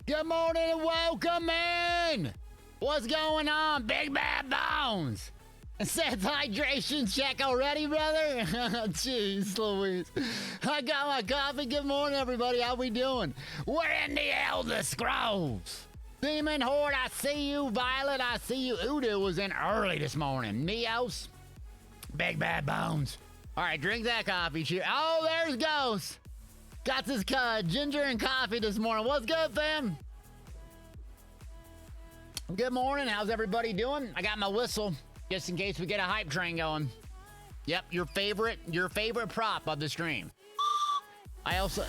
Good morning and welcome in. What's going on, Big Bad Bones? Seth's hydration check already, brother? Jeez Louise. I got my coffee. Good morning, everybody. How we doing? We're in the Elder Scrolls. Demon Horde, I see you. Violet, I see you. Udo was in early this morning. Neos, Big Bad Bones. All right, drink that coffee. Cheers. Oh, there's Ghost. Got this ginger and coffee this morning. What's good, fam? Good morning. How's everybody doing? I got my whistle just in case we get a hype train going. Yep, your favorite prop of the stream. I also,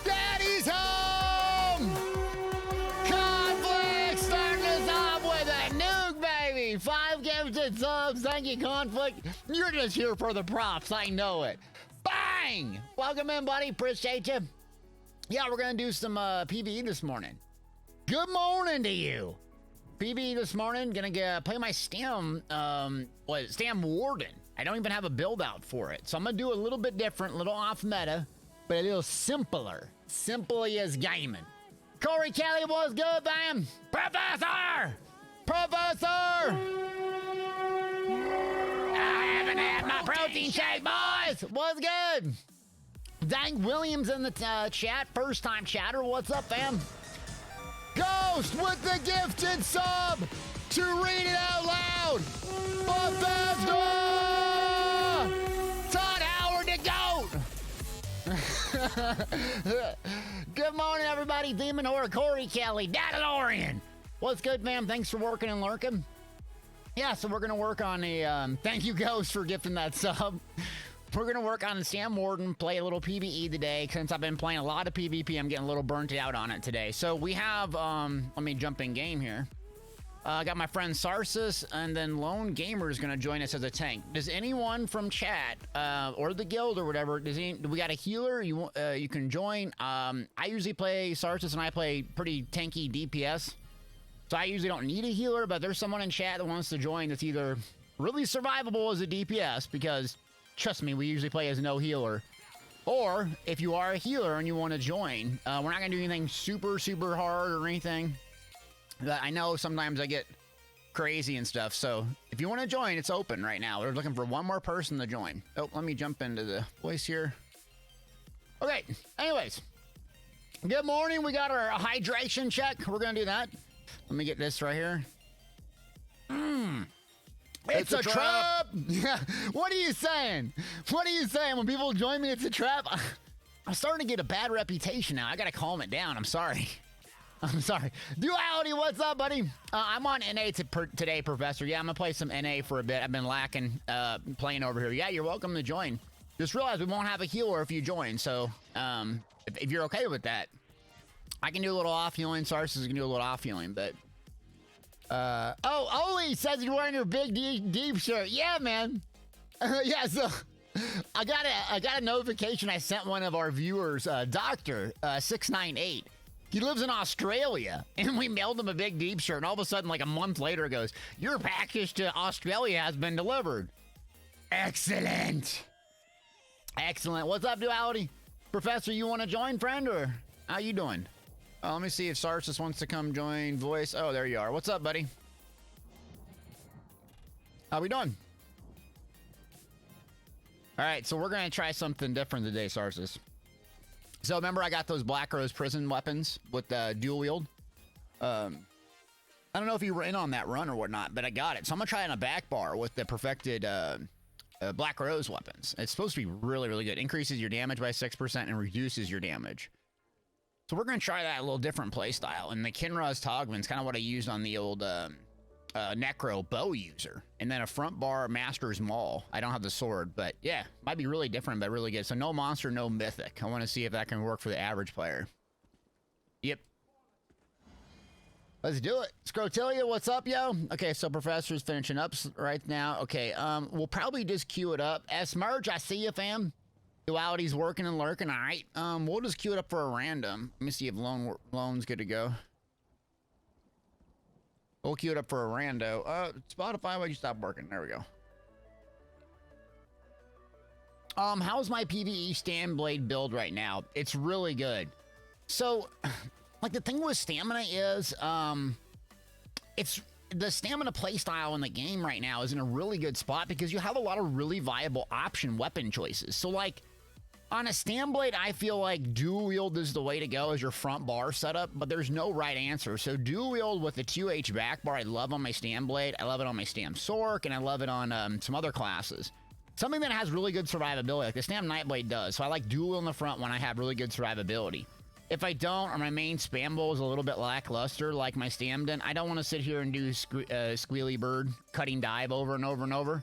Daddy's home! Conflict starting us off with a nuke, baby! 5 gifted subs. Thank you, Conflict. You're just here for the props. I know it. Bang! Welcome in, buddy. Appreciate you. Yeah, we're going to do some PvE this morning. Good morning to you. PvE this morning. Going to play my Stam, Stam Warden. I don't even have a build out for it. So I'm going to do a little bit different, a little off meta, but a little simpler. Simply as gaming. Corey Kelly, what's good, fam? Professor! Professor! I haven't had my protein shake, boys. What's good? Dank Williams in the chat. First time chatter. What's up, fam? Ghost with the gifted sub to read it out loud. Bethesda! Todd Howard the GOAT. Good morning, everybody. Demon Horde, Corey Kelly, Dadalorian. What's good, fam? Thanks for working and lurking. Yeah, so we're going to work on a, thank you, Ghost, for gifting that sub. We're going to work on the Stam Warden, play a little PvE today. Since I've been playing a lot of PvP, I'm getting a little burnt out on it today. So we have, let me jump in game here. I got my friend Sarsis, and then Lone Gamer is going to join us as a tank. Does anyone from chat, or the guild or whatever, do we got a healer? You can join. I usually play Sarsis, and I play pretty tanky DPS. So I usually don't need a healer, but there's someone in chat that wants to join that's either really survivable as a DPS, because trust me, we usually play as no healer. Or if you are a healer and you want to join, we're not going to do anything super, super hard or anything. But I know sometimes I get crazy and stuff. So if you want to join, it's open right now. We're looking for one more person to join. Oh, let me jump into the voice here. Okay, anyways. Good morning. We got our hydration check. We're going to do that. Let me get this right here. It's a trap. Yeah. What are you saying? What are you saying? When people join me, it's a trap. I'm starting to get a bad reputation now. I got to calm it down. I'm sorry. I'm sorry. Duality, what's up, buddy? I'm on NA today, Professor. Yeah, I'm going to play some NA for a bit. I've been lacking playing over here. Yeah, you're welcome to join. Just realize we won't have a healer if you join. So if you're okay with that, I can do a little off healing. Sarsis can do a little off healing, but Oli says you're wearing your big deep shirt. Yeah, man. Yeah, so I got a notification. I sent one of our viewers, Doctor 698. He lives in Australia, and we mailed him a big deep shirt. And all of a sudden, like a month later, it goes, "Your package to Australia has been delivered." Excellent. Excellent. What's up, Duality? Professor, you want to join, friend, or how you doing? Let me see if Sarsis wants to come join voice. Oh, there you are. What's up, buddy? How we doing? All right, so we're going to try something different today, Sarsis. So remember I got those Black Rose prison weapons with the dual wield? I don't know if you were in on that run or whatnot, but I got it. So I'm going to try it on a back bar with the perfected Black Rose weapons. It's supposed to be really, really good. Increases your damage by 6% and reduces your damage. So we're going to try that a little different play style. And the Kinra's Togman's kind of what I used on the old Necro bow user. And then a front bar Master's Maul. I don't have the sword, but yeah, might be really different, but really good. So no monster, no mythic. I want to see if that can work for the average player. Yep. Let's do it. Scrotilia, what's up, yo? Okay, so Professor's finishing up right now. Okay, we'll probably just queue it up. S-Merge, I see you, fam. Duality's working and lurking. All right, we'll just queue it up for a random. Let me see if Lone's good to go. We'll queue it up for a rando. Spotify, why'd you stop working? There we go. How's my PvE Stand Blade build right now? It's really good. So, Like, the thing with stamina is, it's the stamina playstyle in the game right now is in a really good spot because you have a lot of really viable option weapon choices. So, like, on a Stamblade, I feel like dual wield is the way to go as your front bar setup, but there's no right answer. So dual wield with the 2H back bar, I love on my Stamblade, I love it on my Stam Sork, and I love it on some other classes. Something that has really good survivability, like the Stam Nightblade does. So I like dual wield in the front when I have really good survivability. If I don't, or my main spam bowl is a little bit lackluster, like my Stamden, I don't want to sit here and do Squealy Bird cutting dive over and over and over.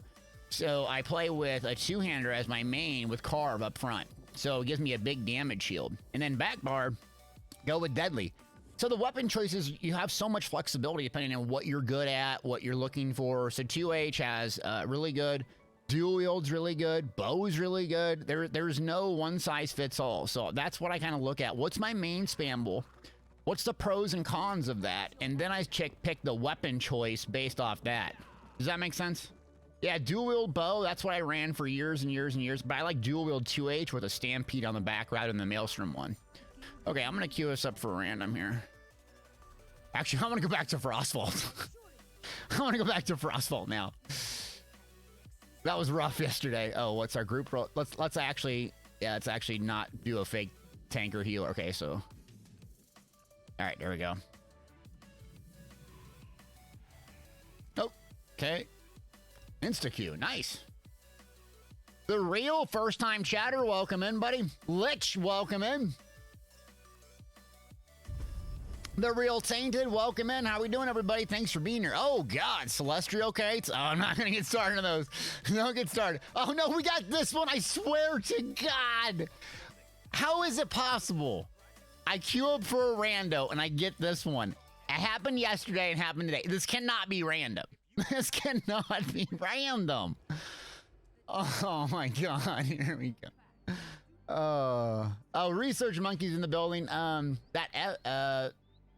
So I play with a two-hander as my main with Carve up front. So it gives me a big damage shield. And then back bar, go with Deadly. So the weapon choices, you have so much flexibility depending on what you're good at, what you're looking for. So 2H has really good. Dual wield's really good. Bow's really good. There's no one size fits all. So that's what I kind of look at. What's my main spam bowl? What's the pros and cons of that? And then I pick the weapon choice based off that. Does that make sense? Yeah, dual wield bow, that's what I ran for years and years and years, but I like dual wield 2H with a Stampede on the back rather than the Maelstrom one. Okay, I'm gonna queue us up for random here. Actually, I'm gonna go back to Frostvault. I wanna go back to Frostvault now. That was rough yesterday. Oh, what's our group role? Let's actually, yeah, let's actually not do a fake tanker healer. Okay, so. All right, there we go. Oh, okay. Insta-queue, nice. The real first-time chatter, welcome in, buddy. Lich, welcome in. The real tainted, welcome in. How we doing, everybody? Thanks for being here. Oh, God, Celestial Kates. Oh, I'm not going to get started on those. Don't get started. Oh, no, we got this one. I swear to God. How is it possible? I queue up for a rando, and I get this one. It happened yesterday and happened today. This cannot be random. This cannot be random. Oh my God, here we go. Oh, Research Monkey's in the building. That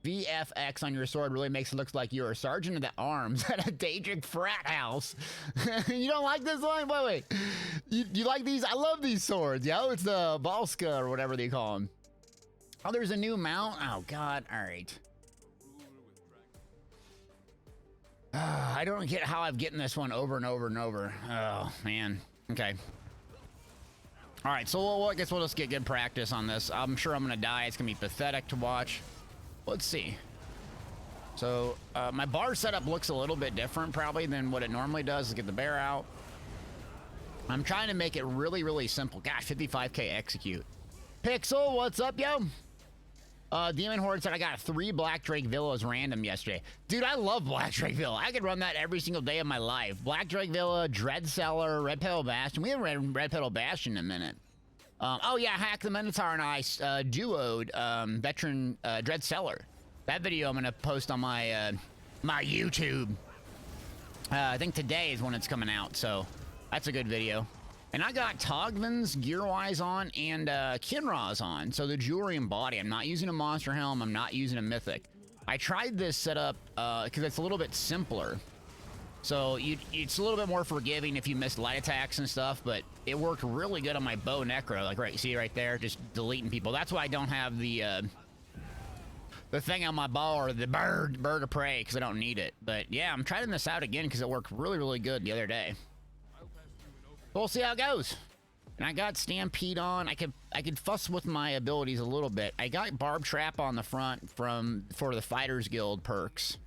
VFX on your sword really makes it look like you're a sergeant of the arms at a Daedric frat house. You don't like this one? Wait. You like these? I love these swords, yo. It's the Balska or whatever they call them. Oh, there's a new mount? Oh, God. All right. I don't get how I'm getting this one over and over and over. Oh, man. Okay. All right, so I guess we'll just get good practice on this. I'm sure I'm going to die. It's going to be pathetic to watch. Let's see. So, my bar setup looks a little bit different probably than what it normally does. Let's get the bear out. I'm trying to make it really, really simple. Gosh, 55k execute. Pixel, what's up, yo? Demon Horde said I got 3 Black Drake Villas random yesterday. Dude, I love Black Drake Villa. I could run that every single day of my life. Black Drake Villa, Dread Cellar, Red Petal Bastion. We haven't read Red Petal Bastion in a minute. Oh yeah, Hack the Minotaur and I duoed Veteran Dread Cellar. That video I'm gonna post on my my YouTube. I think today is when it's coming out, so that's a good video. And I got Togman's gear-wise on and Kinra's on. So the jewelry and body. I'm not using a monster helm. I'm not using a mythic. I tried this setup because it's a little bit simpler. So it's a little bit more forgiving if you missed light attacks and stuff, but it worked really good on my bow necro. Like, right, see right there, just deleting people. That's why I don't have the thing on my bow or the bird of prey because I don't need it. But yeah, I'm trying this out again because it worked really, really good the other day. We'll see how it goes. And I got Stampede on. I could fuss with my abilities a little bit. I got Barb Trap on the front for the Fighters Guild perks.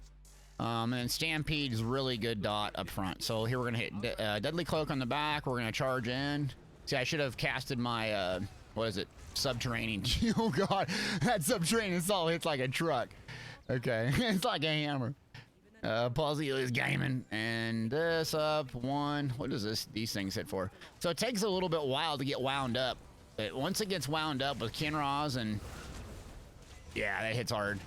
And then Stampede is really good dot up front. So here we're gonna hit Deadly Cloak on the back. We're gonna charge in. See, I should have casted my what is it? Subterranean. Oh God, that Subterranean Assault hits like a truck. Okay, it's like a hammer. Palsy is gaming, and this up 1. What does these things hit for? So it takes a little bit while to get wound up, but once it gets wound up with Kinra's and yeah, that hits hard.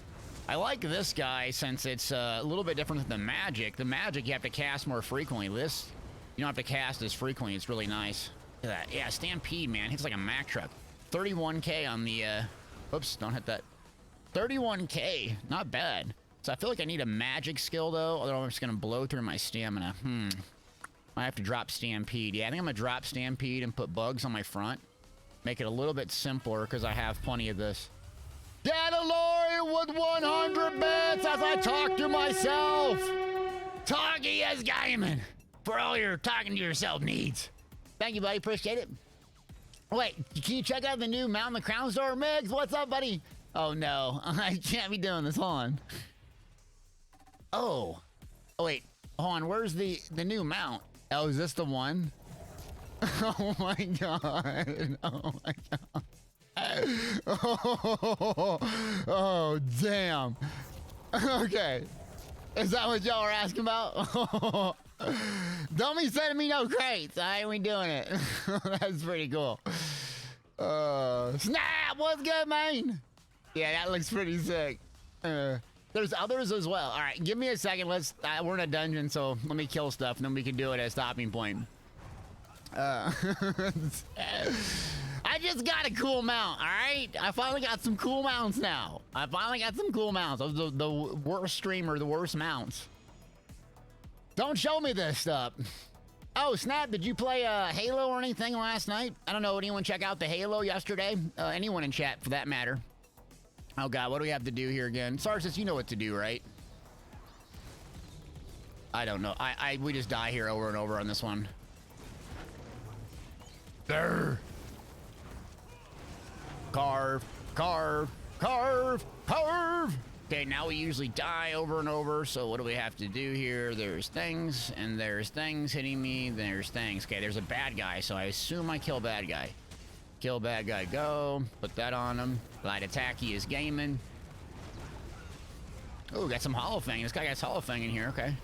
I like this guy since it's a little bit different than the magic. The magic you have to cast more frequently. This you don't have to cast as frequently. It's really nice. Look at that. Yeah, Stampede, man, hits like a Mack truck. 31k on the. Oops, don't hit that. 31k, not bad. So I feel like I need a magic skill, though, otherwise I'm just going to blow through my stamina. I have to drop Stampede. Yeah, I think I'm going to drop Stampede and put bugs on my front. Make it a little bit simpler, because I have plenty of this. Dadalorian, with 100 bits as I talk to myself. Talkie is gaming for all your talking to yourself needs. Thank you, buddy. Appreciate it. Wait, can you check out the new Mount in the Crown store? Migs, what's up, buddy? Oh, no. I can't be doing this. Hold on. Oh, wait. Hold on. Where's the new mount? Oh, is this the one? Oh, my God. Oh, my God. Oh, damn. Okay. Is that what y'all are asking about? Don't be sending me no crates. I ain't doing it. That's pretty cool. Snap! What's good, man? Yeah, that looks pretty sick. There's others as well. All right, give me a second. We're in a dungeon, so let me kill stuff, and then we can do it at a stopping point. I just got a cool mount, all right? I finally got some cool mounts now. I was the worst streamer, the worst mounts. Don't show me this stuff. Oh, Snap, did you play Halo or anything last night? I don't know, anyone check out the Halo yesterday? Anyone in chat, for that matter. Oh, God, what do we have to do here again? Sarsis, you know what to do, right? I don't know. We just die here over and over on this one. Grr. Carve, carve, carve, carve. Okay, now we usually die over and over, so what do we have to do here? There's things, and there's things hitting me, there's things. Okay, there's a bad guy, so I assume I kill bad guy. Kill bad guy, go. Put that on him. Light attack, he is gaming. Oh, got some hollow fang. This guy got hollow fang in here, okay.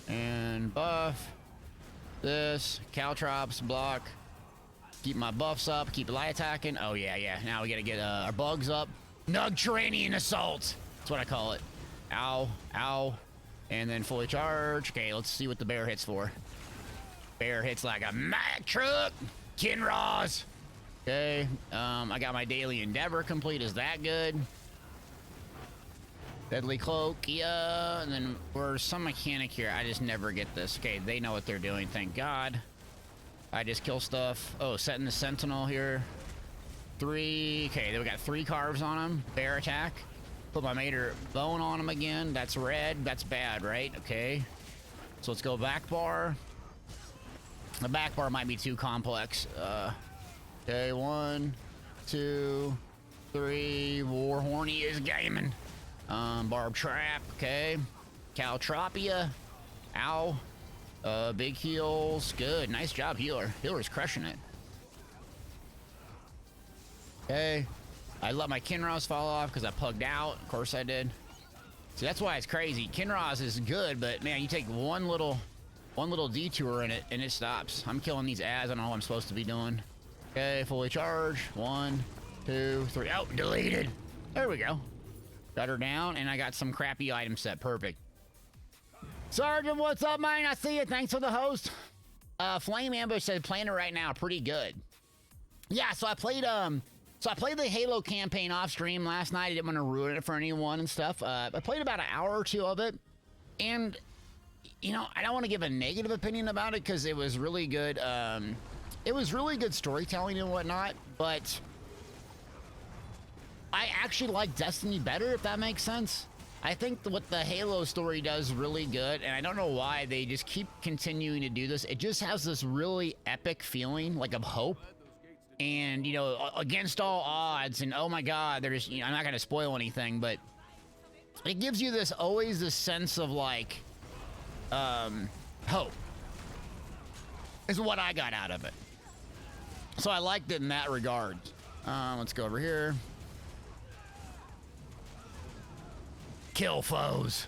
And buff. This, caltrops, block. Keep my buffs up, keep light attacking. Oh, yeah. Now we gotta get our bugs up. Nugteranian assault. That's what I call it. Ow, ow. And then fully charge. Okay, let's see what the bear hits for. Bear hits like a Mack truck. Kinross. Okay, I got my daily endeavor complete. Is that good? Deadly cloak, yeah. And then there's some mechanic here. I just never get this. Okay, they know what they're doing, thank God. I just kill stuff. Oh, setting the sentinel here. 3. Okay, then we got 3 carves on him. Bear attack. Put my mater bone on him again. That's red. That's bad, right? Okay. So let's go back bar. The back bar might be too complex. Okay, 1, 2, 3. War Horny is gaming. Barb trap. Okay. Caltropia. Ow. Big heals. Good. Nice job, healer. Healer's crushing it. Okay. I let my Kinross fall off because I plugged out. Of course I did. See, that's why it's crazy. Kinross is good, but man, you take one little detour in it and it stops. I'm killing these ads. I don't know what I'm supposed to be doing. Okay, fully charged. 1, 2, 3. Oh, deleted. There we go. Got her down, and I got some crappy item set. Perfect. Sergeant, what's up, man? I see you. Thanks for the host. Flame Ambush said playing it right now. Pretty good. Yeah, so I played the Halo campaign off stream last night. I didn't want to ruin it for anyone and stuff. I played about an hour or 2 of it, and you know, I don't want to give a negative opinion about it because it was really good. It was really good storytelling and whatnot, but I actually like Destiny better, if that makes sense. I think what the Halo story does really good, and I don't know why they just keep continuing to do this. It just has this really epic feeling, like of hope. And, you know, against all odds, and oh my God, there's, you know, I'm not going to spoil anything, but it gives you always this sense of like, hope is what I got out of it. So I liked it in that regard. Let's go over here. Kill foes.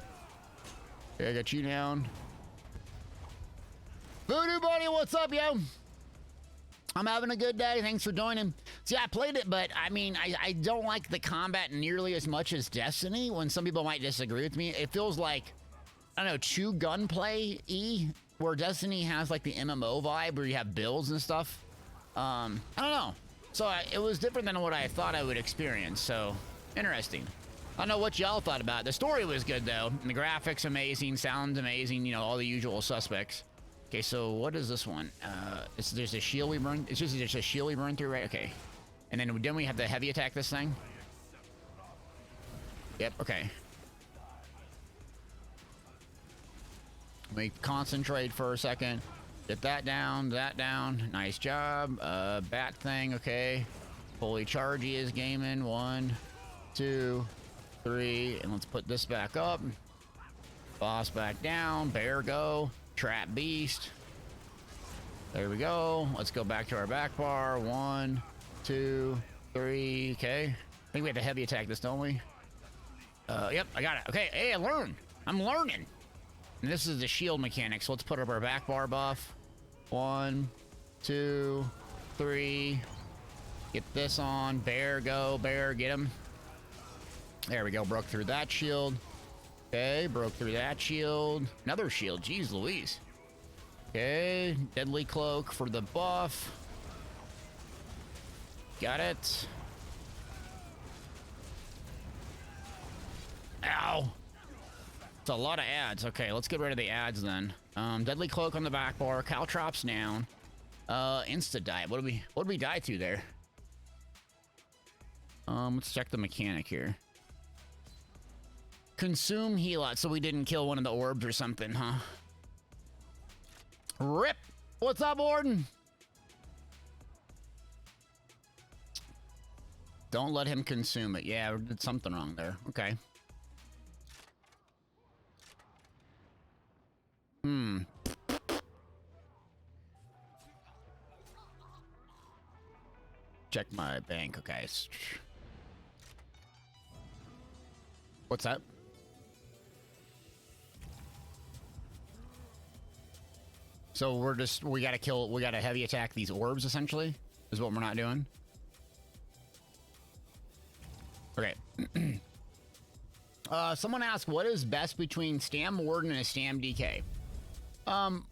Okay, I got you down. Voodoo Buddy, what's up, yo? I'm having a good day. Thanks for joining. See, I played it, but I mean, I don't like the combat nearly as much as Destiny. When some people might disagree with me, it feels like, I don't know, true gunplay-y, where Destiny has like the MMO vibe where you have builds and stuff. I don't know. So it was different than what I thought I would experience. So interesting. I don't know what y'all thought about it. The story was good though. And the graphics amazing, sounds amazing. You know, all the usual suspects. Okay, so what is this one? There's a shield we burn. It's just there's a shield we burn through, right? Okay. And then we have to heavy attack this thing. Yep, okay. Let me concentrate for a second. Get that down, that down. Nice job. Bat thing, okay. Fully charge is gaming. 1, 2, 3. And let's put this back up. Boss back down. Bear go. Trap beast. There we go. Let's go back to our back bar. 1, 2, 3. Okay. I think we have to heavy attack this, don't we? Yep, I got it. Okay, hey, I learned. I'm learning. And this is the shield mechanic, so let's put up our back bar buff. 1, 2, 3. Get this on. Bear, go. Bear, get him. There we go. Broke through that shield. Okay, broke through that shield. Another shield. Jeez Louise. Okay, deadly cloak for the buff. Got it. Ow. It's a lot of ads. Okay, let's get rid of the ads then. Deadly cloak on the back bar. Caltrops down. Insta dive. What did we die to there? Let's check the mechanic here. Consume heal out, so we didn't kill one of the orbs or something, huh? Rip! What's up, Orden? Don't let him consume it. Yeah, we did something wrong there. Okay. Check my bank. Okay. What's that? So we gotta heavy attack these orbs, essentially, is what we're not doing. Okay. Someone asked, what is best between Stam Warden and a Stam DK?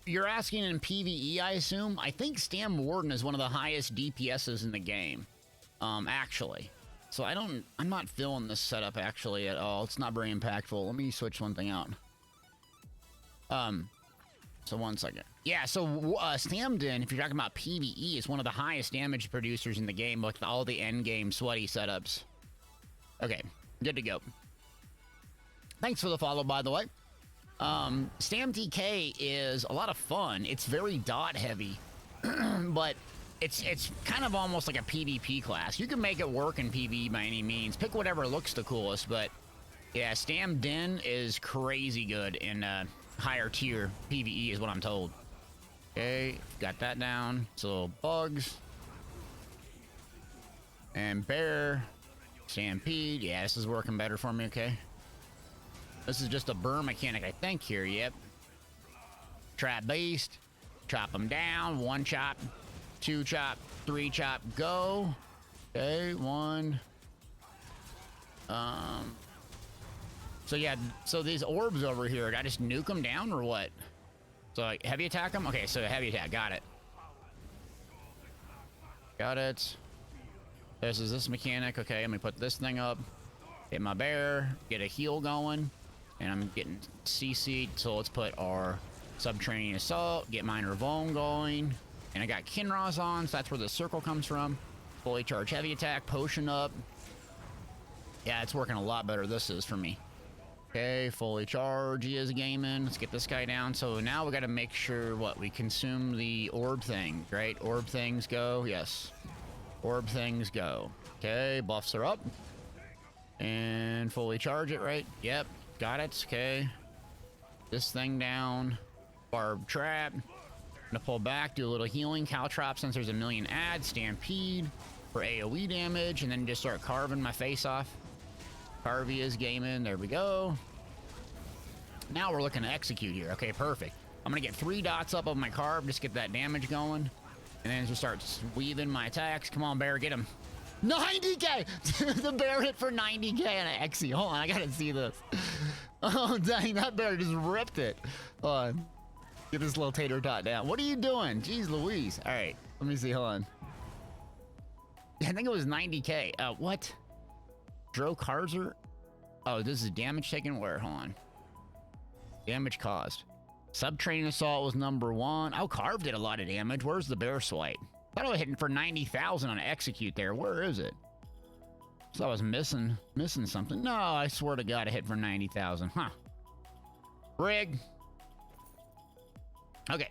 You're asking in PvE, I assume? I think Stam Warden is one of the highest DPSs in the game, actually. So I'm not feeling this setup, actually, at all. It's not very impactful. Let me switch one thing out. So 1 second. Yeah, so Stamden, if you're talking about PvE, is one of the highest damage producers in the game with all the end game sweaty setups. Okay, good to go. Thanks for the follow, by the way. Stam DK is a lot of fun. It's very dot heavy, but it's kind of almost like a PvP class. You can make it work in PvE by any means. Pick whatever looks the coolest, but yeah, Stamden is crazy good in higher tier PvE is what I'm told. Okay, got that down. So bugs and bear, stampede. Yeah, this is working better for me. Okay, this is just a burn mechanic, I think here. Yep. Trap beast, chop them down. 1 chop, 2 chop, 3 chop, go. Okay, 1. So yeah, so these orbs over here, did I just nuke them down or what? So like, heavy attack them? Okay, so heavy attack, got it. Got it. This is this mechanic. Okay, let me put this thing up. Hit my bear, get a heal going. And I'm getting CC'd, so let's put our Subterranean Assault, get Minor Vuln going. And I got Kinross on, so that's where the circle comes from. Fully charge heavy attack, potion up. Yeah, it's working a lot better, this is for me. Okay, fully charge, he is gaming. Let's get this guy down. So now we gotta make sure, we consume the orb thing, right? Orb things go, yes. Orb things go. Okay, buffs are up. And fully charge it, right? Yep, got it, okay. This thing down. Barb trap. Gonna pull back, do a little healing. Caltrop, since there's a million ads. Stampede for AoE damage, and then just start carving my face off. Carvey is gaming. There we go. Now we're looking to execute here. Okay, perfect. I'm gonna get 3 dots up of my carve, just get that damage going, and then just start weaving my attacks. Come on, bear, get him. 90k! The bear hit for 90k on an Exy. Hold on, I gotta see this. Oh, dang, that bear just ripped it. Hold on. Get this little tater tot down. What are you doing? Jeez Louise. All right, let me see. Hold on. I think it was 90k. What? Dro Karzer? Oh, this is damage taken where? Hold on. Damage caused. Subterranean Assault was number 1. Oh, Carve did a lot of damage. Where's the bear swipe? Thought I was hitting for 90,000 on execute there. Where is it? So I was missing something. No, I swear to God, I hit for 90,000. Huh. Rig. Okay.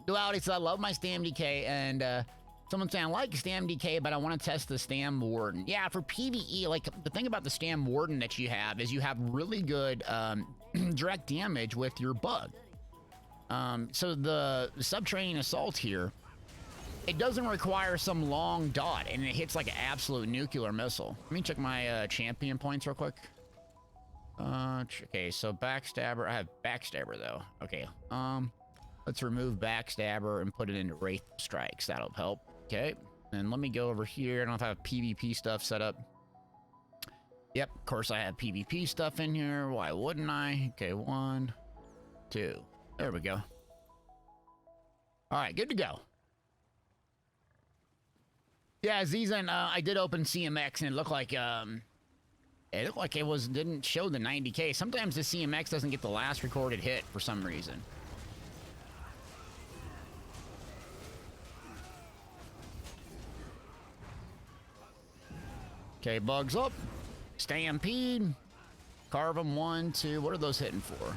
Duality says, I love my Stam DK, and someone saying, I like Stam DK, but I want to test the Stam Warden. Yeah, for PvE, like, the thing about the Stam Warden that you have is you have really good direct damage with your bug. So the Subterranean Assault here, it doesn't require some long dot, and it hits like an absolute nuclear missile. Let me check my champion points real quick. Okay, so Backstabber. I have Backstabber, though. Okay, let's remove Backstabber and put it into Wraith Strikes. That'll help. Okay, and let me go over here. I don't know if I have PvP stuff set up. Yep, of course I have PvP stuff in here. Why wouldn't I? Okay, 1, 2. There we go. All right, good to go. Yeah, Zizan, I did open CMX and it looked like it didn't show the 90K. Sometimes the CMX doesn't get the last recorded hit for some reason. Okay, bugs up. Stampede. Carve them 1, 2. What are those hitting for?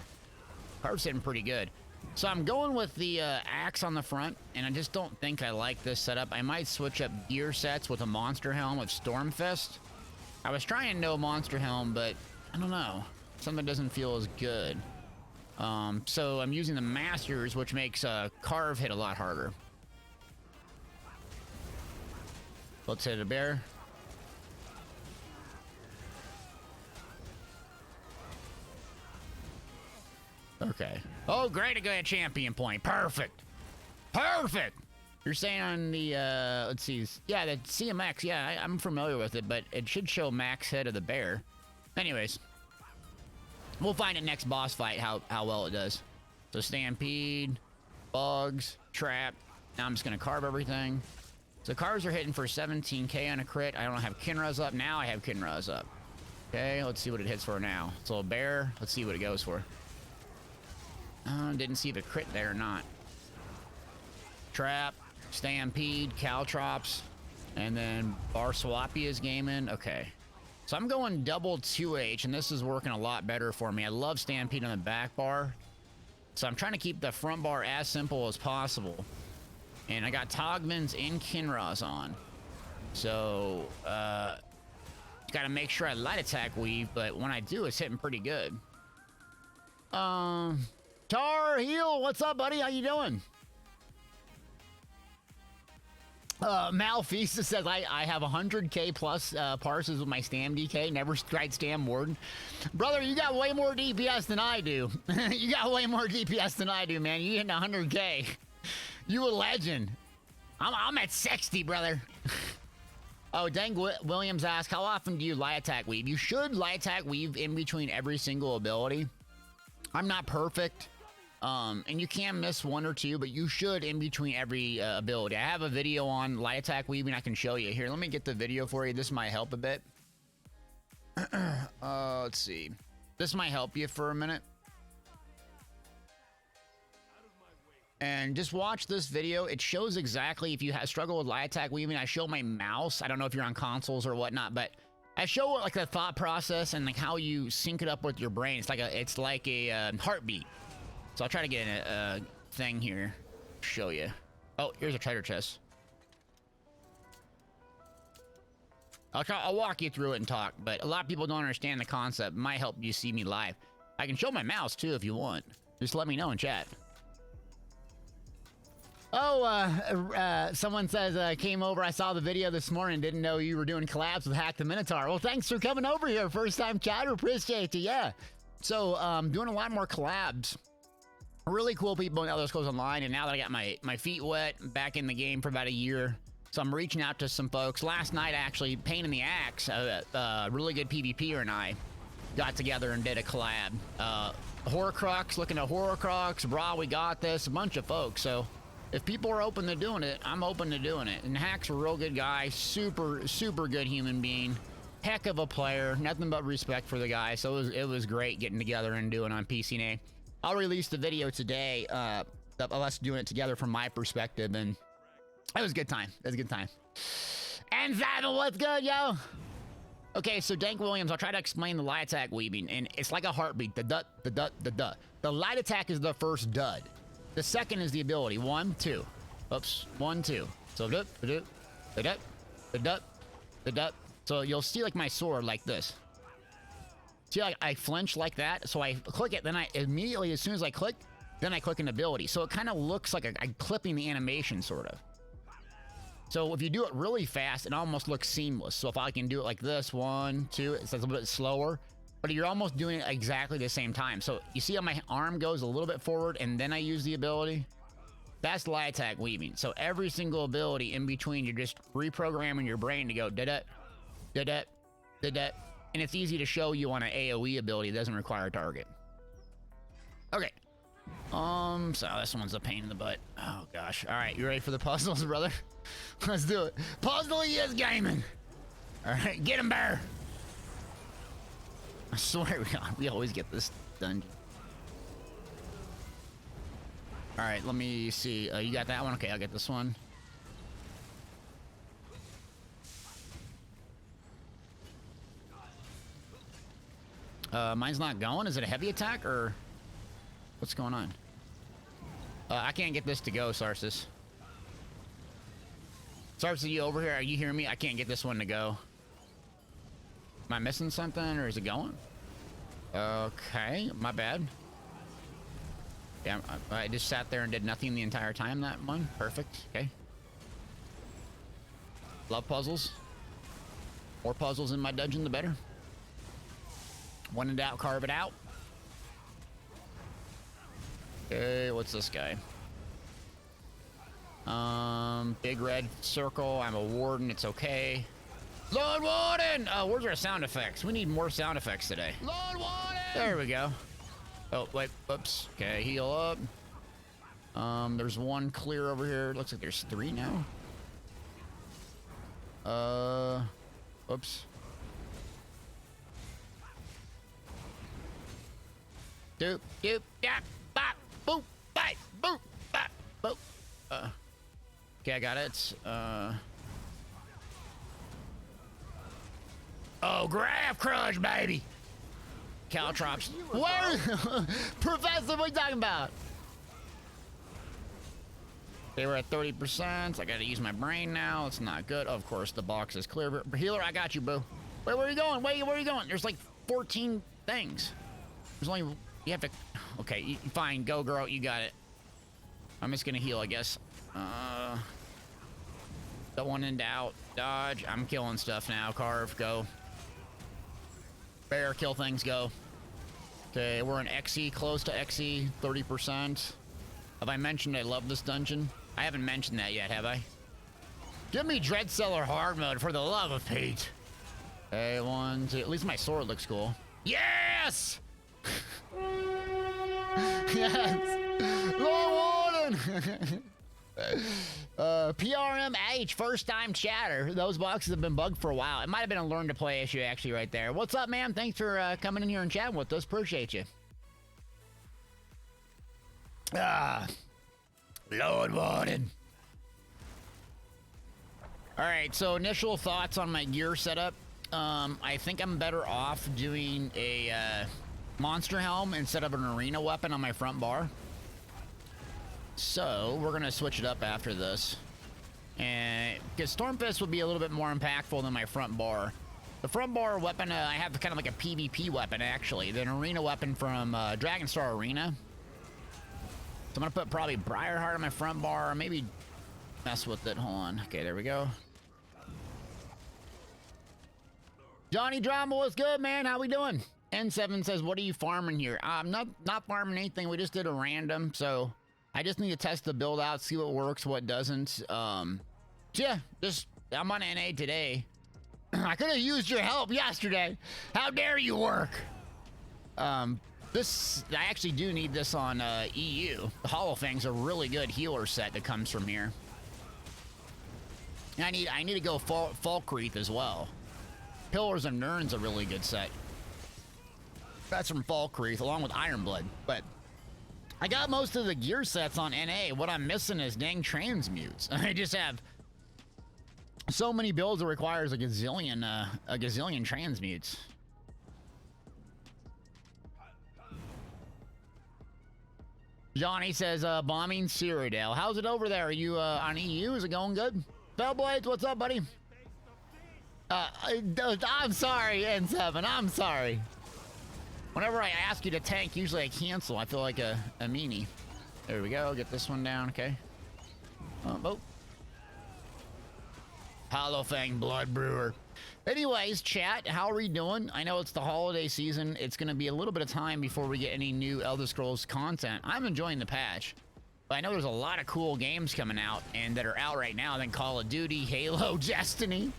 Carve's hitting pretty good. So I'm going with the axe on the front, and I just don't think I like this setup. I might switch up gear sets with a monster helm with Stormfist. I was trying no monster helm, but I don't know. Something doesn't feel as good. So I'm using the Masters, which makes Carve hit a lot harder. Let's hit a bear. Okay. Oh, great, I got a champion point. Perfect. Perfect. You're saying on the, let's see. Yeah, the CMX, yeah, I'm familiar with it, but it should show max hit of the bear. Anyways. We'll find it next boss fight how well it does. So Stampede, Bugs, Trap. Now I'm just going to carve everything. So carves are hitting for 17k on a crit. I don't have Kinra's up. Now I have Kinra's up. Okay, let's see what it hits for now. It's a little bear. Let's see what it goes for. Didn't see the crit there or not. Trap, Stampede, Caltrops, and then Barswapi is gaming. Okay. So I'm going double 2H, and this is working a lot better for me. I love Stampede on the back bar. So I'm trying to keep the front bar as simple as possible. And I got Togman's and Kinra's on. So, gotta make sure I light attack weave, but when I do, it's hitting pretty good. Tar Heel, what's up, buddy? How you doing? Malfeasta says, I have 100k plus parses with my Stam DK. Never tried Stam Warden. Brother, you got way more DPS than I do. You got way more DPS than I do, man. You hitting 100k. You a legend. I'm at 60, brother. Oh, Dang Williams asked, how often do you light attack weave? You should light attack weave in between every single ability. I'm not perfect. And you can miss 1 or 2, but you should in between every ability. I have a video on light attack weaving I can show you. Here, let me get the video for you. This might help a bit. Let's see. This might help you for a minute. And just watch this video. It shows exactly if you struggle with light attack weaving. I show my mouse. I don't know if you're on consoles or whatnot, but I show like the thought process and like how you sync it up with your brain. It's like a heartbeat. So I'll try to get a thing here. Show you. Oh, here's a treasure chest. I'll walk you through it and talk, but a lot of people don't understand the concept. It might help you see me live. I can show my mouse too if you want. Just let me know in chat. Oh, someone says, came over, I saw the video this morning, didn't know you were doing collabs with Hack the Minotaur. Well, thanks for coming over here. First time chatter, appreciate you, yeah. So, doing a lot more collabs. Really cool people in Elder Scrolls Online, and now that I got my feet wet, back in the game for about a year, so I'm reaching out to some folks. Last night, actually, Pain in the Axe, a really good PvPer and I got together and did a collab. Horcrux, looking at Horcrux, Bra, we got this, a bunch of folks, so if people are open to doing it, I'm open to doing it. And Hack's a real good guy, super good human being, heck of a player, nothing but respect for the guy, so it was great getting together and doing on PCNA. I'll release the video today of us doing it together from my perspective, and it was a good time. It was a good time. And Simon, what's good, yo? Okay, so Dank Williams, I'll try to explain the light attack weaving, and it's like a heartbeat. The dut, the dut, the dut. The light attack is the first dud. The second is the ability. 1, 2. Oops. 1, 2. So dut, the dut, the dut, the dut, the dut. So you'll see like my sword like this. See, like I flinch like that. So I click it, then I immediately, as soon as I click, then I click an ability. So it kind of looks like I'm clipping the animation, sort of. So if you do it really fast, it almost looks seamless. So if I can do it like this, 1, 2, it's a little bit slower, but you're almost doing it exactly the same time. So you see how my arm goes a little bit forward and then I use the ability? That's light attack weaving. So every single ability in between, you're just reprogramming your brain to go da-da, da-da, da-da. And it's easy to show you on an AoE ability. It doesn't require a target. Okay. So this one's a pain in the butt. Oh gosh. All right, you ready for the puzzles, brother? Let's do it. Puzzle is gaming. All right, get him, bear. I swear we always get this dungeon. All right, let me see. You got that one? Okay, I'll get this one. Mine's not going. Is it a heavy attack or what's going on? I can't get this to go, Sarsis. Sarsis, you over here? Are you hearing me? I can't get this one to go. Am I missing something or is it going? Okay, my bad. Yeah, I just sat there and did nothing the entire time, that one. Perfect, okay. Love puzzles. More puzzles in my dungeon, the better. When in doubt, carve it out. Okay, what's this guy? Big red circle. I'm a warden. It's okay. Lord Warden! Where's our sound effects? We need more sound effects today. Lord Warden! There we go. Oh, wait. Oops. Okay, heal up. There's one clear over here. Looks like there's 3 now. Oops. Doop, doop, yeah, bop, boop, bite, boop, bop, boop. Okay, I got it. Oh, graph crush, baby. Caltrops. Where? Professor, what are you talking about? They were at 30%. I gotta use my brain now. It's not good. Of course, the box is clear. Healer, I got you, boo. Wait, where are you going? Wait, where are you going? There's like 14 things. There's only... You have to... Okay, fine. Go, girl. You got it. I'm just gonna heal, I guess. Don't want in doubt. Dodge. I'm killing stuff now. Carve. Go. Bear. Kill things. Go. Okay, we're in XE. Close to XE. 30%. Have I mentioned I love this dungeon? I haven't mentioned that yet, have I? Give me Dreadseller hard mode for the love of Pete. Okay, 1, 2... At least my sword looks cool. Yes! Yes! Lord Warden! PRMH, first time chatter. Those boxes have been bugged for a while. It might have been a learn to play issue actually right there. What's up, man? Thanks for coming in here and chatting with us. Appreciate you. Lord Warden. Alright, so initial thoughts on my gear setup. I think I'm better off doing a monster helm instead of an arena weapon on my front bar. So we're gonna switch it up after this, and because Stormfist would be a little bit more impactful than my front bar. The front bar weapon, I have kind of like a PvP weapon actually, the arena weapon from Dragonstar Arena. So I'm gonna put probably Briarheart on my front bar, or maybe mess with it. Hold on. Okay, there we go. Johnny Drama, what's good, man? How we doing? N7 says, what are you farming here? I'm not farming anything. We just did a random, so I just need to test the build out, see what works, what doesn't. So yeah, just I'm on NA today. I could have used your help yesterday. How dare you work? This I actually do need this on EU. The Hollow Fang's a really good healer set that comes from here. And I need to go Falkreath as well. Pillars of Nirn's a really good set. That's from Falkreath, along with Ironblood. But I got most of the gear sets on NA. What I'm missing is dang transmutes. I just have So many builds it requires a gazillion transmutes. Johnny says, bombing Cyrodiil. How's it over there? Are you on EU? Is it going good? Bellblades, what's up, buddy? I'm sorry, N7. I'm sorry. Whenever I ask you to tank, usually I cancel. I feel like a meanie. There we go. Get this one down. Okay. Oh. Hollow Fang Blood Brewer. Anyways, chat, how are we doing? I know it's the holiday season. It's going to be a little bit of time before we get any new Elder Scrolls content. I'm enjoying the patch. But I know there's a lot of cool games coming out and that are out right now. Then Call of Duty, Halo, Destiny.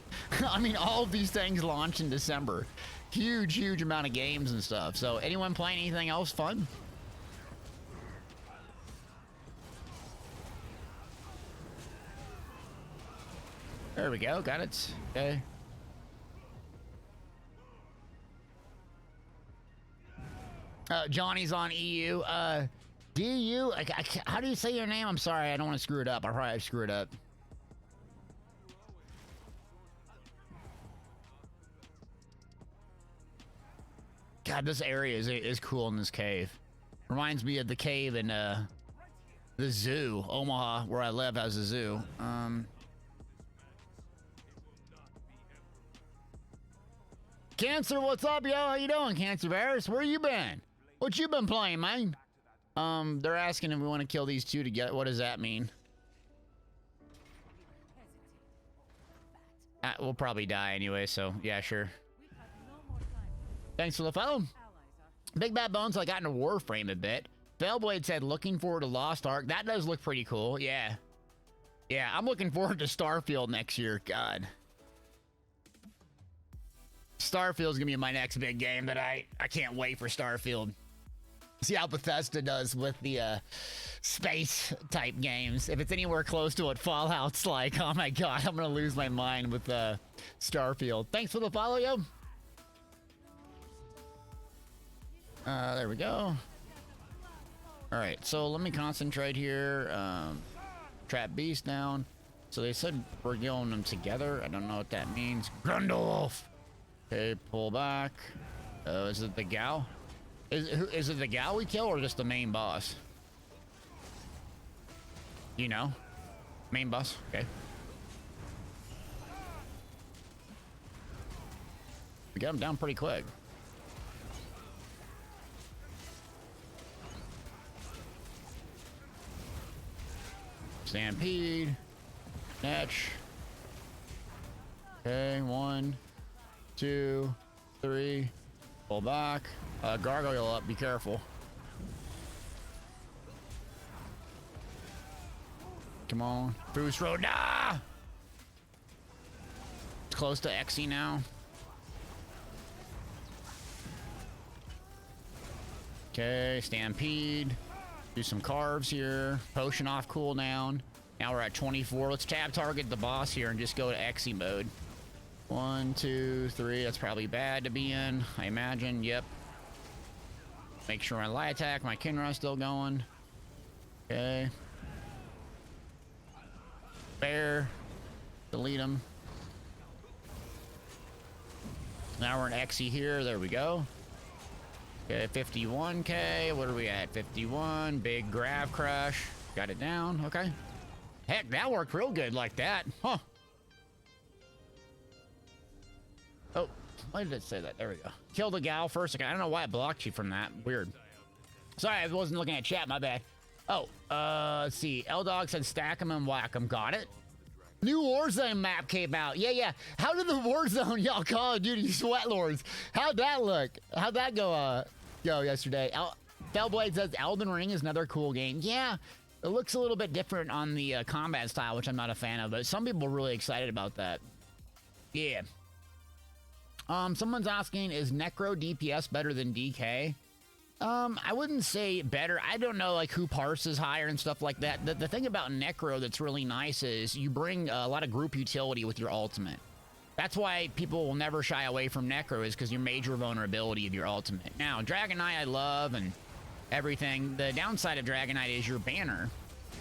I mean, all of these things launch in December. Huge amount of games and stuff. So anyone playing anything else fun? There we go. Got it. Okay. Johnny's on EU. DU? How do you say your name? I'm sorry. I don't want to screw it up. I'll probably screw it up. God, this area is cool in this cave. Reminds me of the cave in the zoo. Omaha, where I live, has a zoo. Cancer, what's up, yo? How you doing, Cancer Virus? Where you been? What you been playing, man? They're asking if we want to kill these two together. What does that mean? We'll probably die anyway, so yeah, sure. Thanks for the follow. Big Bad Bones, I got into Warframe a bit. Bellblade said, looking forward to Lost Ark. That does look pretty cool, yeah. Yeah, I'm looking forward to Starfield next year, God. Starfield's gonna be my next big game that I can't wait for Starfield. See how Bethesda does with the space type games. If it's anywhere close to what Fallout's like, oh my God, I'm gonna lose my mind with Starfield. Thanks for the follow, yo. There we go. All right, so let me concentrate here. Trap Beast down. So they said we're killing them together. I don't know what that means. Grundolf. Okay, pull back. Is it the gal? Is it the gal we kill or just the main boss? You know? Main boss? Okay. We got him down pretty quick. Stampede. Netch. Okay, 1, 2, 3. Pull back. Gargoyle up. Be careful. Come on. Boost road. Nah! It's close to Xe now. Okay, Stampede. Do some carves here. Potion off cooldown. Now we're at 24. Let's tab target the boss here and just go to Xe mode. 1, 2, 3. That's probably bad to be in, I imagine. Yep. Make sure my light attack, my Kinra's still going. Okay. Bear. Delete him. Now we're in Xe here. There we go. Okay, 51k. What are we at? 51. Big Grav Crush. Got it down. Okay. Heck, that worked real good like that. Huh. Oh, why did it say that? There we go. Kill the gal first. Okay, I don't know why it blocked you from that. Weird. Sorry, I wasn't looking at chat. My bad. Oh, let's see. L-Dog said stack them and whack them. Got it. New Warzone map came out. Yeah. How did the Warzone, y'all, Call of Duty Sweat Lords? How'd that look? How'd that go yesterday? Bellblade says Elden Ring is another cool game. Yeah, it looks a little bit different on the combat style, which I'm not a fan of, but some people are really excited about that. Yeah. Someone's asking, is Necro DPS better than DK? I wouldn't say better. I don't know, like, who parses higher and stuff like that. The thing about Necro that's really nice is you bring a lot of group utility with your ultimate. That's why people will never shy away from Necro, is because your major vulnerability of your ultimate. Now, Dragon Knight I love and everything. The downside of Dragon Knight is your banner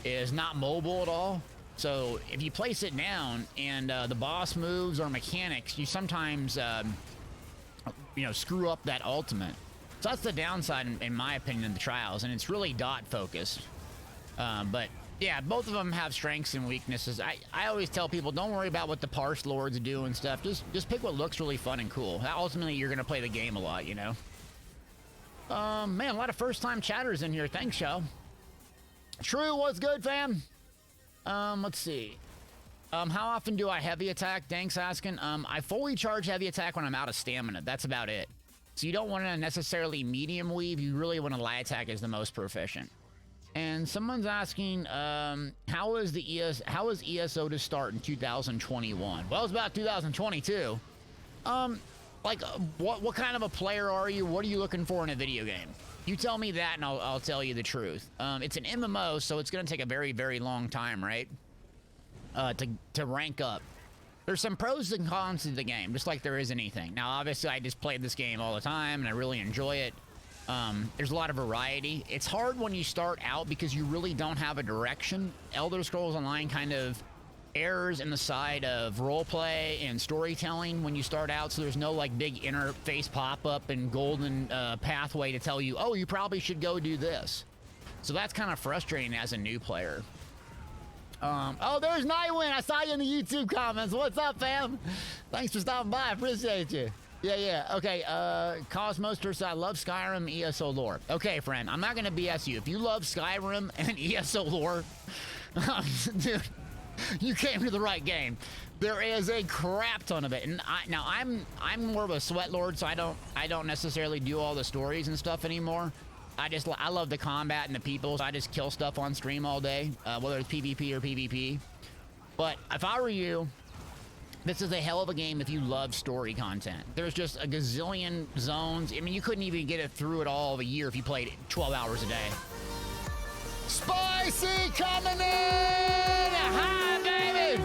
is not mobile at all. So if you place it down and the boss moves or mechanics, you sometimes, you know, screw up that ultimate. So that's the downside, in my opinion, of the trials, and it's really dot focused. But yeah, both of them have strengths and weaknesses. I always tell people, don't worry about what the parse lords do and stuff. Just pick what looks really fun and cool. Ultimately, you're gonna play the game a lot, you know. Man, a lot of first-time chatters in here. Thanks, Joe. True, what's good, fam? Let's see. How often do I heavy attack? Thanks asking. I fully charge heavy attack when I'm out of stamina. That's about it. So you don't want to necessarily medium weave. You really want to light attack as the most proficient. And someone's asking, how is ESO to start in 2021? Well, it's about 2022. Like, what kind of a player are you? What are you looking for in a video game? You tell me that, and I'll tell you the truth. It's an MMO, so it's going to take a very, very long time, right? To rank up. There's some pros and cons to the game, just like there is anything. Now, obviously, I just played this game all the time, and I really enjoy it. There's a lot of variety. It's hard when you start out because you really don't have a direction. Elder Scrolls Online kind of errors in the side of roleplay and storytelling when you start out, so there's no like big interface pop-up and golden pathway to tell you, oh, you probably should go do this. So that's kind of frustrating as a new player. Oh, there's Nightwind. I saw you in the YouTube comments. What's up, fam? Thanks for stopping by. I appreciate you. Yeah. Okay, Cosmoster said, I love Skyrim ESO lore. Okay, friend, I'm not gonna BS you. If you love Skyrim and ESO lore, dude, you came to the right game. There is a crap ton of it. And I'm more of a sweat lord, so I don't necessarily do all the stories and stuff anymore. I love the combat and the people, so I just kill stuff on stream all day, whether it's PvP or PvP. But if I were you, this is a hell of a game if you love story content. There's just a gazillion zones. I mean, you couldn't even get it through it all of a year if you played 12 hours a day. Spicy coming in! Hi, baby!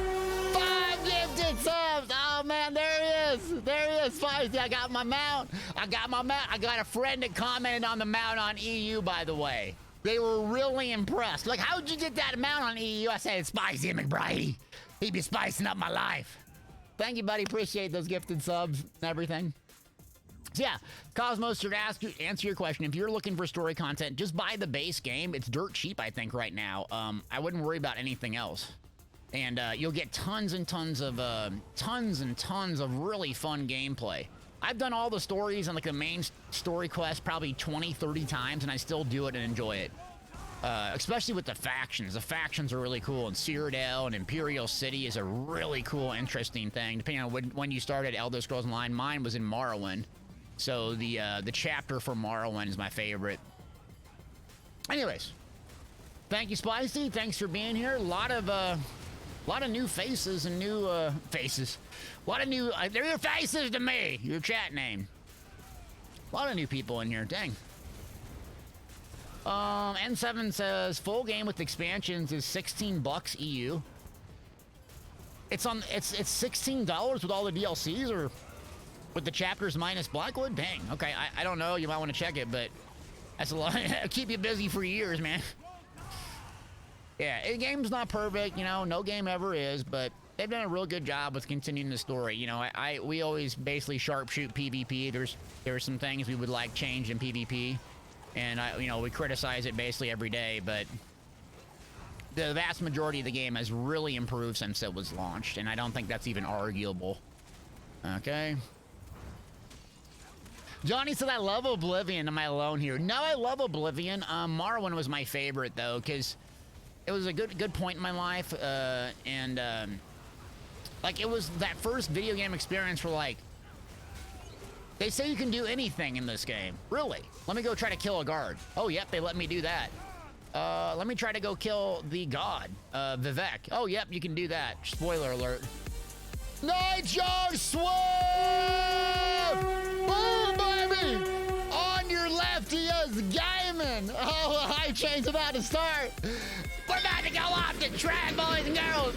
5 gifted subs! Oh, man, there he is. There he is, Spicy. I got my mount. I got a friend that commented on the mount on EU, by the way. They were really impressed. Like, how'd you get that mount on EU? I said, it's Spicy McBride. He be spicing up my life. Thank you, buddy. Appreciate those gifted subs and everything. So yeah, Cosmos, to answer your question, if you're looking for story content, just buy the base game. It's dirt cheap, I think, right now. I wouldn't worry about anything else. And you'll get tons and tons of really fun gameplay. I've done all the stories and like the main story quest probably 20, 30 times, and I still do it and enjoy it. Especially with the factions. The factions are really cool, and Cyrodiil and Imperial City is a really cool, interesting thing. Depending on when you started Elder Scrolls Online, mine was in Morrowind. So the chapter for Morrowind is my favorite. Anyways, thank you, Spicy. Thanks for being here. A lot of new faces and new faces. A lot of new. They're your faces to me. Your chat name. A lot of new people in here. Dang. N7 says full game with expansions is $16 EU. It's $16 with all the DLCs, or with the chapters minus Blackwood? Dang. Okay, I don't know. You might want to check it, but that's a lot. Keep you busy for years, man. Yeah, the game's not perfect, you know. No game ever is, but they've done a real good job with continuing the story. You know, we always basically sharpshoot PvP. There's some things we would like changed in PvP, and we criticize it basically every day, but the vast majority of the game has really improved since it was launched, and I don't think that's even arguable. Okay. Johnny said, I love Oblivion. Am I alone here? No, I love Oblivion. Morrowind was my favorite, though, because it was a good point in my life, like, it was that first video game experience where, like, they say you can do anything in this game. Really? Let me go try to kill a guard. Oh, yep, they let me do that. Let me try to go kill the god, Vivek. Oh, yep, you can do that. Spoiler alert. Nightjar Swift! Boom, baby! On your left, he is gaming. Oh, the hype train's about to start. We're about to go off the track, boys and girls.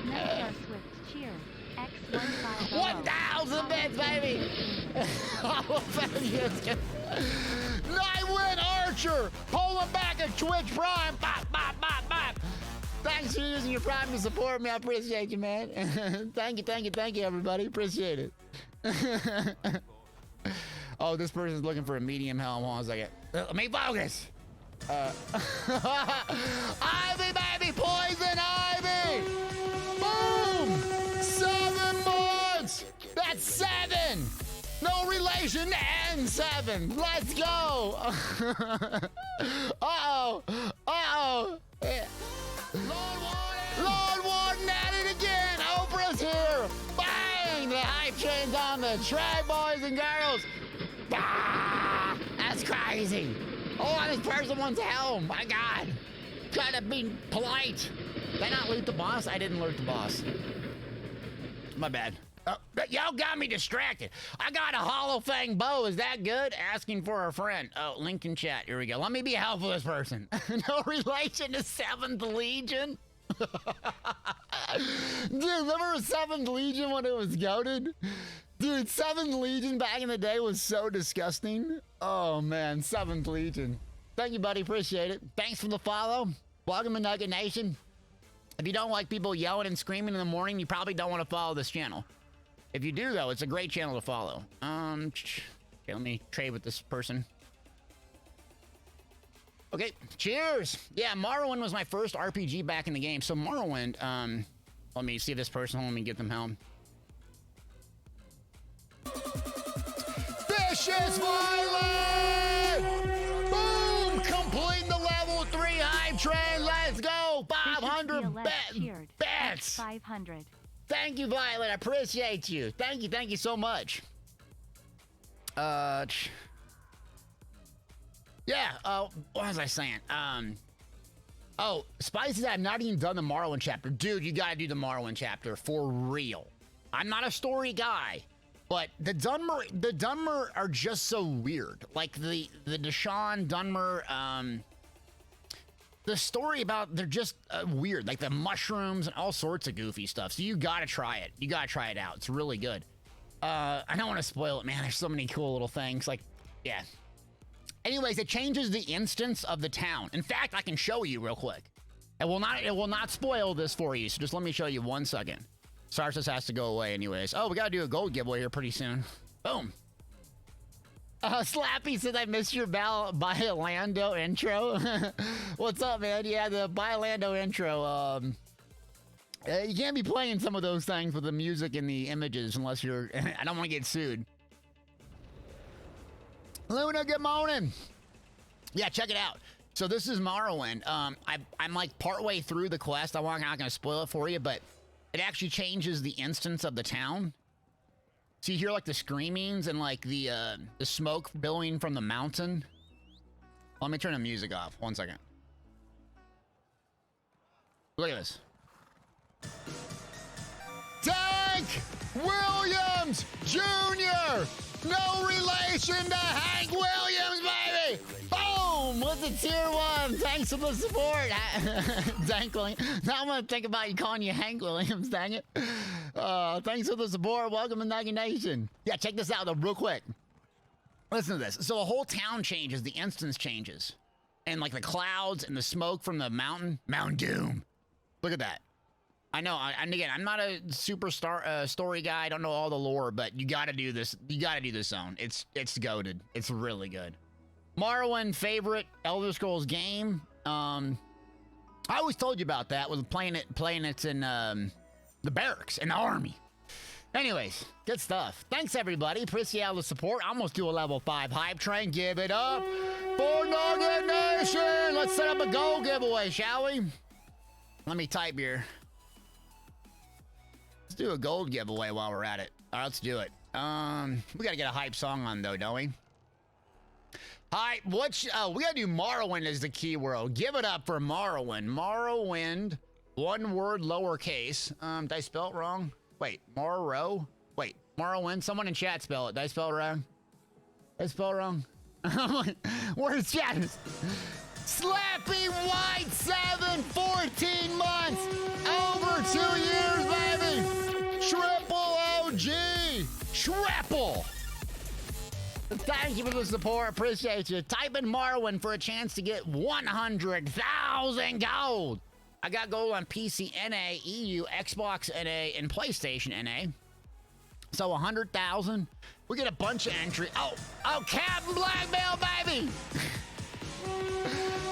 Nightjar Swift, cheer. X15. 1,000 bits, baby. Nightwind Archer, pulling back a Twitch Prime. Bop, bop, bop, bop. Thanks for using your Prime to support me. I appreciate you, man. Thank you, everybody. Appreciate it. Oh, this person's looking for a medium helm. Hold on a second. Let me focus. Ivy, baby, poison ivy. Boom. 7 months. That's 7. No relation and 7. Let's go. Uh-oh. Uh-oh. Lord Warden at it again. Oprah's here. Bang. The hype train's on the track, boys and girls. Ah, that's crazy. Oh, this person wants a helm. My God. Try to be polite. Did I not loot the boss? I didn't loot the boss. My bad. Y'all got me distracted. I got a hollow fang bow. Is that good? Asking for a friend. Oh, link in chat. Here we go. Let me be helpful to this person. No relation to 7th Legion? Dude, remember 7th Legion when it was goated? Dude, 7th Legion back in the day was so disgusting. Oh, man. 7th Legion. Thank you, buddy. Appreciate it. Thanks for the follow. Welcome to Nugget Nation. If you don't like people yelling and screaming in the morning, you probably don't want to follow this channel. If you do, though, it's a great channel to follow. Okay, let me trade with this person. Okay, cheers. Yeah, Morrowind was my first RPG back in the game. So Morrowind, let me see this person. Let me get them home. Vicious Violet! Boom! Complete the level 3 hype train. Let's go. 500 bets. 500. Thank you, Violet. I appreciate you. Thank you so much. Yeah, what was I saying? Oh, Spicy, I've not even done the Morrowind chapter. Dude, you gotta do the Morrowind chapter for real. I'm not a story guy, but the Dunmer are just so weird. Like the Deshaun Dunmer, the story about, they're just weird, like the mushrooms and all sorts of goofy stuff. So you gotta try it. You gotta try it out. It's really good. I don't want to spoil it, man. There's so many cool little things. Like, yeah. Anyways, it changes the instance of the town. In fact, I can show you real quick. It will not spoil this for you. So just let me show you 1 second. Sarsis has to go away anyways. Oh, we gotta do a gold giveaway here pretty soon. Boom. Slappy said I missed your Biolando intro. What's up, man? Yeah, the Biolando intro. You can't be playing some of those things with the music and the images unless you're... I don't want to get sued. Luna, good morning. Yeah, check it out. So this is Morrowind. I'm like partway through the quest. I'm not going to spoil it for you, but it actually changes the instance of the town. So you hear like the screamings and like the smoke billowing from the mountain. Let me turn the music off. 1 second. Look at this. Tank Williams Jr. No relation to Hank Williams, baby. Boom with the tier 1. Thanks for the support. Hank Williams. Now I'm gonna think about you calling you Hank Williams. Dang it. Thanks for the support. Welcome to Nugget Nation. Yeah, check this out though, real quick. Listen to this. So the whole town changes. The instance changes, and like the clouds and the smoke from the mountain. Mount Doom. Look at that. I know, and again, I'm not a superstar story guy. I don't know all the lore, but you got to do this. You got to do this zone. It's goated. It's really good. Morrowind favorite Elder Scrolls game. I always told you about that. Was playing it in the barracks in the army. Anyways, good stuff. Thanks everybody. Appreciate all the support. I almost do a level 5 hype train. Give it up for Nugget Nation. Let's set up a gold giveaway, shall we? Let me type here. Let's do a gold giveaway while we're at it. All right, let's do it. We gotta get a hype song on though, don't we? Hype. We gotta do Morrowind as the keyword. Give it up for Morrowind. Morrowind. 1 word, lowercase. Did I spell it wrong? Wait, Morrow. Wait, Morrowind. Someone in chat spell it. Did I spell it wrong? Did I spell it wrong? Where's chat? Slappy White 7, 14 months, over 2 years, baby. Triple OG, triple. Thank you for the support. Appreciate you. Type in Morrowind for a chance to get 100,000 gold. I got gold on PC NA, EU, Xbox NA, and PlayStation NA. So 100,000. We get a bunch of entry. Oh, Captain Blackmail, baby!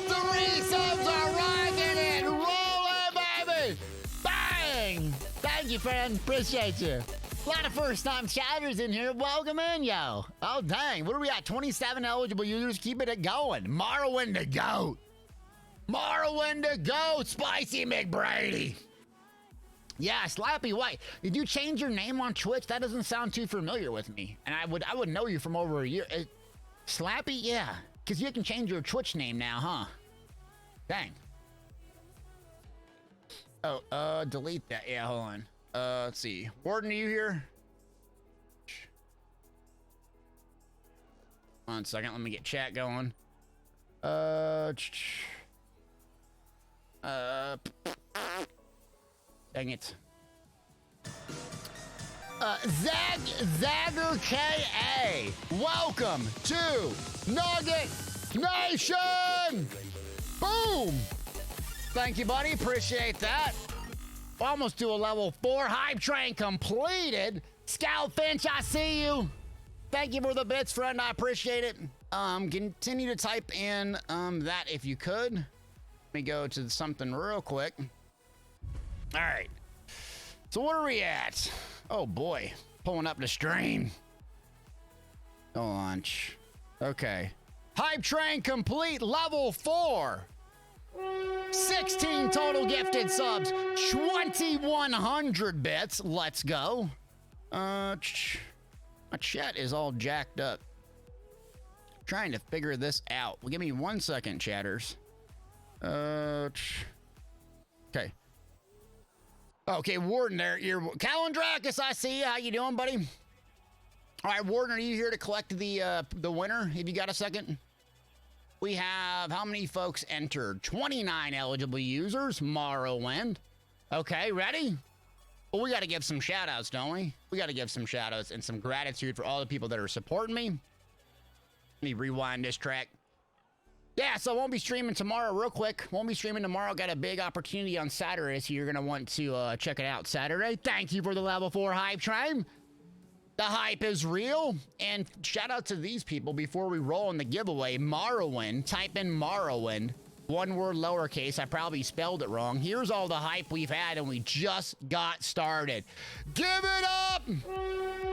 The resubs are rocking and rolling, baby! Bang! Thank you, friend. Appreciate you. A lot of first-time chatters in here. Welcome in, yo. Oh, dang. What are we at? 27 eligible users. Keeping it going. Morrowind to goat. Morrowind to goat. Spicy McBrady. Yeah, Slappy White. Did you change your name on Twitch? That doesn't sound too familiar with me. And I would know you from over a year. Slappy? Yeah. Because you can change your Twitch name now, huh? Dang. Oh, delete that. Yeah, hold on. Let's see. Warden, are you here? 1 second. Let me get chat going. Dang it. Zagger KA. Welcome to Nugget Nation. Boom. Thank you, buddy. Appreciate that. Almost to a level 4. Hype train completed. Scout Finch, I see you. Thank you for the bits, friend. I appreciate it. Continue to type in that if you could. Let me go to something real quick. All right. So what are we at? Oh boy. Pulling up the stream. Hold on. Okay. Hype train complete. Level 4. 16 total gifted subs, 2,100 bits. Let's go. My chat is all jacked up. Trying to figure this out. Well, give me 1 second, chatters. Okay. Okay, Warden there. You're Calendrakis, I see you. How you doing, buddy? All right, Warden, are you here to collect the winner? Have you got a second? We have how many folks entered? 29 eligible users. Morrowind. Okay, ready? Well, we got to give some shout outs, don't we? We got to give some shout outs and some gratitude for all the people that are supporting me. Let me rewind this track. Yeah, so I won't be streaming tomorrow real quick. Won't be streaming tomorrow. Got a big opportunity on Saturday, so you're going to want to check it out Saturday. Thank you for the level 4 hype train. The hype is real, and shout out to these people before we roll in the giveaway. Morrowind, type in Morrowind, 1 word lowercase. I probably spelled it wrong. Here's all the hype we've had, and we just got started. Give it up!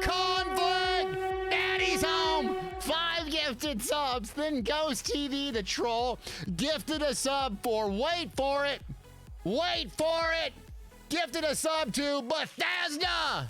Conflict! Daddy's home! 5 gifted subs. Then Ghost TV, the troll, gifted a sub for, wait for it, gifted a sub to Bethesda.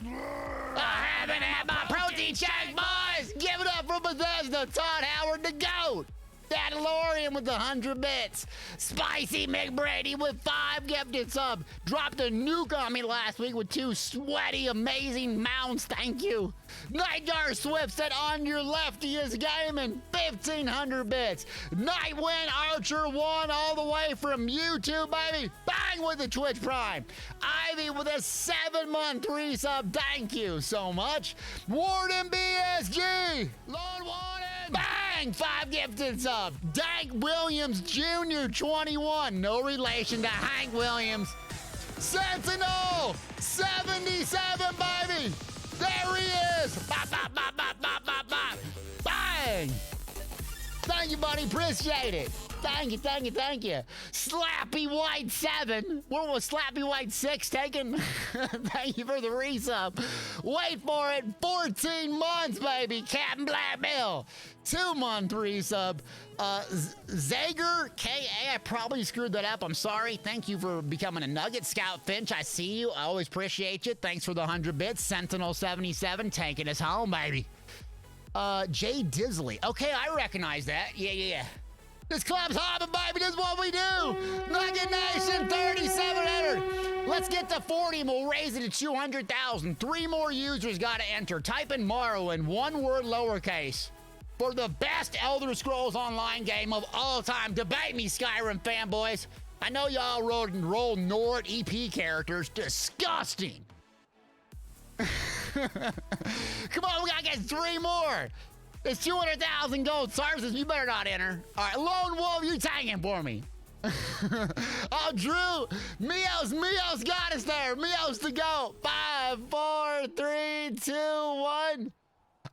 I haven't had my protein check, boys. Give it up for Bethesda. Todd Howard the GOAT. Dadalorian with 100 bits. Spicy McBrady with 5 gifted subs. Dropped a nuke on me last week with 2 sweaty, amazing mounts. Thank you. Nightjar Swift said on your left he is gaming. 1,500 bits. Nightwind Archer 1 all the way from YouTube, baby. Bang with the Twitch Prime. Ivy with a 7-month resub. Thank you so much. Warden BSG. Lord Warden. Bang! 5 gifted sub. Dank Williams Jr. 21. No relation to Hank Williams. Sentinel 77, baby. There he is. Bop, bop, bop, bop, bop, bop, bop. Bang! Thank you, buddy. Appreciate it. Thank you, thank you, thank you. Slappy White 7. Where was Slappy White 6 taken? Thank you for the resub. Wait for it. 14 months, baby. Captain Blackmail. 2-month resub. Zager KA. I probably screwed that up. I'm sorry. Thank you for becoming a Nugget. Scout Finch, I see you. I always appreciate you. Thanks for the 100 bits. Sentinel 77 taking us home, baby. Jay Disley. Okay, I recognize that. Yeah. This club's hopping, baby. This is what we do. Nugget Nation, 3,700. Let's get to 40 and we'll raise it to 200,000. 3 more users got to enter. Type in Morrowind, 1 word lowercase, for the best Elder Scrolls Online game of all time. Debate me, Skyrim fanboys. I know y'all roll Nord EP characters. Disgusting. Come on, we gotta get 3 more. It's 200,000 gold. Sarsis, you better not enter. All right, Lone Wolf, you tanking for me. Oh, Drew! Mios got us there! Mios to go! 5, 4, 3, 2, 1.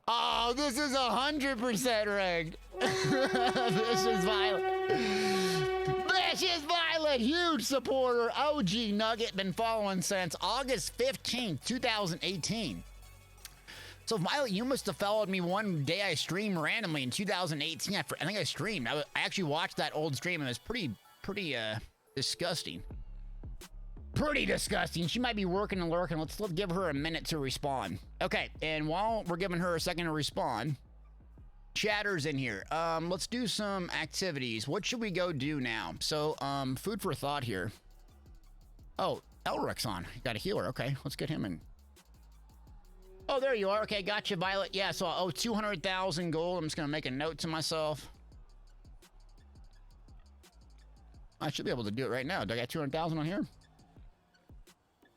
Oh, this is 100% rigged. This is violent. This is violent. Huge supporter. OG Nugget. Been following since August 15th, 2018. So, Violet, you must have followed me one day I streamed randomly in 2018. I think I streamed. I actually watched that old stream, and it was pretty disgusting. Pretty disgusting. She might be working and lurking. Let's give her a minute to respond. Okay, and while we're giving her a second to respond, Chatter's in here. Let's do some activities. What should we go do now? So, food for thought here. Oh, Elric's on. Got a healer. Okay, let's get him in. Oh, there you are. Okay, gotcha, Violet. Yeah, so 200,000 gold. I'm just gonna make a note to myself. I should be able to do it right now. Do I got 200,000 on here?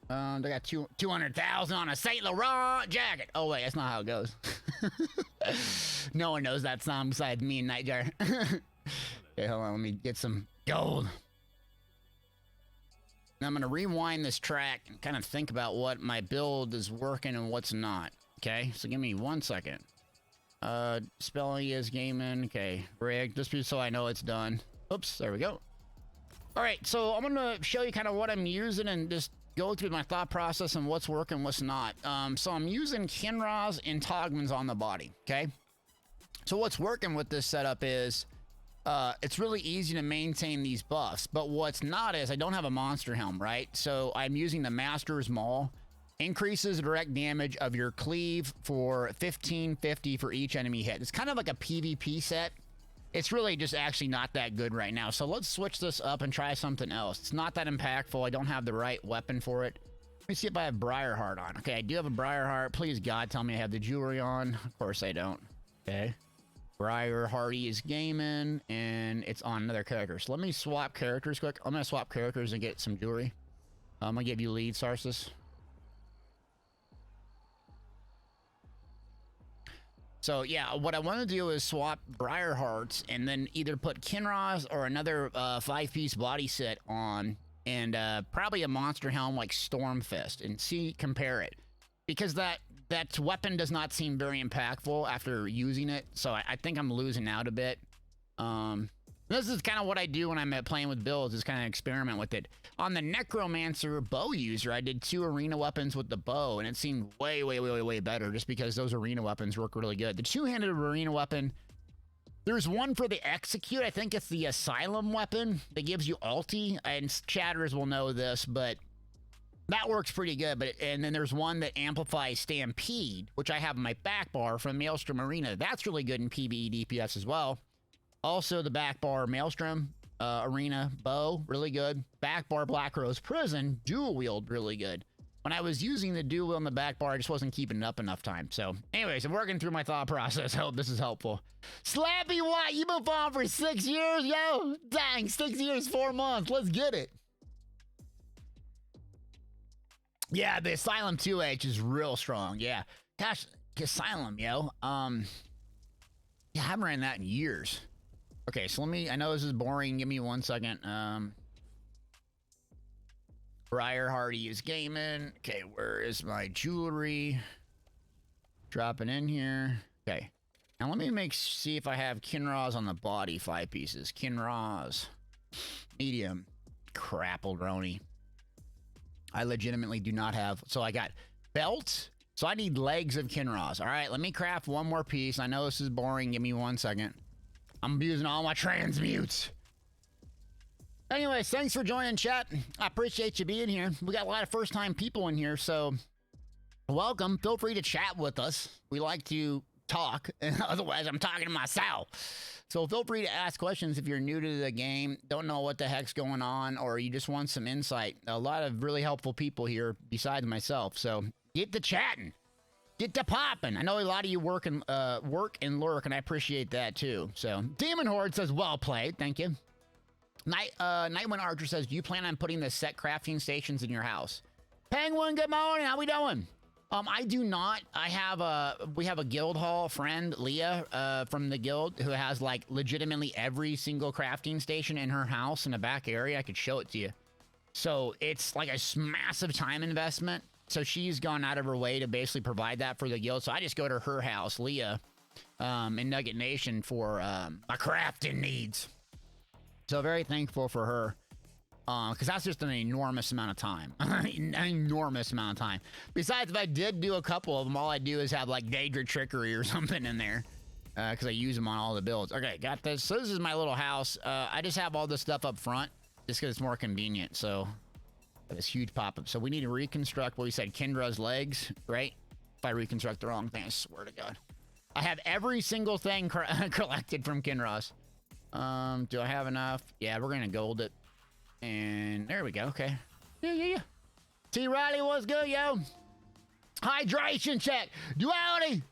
I got 200,000 on a Saint Laurent jacket. Oh wait, that's not how it goes. No one knows that song besides me and Nightjar. Okay, hold on. Let me get some gold. Now I'm gonna rewind this track and kind of think about what my build is working and what's not. Okay, so give me 1 second. Spelling is gaming. Okay, rigged. Just so I know it's done. Oops, there we go. All right, so I'm gonna show you kind of what I'm using and just go through my thought process and what's working, what's not. So I'm using Kinroz and Togmans on the body, okay? So what's working with this setup is it's really easy to maintain these buffs, but what's not is I don't have a monster helm, right? So I'm using the Master's Maul. Increases direct damage of your cleave for 1550 for each enemy hit. It's kind of like a PvP set. It's really just actually not that good right now. So let's switch this up and try something else. It's not that impactful. I don't have the right weapon for it. Let me see if I have Briarheart on. Okay, I do have a Briarheart. Please, God, tell me I have the jewelry on. Of course I don't. Okay. Briarhearty is gaming, and it's on another character. So let me swap characters quick. I'm going to swap characters and get some jewelry. I'm going to give you lead, Sarsis. So yeah, what I want to do is swap Briarhearts and then either put Kinroz or another 5-piece body set on, and probably a monster helm like Stormfist, and compare it, because that weapon does not seem very impactful after using it. So I think I'm losing out a bit. This is kind of what I do when I'm playing with builds, is kind of experiment with it. On the Necromancer bow user, I did 2 arena weapons with the bow, and it seemed way better just because those arena weapons work really good. The 2-handed arena weapon, there's one for the Execute. I think it's the Asylum weapon that gives you ulti, and chatters will know this, but that works pretty good. And then there's one that amplifies Stampede, which I have in my back bar from Maelstrom Arena. That's really good in PvE DPS as well. Also, the back bar Maelstrom Arena bow, really good. Back bar Black Rose Prison, dual wield, really good. When I was using the dual wield in the back bar, I just wasn't keeping it up enough time. So, anyways, I'm working through my thought process. I hope this is helpful. Slappy White, you've been following for 6 years, yo? Dang, 6 years, 4 months. Let's get it. Yeah, the Asylum 2H is real strong. Yeah. Gosh, Asylum, yo. Yeah, I haven't ran that in years. Okay, so I know this is boring. Give me 1 second. Briarhearty is gaming. Okay, where is my jewelry? Dropping in here. Okay. Now let me see if I have Kinroz on the body 5 pieces. Kinroz. Medium. Crappled Roni. I legitimately do not have. So I got belt. So I need legs of Kinroz. All right, let me craft 1 more piece. I know this is boring. Give me 1 second. I'm using all my transmutes. Anyways, thanks for joining, chat. I appreciate you being here. We got a lot of first-time people in here, so welcome. Feel free to chat with us. We like to talk, and otherwise I'm talking to myself. So feel free to ask questions if you're new to the game, don't know what the heck's going on, or you just want some insight. A lot of really helpful people here besides myself, so get to chatting. Get to popping. I know a lot of you work and lurk, and I appreciate that too. So, Demon Horde says, well played. Thank you. Nightwind Archer says, do you plan on putting the set crafting stations in your house? Penguin, good morning. How we doing? I do not. We have a guild hall friend, Leah, from the guild, who has like legitimately every single crafting station in her house in the back area. I could show it to you. So it's like a massive time investment. So she's gone out of her way to basically provide that for the guild. So I just go to her house, Leah, in Nugget Nation for my crafting needs. So very thankful for her. Because that's just an enormous amount of time. An enormous amount of time. Besides, if I did do a couple of them, all I do is have like Daedra Trickery or something in there. Because I use them on all the builds. Okay, got this. So this is my little house. I just have all this stuff up front. Just because it's more convenient. So, this huge pop-up. So we need to reconstruct what we said, Kendra's legs, right? If I reconstruct the wrong thing, I swear to God. I have every single thing collected from Kendra's. Do I have enough? Yeah, we're going to gold it. And there we go. Okay. Yeah. T. Riley, what's good, yo? Hydration check. Duality.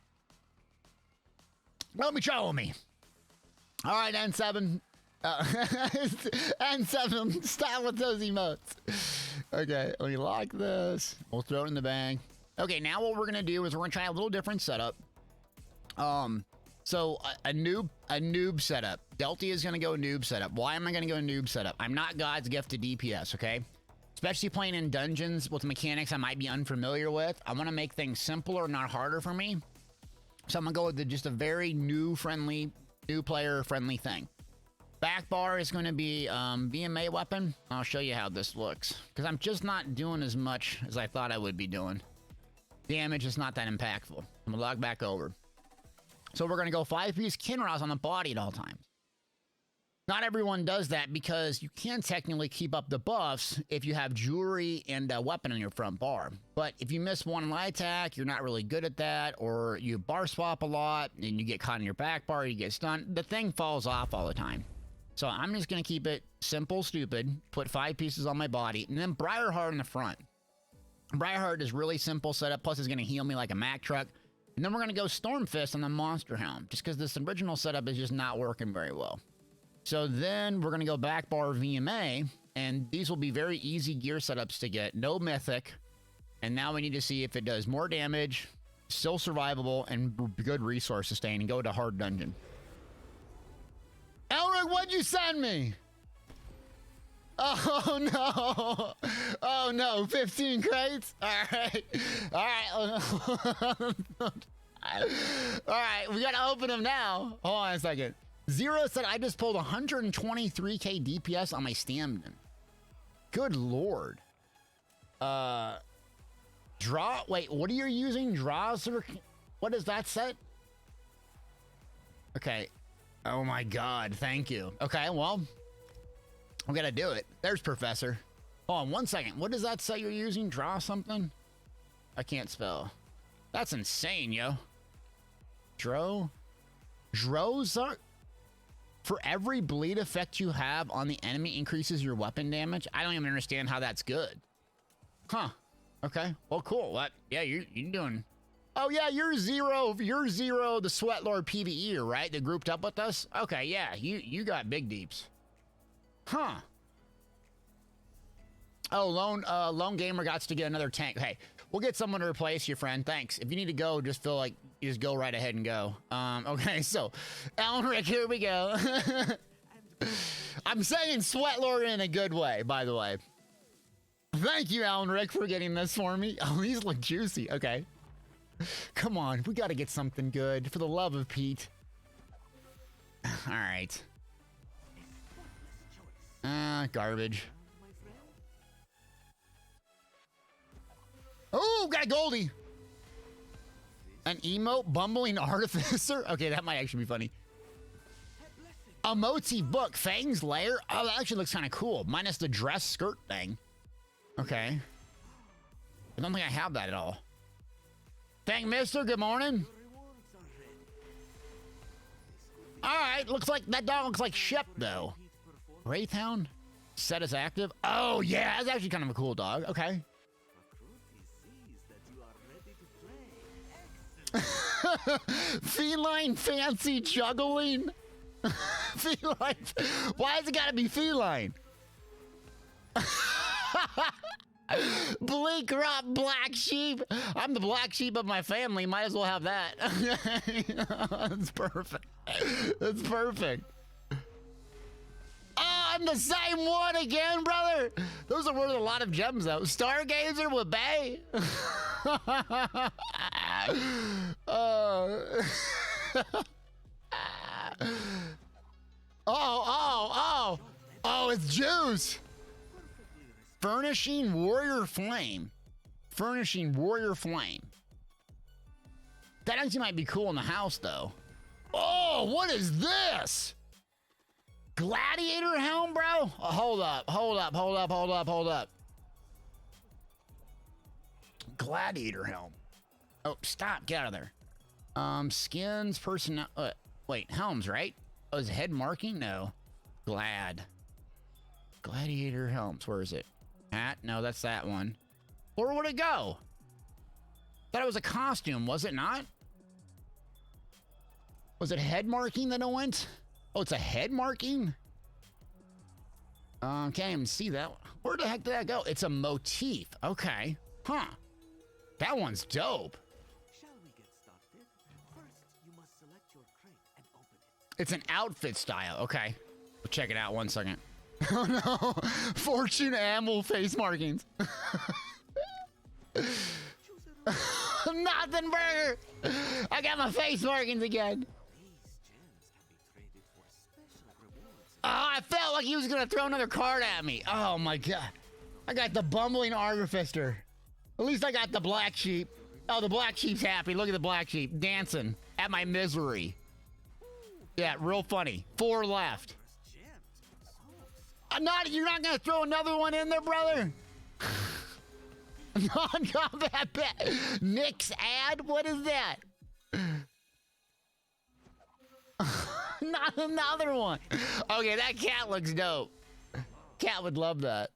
Let me show me. All right, N7. N7. Style with those emotes. Okay, let me lock this. We'll throw it in the bag. Okay, now what we're gonna do is we're gonna try a little different setup. So a noob setup. Delty is gonna go noob setup. Why am I gonna go noob setup? I'm not God's gift to DPS, okay? Especially playing in dungeons with mechanics I might be unfamiliar with. I wanna make things simpler, not harder for me. So I'm gonna go with just a very new player friendly thing. Back bar is gonna be VMA weapon. I'll show you how this looks. Because I'm just not doing as much as I thought I would be doing. Damage is not that impactful. I'm gonna log back over. So we're going to go 5-piece Kinross on the body at all times. Not everyone does that because you can technically keep up the buffs if you have jewelry and a weapon on your front bar. But if you miss one light attack, you're not really good at that, or you bar swap a lot and you get caught in your back bar, you get stunned, the thing falls off all the time. So I'm just going to keep it simple, stupid, put 5 pieces on my body, and then Briarheart in the front. Briarheart is really simple setup, plus it's going to heal me like a Mack truck. And then we're going to go Stormfist on the Monster Helm, just because this original setup is just not working very well. So then we're going to go back bar VMA, and these will be very easy gear setups to get. No Mythic. And now we need to see if it does more damage, still survivable, and good resource sustain, and go to hard dungeon. Elric, what'd you send me? Oh no! Oh no! 15 crates. All right. All right. We gotta open them now. Hold on a second. Zero said I just pulled 123k DPS on my Stamden. Good lord. Draw. Wait, what are you using? Draws or what is that set? Okay. Oh my god. Thank you. Okay. Well. We gotta do it. There's Professor. Hold on 1 second. What does that say you're using? Draw something? I can't spell. That's insane, yo. Drozar? For every bleed effect you have on the enemy increases your weapon damage? I don't even understand how that's good. Huh. Okay. Well, cool. What? Yeah, you're doing... Oh, yeah, you're Zero, the Sweatlord PvE, right? That grouped up with us? Okay, yeah, you got big deeps. Huh. Oh, Lone Gamer got to get another tank. Hey, we'll get someone to replace you, friend. Thanks. If you need to go, just feel like you just go right ahead and go. Okay, so Alan Rick, here we go. I'm saying Sweatlord in a good way, by the way. Thank you, Alan Rick, for getting this for me. Oh, these look juicy. Okay. Come on, we got to get something good for the love of Pete. All right. Garbage. Oh, got a Goldie. An emote bumbling artificer? Okay, that might actually be funny. Emoji book, Fang's lair? Oh, that actually looks kind of cool. Minus the dress skirt thing. Okay. I don't think I have that at all. Fang Mister, good morning. Alright, looks like that dog looks like Shep though. Wraithhound? Set as active? Oh yeah, that's actually kind of a cool dog. Okay. Feline fancy juggling? Feline. Why has it gotta be feline? Bleak Rock Black Sheep. I'm the black sheep of my family. Might as well have that. That's perfect. That's perfect. Oh, I'm the same one again, brother. Those are worth a lot of gems, though. Stargazer with Bay. Oh, it's Juice. Furnishing Warrior Flame. Furnishing Warrior Flame. That actually might be cool in the house, though. Oh, what is this? Gladiator helm, bro? Oh, hold up. Gladiator helm. Oh, stop. Get out of there. Skins, personnel. Wait, helms, right? Oh, is head marking? No. Gladiator helms. Where is it? Hat? No, that's that one. Where would it go? Thought it was a costume, was it not? Was it head marking that it went? Oh, it's a head marking? Can't even see that. Where the heck did that go? It's a motif. Okay. Huh. That one's dope. Shall we get started? First, you must select your crate and open it. It's an outfit style. Okay. We'll check it out 1 second. Oh no. Fortune Amel face markings. Nothing burger. I got my face markings again. These gems can be traded for special rewards. Oh, I felt like he was gonna throw another card at me. Oh my god. I got the bumbling artificer. At least I got the black sheep. Oh, the black sheep's happy. Look at the black sheep dancing at my misery. Yeah, real funny. 4 left. You're not gonna throw another one in there, brother? Non-combat bet. Nick's ad? What is that? Not another one. Okay, that cat looks dope. Cat would love that.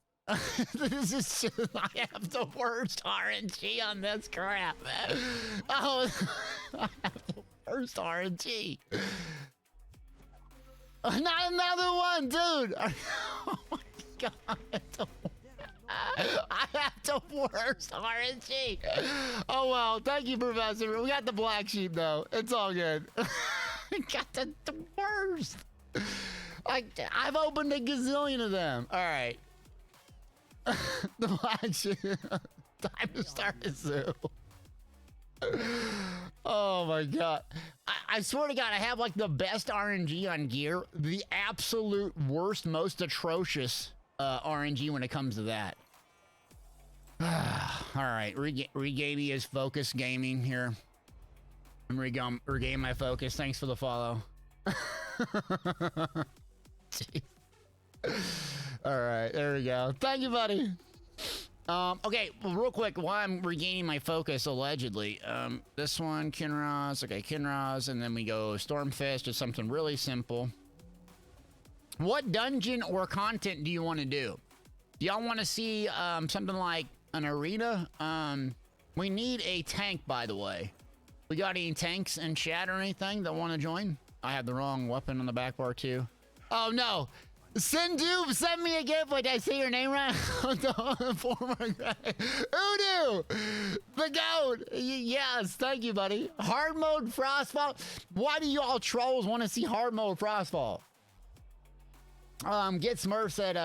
This is just, I have the worst RNG on this crap. Oh, I have the worst RNG. Not another one, dude. Oh my god. I have the worst RNG. Oh well, thank you, Professor. We got the black sheep though. It's all good. Got the worst. I've opened a gazillion of them. All right. The black sheep. Time to start a zoo. Oh my god. I swear to god, I have like the best RNG on gear. The absolute worst, most atrocious RNG when it comes to that. Alright, regaining his focus gaming here. I'm regaining my focus. Thanks for the follow. Alright, there we go. Thank you, buddy. Okay, well, real quick, while I'm regaining my focus, allegedly, this one, Kinroz, okay, Kinroz, and then we go Stormfist, just something really simple. What dungeon or content do you want to do? Do y'all want to see, something like an arena? We need a tank, by the way. We got any tanks in chat or anything that want to join? I have the wrong weapon on the back bar, too. Oh, no. Sindoob, send me a gift. Wait, did I say your name right? Former Udu, the goat. Yes, thank you, buddy. Hard mode Frostfall. Why do you all trolls want to see hard mode Frostfall? Get Smurf said,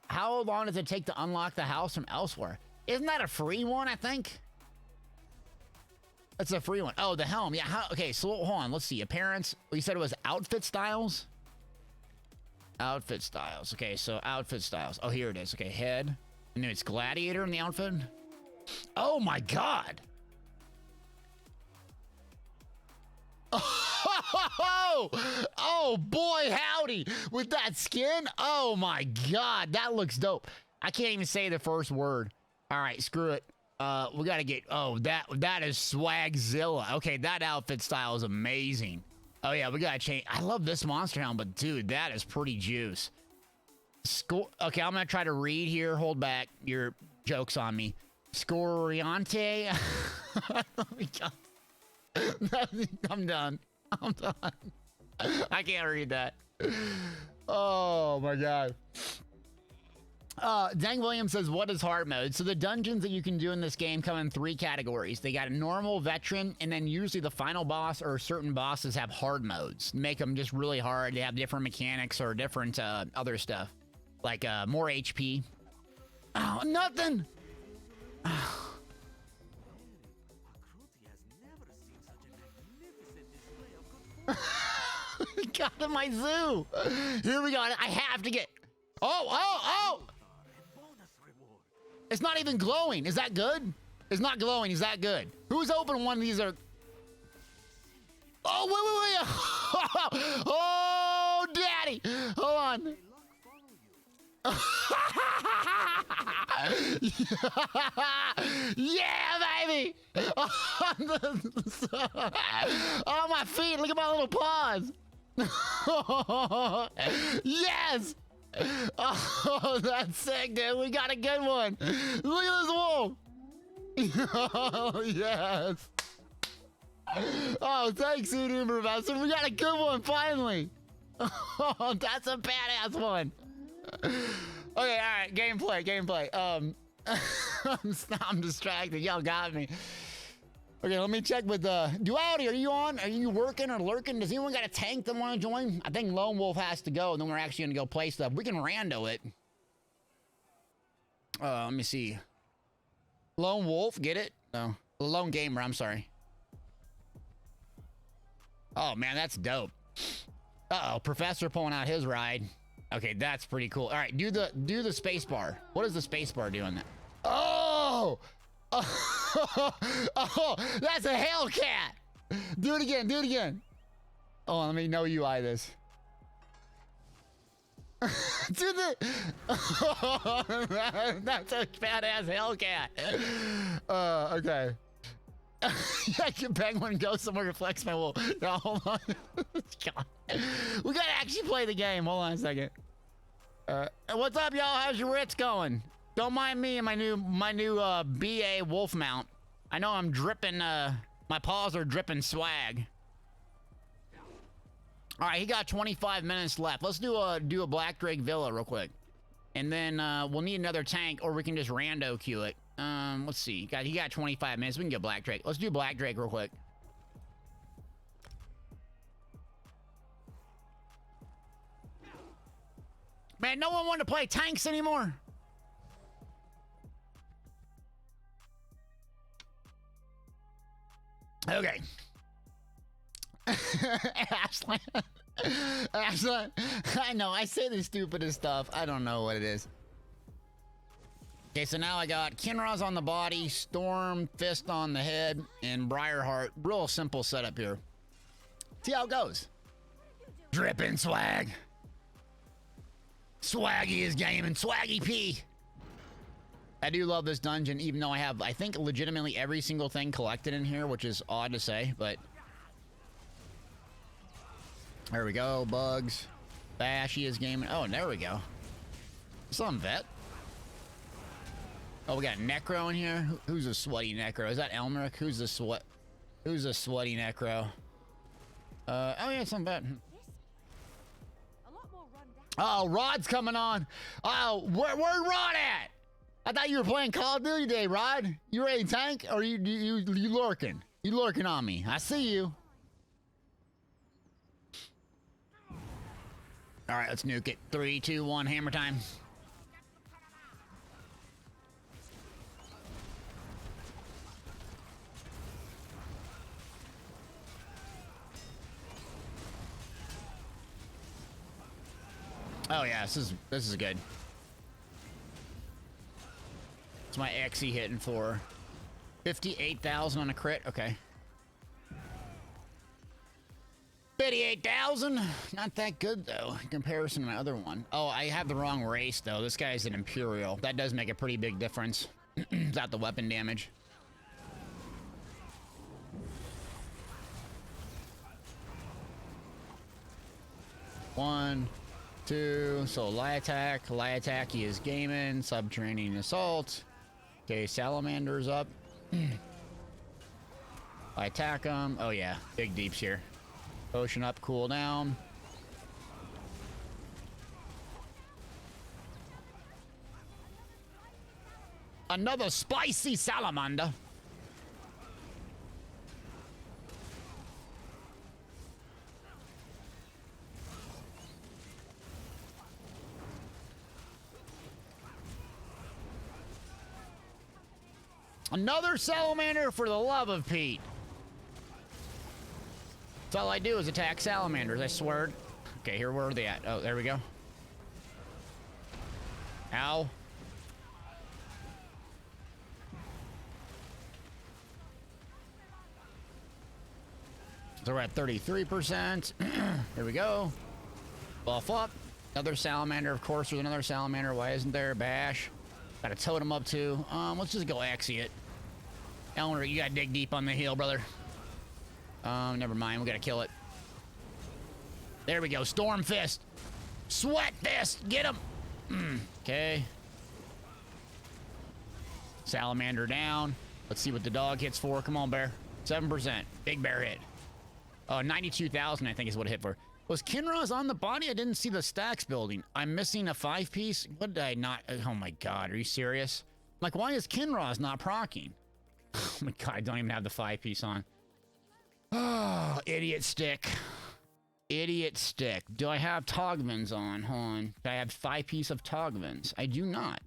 how long does it take to unlock the house from elsewhere? Isn't that a free one, I think? That's a free one. Oh, the helm. Yeah, okay, so hold on. Let's see. Appearance. You said it was outfit styles? Outfit styles. Okay, so outfit styles. Oh, here it is. Okay, head. And then it's gladiator in the outfit. Oh my god. Oh boy, howdy. With that skin. Oh my god, that looks dope. I can't even say the first word. All right, screw it. We gotta get. Oh, that is Swagzilla. Okay, that outfit style is amazing. Oh yeah, we gotta change. I love this monster helm, but dude, that is pretty juice. Okay, I'm gonna try to read here. Hold back your jokes on me. Scoriante. I'm done. I'm done. I can't read that. Oh my god. Dang Williams says, what is hard mode? So the dungeons that you can do in this game come in 3 categories. They got a normal, veteran, and then usually the final boss or certain bosses have hard modes. Make them just really hard. They have different mechanics or different other stuff. Like more HP. Oh, nothing! Akruti has never seen such a magnificent display of good fortune. Got in my zoo! Here we go. I have to get... Oh! And bonus reward. It's not even glowing. Is that good? It's not glowing. Is that good? Who's opened one of these? Oh, wait. Oh, daddy. Hold on. May luck follow you. Yeah, baby. Oh, my feet. Look at my little paws. Yes. Oh, that's sick, dude. We got a good one. Look at this wolf. Oh, yes. Oh, thanks, Voodoo Professor. We got a good one, finally. Oh, that's a badass one. Okay, all right. Gameplay. I'm distracted. Y'all got me. Okay, let me check with Duality. Are you on? Are you working or lurking? Does anyone got a tank that want to join? I think Lone Wolf has to go, and then we're actually going to go play stuff. We can rando it. Let me see. Lone Wolf, get it? No. Lone Gamer, I'm sorry. Oh, man, that's dope. Uh-oh, Professor pulling out his ride. Okay, that's pretty cool. All right, do the space bar. What does the space bar do on that? Oh! Oh, that's a Hellcat. Do it again. Oh, let me no UI this. Do the... Oh, that's a badass Hellcat. Okay. Yeah, Penguin go somewhere to flex my wool. No, hold on. God. We gotta actually play the game. Hold on a second. What's up, y'all? How's your Ritz going? Don't mind me and my new BA wolf mount. I know I'm dripping, my paws are dripping swag. All right, he got 25 minutes left. Let's do a Black Drake Villa real quick. And then we'll need another tank, or we can just rando queue it. Let's see. He got 25 minutes. We can get Black Drake. Let's do Black Drake real quick. Man, no one wanted to play tanks anymore. Okay. Ashland. Ashland. I know, I say the stupidest stuff. I don't know what it is. Okay, so now I got Kinra's on the body, Storm, Fist on the head, and Briarheart. Real simple setup here. See how it goes. Drippin' swag. Swaggy is gaming. Swaggy P. I do love this dungeon, even though I have, I think, legitimately every single thing collected in here, which is odd to say, but... There we go, Bugs. Bashy is gaming. Oh, there we go. Some vet. Oh, we got Necro in here. Who's a sweaty Necro? Is that Elmeric? Who's a sweaty Necro? Oh yeah, some vet. Oh, Rod's coming on. Oh, where's Rod at? I thought you were playing Call of Duty today, Rod. You ready to tank, or you lurking? You lurking on me? I see you. All right, let's nuke it. 3, 2, 1, hammer time. Oh yeah, this is good. What's my XE hitting for? 58,000 on a crit. Okay. 58,000. Not that good though in comparison to my other one. Oh, I have the wrong race though. This guy's an Imperial. That does make a pretty big difference. Without the weapon damage. One, two. So light attack. He is gaming. Subterranean assault. Okay, Salamander's up. I attack him. Oh yeah, big deeps here. Potion up, cool down. Another spicy salamander. Another salamander, for the love of Pete. That's all I do is attack salamanders, I swear. Okay, here, where are they at? Oh, there we go. Ow. So we're at 33%. Here we go. Buff up. Another salamander. Of course, there's another salamander. Why isn't there? Bash. Got a totem up too. Let's just go axie it. Eleanor, you gotta dig deep on the hill, brother. Never mind. We gotta kill it. There we go. Storm fist. Sweat fist. Get him. Okay. Salamander down. Let's see what the dog hits for. Come on, bear. 7%. Big bear hit. 92,000, I think, is what it hit for. Was Kinroz on the body? I didn't see the stacks building. I'm missing a 5-piece. What did I not? Oh my god, are you serious? Like, why is Kinroz not proccing? Oh my god, I don't even have the 5-piece on. Oh, idiot stick. Idiot stick. Do I have Togvins on? Hold on. Do I have 5-piece of Togvins? I do not.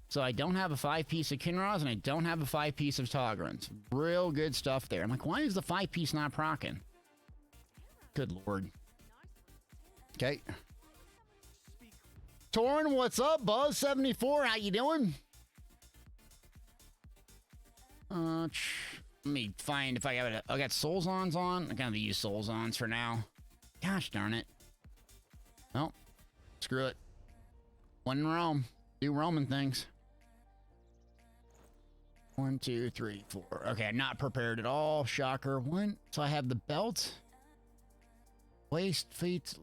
So I don't have a 5-piece of Kinroz, and I don't have a 5-piece of Togrins. Real good stuff there. I'm like, why is the 5-piece not proccing? Good lord. Okay. Torn, what's up? Buzz74, how you doing? Let me find if I got I got Soulzons on. I gotta use Soulzons for now. Gosh darn it. Well, screw it. One in Rome. Do Roman things. 1, 2, 3, 4. Okay, I'm not prepared at all. Shocker. One. So I have the belt. Waist, feet.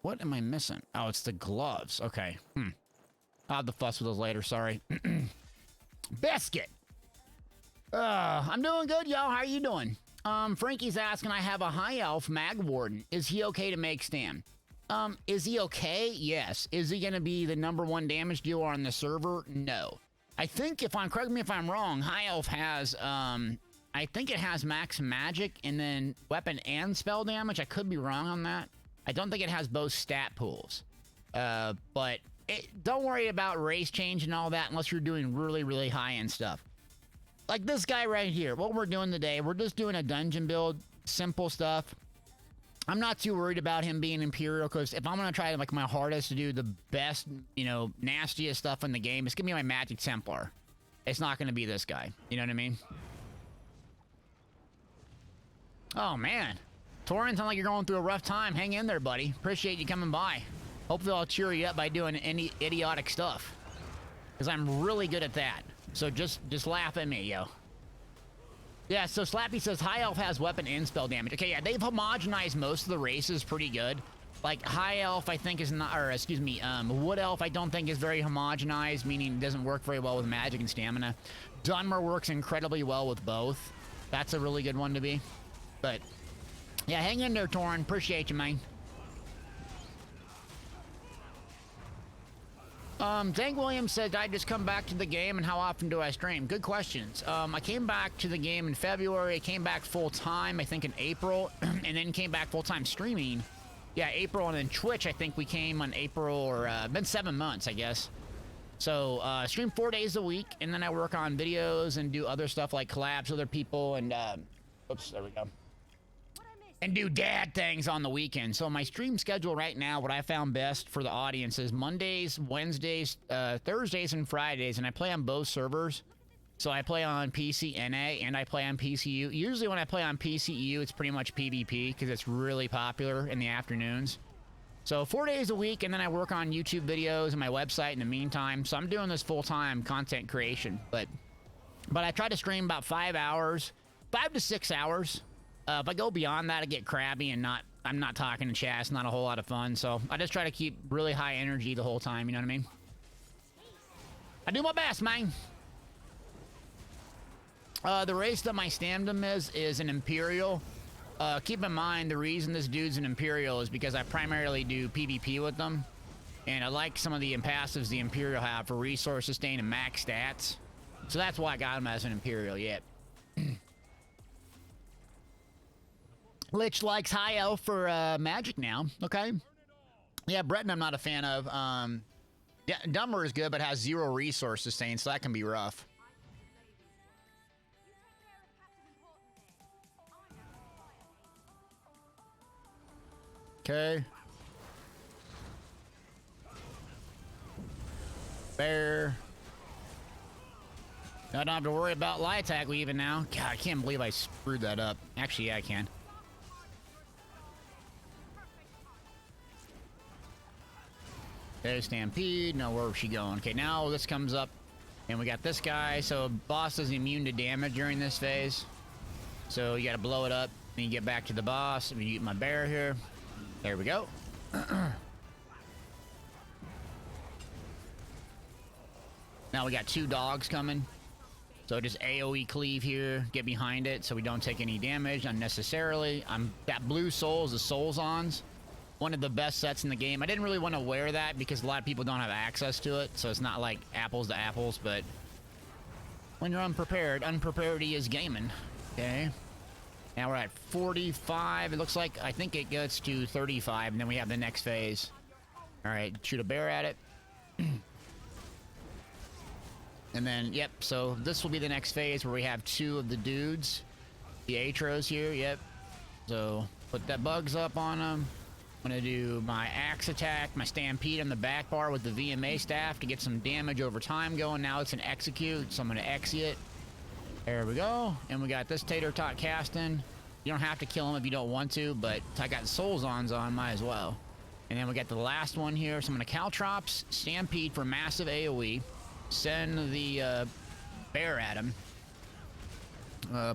What am I missing? Oh, it's the gloves. Okay. I'll have to fuss with those later. Sorry. Biscuit. I'm doing good, y'all. How are you doing? Frankie's asking, I have a high elf mag warden. Is he okay to make Stam? Is he okay? Yes. Is he going to be the #1 damage dealer on the server? No. I think, correct me if I'm wrong, high elf has, I think it has max magic and then weapon and spell damage. I could be wrong on that. I don't think it has both stat pools. But don't worry about race change and all that unless you're doing really, really high-end stuff. Like this guy right here. What we're doing today, we're just doing a dungeon build, simple stuff. I'm not too worried about him being Imperial, because if I'm going to try like my hardest to do the best, nastiest stuff in the game, it's going to be my Magic Templar. It's not going to be this guy. You know what I mean? Oh, man. Torin, sound like you're going through a rough time. Hang in there, buddy. Appreciate you coming by. Hopefully I'll cheer you up by doing any idiotic stuff, because I'm really good at that. So just laugh at me, yo. Yeah, so Slappy says High Elf has weapon and spell damage. Okay, yeah, they've homogenized most of the races pretty good. Like, High Elf, I think, is not... Or, excuse me, Wood Elf, I don't think is very homogenized, meaning it doesn't work very well with magic and stamina. Dunmer works incredibly well with both. That's a really good one to be. But, yeah, hang in there, Torin. Appreciate you, man. Dank Williams said, I just come back to the game, and how often do I stream? Good questions. I came back to the game in February. I came back full-time, I think, in April, and then came back full-time streaming. Yeah, April, and then Twitch, I think we came on April, or been 7 months, I guess. So, stream 4 days a week, and then I work on videos and do other stuff like collabs with other people, and, oops, there we go. And do dad things on the weekend. So my stream schedule right now, what I found best for the audience is Mondays, Wednesdays, Thursdays, and Fridays. And I play on both servers. So I play on PCNA and I play on PCU. Usually when I play on PCU, it's pretty much PvP because it's really popular in the afternoons. So 4 days a week, and then I work on YouTube videos and my website in the meantime. So I'm doing this full-time content creation. But I try to stream about 5 hours, 5 to 6 hours. If I go beyond that, I get crabby and I'm not talking to chat. It's not a whole lot of fun. So I just try to keep really high energy the whole time. You know what I mean? I do my best, man. The race that my Stamden is an Imperial. Keep in mind, the reason this dude's an Imperial is because I primarily do PvP with them. And I like some of the passives the Imperial have for resource sustain and max stats. So that's why I got him as an Imperial, yep. Lich likes High Elf for magic now. Okay. Yeah, Breton I'm not a fan of. Yeah, Dumber is good, but has 0 resource sustain, so that can be rough. Okay. Bear. I don't have to worry about light attack weaving now. God, I can't believe I screwed that up. Actually, yeah, I can. There's Stampede. No, where's she going? Okay, now this comes up, and we got this guy. So boss is immune to damage during this phase. So you got to blow it up, and you get back to the boss. I'm gonna use my bear here. There we go. Now we got 2 dogs coming. So just AoE cleave here, get behind it so we don't take any damage unnecessarily. That blue soul is the Soulzons. One of the best sets in the game. I didn't really want to wear that because a lot of people don't have access to it, so it's not like apples to apples, but when you're unprepared, unpreparedity is gaming. Okay. Now we're at 45. It looks like, I think it gets to 35, and then we have the next phase. All right, shoot a bear at it. And then, yep, so this will be the next phase where we have 2 of the dudes. The Atros here, yep. So put that bugs up on them. I'm gonna do my axe attack, my stampede on the back bar with the VMA staff to get some damage over time going. Now it's an execute, so I'm gonna exit. There we go. And we got this tater tot casting. You don't have to kill him if you don't want to, but I got Soulzons on, might as well. And then we got the last one here. So I'm gonna Caltrops, stampede for massive AoE. Send the bear at him.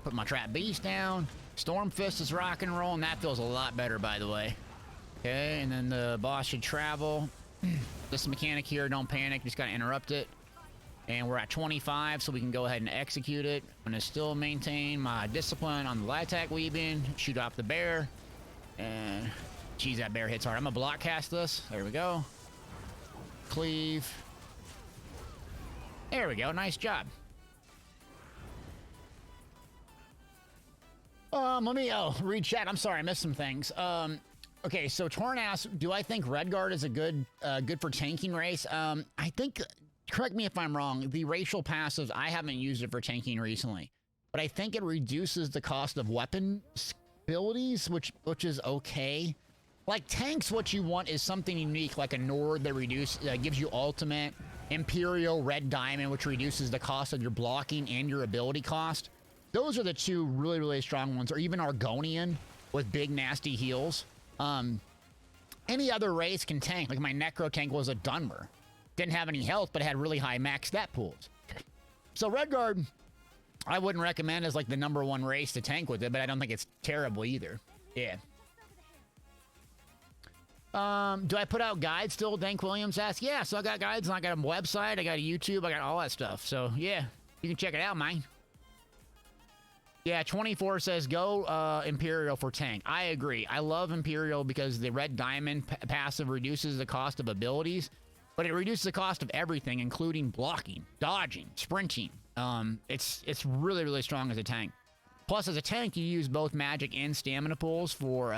Put my trap beast down. Storm Fist is rock and roll, and that feels a lot better, by the way. Okay, and then the boss should travel. This mechanic here, don't panic, just gotta interrupt it. And we're at 25, so we can go ahead and execute it. I'm gonna still maintain my discipline on the light attack weaving, shoot off the bear. And, geez, that bear hits hard. I'm gonna block cast this. There we go. Cleave. There we go, nice job. Let me, read chat. I'm sorry, I missed some things. Okay, so Torn asks, do I think Redguard is a good for tanking race? I think, correct me if I'm wrong, the racial passive, I haven't used it for tanking recently, but I think it reduces the cost of weapon abilities, which is okay. Like tanks, what you want is something unique, like a Nord that gives you ultimate, Imperial Red Diamond, which reduces the cost of your blocking and your ability cost. Those are the 2 really, really strong ones, or even Argonian with big nasty heals. Any other race can tank. Like my Necro tank was a Dunmer. Didn't have any health, but had really high max stat pools. So Redguard, I wouldn't recommend as like the #1 race to tank with it, but I don't think it's terrible either. Yeah. Do I put out guides still? Dank Williams asks. Yeah, so I got guides, and I got a website, I got a YouTube, I got all that stuff. So yeah, you can check it out, man. Yeah, 24 says go Imperial for tank. I agree. I love Imperial because the Red Diamond passive reduces the cost of abilities, but it reduces the cost of everything, including blocking, dodging, sprinting. It's really, really strong as a tank. Plus, as a tank, you use both magic and stamina pools for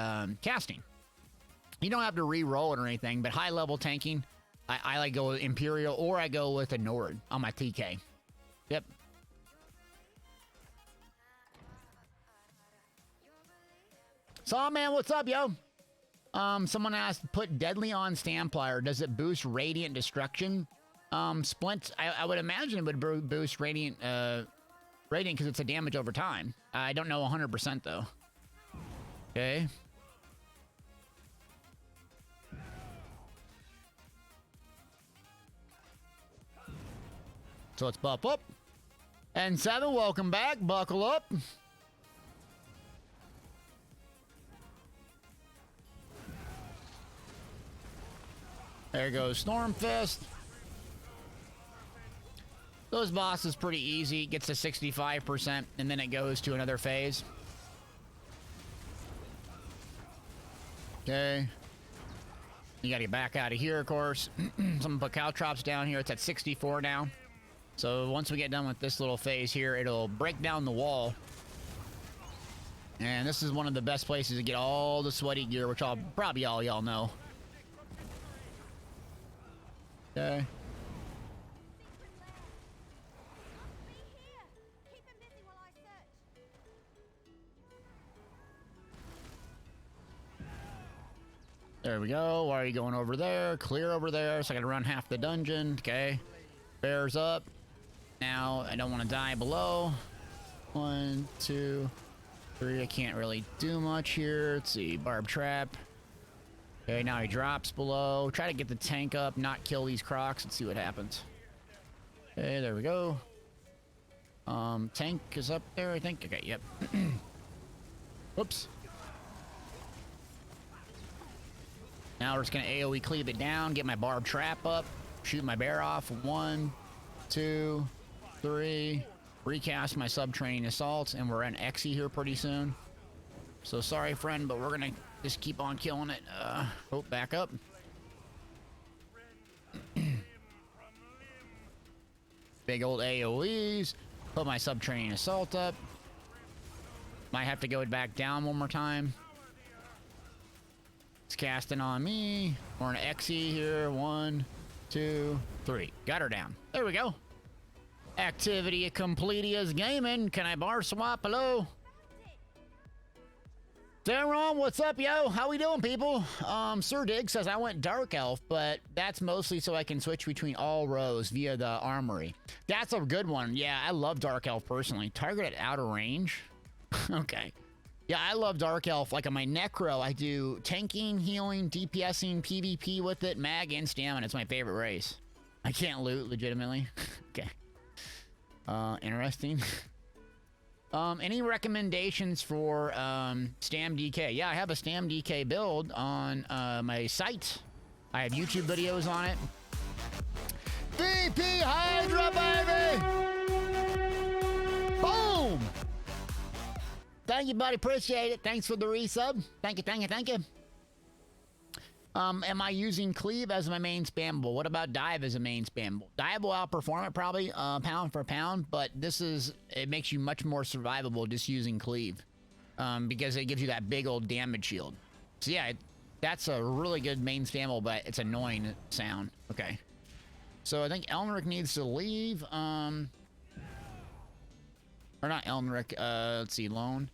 casting. You don't have to re-roll it or anything, but high-level tanking, I like go with Imperial, or I go with a Nord on my TK. Yep. Sawman, what's up, yo? Someone asked, put Deadly on Stamplier. Does it boost Radiant Destruction? Splint, I would imagine it would boost Radiant because it's a damage over time. I don't know 100% though. Okay. So let's buff up. And 7, welcome back. Buckle up. There goes Storm Fist. Those bosses pretty easy. Gets to 65%, and then it goes to another phase. Okay. You gotta get back out of here, of course. Some put caltrops down here. It's at 64 now. So once we get done with this little phase here, it'll break down the wall. And this is one of the best places to get all the sweaty gear, which probably all y'all know. Okay. There we go. Why are you going over there? Clear over there. So I gotta run half the dungeon. Okay. Bears up. Now I don't want to die below. 1, 2, 3. I can't really do much here. Let's see. Barb trap. Okay, now he drops below. Try to get the tank up, not kill these crocs. Let's see what happens. Okay, there we go. Tank is up there, I think. Okay, yep. Whoops. Now we're just gonna AoE cleave it down, get my barb trap up, shoot my bear off. 1, 2, 3. Recast my subterranean assaults, and we're in Xe here pretty soon. So sorry, friend, but we're gonna just keep on killing it. Oh, back up. Big old AoEs. Put my subterranean assault up. Might have to go back down one more time. It's casting on me. We're in Xe here. 1, 2, 3. Got her down. There we go. Activity completius gaming. Can I bar swap? Hello? Darren, what's up, yo? How we doing, people? Sir Dig says I went Dark Elf, but that's mostly so I can switch between all rows via the armory. That's a good one. Yeah, I love Dark Elf personally. Target at outer range. Okay. Yeah, I love Dark Elf. Like on my Necro, I do tanking, healing, DPSing, PvP with it, mag, and stamina. It's my favorite race. I can't loot, legitimately. Okay. Interesting. Any recommendations for Stam DK? Yeah, I have a Stam DK build on my site. I have YouTube videos on it. VP Hydra, baby! Boom! Thank you, buddy. Appreciate it. Thanks for the resub. Thank you, thank you, thank you. Am I using Cleave as my main spammable? What about Dive as a main spammable? Dive will outperform it probably pound for pound, but it makes you much more survivable just using Cleave because it gives you that big old damage shield. So yeah, that's a really good main spammable, but it's annoying sound. Okay. So I think Elnric needs to leave. Or not Elnric, let's see, Lone.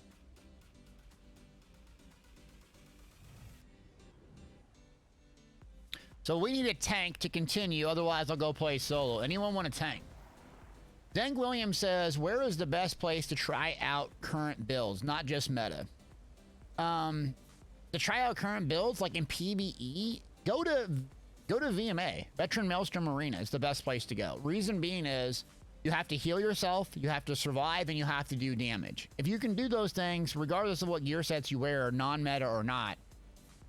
So we need a tank to continue, otherwise I'll go play solo. Anyone want a tank? Zank Williams says, where is the best place to try out current builds, not just meta? To try out current builds, like in PvE, go to VMA, Veteran Maelstrom Arena is the best place to go. Reason being is, you have to heal yourself, you have to survive, and you have to do damage. If you can do those things, regardless of what gear sets you wear, non-meta or not,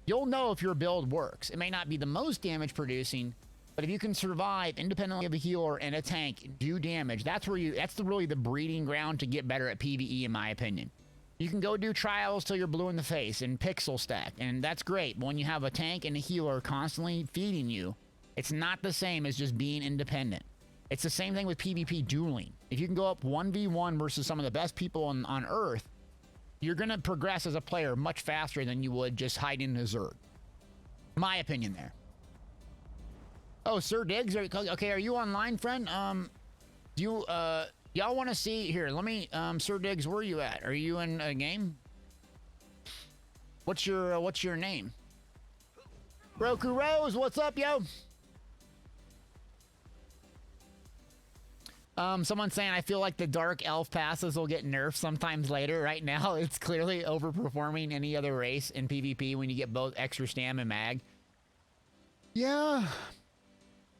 you'll know if your build works. It may not be the most damage producing, but if you can survive independently of a healer and a tank, do damage, that's really the breeding ground to get better at PvE, in my opinion. You can go do trials till you're blue in the face and pixel stack, and that's great. But when you have a tank and a healer constantly feeding you, it's not the same as just being independent. It's the same thing with PvP dueling. If you can go up 1v1 versus some of the best people on Earth, you're going to progress as a player much faster than you would just hiding in a Zerg. My opinion there. Oh, Sir Diggs, okay, are you online, friend? Do you, y'all want to see, here, let me, Sir Diggs, where are you at? Are you in a game? What's your name? Roku Rose, what's up, yo? Someone's saying, I feel like the Dark Elf passes will get nerfed sometimes later. Right now, it's clearly overperforming any other race in PvP when you get both extra stam and mag. Yeah.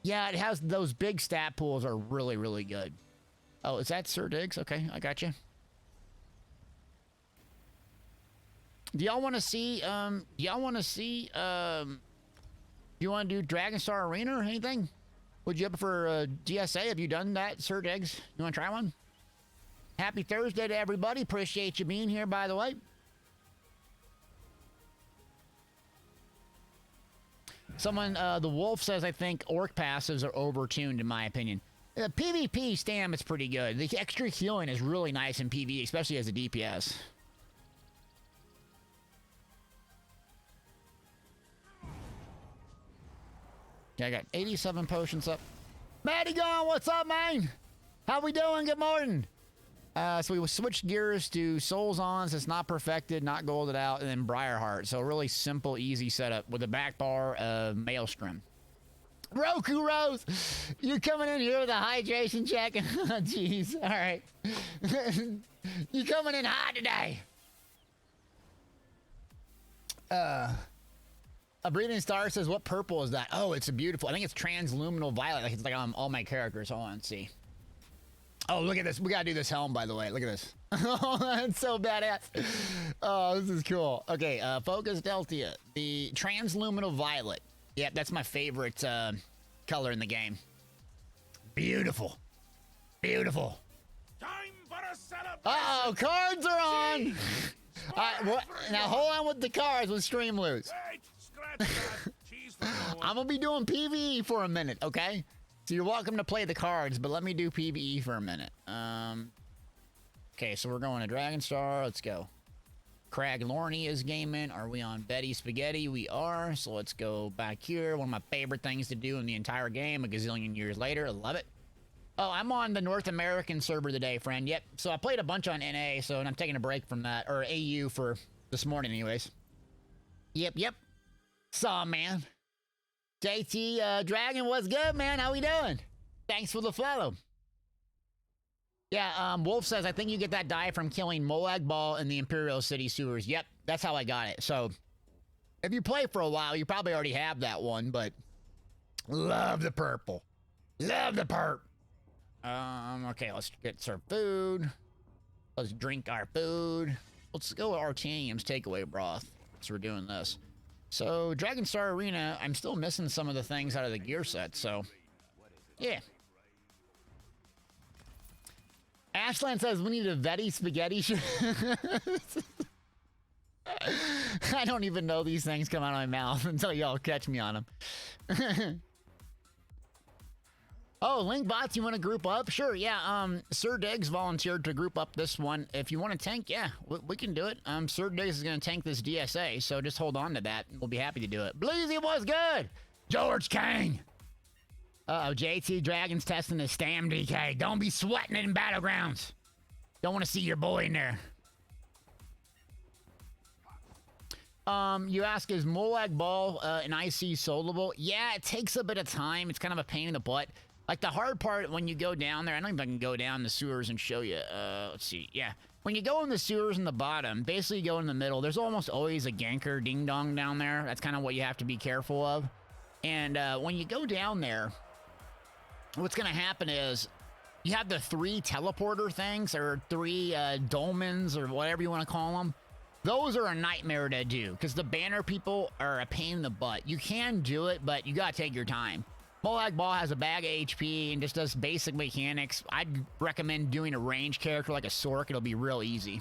Yeah, it has those big stat pools are really, really good. Oh, is that Sir Diggs? Okay, I got you. Do y'all want to see, do you want to do Dragon Star Arena or anything? Would you up for DSA? Have you done that, Sir Diggs? You want to try one? Happy Thursday to everybody. Appreciate you being here, by the way. Someone, the Wolf says, I think orc passives are overtuned, in my opinion. PvP Stam is pretty good. The extra healing is really nice in PvE, especially as a DPS. Yeah, I got 87 potions up. Matty gone, what's up, man? How we doing? Good morning. So we will switch gears to Souls On, so it's not perfected, not golded out, and then Briarheart. So a really simple, easy setup with a back bar of Maelstrom. Roku Rose, you're coming in here with a hydration check. Jeez, all right. You coming in hot today. A Breathing Star says, what purple is that? Oh, it's a beautiful, I think it's transluminal violet. Like it's like on all my characters. Hold on, let's see. Oh, look at this. We gotta do this helm, by the way. Look at this. Oh, that's so badass. Oh, this is cool. Okay, Focus Deltia. The transluminal violet. Yep, that's my favorite color in the game. Beautiful. Beautiful. Time for a celebration. Uh-oh, cards are on. Now hold on with the cards with Stream Loose. Wait, scratch that. Cheese for no one. I'm gonna be doing PvE for a minute, okay? So you're welcome to play the cards, but let me do PvE for a minute. Okay, so we're going to Dragon Star. Let's go. Crag Lorney is gaming. Are we on Betty Spaghetti? We are. So let's go back here. One of my favorite things to do in the entire game a gazillion years later. I love it. Oh, I'm on the North American server today, friend. Yep. So I played a bunch on NA, so I'm taking a break from that. Or AU for this morning anyways. Yep. Saw, man. JT Dragon, what's good, man? How we doing? Thanks for the follow. Yeah, Wolf says, I think you get that die from killing Molag Ball in the Imperial City sewers. Yep, that's how I got it. So, if you play for a while, you probably already have that one, but love the purple. Love the perp. Okay, let's get some food. Let's drink our food. Let's go with Artanium's takeaway broth. So we're doing this. So, Dragon Star Arena, I'm still missing some of the things out of the gear set, so yeah. Ashland says we need a Vetty spaghetti. I don't even know these things come out of my mouth until y'all catch me on them. Oh, Linkbots, you want to group up? Sure, yeah. Sir Diggs volunteered to group up this one. If you want to tank, yeah, we can do it. Sir Diggs is going to tank this DSA, so just hold on to that. We'll be happy to do it. Bleezy was good. George King. Uh-oh, JT Dragon's testing his Stam DK. Don't be sweating it in Battlegrounds. Don't want to see your boy in there. You ask, is Molag Ball an IC soloable? Yeah, it takes a bit of time. It's kind of a pain in the butt. Like, the hard part when you go down there, I don't even know if I can go down the sewers and show you. Let's see. Yeah. When you go in the sewers in the bottom, basically you go in the middle, there's almost always a ganker ding-dong down there. That's kind of what you have to be careful of. And when you go down there, what's going to happen is you have the 3 teleporter things, or 3 dolmens, or whatever you want to call them. Those are a nightmare to do, because the banner people are a pain in the butt. You can do it, but you got to take your time. Molag Ball has a bag of HP and just does basic mechanics. I'd recommend doing a range character like a Sork. It'll be real easy.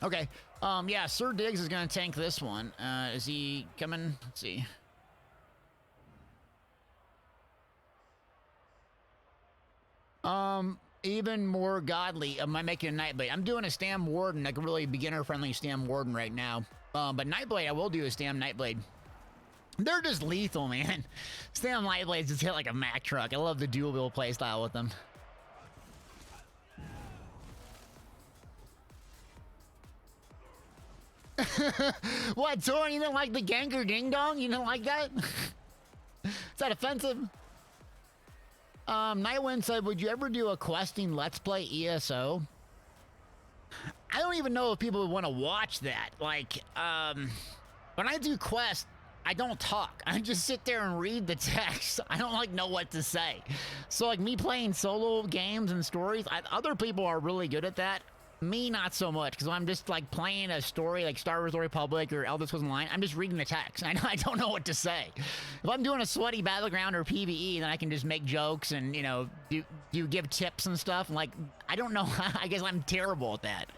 Okay. Yeah, Sir Diggs is going to tank this one. Is he coming? Let's see. Even more godly. Am I making a Nightblade? I'm doing a Stam Warden, like a really beginner-friendly Stam Warden right now. But Nightblade, I will do a Stam Nightblade. They're just lethal, man. Stam Nightblades just hit like a Mack truck. I love the dual wheel playstyle with them. What, Torin? You didn't like the Ganker Ding Dong? You didn't like that? Is that offensive? Nightwind said, would you ever do a questing Let's Play ESO? I don't even know if people would want to watch that. Like, when I do quests, I don't talk. I just sit there and read the text. I don't, like, know what to say. So, like, me playing solo games and stories, other people are really good at that. Me, not so much, because I'm just, like, playing a story, like Star Wars The Republic or Elder Scrolls Online, I'm just reading the text. I don't know what to say. If I'm doing a sweaty battleground or PvE, then I can just make jokes and, you know, give tips and stuff. Like, I don't know. I guess I'm terrible at that.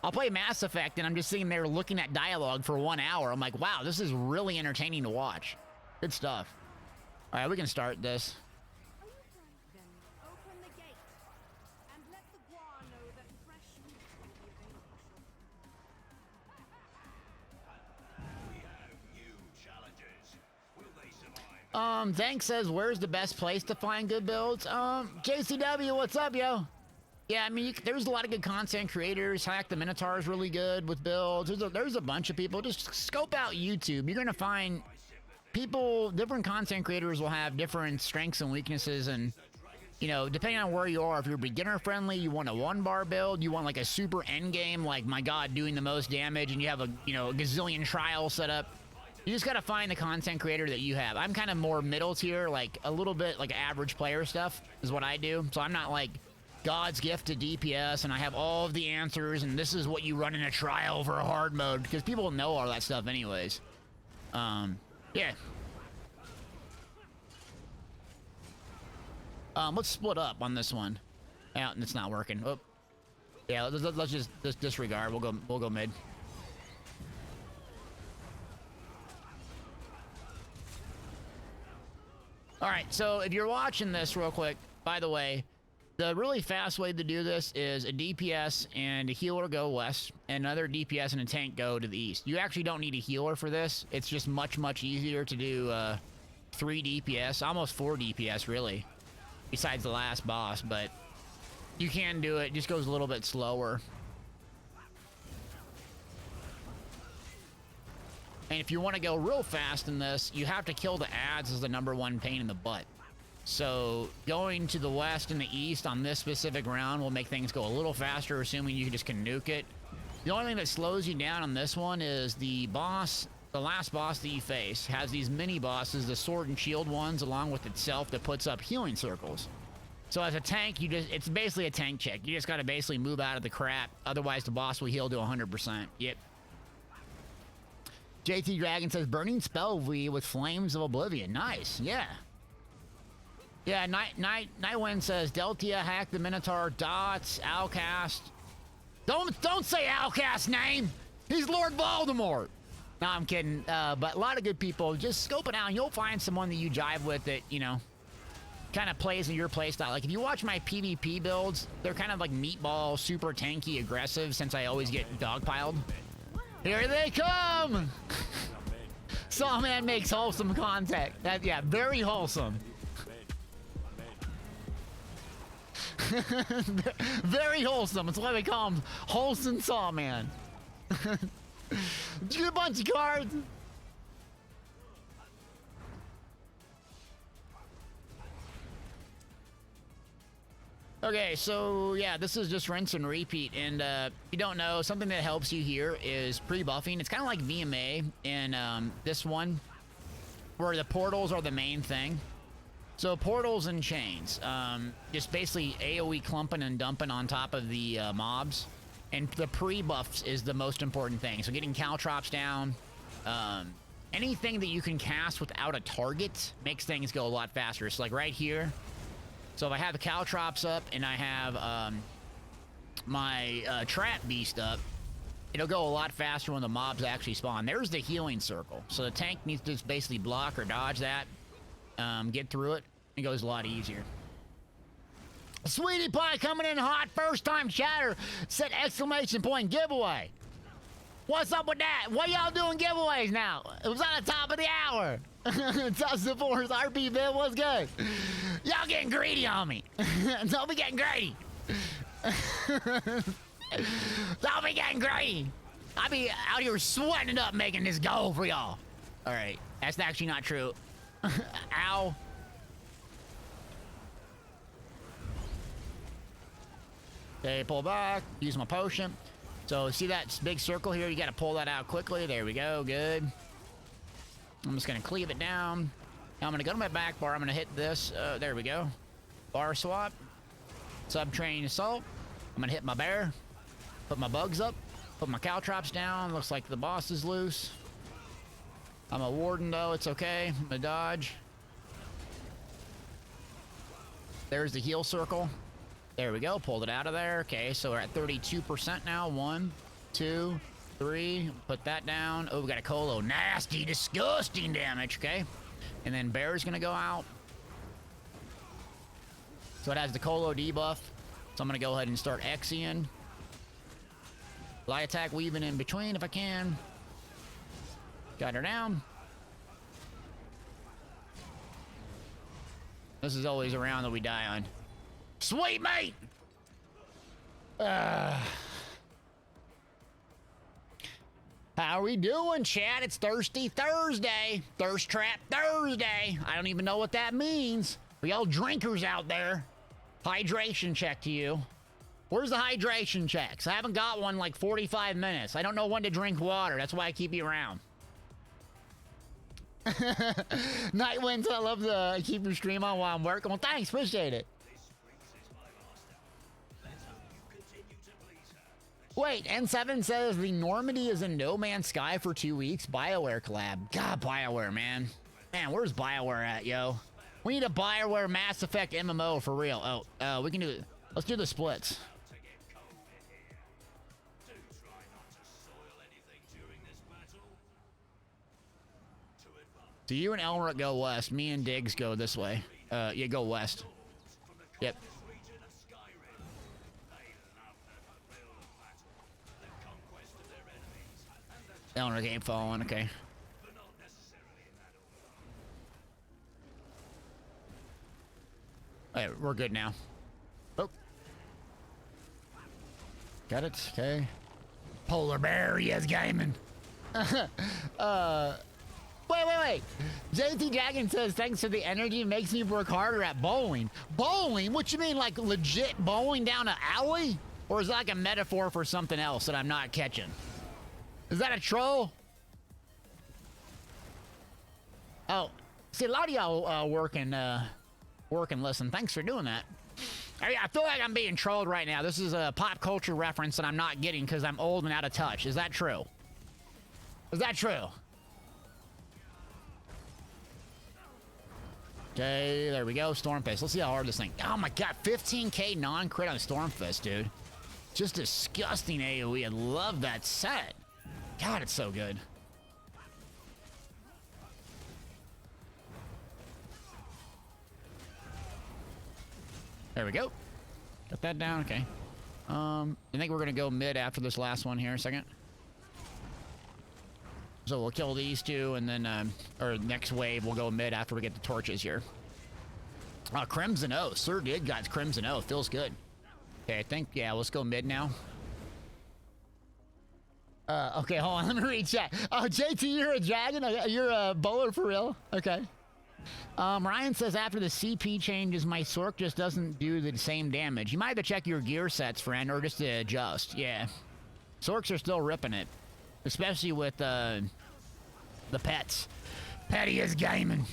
I'll play Mass Effect and I'm just sitting there looking at dialogue for 1 hour. I'm like, wow, this is really entertaining to watch. Good stuff. All right, we can start this. Then open the gate and let the Guar know that fresh meat will be available shortly. Thanks says, where's the best place to find good builds? JCW, what's up, yo? Yeah, I mean, there's a lot of good content creators. Hack the Minotaur is really good with builds. There's a bunch of people. Just scope out YouTube. You're going to find people, different content creators will have different strengths and weaknesses. And, you know, depending on where you are, if you're beginner friendly, you want a 1-bar build, you want like a super end game, like, my God, doing the most damage, and you have a, you know, a gazillion trials set up. You just got to find the content creator that you have. I'm kind of more middle tier, like a little bit like average player stuff is what I do. So I'm not like God's gift to DPS and I have all of the answers and this is what you run in a trial for a hard mode, because people know all that stuff anyways. Yeah. Let's split up on this one. Yeah, it's not working. Oh. Yeah, let's just disregard. We'll go mid. All right, so if you're watching this real quick, by the way, the really fast way to do this is a DPS and a healer go west, and another DPS and a tank go to the east. You actually don't need a healer for this. It's just much, much easier to do 3 DPS, almost 4 DPS, really, besides the last boss, but you can do it. It just goes a little bit slower. And if you want to go real fast in this, you have to kill the ads as the #1 pain in the butt. So going to the west and the east on this specific round will make things go a little faster, assuming you just can nuke it. The only thing that slows you down on this one is the boss, the last boss that you face, has these mini bosses, the sword and shield ones, along with itself, that puts up healing circles. So as a tank, it's basically a tank check. You just got to basically move out of the crap. Otherwise, the boss will heal to 100%. Yep. JT Dragon says, Burning Spell V with Flames of Oblivion. Nice, yeah. Yeah, Nightwind says, Deltia, Hack the Minotaur, Dots, Outcast. Don't say Outcast's name! He's Lord Voldemort! No, I'm kidding. But a lot of good people, just scope it out and you'll find someone that you jive with that, you know, kind of plays in your playstyle. Like, if you watch my PvP builds, they're kind of like meatball, super tanky, aggressive, since I always get dogpiled. Here they come! Sawman makes wholesome content. Yeah, very wholesome. Very wholesome. That's why we call him Wholesome Sawman. Did you get a bunch of cards? Okay, so yeah, this is just rinse and repeat. And if you don't know, something that helps you here is pre-buffing. It's kind of like VMA in this one, where the portals are the main thing. So portals and chains, just basically AoE clumping and dumping on top of the mobs. And the pre-buffs is the most important thing. So getting caltrops down, anything that you can cast without a target makes things go a lot faster. So like right here, so if I have the caltrops up and I have my trap beast up, it'll go a lot faster when the mobs actually spawn. There's the healing circle. So the tank needs to just basically block or dodge that, get through it. It goes a lot easier. Sweetie Pie coming in hot, first time chatter, said exclamation point giveaway. What's up with that? What y'all doing giveaways now? It was on the top of the hour. Tussin Force RP Bill, what's good? Y'all getting greedy on me. Don't be getting greedy. Don't be getting greedy. I be out here sweating it up making this goal for y'all. All right, that's actually not true. Ow. Okay, pull back, use my potion. So see that big circle here? You gotta pull that out quickly. There we go, good. I'm just gonna cleave it down. Now I'm gonna go to my back bar. I'm gonna hit this. There we go. Bar swap. Subterranean assault. I'm gonna hit my bear. Put my bugs up. Put my caltrops down. Looks like the boss is loose. I'm a warden though, it's okay. I'm gonna dodge. There's the heal circle. There we go, pulled it out of there. Okay, so we're at 32% now. 1, 2, 3. Put that down. Oh, we got a Colo. Nasty, disgusting damage. Okay. And then Bear's gonna go out. So it has the Colo debuff. So I'm gonna go ahead and start Xing. Light attack weaving in between if I can. Got her down. This is always a round that we die on. Sweet mate! How we doing, chat? It's Thirsty Thursday. Thirst Trap Thursday. I don't even know what that means. For y'all drinkers out there, hydration check to you. Where's the hydration checks? I haven't got one in like 45 minutes. I don't know when to drink water. That's why I keep you around. Night Winds, I love the keep your stream on while I'm working. Well, thanks. Appreciate it. Wait, N7 says the Normandy is in No Man's Sky for 2 weeks. BioWare collab. God, BioWare, man. Man, where's BioWare at, yo? We need a BioWare Mass Effect MMO for real. Oh, we can do it. Let's do the splits. So you and Elric go west. Me and Diggs go this way. You go west. Yep. Elric ain't following. Okay. All right, we're good now. Oh. Got it. Okay. Polar Bear, yes, gaming. Wait. JT Dragon says, thanks for the energy, makes me work harder at bowling. Bowling? What you mean, like legit bowling down an alley? Or is that like a metaphor for something else that I'm not catching? Is that a troll? Oh, see, a lot of y'all work and listen. Thanks for doing that. I feel like I'm being trolled right now. This is a pop culture reference that I'm not getting because I'm old and out of touch. Is that true? Is that true? Okay, there we go. Stormfist. Let's see how hard this thing. Oh my god, 15k non-crit on Stormfist, dude. Just disgusting AoE. I love that set. God, it's so good. There we go. Got that down. Okay. I think we're gonna go mid after this last one here. A second. So we'll kill these two, and then, or next wave, we'll go mid after we get the torches here. Crimson Oath. Sir did got Crimson Oath. Feels good. Okay, I think, yeah, let's go mid now. Okay, hold on. Let me read chat. Oh, JT, you're a dragon? You're a bowler for real? Okay. Ryan says, after the CP changes, my Sork just doesn't do the same damage. You might have to check your gear sets, friend, or just to adjust. Yeah. Sorks are still ripping it. Especially with the pets. Petty is gaming.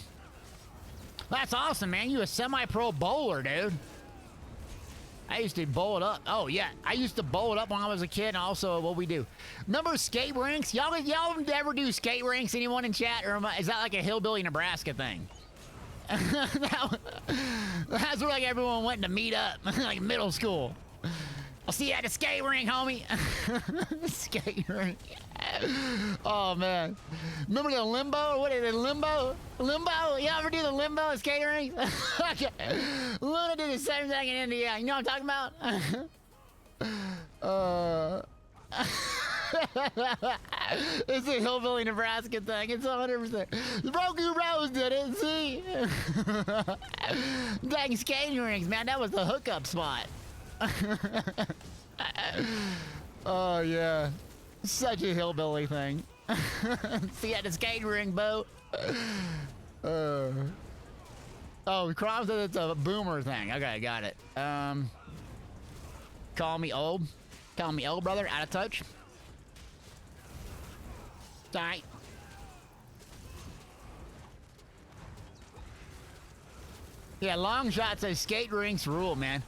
That's awesome, man. You a semi-pro bowler, dude. I used to bowl it up. Oh, yeah. I used to bowl it up when I was a kid, and also what we do. Remember skate rinks? Y'all ever do skate rinks? Anyone in chat? Or is that like a hillbilly Nebraska thing? That's where like everyone went to meet up. Like middle school. I'll see you at the skate rink, homie. Skate rink. Oh, man. Remember the limbo? What is it, limbo? Limbo? You ever do the limbo at skate rink? Okay. Luna did the same thing in India. You know what I'm talking about? It's a hillbilly Nebraska thing. It's 100%. Roku Rose did it, see? Dang skating rinks, man. That was the hookup spot. Oh, yeah. Such a hillbilly thing. See you at the skating rink, Bo. Oh, Crom said it's a boomer thing. Okay, got it. Call me old. Call me old, brother. Out of touch. Alright. Yeah, long shot says skate rinks rule, man.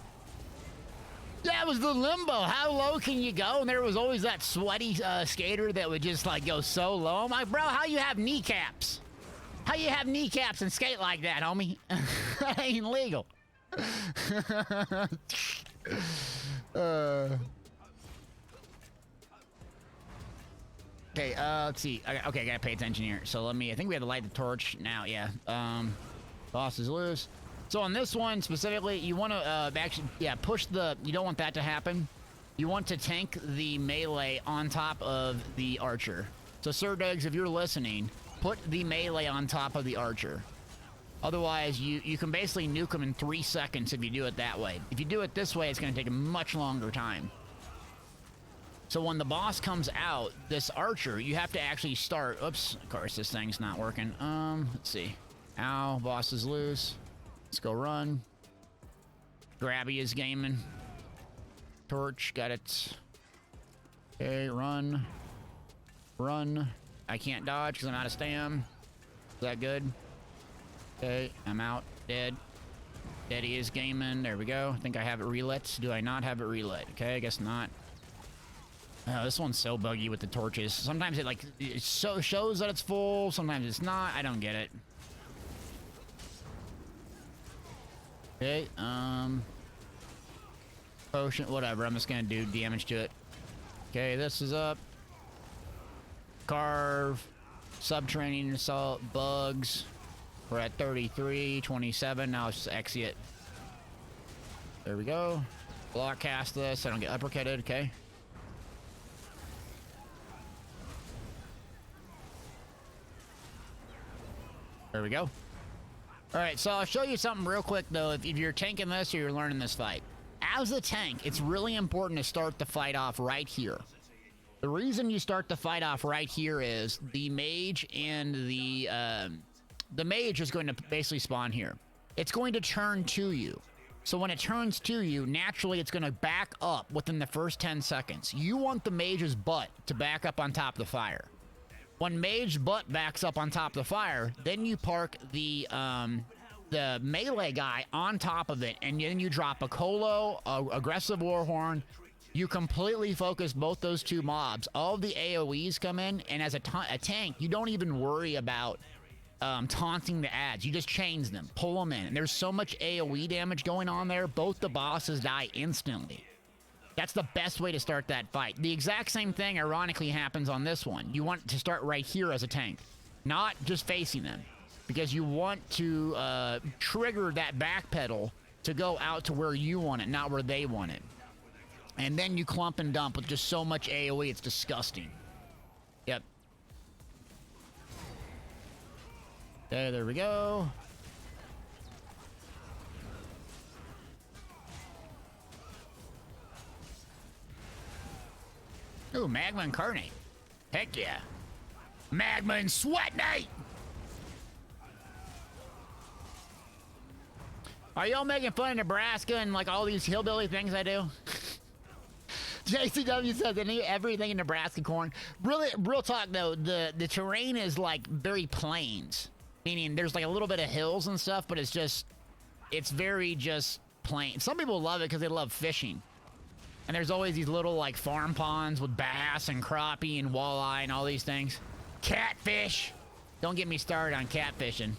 Yeah, it was the limbo. How low can you go? And there was always that sweaty skater that would just like go so low. I'm like, bro, how you have kneecaps? How you have kneecaps and skate like that, homie? That ain't legal. Okay, let's see. Okay, I gotta pay attention here. So let me, I think we have to light the torch now, yeah. Boss is loose. So on this one specifically, you want to actually, yeah, push the, you don't want that to happen. You want to tank the melee on top of the archer. So Sir Dogs, if you're listening, put the melee on top of the archer. Otherwise, you can basically nuke them in 3 seconds if you do it that way. If you do it this way, it's going to take a much longer time. So when the boss comes out, this archer, you have to actually start. Oops, of course, this thing's not working. Let's see. Ow, boss is loose. Let's go run. Grabby is gaming. Torch, got it. Okay, run. Run. I can't dodge because I'm out of stam. Is that good? Okay, I'm out. Dead. Daddy is gaming. There we go. I think I have it relit. Do I not have it relit? Okay, I guess not. Oh, this one's so buggy with the torches. Sometimes it shows that it's full. Sometimes it's not. I don't get it. Okay, potion, whatever. I'm just gonna do damage to it. Okay, this is up. Carve. Subterranean assault. Bugs. We're at 33, 27. Now it's just exit. There we go. Block cast this. I don't get uppercutted. Okay. There we go. Alright, so I'll show you something real quick, though, if you're tanking this or you're learning this fight. As a tank, it's really important to start the fight off right here. The reason you start the fight off right here is the mage and the mage is going to basically spawn here. It's going to turn to you. So when it turns to you, naturally it's going to back up within the first 10 seconds. You want the mage's butt to back up on top of the fire. When mage butt backs up on top of the fire, then you park the melee guy on top of it, and then you drop a Colo, aggressive Warhorn. You completely focus both those two mobs. All of the AoEs come in, and as a tank, you don't even worry about taunting the ads. You just chains them, pull them in. And there's so much AoE damage going on there, both the bosses die instantly. That's the best way to start that fight. The exact same thing, ironically, happens on this one. You want to start right here as a tank, not just facing them, because you want to trigger that back pedal to go out to where you want it, not where they want it. And then you clump and dump with just so much AoE, it's disgusting. Yep. There we go. Ooh, Magma Incarnate. Heck yeah. Magma and Sweat Night! Are y'all making fun of Nebraska and like all these hillbilly things I do? JCW says everything in Nebraska corn. Really, real talk though, the terrain is like very plains. Meaning there's like a little bit of hills and stuff, but it's very just plain. Some people love it because they love fishing. And there's always these little like farm ponds with bass and crappie and walleye and all these things. Catfish! Don't get me started on catfishing.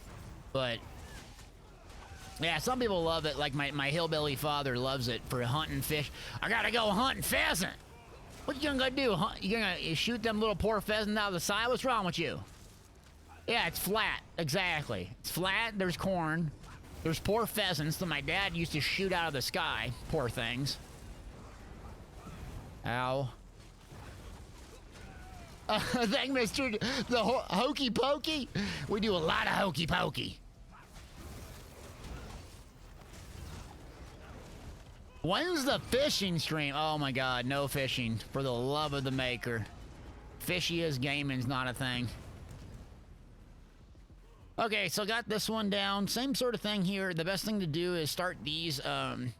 But yeah, some people love it. Like my hillbilly father loves it for hunting fish. I gotta go hunting pheasant. What you gonna do? You gonna shoot them little poor pheasants out of the side? What's wrong with you? Yeah, it's flat. Exactly. It's flat. There's corn. There's poor pheasants that my dad used to shoot out of the sky. Poor things. Ow. Thank Mr. the Hokey Pokey. We do a lot of Hokey Pokey. When's the fishing stream? Oh my god, no fishing. For the love of the maker. Fishy as gaming's not a thing. Okay, so got this one down. Same sort of thing here. The best thing to do is start these, and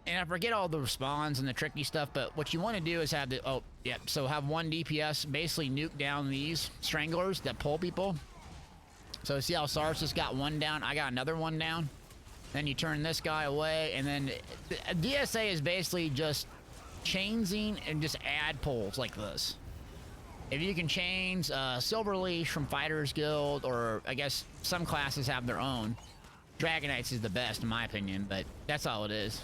I forget all the spawns and the tricky stuff, but what you want to do is have the, oh, yeah, so have one DPS basically nuke down these stranglers that pull people. So see how Sars just got one down? I got another one down. Then you turn this guy away, and then DSA is basically just chainsing and just add pulls like this. If you can chains Silver Leash from Fighters Guild, or I guess some classes have their own. Dragonites is the best in my opinion, but that's all it is.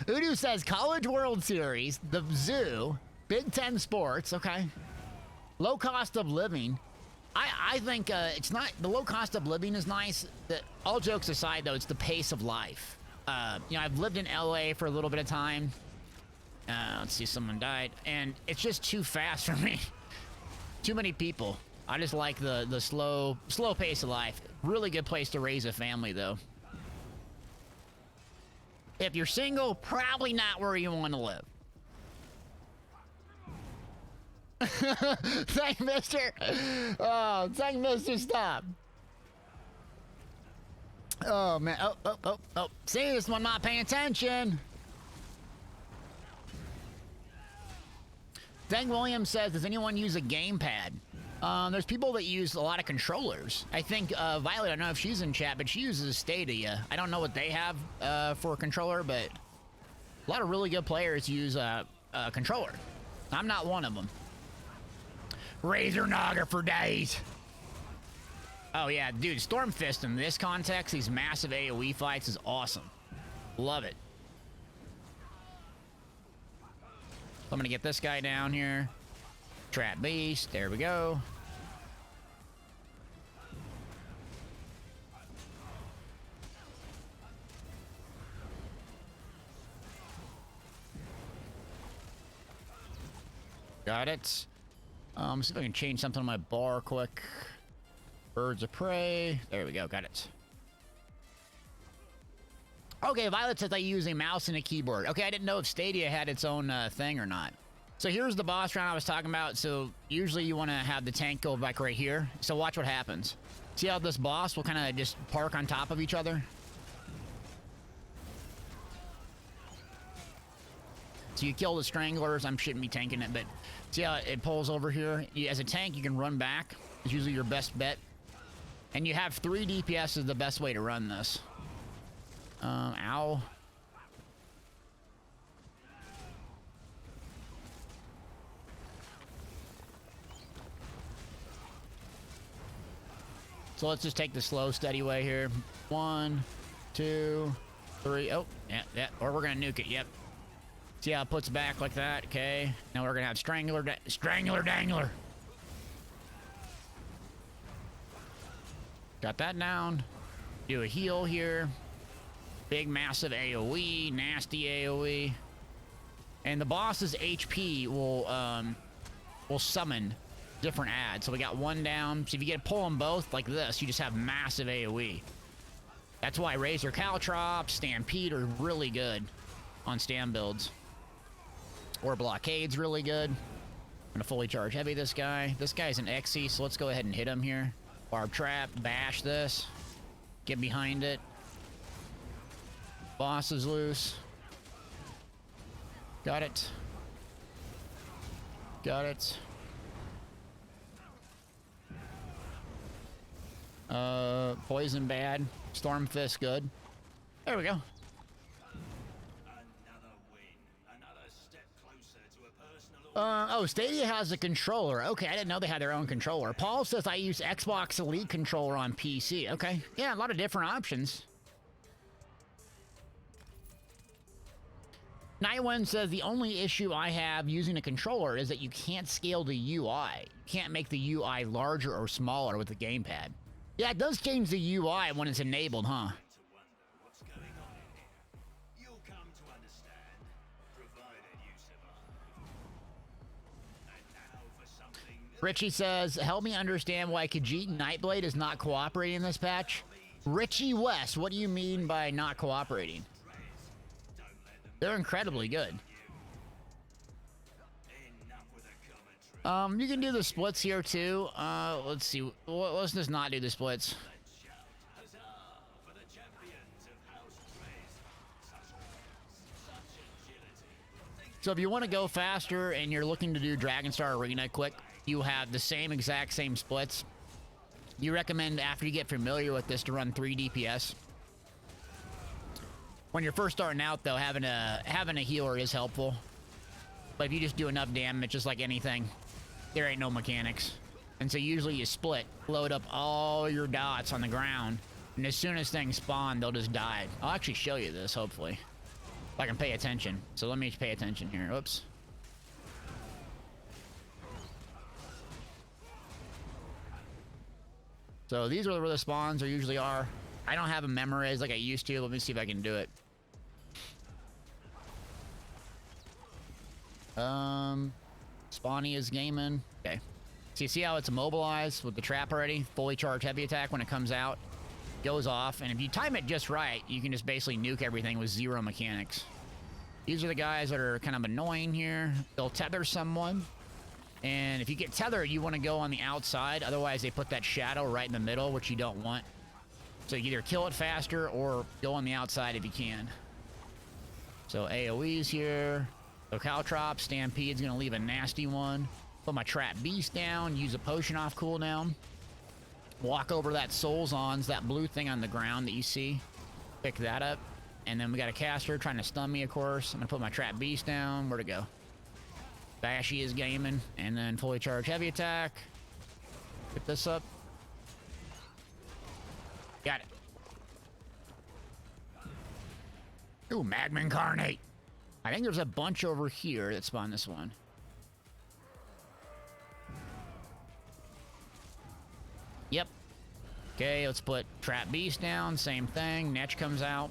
Udu says College World Series, the zoo, Big Ten sports, okay. Low cost of living. I think it's not, the low cost of living is nice. All jokes aside, though, it's the pace of life. You know, I've lived in LA for a little bit of time. Let's see, someone died. And it's just too fast for me. Too many people. I just like the slow pace of life. Really good place to raise a family, though. If you're single, probably not where you want to live. Thank Mister. Oh, thank Mister. Stop. Oh man. Oh. See, this one not paying attention. Thank William says, does anyone use a gamepad? There's people that use a lot of controllers. I think Violet, I don't know if she's in chat, but she uses a Stadia. I don't know what they have for a controller, but a lot of really good players use a controller. I'm not one of them. Razor Naga for days. Oh yeah, dude, Stormfist in this context, these massive AoE fights is awesome. Love it. I'm gonna get this guy down here. Trap beast, there we go. Got it. See if I can change something on my bar quick. Birds of prey. There we go. Got it. Okay, Violet says I use a mouse and a keyboard. Okay, I didn't know if Stadia had its own thing or not. So here's the boss round I was talking about. So usually you want to have the tank go back right here. So watch what happens. See how this boss will kind of just park on top of each other? So you kill the stranglers. I shouldn't be tanking it, but see how it pulls over here? As a tank, you can run back. It's usually your best bet. And you have 3 DPS is the best way to run this. Ow. So let's just take the slow, steady way here. 1, 2, 3. Oh, yeah. Or we're gonna nuke it. Yep. See how it puts back like that? Okay. Now we're gonna have Strangler Dangler. Got that down. Do a heal here. Big, massive AoE. Nasty AoE. And the boss's HP will summon different adds. So we got one down. So if you get to pull them both like this, you just have massive AoE. That's why Razor Caltrops, Stampede are really good on stand builds. Or Blockade's really good. I'm gonna fully charge heavy this guy. This guy's an XC, so let's go ahead and hit him here. Barb Trap, bash this. Get behind it. Boss is loose. Got it. Got it. Poison bad. Stormfist good. There we go. Oh, Stadia has a controller. Okay, I didn't know they had their own controller. Paul says I use Xbox Elite controller on PC. Okay, yeah, a lot of different options. Nightwind says the only issue I have using a controller is that you can't scale the UI. You can't make the UI larger or smaller with the gamepad. Yeah, it does change the UI when it's enabled, huh? Richie says, help me understand why Khajiit Nightblade is not cooperating in this patch. Richie West, what do you mean by not cooperating? They're incredibly good. You can do the splits here too. Let's see. Let's just not do the splits. So if you want to go faster and you're looking to do Dragonstar Arena quick, you have the exact same splits. You recommend after you get familiar with this to run 3 DPS. When you're first starting out though, having a healer is helpful. But if you just do enough damage, just like anything, there ain't no mechanics. And so usually you split, load up all your dots on the ground, and as soon as things spawn, they'll just die. I'll actually show you this, hopefully. If I can pay attention. So let me pay attention here. Oops. So these are where the spawns usually are. I don't have them memorized like I used to. Let me see if I can do it. Spawny is gaming. Okay. So you see how it's immobilized with the trap already? Fully charged heavy attack when it comes out. Goes off. And if you time it just right, you can just basically nuke everything with 0 mechanics. These are the guys that are kind of annoying here. They'll tether someone. And if you get tethered, you want to go on the outside. Otherwise, they put that shadow right in the middle, which you don't want. So you either kill it faster or go on the outside if you can. So AoE's here. So Caltrop, Stampede's going to leave a nasty one. Put my Trap Beast down. Use a potion off cooldown. Walk over that Souls On's, that blue thing on the ground that you see. Pick that up. And then we got a caster trying to stun me, of course. I'm going to put my Trap Beast down. Where'd it go? Bashy is gaming. And then fully charged heavy attack. Pick this up. Got it. Ooh, Magma Incarnate. I think there's a bunch over here that spawned this one. Yep. Okay, let's put Trap Beast down. Same thing. Netch comes out.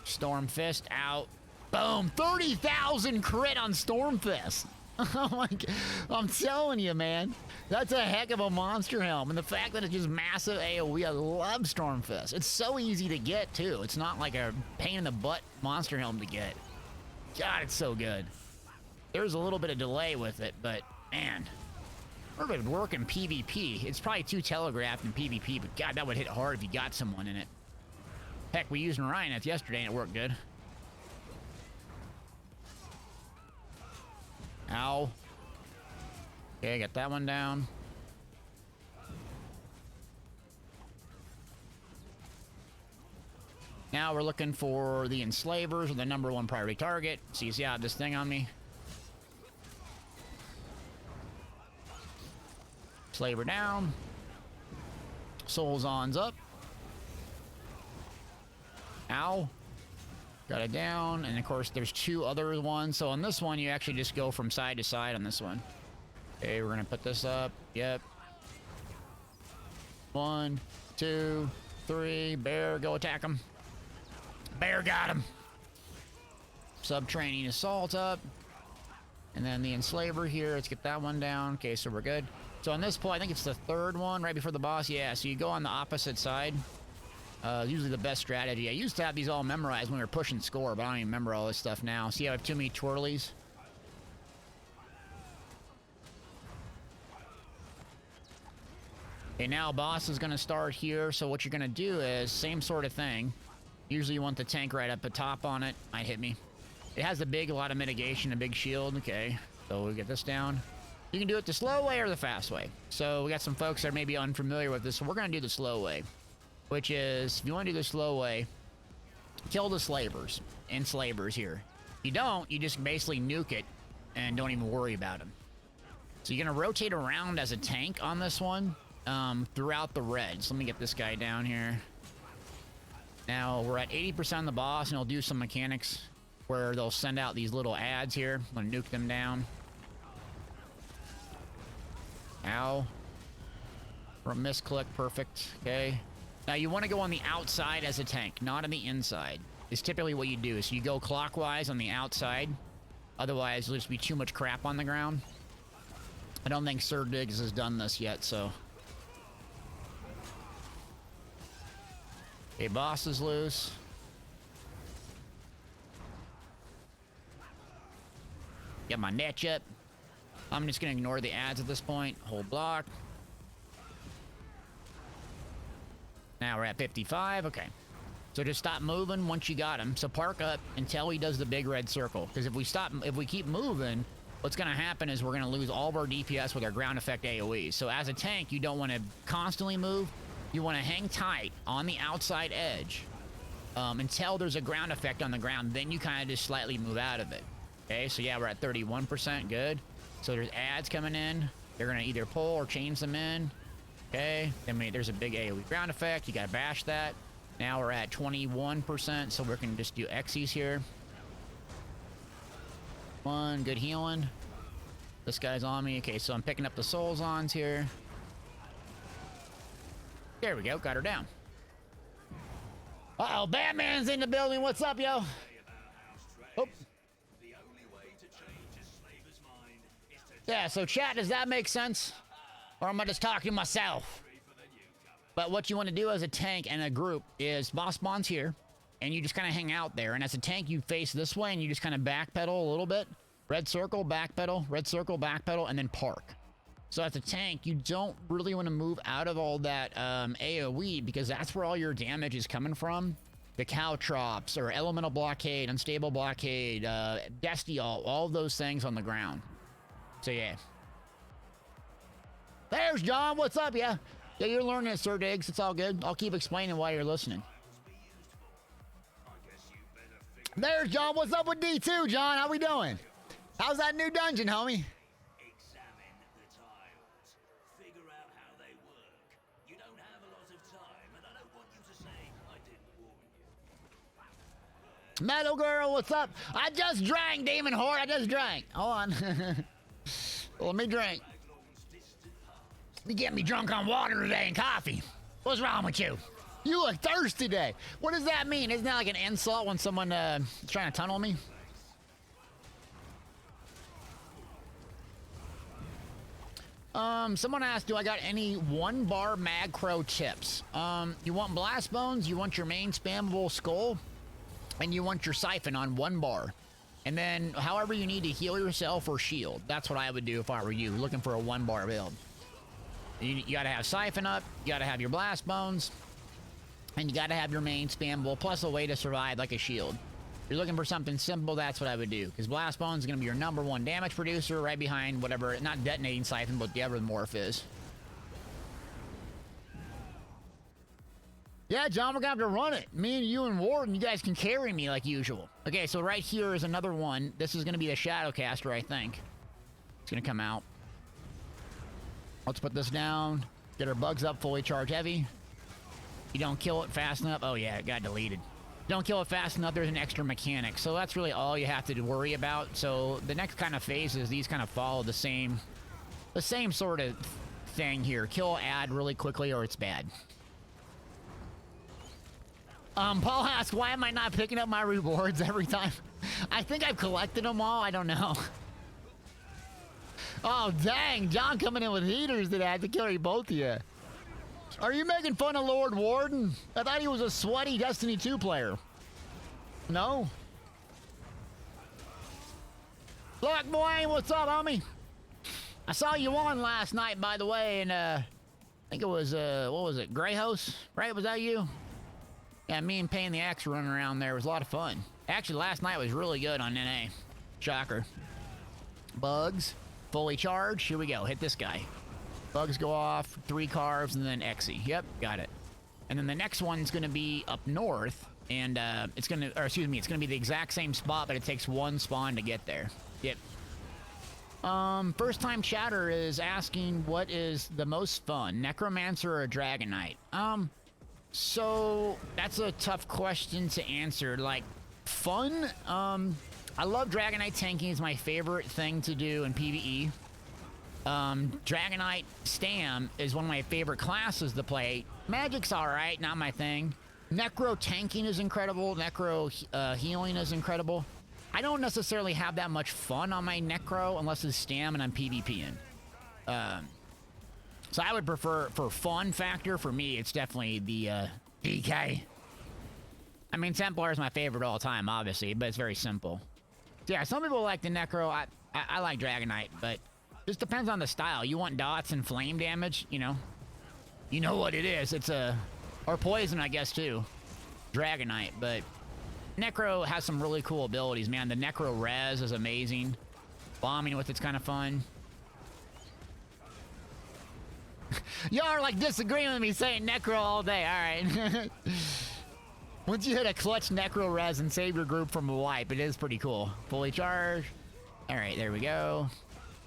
Storm Fist out. Boom! 30,000 crit on Storm Fist. Oh my God. I'm telling you, man. That's a heck of a monster helm. And the fact that it's just massive AoE, I love Storm Fist. It's so easy to get, too. It's not like a pain in the butt monster helm to get. God, it's so good. There's a little bit of delay with it, but man. We're going to work in PvP. It's probably too telegraphed in PvP, but God, that would hit hard if you got someone in it. Heck, we used Ryaneth yesterday and it worked good. Ow. Okay, got that one down. Now we're looking for the Enslavers, or the #1 priority target. So you see how this thing on me? Slaver down. Souls On's up. Ow. Got it down, and of course there's 2 other ones. So on this one, you actually just go from side to side on this one. Okay, we're gonna put this up. Yep. 1, 2, 3. Bear, go attack him. Bear got him. Subterranean Assault up. And then the Enslaver here. Let's get that one down. Okay, so we're good. So on this point, I think it's the 3rd one, right before the boss. Yeah, so you go on the opposite side. Usually the best strategy. I used to have these all memorized when we were pushing score, but I don't even remember all this stuff now. See how I have too many twirlies? Okay, now boss is going to start here. So what you're going to do is, same sort of thing. Usually you want the tank right up the top on it. Might hit me. It has a lot of mitigation, a big shield. Okay, so we'll get this down. You can do it the slow way or the fast way. So we got some folks that may be unfamiliar with this, so we're going to do the slow way. Which is, if you want to do the slow way, kill the slavers, enslavers here. If you don't, you just basically nuke it and don't even worry about them. So you're going to rotate around as a tank on this one throughout the red. So let me get this guy down here. Now, we're at 80% on the boss, and it'll do some mechanics where they'll send out these little ads here. I'm going to nuke them down. Ow. For a misclick, perfect. Okay. Now you want to go on the outside as a tank, not on the inside. It's typically what you do. So you go clockwise on the outside. Otherwise, there'll just be too much crap on the ground. I don't think Sir Diggs has done this yet, so. Okay, boss is loose. Get my net up. I'm just going to ignore the ads at this point. Hold block. Now we're at 55. Okay. So just stop moving once you got him. So park up until he does the big red circle. Because if we keep moving, what's going to happen is we're going to lose all of our DPS with our ground effect AoE. So as a tank, you don't want to constantly move. You want to hang tight on the outside edge until there's a ground effect on the ground. Then you kind of just slightly move out of it. Okay, so yeah, we're at 31%. Good. So there's ads coming in. They're going to either pull or change them in. Okay, then there's a big AoE ground effect. You got to bash that. Now we're at 21%, so we can just do Xy's here. One, good healing. This guy's on me. Okay, so I'm picking up the Souls Ons here. There we go. Got her down. Uh-oh, Batman's in the building. What's up, yo? Oh. Yeah, so chat, does that make sense? Or am I just talking to myself? But what you want to do as a tank and a group is boss spawns here, and you just kind of hang out there. And as a tank, you face this way, and you just kind of backpedal a little bit. Red circle, backpedal, red circle, backpedal, and then park. So as a tank, you don't really want to move out of all that AoE, because that's where all your damage is coming from. The Caltrops, or Elemental Blockade, Unstable Blockade, Destial, all of those things on the ground. So yeah. There's John, what's up, yeah? Yeah, you're learning it, Sir Diggs, it's all good. I'll keep explaining while you're listening. There's John, what's up with D2, John? How we doing? How's that new dungeon, homie? Metal Girl, what's up? I just drank, Demon Horde. I just drank. Hold on. Let me drink. You get me drunk on water today and coffee. What's wrong with you? You look thirsty today. What does that mean? Isn't that like an insult when someone is trying to tunnel me? Someone asked, do I got any 1-bar Magcro tips? You want Blast Bones, you want your main spammable skull, and you want your siphon on 1 bar. And then however you need to heal yourself or shield. That's what I would do if I were you, looking for a 1-bar build. You gotta have siphon up, you gotta have your Blast Bones, and you gotta have your main spammable, plus a way to survive like a shield. If you're looking for something simple, that's what I would do. Because Blast Bones is gonna be your #1 damage producer right behind whatever, not detonating siphon, but the other morph is. Yeah, John, we're gonna have to run it. Me and you and Warden, you guys can carry me like usual. Okay, so right here is another one. This is gonna be the Shadowcaster, I think. It's gonna come out. Let's put this down. Get our bugs up, fully charge heavy. You don't kill it fast enough. Oh yeah, it got deleted. Don't kill it fast enough, there's an extra mechanic. So that's really all you have to worry about. So the next kind of phases, these kind of follow the same sort of thing here. Kill, add really quickly, or it's bad. Paul asks, why am I not picking up my rewards every time? I think I've collected them all, I don't know. Oh, dang, John coming in with heaters today. I have to carry both of you. Are you making fun of Lord Warden? I thought he was a sweaty Destiny 2 player. No? Black Boy, what's up, homie? I saw you on last night, by the way, and I think it was, what was it, Greyhouse? Right, was that you? Yeah, me and Payne the Axe running around there. It was a lot of fun. Actually, last night was really good on NA. Shocker. Bugs. Fully charged. Here we go. Hit this guy. Bugs go off. 3 carves and then Exy. Yep, got it. And then the next one's going to be up north. And it's going to, or excuse me, it's going to be the exact same spot, but it takes 1 spawn to get there. Yep. First time chatter is asking what is the most fun, Necromancer or Dragon Knight? So that's a tough question to answer. Like, fun? I love Dragon Knight tanking. It's my favorite thing to do in PvE. Dragon Knight Stam is one of my favorite classes to play. Magic's alright, not my thing. Necro tanking is incredible. Necro healing is incredible. I don't necessarily have that much fun on my Necro unless it's Stam and I'm PvPing. So I would prefer, for fun factor, for me, it's definitely the DK. I mean, Templar is my favorite all time, obviously, but it's very simple. So yeah, some people like the Necro. I like Dragon Knight, but just depends on the style. You want dots and flame damage, you know what it is. It's or poison, I guess, too. Dragon Knight, but Necro has some really cool abilities, man. The Necro res is amazing. Bombing with it's kind of fun. Y'all are like disagreeing with me saying Necro all day. All right. Once you hit a clutch Necro res and save your group from a wipe, it is pretty cool. Fully charged. All right, there we go.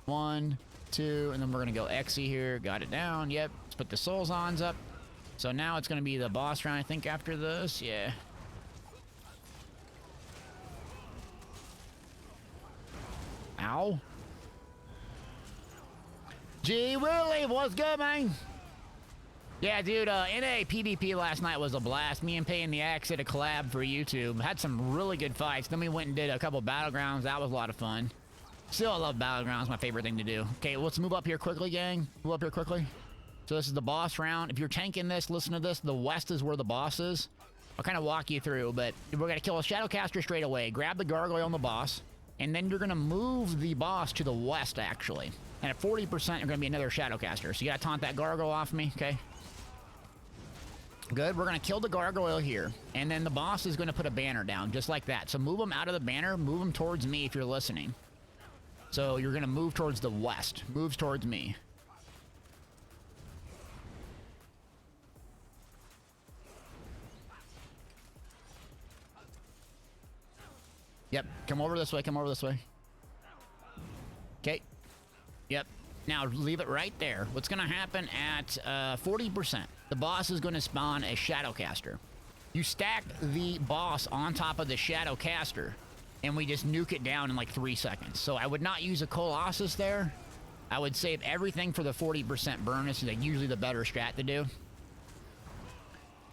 1, 2, and then we're gonna go Exy here. Got it down. Yep. Let's put the Soulzons up. So now it's gonna be the boss round, I think, after this. Yeah. Ow. Gee Willie, what's good, man? Yeah, dude, NA PvP last night was a blast. Me and Pay and the Axe did a collab for YouTube. Had some really good fights. Then we went and did a couple battlegrounds. That was a lot of fun. Still, I love battlegrounds. My favorite thing to do. Okay, let's move up here quickly, gang. Move up here quickly. So this is the boss round. If you're tanking this, listen to this. The west is where the boss is. I'll kind of walk you through, but we're going to kill a Shadowcaster straight away. Grab the gargoyle on the boss. And then you're going to move the boss to the west, actually. And at 40%, you're going to be another Shadowcaster. So you got to taunt that gargoyle off me, okay? Good. We're going to kill the gargoyle here. And then the boss is going to put a banner down, just like that. So move him out of the banner. Move him towards me if you're listening. So you're going to move towards the west. Moves towards me. Yep. Come over this way. Come over this way. Okay. Yep. Now leave it right there. What's going to happen at 40%? The boss is going to spawn a Shadowcaster. You stack the boss on top of the Shadowcaster, and we just nuke it down in like 3 seconds. So I would not use a Colossus there. I would save everything for the 40% burn. This is like usually the better strat to do.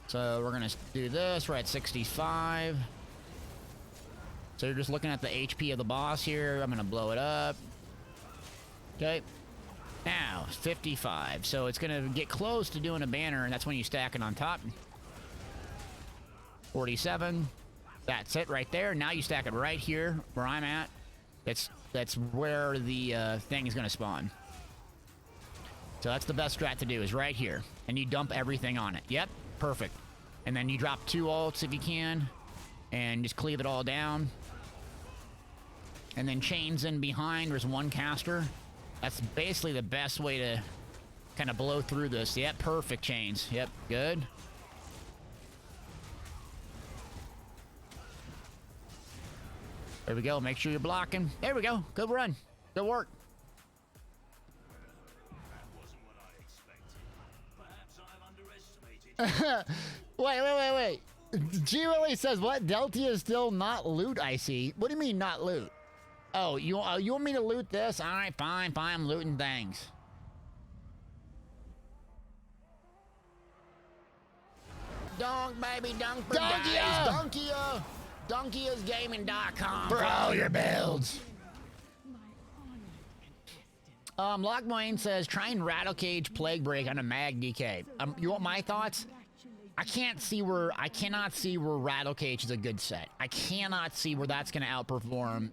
So we're going to do this. We're at 65. So you're just looking at the HP of the boss here. I'm going to blow it up. Okay. Now, 55. So it's going to get close to doing a banner, and that's when you stack it on top. 47. That's it right there. Now you stack it right here where I'm at. That's where the thing is going to spawn. So that's the best strat to do, is right here. And you dump everything on it. Yep, perfect. And then you drop 2 ults if you can. And just cleave it all down. And then chains in behind. There's 1 caster. That's basically the best way to kind of blow through this. Yep, perfect chains. Yep, good. There we go. Make sure you're blocking. There we go. Good run. Good work. Wait. G Willie says, what? Delta is still not loot, I see. What do you mean not loot? Oh, you want me to loot this? All right, fine. I'm looting things. Donk, baby, donk for days. Donkia's for all your builds. Lockmoyne says, try and Rattle Cage Plague Break on a Mag DK. You want my thoughts? I cannot see where Rattle Cage is a good set. I cannot see where that's going to outperform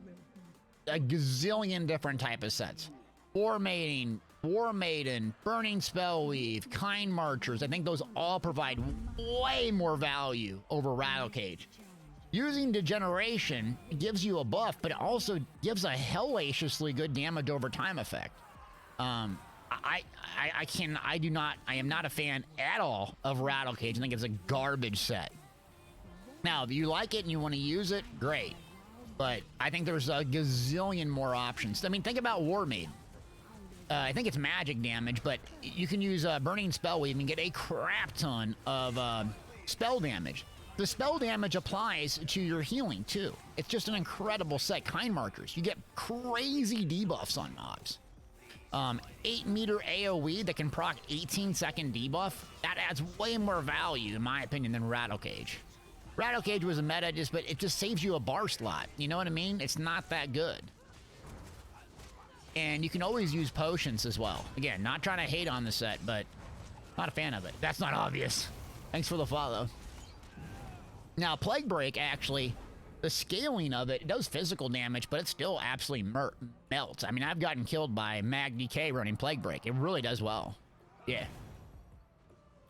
a gazillion different type of sets. War Maiden, Burning Spellweave, Kind Marchers. I think those all provide way more value over Rattle Cage. Using Degeneration gives you a buff, but it also gives a hellaciously good damage over time effect. I am not a fan at all of Rattle Cage. I think it's a garbage set. Now, if you like it and you want to use it, great. But I think there's a gazillion more options. I mean, think about War Maiden. I think it's magic damage, but you can use Burning Spellweave and get a crap ton of spell damage. The spell damage applies to your healing, too. It's just an incredible set. Kind Markers. You get crazy debuffs on mobs. 8 meter AoE that can proc 18-second debuff. That adds way more value, in my opinion, than Rattle Cage. Rattle Cage was a meta, but it just saves you a bar slot. You know what I mean? It's not that good. And you can always use potions as well. Again, not trying to hate on the set, but not a fan of it. That's not obvious. Thanks for the follow. Now, Plague Break, actually, the scaling of it does physical damage, but it still absolutely melts. I mean, I've gotten killed by Mag DK running Plague Break. It really does well. Yeah.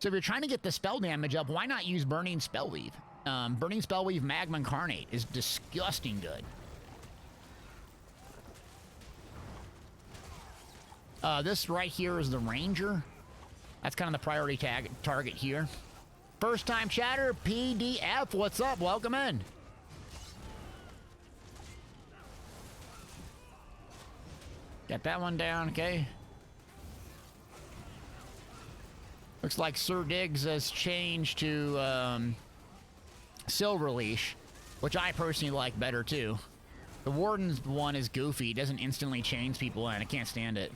So if you're trying to get the spell damage up, why not use Burning Spellweave? Burning Spellweave Magma Incarnate is disgusting good. This right here is the Ranger. That's kind of the priority target here. First time chatter, PDF, what's up? Welcome in. Got that one down, okay. Looks like Sir Diggs has changed to Silver Leash, which I personally like better too. The Warden's one is goofy. It doesn't instantly chains people in. I can't stand it.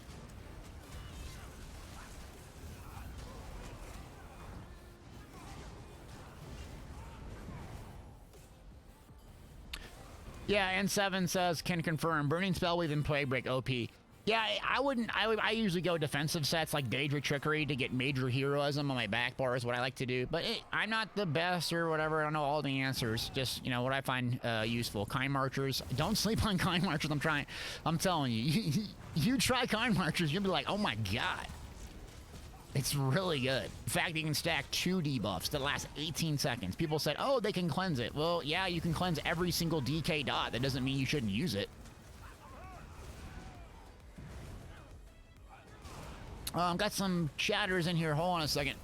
Yeah, N7 says, can confirm. Burning Spell, Weave, and Plague Break OP. Yeah, I usually go defensive sets like Daedric Trickery to get major heroism on my back bar is what I like to do. But I'm not the best or whatever. I don't know all the answers. Just, you know, what I find useful. Kind Marchers. Don't sleep on Kind Marchers. I'm telling you. You try Kind Marchers, you'll be like, oh my god. It's really good. In fact, you can stack 2 debuffs that last 18 seconds. People said, oh, they can cleanse it. Well, yeah, you can cleanse every single DK dot. That doesn't mean you shouldn't use it. Got some chatters in here. Hold on a second.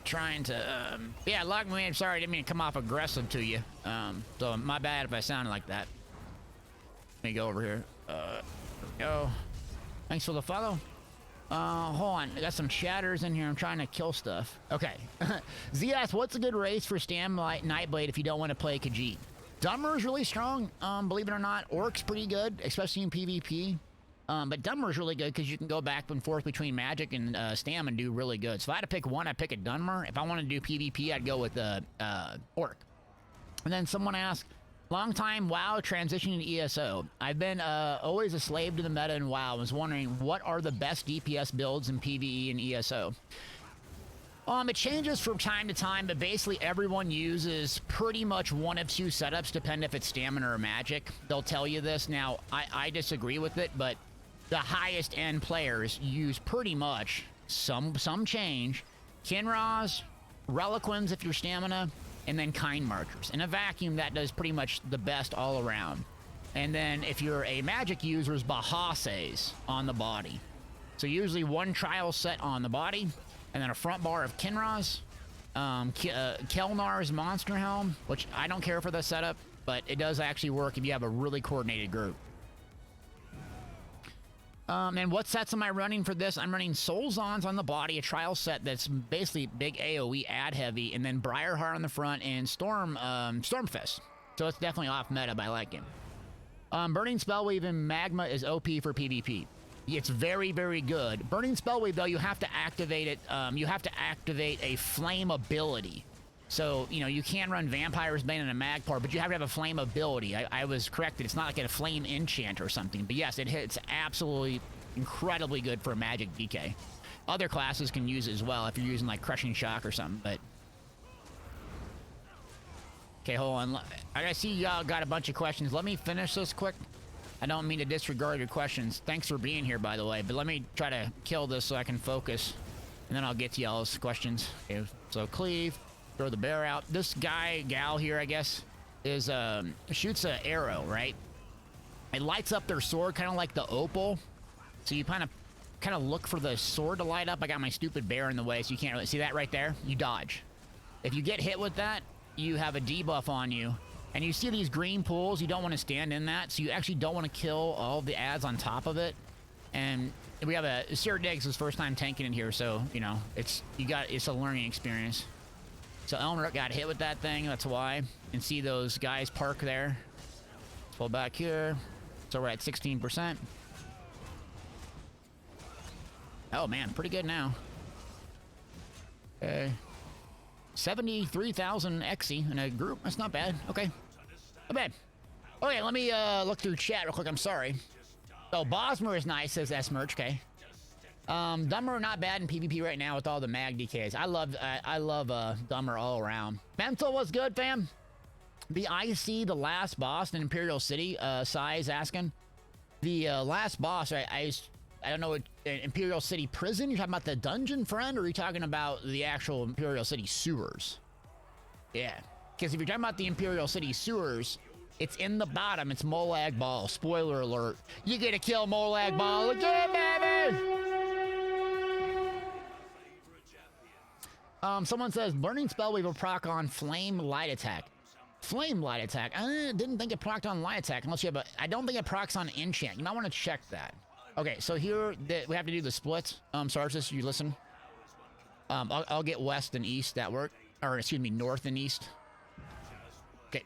Trying to, yeah, Lockman, sorry, I didn't mean to come off aggressive to you. So my bad if I sounded like that. Let me go over here. There we go. Thanks for the follow. Hold on. I got some chatters in here. I'm trying to kill stuff. Okay. Z asks, what's a good race for Stamlight Nightblade if you don't want to play Khajiit? Dummer's really strong, believe it or not. Orc's pretty good, especially in PvP. But Dunmer's really good because you can go back and forth between Magic and Stam and do really good. So if I had to pick one, I'd pick a Dunmer. If I want to do PvP, I'd go with Orc. And then someone asked, long time WoW transitioning to ESO. I've been always a slave to the meta in WoW. I was wondering, what are the best DPS builds in PvE and ESO? It changes from time to time, but basically everyone uses pretty much one of 2 setups, depending if it's Stamina or Magic. They'll tell you this. Now, I disagree with it, but the highest end players use pretty much some change. Kinraz, Reliquins if you're Stamina, and then Kind Marchers. In a vacuum, that does pretty much the best all around. And then if you're a Magic user, is Bahases on the body. So usually 1 trial set on the body, and then a front bar of Kinraz, Kelnar's Monster Helm, which I don't care for the setup, but it does actually work if you have a really coordinated group. And what sets am I running for this? I'm running Soulzons on the body, a trial set that's basically big AoE ad heavy, and then Briarheart on the front and Stormfist. So it's definitely off meta, but I like him. Burning Spellweave and Magma is OP for PvP. It's very, very good. Burning Spellweave, though, you have to activate it. You have to activate a flame ability. So, you know, you can run Vampire's Bane and a Magpar, but you have to have a flame ability. I was corrected. It's not like a flame enchant or something. But yes, it's absolutely incredibly good for a Magic DK. Other classes can use it as well if you're using, like, Crushing Shock or something, but... Okay, hold on. I see y'all got a bunch of questions. Let me finish this quick. I don't mean to disregard your questions. Thanks for being here, by the way. But let me try to kill this so I can focus. And then I'll get to y'all's questions. Okay, so Cleave. Throw the bear out. This gal here, I guess, is shoots an arrow, right? It lights up their sword, kind of like the opal. So you kind of look for the sword to light up. I got my stupid bear in the way, so you can't really see that right there. You dodge. If you get hit with that, you have a debuff on you. And you see these green pools, you don't want to stand in that, so you actually don't want to kill all the ads on top of it. And we have Sarah Diggs' is first time tanking in here, so you know it's a learning experience. So Elmer got hit with that thing, that's why. And see those guys park there. Pull back here. So we're at 16%. Oh man, pretty good now. Okay. 73,000 XE in a group. That's not bad. Okay. Not bad. Okay, let me look through chat real quick. I'm sorry. Oh, Bosmer is nice, says S Merch. Okay. Dummer not bad in PvP right now with all the mag DKs. I love Dummer all around. Mental was good, fam. The IC, the last boss in Imperial City, Sai's asking. The last boss, I don't know, Imperial City prison? You're talking about the dungeon, friend? Or are you talking about the actual Imperial City sewers? Yeah. Because if you're talking about the Imperial City sewers, it's in the bottom. It's Molag Bal. Spoiler alert. You get to kill Molag Bal again, baby! Someone says, Burning Spellweave will proc on Flame Light Attack. Flame Light Attack? I didn't think it procced on Light Attack, unless you have I don't think it procs on Enchant. You might want to check that. Okay, so here, we have to do the splits. Sarsis, you listen. I'll get west and east, that work. Or, excuse me, north and east. Okay.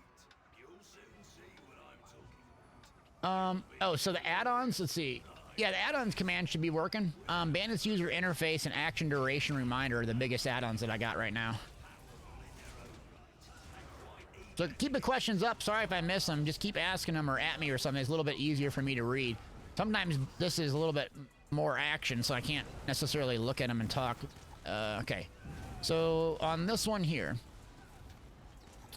Oh, so the add-ons, let's see. Yeah, the add-ons command should be working. Bandit's user interface and action duration reminder are the biggest add-ons that I got right now. So keep the questions up. Sorry if I miss them. Just keep asking them or at me or something. It's a little bit easier for me to read. Sometimes this is a little bit more action, so I can't necessarily look at them and talk. Okay. So on this one here,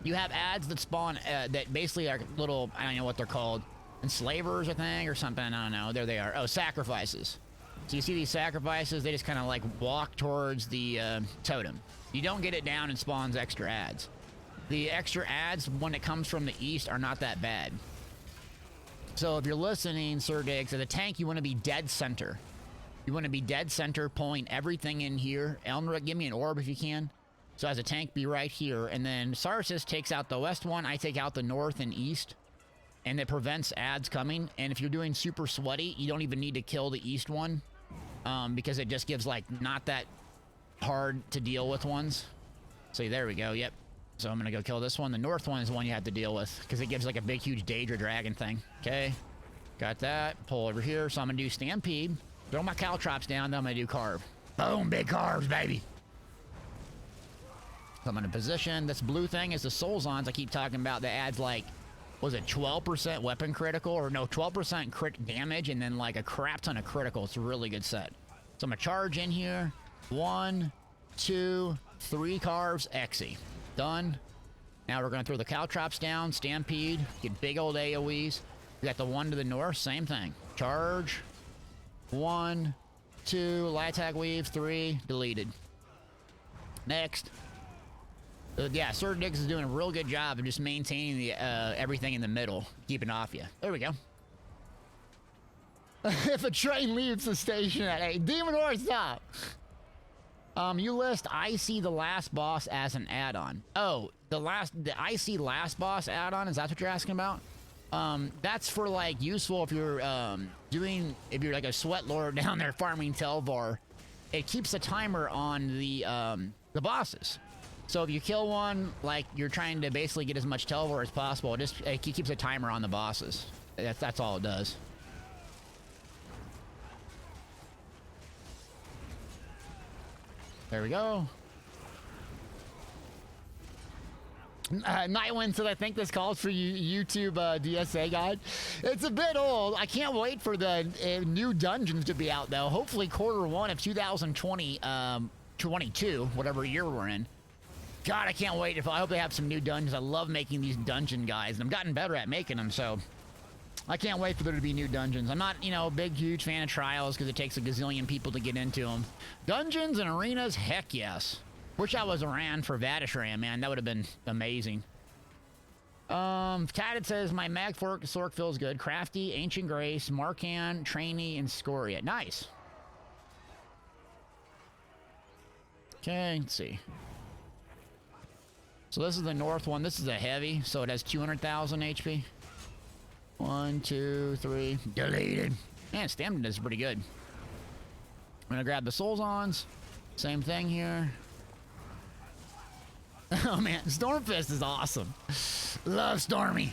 you have ads that spawn that basically are little, I don't know what they're called, enslavers, I think, or something. I don't know. There they are. Oh, sacrifices. So you see these sacrifices, they just kind of like walk towards the totem. You don't get it down and spawns extra ads. The extra ads, when it comes from the east, are not that bad. So if you're listening, Sir Diggs, as a tank, you want to be dead center. You want to be dead center, pulling everything in here. Elnrick, give me an orb if you can. So as a tank, be right here. And then Sarsis takes out the west one. I take out the north and east. And it prevents ads coming. And if you're doing super sweaty, you don't even need to kill the east one. Because it just gives, like, not that hard to deal with ones. So there we go, yep. So I'm going to go kill this one. The north one is the one you have to deal with. Because it gives, like, a big, huge Daedra dragon thing. Okay. Got that. Pull over here. So I'm going to do Stampede. Throw my caltrops down, then I'm going to do Carve. Boom, big carbs, baby. So I'm in a position. This blue thing is the Soulzons I keep talking about that adds like, was it 12% weapon critical? Or no, 12% crit damage and then like a crap ton of critical. It's a really good set. So I'm going to charge in here. 1, 2, 3 carves, Exy. Done. Now we're going to throw the caltrops down, Stampede, get big old AoEs. We got the one to the north, same thing. Charge. 1, 2, light attack weave, 3, deleted. Next. Yeah, Sir Diggs is doing a real good job of just maintaining the everything in the middle, keeping off you. There we go. If a train leaves the station at 8, Demon Horse, stop. You list I See the Last Boss as an add-on. Oh, the I See Last Boss add-on, is that what you're asking about? That's for like useful if you're if you're like a sweat lord down there farming Telvar. It keeps a timer on the bosses. So if you kill one, like you're trying to basically get as much Telvar as possible, it keeps a timer on the bosses. That's all it does. There we go. Nightwind says, I think this calls for YouTube DSA guide. It's a bit old. I can't wait for the new dungeons to be out, though. Hopefully Q1 of 2020, 22, whatever year we're in. God, I can't wait. I hope they have some new dungeons. I love making these dungeon guides, and I've gotten better at making them, so I can't wait for there to be new dungeons. I'm not, a big, huge fan of trials because it takes a gazillion people to get into them. Dungeons and arenas, heck yes. Wish I was around for Vadishram, man. That would have been amazing. Tatted says, my mag sork feels good. Crafty, Ancient Grace, Markan, Trainee, and Scoria. Nice. Okay, let's see. So this is the north one. This is a heavy, so it has 200,000 HP. 1, 2, 3. Deleted. Man, Stamden is pretty good. I'm gonna grab the Soulzons. Same thing here. Oh man, Stormfist is awesome. Love Stormy.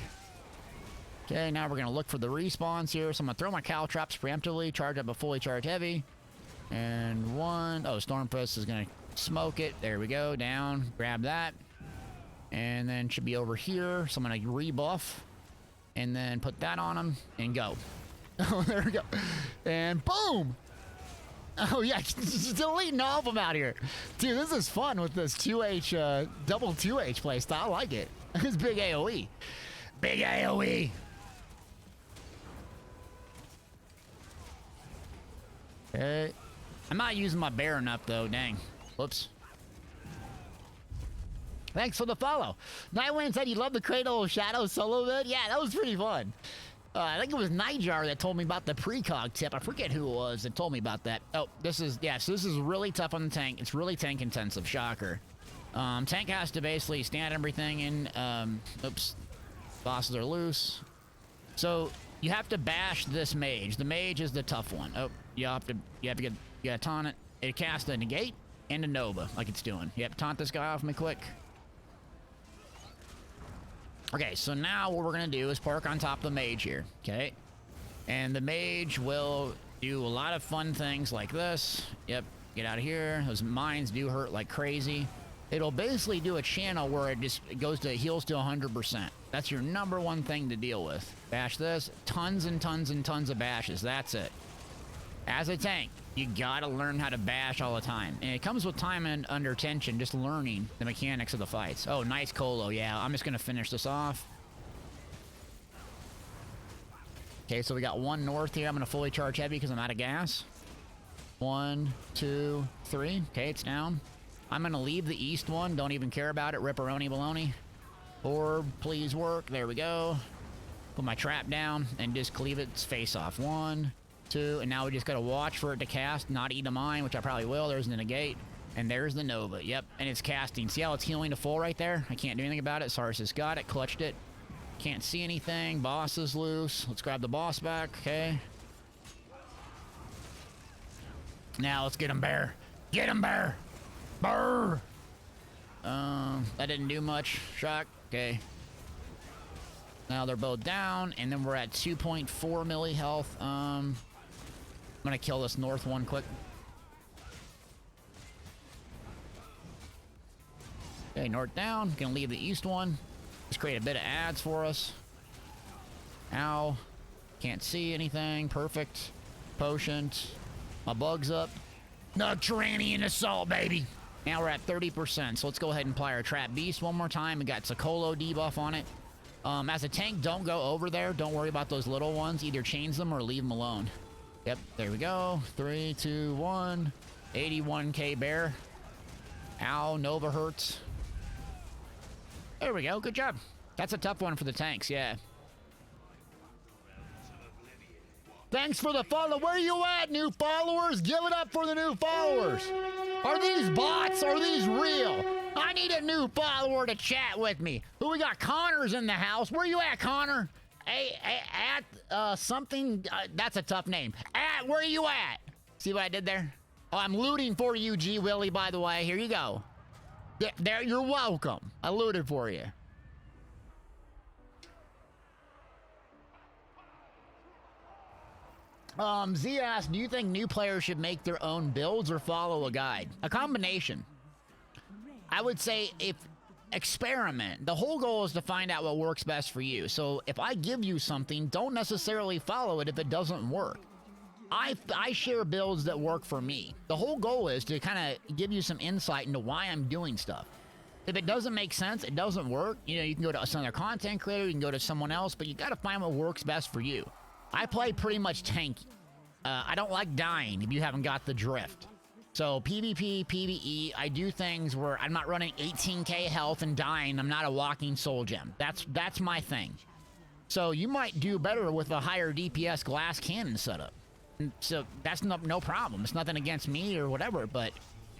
Okay, now we're gonna look for the respawns here. So I'm gonna throw my caltrops preemptively, charge up a fully charged heavy. And 1. Oh, Stormfist is gonna smoke it. There we go. Down. Grab that. And then should be over here. So I'm gonna rebuff. And then put that on him and go. Oh, there we go. And boom! Oh yeah, just deleting all of them out here. Dude, this is fun with this 2H, double 2H playstyle. I like it. It's big AoE. Big AoE! Okay. I'm not using my bear enough though, dang. Whoops. Thanks for the follow. Nightwind said you loved the Cradle of Shadow solo vid. Yeah, that was pretty fun. I think it was Nightjar that told me about the precog tip. I forget who it was that told me about that. Oh, so this is really tough on the tank. It's really tank intensive. Shocker. Tank has to basically stand everything in. Oops. Bosses are loose. So you have to bash this mage. The mage is the tough one. Oh, you have to get taunt it. It casts a negate and a Nova like it's doing. Yep, taunt this guy off me quick. Okay, so now what we're gonna do is park on top of the mage here, okay? And the mage will do a lot of fun things like this. Yep, get out of here. Those mines do hurt like crazy. It'll basically do a channel where it goes to heals to 100%. That's your #1 thing to deal with. Bash this. Tons and tons and tons of bashes. That's it. As a tank, you gotta learn how to bash all the time. And it comes with time and under tension, just learning the mechanics of the fights. Oh, nice colo. Yeah, I'm just gonna finish this off. Okay, so we got one north here. I'm gonna fully charge heavy because I'm out of gas. 1, 2, 3. Okay, it's down. I'm gonna leave the east one. Don't even care about it. Ripperoni baloney. Orb, please work. There we go. Put my trap down and just cleave its face off. 1, 2, and now we just gotta watch for it to cast, not eat a mine, which I probably will. There's the negate, and there's the Nova. Yep, and it's casting. See how it's healing to full right there? I can't do anything about it. Sarsis got it, clutched it. Can't see anything. Boss is loose. Let's grab the boss back, okay? Now let's get him, bear. Get him, bear! Brr! That didn't do much. Shock. Okay. Now they're both down, and then we're at 2.4 milli health. I'm gonna kill this north one quick. Okay, north down. Gonna leave the east one. Just create a bit of ads for us. Ow. Can't see anything. Perfect. Potion. My bug's up. Nocturanian assault, baby. Now we're at 30%, so let's go ahead and apply our Trap Beast one more time. We got Socolo debuff on it. As a tank, don't go over there. Don't worry about those little ones. Either change them or leave them alone. Yep, there we go. 3, 2, 1. 81k bear. Ow, Nova hurts. There we go, good job. That's a tough one for the tanks, yeah. Thanks for the follow. Where you at, new followers? Give it up for the new followers. Are these bots? Are these real? I need a new follower to chat with me. Who we got? Connor's in the house. Where you at, Connor? At something. That's a tough name. At where you at? See what I did there? Oh, I'm looting for you, G Willie. By the way, here you go. There, you're welcome. I looted for you. Z asked, do you think new players should make their own builds or follow a guide? A combination. I would say if experiment. The whole goal is to find out what works best for you. So if I give you something, don't necessarily follow it if it doesn't work. I share builds that work for me. The whole goal is to kind of give you some insight into why I'm doing stuff. If it doesn't make sense, it doesn't work, you know, you can go to some other content creator, you can go to someone else, but you got to find what works best for you. I play pretty much tanky. I don't like dying if you haven't got the drift. So PvP, PvE, I do things where I'm not running 18k health and dying. I'm not a walking soul gem. That's my thing. So you might do better with a higher DPS glass cannon setup. So that's no problem. It's nothing against me or whatever, but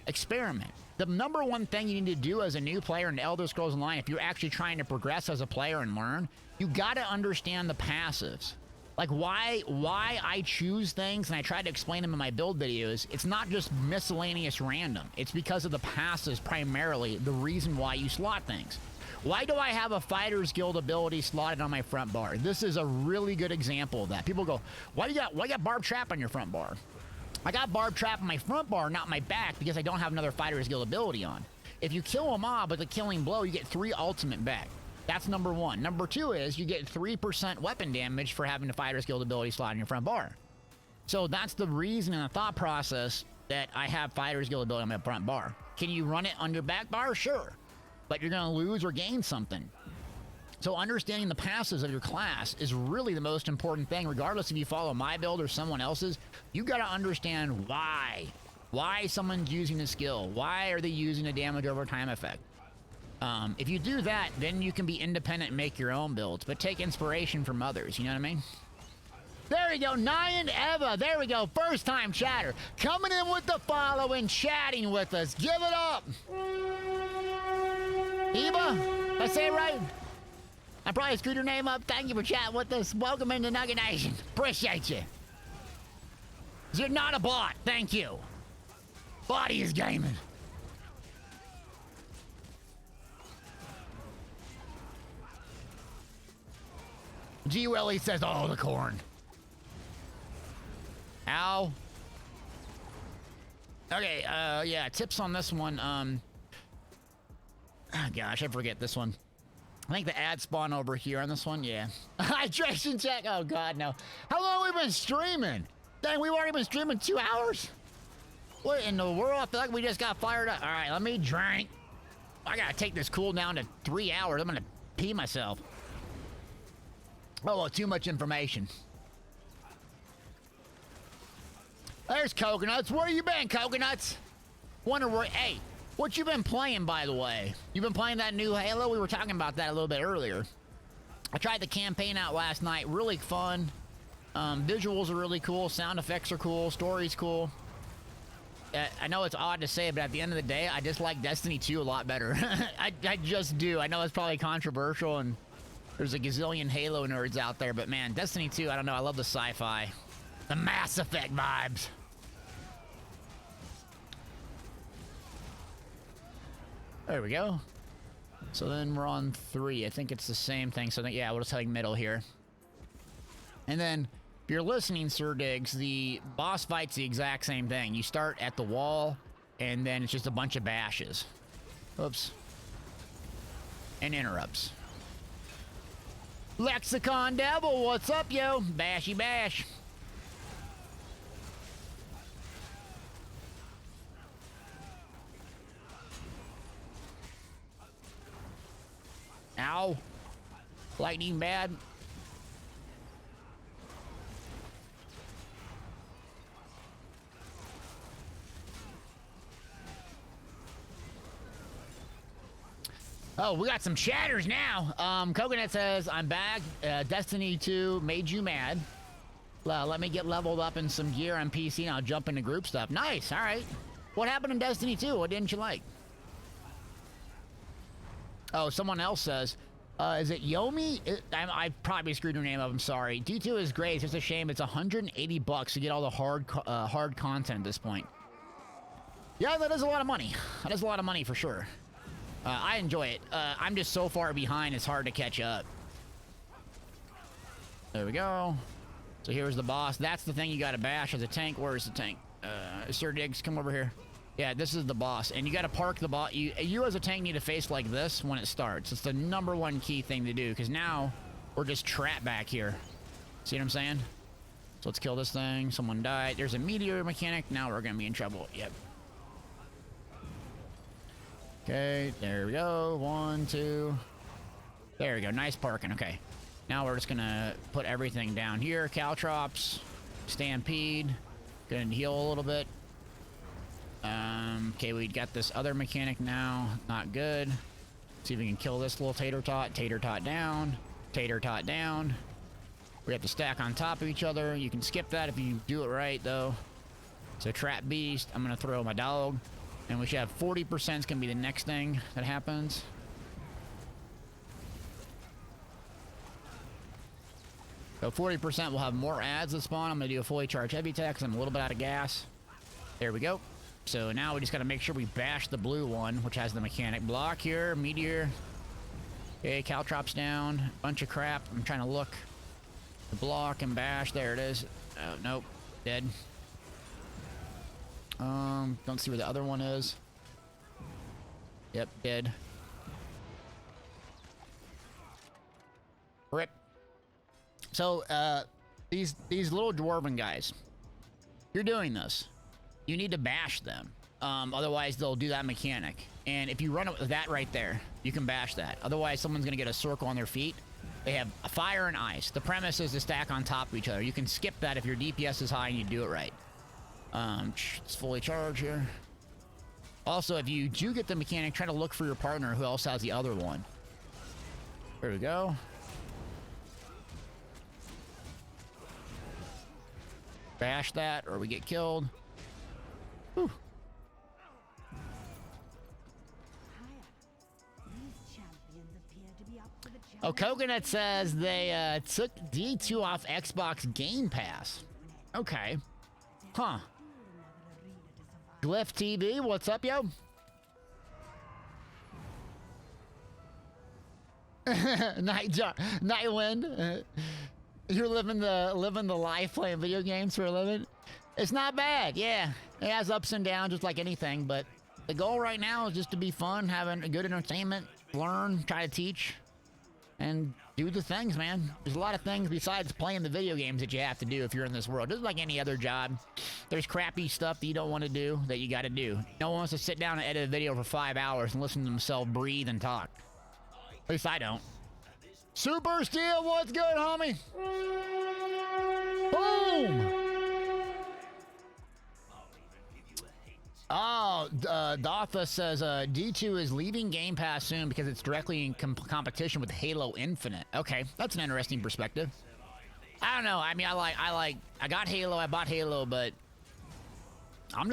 experiment. The #1 thing you need to do as a new player in Elder Scrolls Online, if you're actually trying to progress as a player and learn, you got to understand the passives. Like why I choose things, and I try to explain them in my build videos. It's not just miscellaneous random. It's because of the passives primarily, the reason why you slot things. Why do I have a Fighter's Guild ability slotted on my front bar? This is a really good example of that. People go, why you got Barb Trap on your front bar? I got Barb Trap on my front bar, not my back, because I don't have another Fighter's Guild ability on. If you kill a mob with a killing blow, you get 3 ultimate back. That's #1. #2 is you get 3% weapon damage for having the Fighter's Guild ability slot in your front bar. So that's the reason and the thought process that I have Fighter's Guild ability on my front bar. Can you run it on your back bar? Sure. But you're going to lose or gain something. So understanding the passives of your class is really the most important thing, regardless if you follow my build or someone else's. You got to understand why. Why someone's using a skill. Why are they using a damage over time effect? If you do that, then you can be independent and make your own builds, but take inspiration from others, you know what I mean? There we go, Nyan Eva, there we go, first time chatter. Coming in with the follow and chatting with us, give it up. Eva, did I say it right? I probably screwed your name up, thank you for chatting with us. Welcome into Nugget Nation, appreciate you. You're not a bot, thank you. Body is gaming. G. Willie says, oh, the corn. Ow. Okay, yeah, tips on this one. Oh, gosh, I forget this one. I think the ad spawn over here on this one. Yeah. Hydration check. Oh, God, no. How long have we been streaming? Dang, we've already been streaming 2 hours? What in the world? I feel like we just got fired up. All right, let me drink. I gotta take this cooldown to 3 hours. I'm gonna pee myself. Oh, well, too much information. There's Coconuts. Where you been, Coconuts? Wonder where... Hey, what you been playing, by the way? You been playing that new Halo? We were talking about that a little bit earlier. I tried the campaign out last night. Really fun. Visuals are really cool. Sound effects are cool. Story's cool. I know it's odd to say, but at the end of the day, I just like Destiny 2 a lot better. I just do. I know it's probably controversial, and there's a gazillion Halo nerds out there, but man, Destiny 2, I don't know. I love the sci-fi. The Mass Effect vibes. There we go. So then we're on 3. I think it's the same thing. So yeah, we'll just heading middle here. And then, if you're listening, Sir Diggs, the boss fight's the exact same thing. You start at the wall, and then it's just a bunch of bashes. Oops. And interrupts. Lexicon Devil, what's up, yo? Bashy bash. Ow. Lightning bad. Oh, we got some chatters now. Coconut says, I'm back. Destiny 2 made you mad. Let me get leveled up in some gear on PC and I'll jump into group stuff. Nice, all right. What happened in Destiny 2? What didn't you like? Oh, someone else says, is it Yomi? I probably screwed her name up, I'm sorry. D2 is great, it's just a shame it's $180 to get all the hard content at this point. Yeah, that is a lot of money. That is a lot of money for sure. I enjoy it. I'm just so far behind, it's hard to catch up. There we go. So here's the boss. That's the thing you gotta bash as a tank. Where's the tank? Sir Diggs, come over here. Yeah, this is the boss. And you gotta park the boss. You as a tank need to face like this when it starts. It's the #1 key thing to do, because now we're just trapped back here. See what I'm saying? So let's kill this thing. Someone died. There's a meteor mechanic. Now we're gonna be in trouble. Yep. Okay, there we go. 1, 2. There we go. Nice parking. Okay. Now we're just gonna put everything down here. Caltrops. Stampede. Gonna heal a little bit. Okay, we got this other mechanic now. Not good. See if we can kill this little tater tot. Tater tot down. Tater tot down. We have to stack on top of each other. You can skip that if you do it right, though. So trap beast. I'm gonna throw my dog. And we should have 40% is gonna be the next thing that happens. So 40% will have more ads that spawn. I'm gonna do a fully charged heavy attack because I'm a little bit out of gas. There we go. So now we just gotta make sure we bash the blue one, which has the mechanic block here, meteor. Okay, Caltrops down, bunch of crap. I'm trying to look. The block and bash, there it is. Oh, nope, dead. Don't see where the other one is. Yep, dead. Rip. So, these little dwarven guys, you're doing this. You need to bash them. Otherwise, they'll do that mechanic. And if you run it with that right there, you can bash that. Otherwise, someone's going to get a circle on their feet. They have fire and ice. The premise is to stack on top of each other. You can skip that if your DPS is high and you do it right. It's fully charged here. Also, if you do get the mechanic, try to look for your partner who else has the other one. There we go. Bash that or we get killed. Whew. Oh, Coconut says they took D2 off Xbox Game Pass. Okay. Huh. Glyph TV, what's up, yo? Nightwind. You're living the life playing video games for a living. It's not bad, yeah. It has ups and downs just like anything, but The goal right now is just to be fun, having a good entertainment, learn, try to teach, and do the things, man. There's a lot of things besides playing the video games that you have to do if you're in this world. Just like any other job, there's crappy stuff that you don't want to do that you got to do. No one wants to sit down and edit a video for 5 hours and listen to themselves breathe and talk. At least I don't. Super Steel, what's good, homie? Boom! Oh, Dotha says D2 is leaving Game Pass soon because it's directly in competition with Halo Infinite. Okay, that's an interesting perspective. I don't know. I mean, I got Halo. I bought Halo, but I'm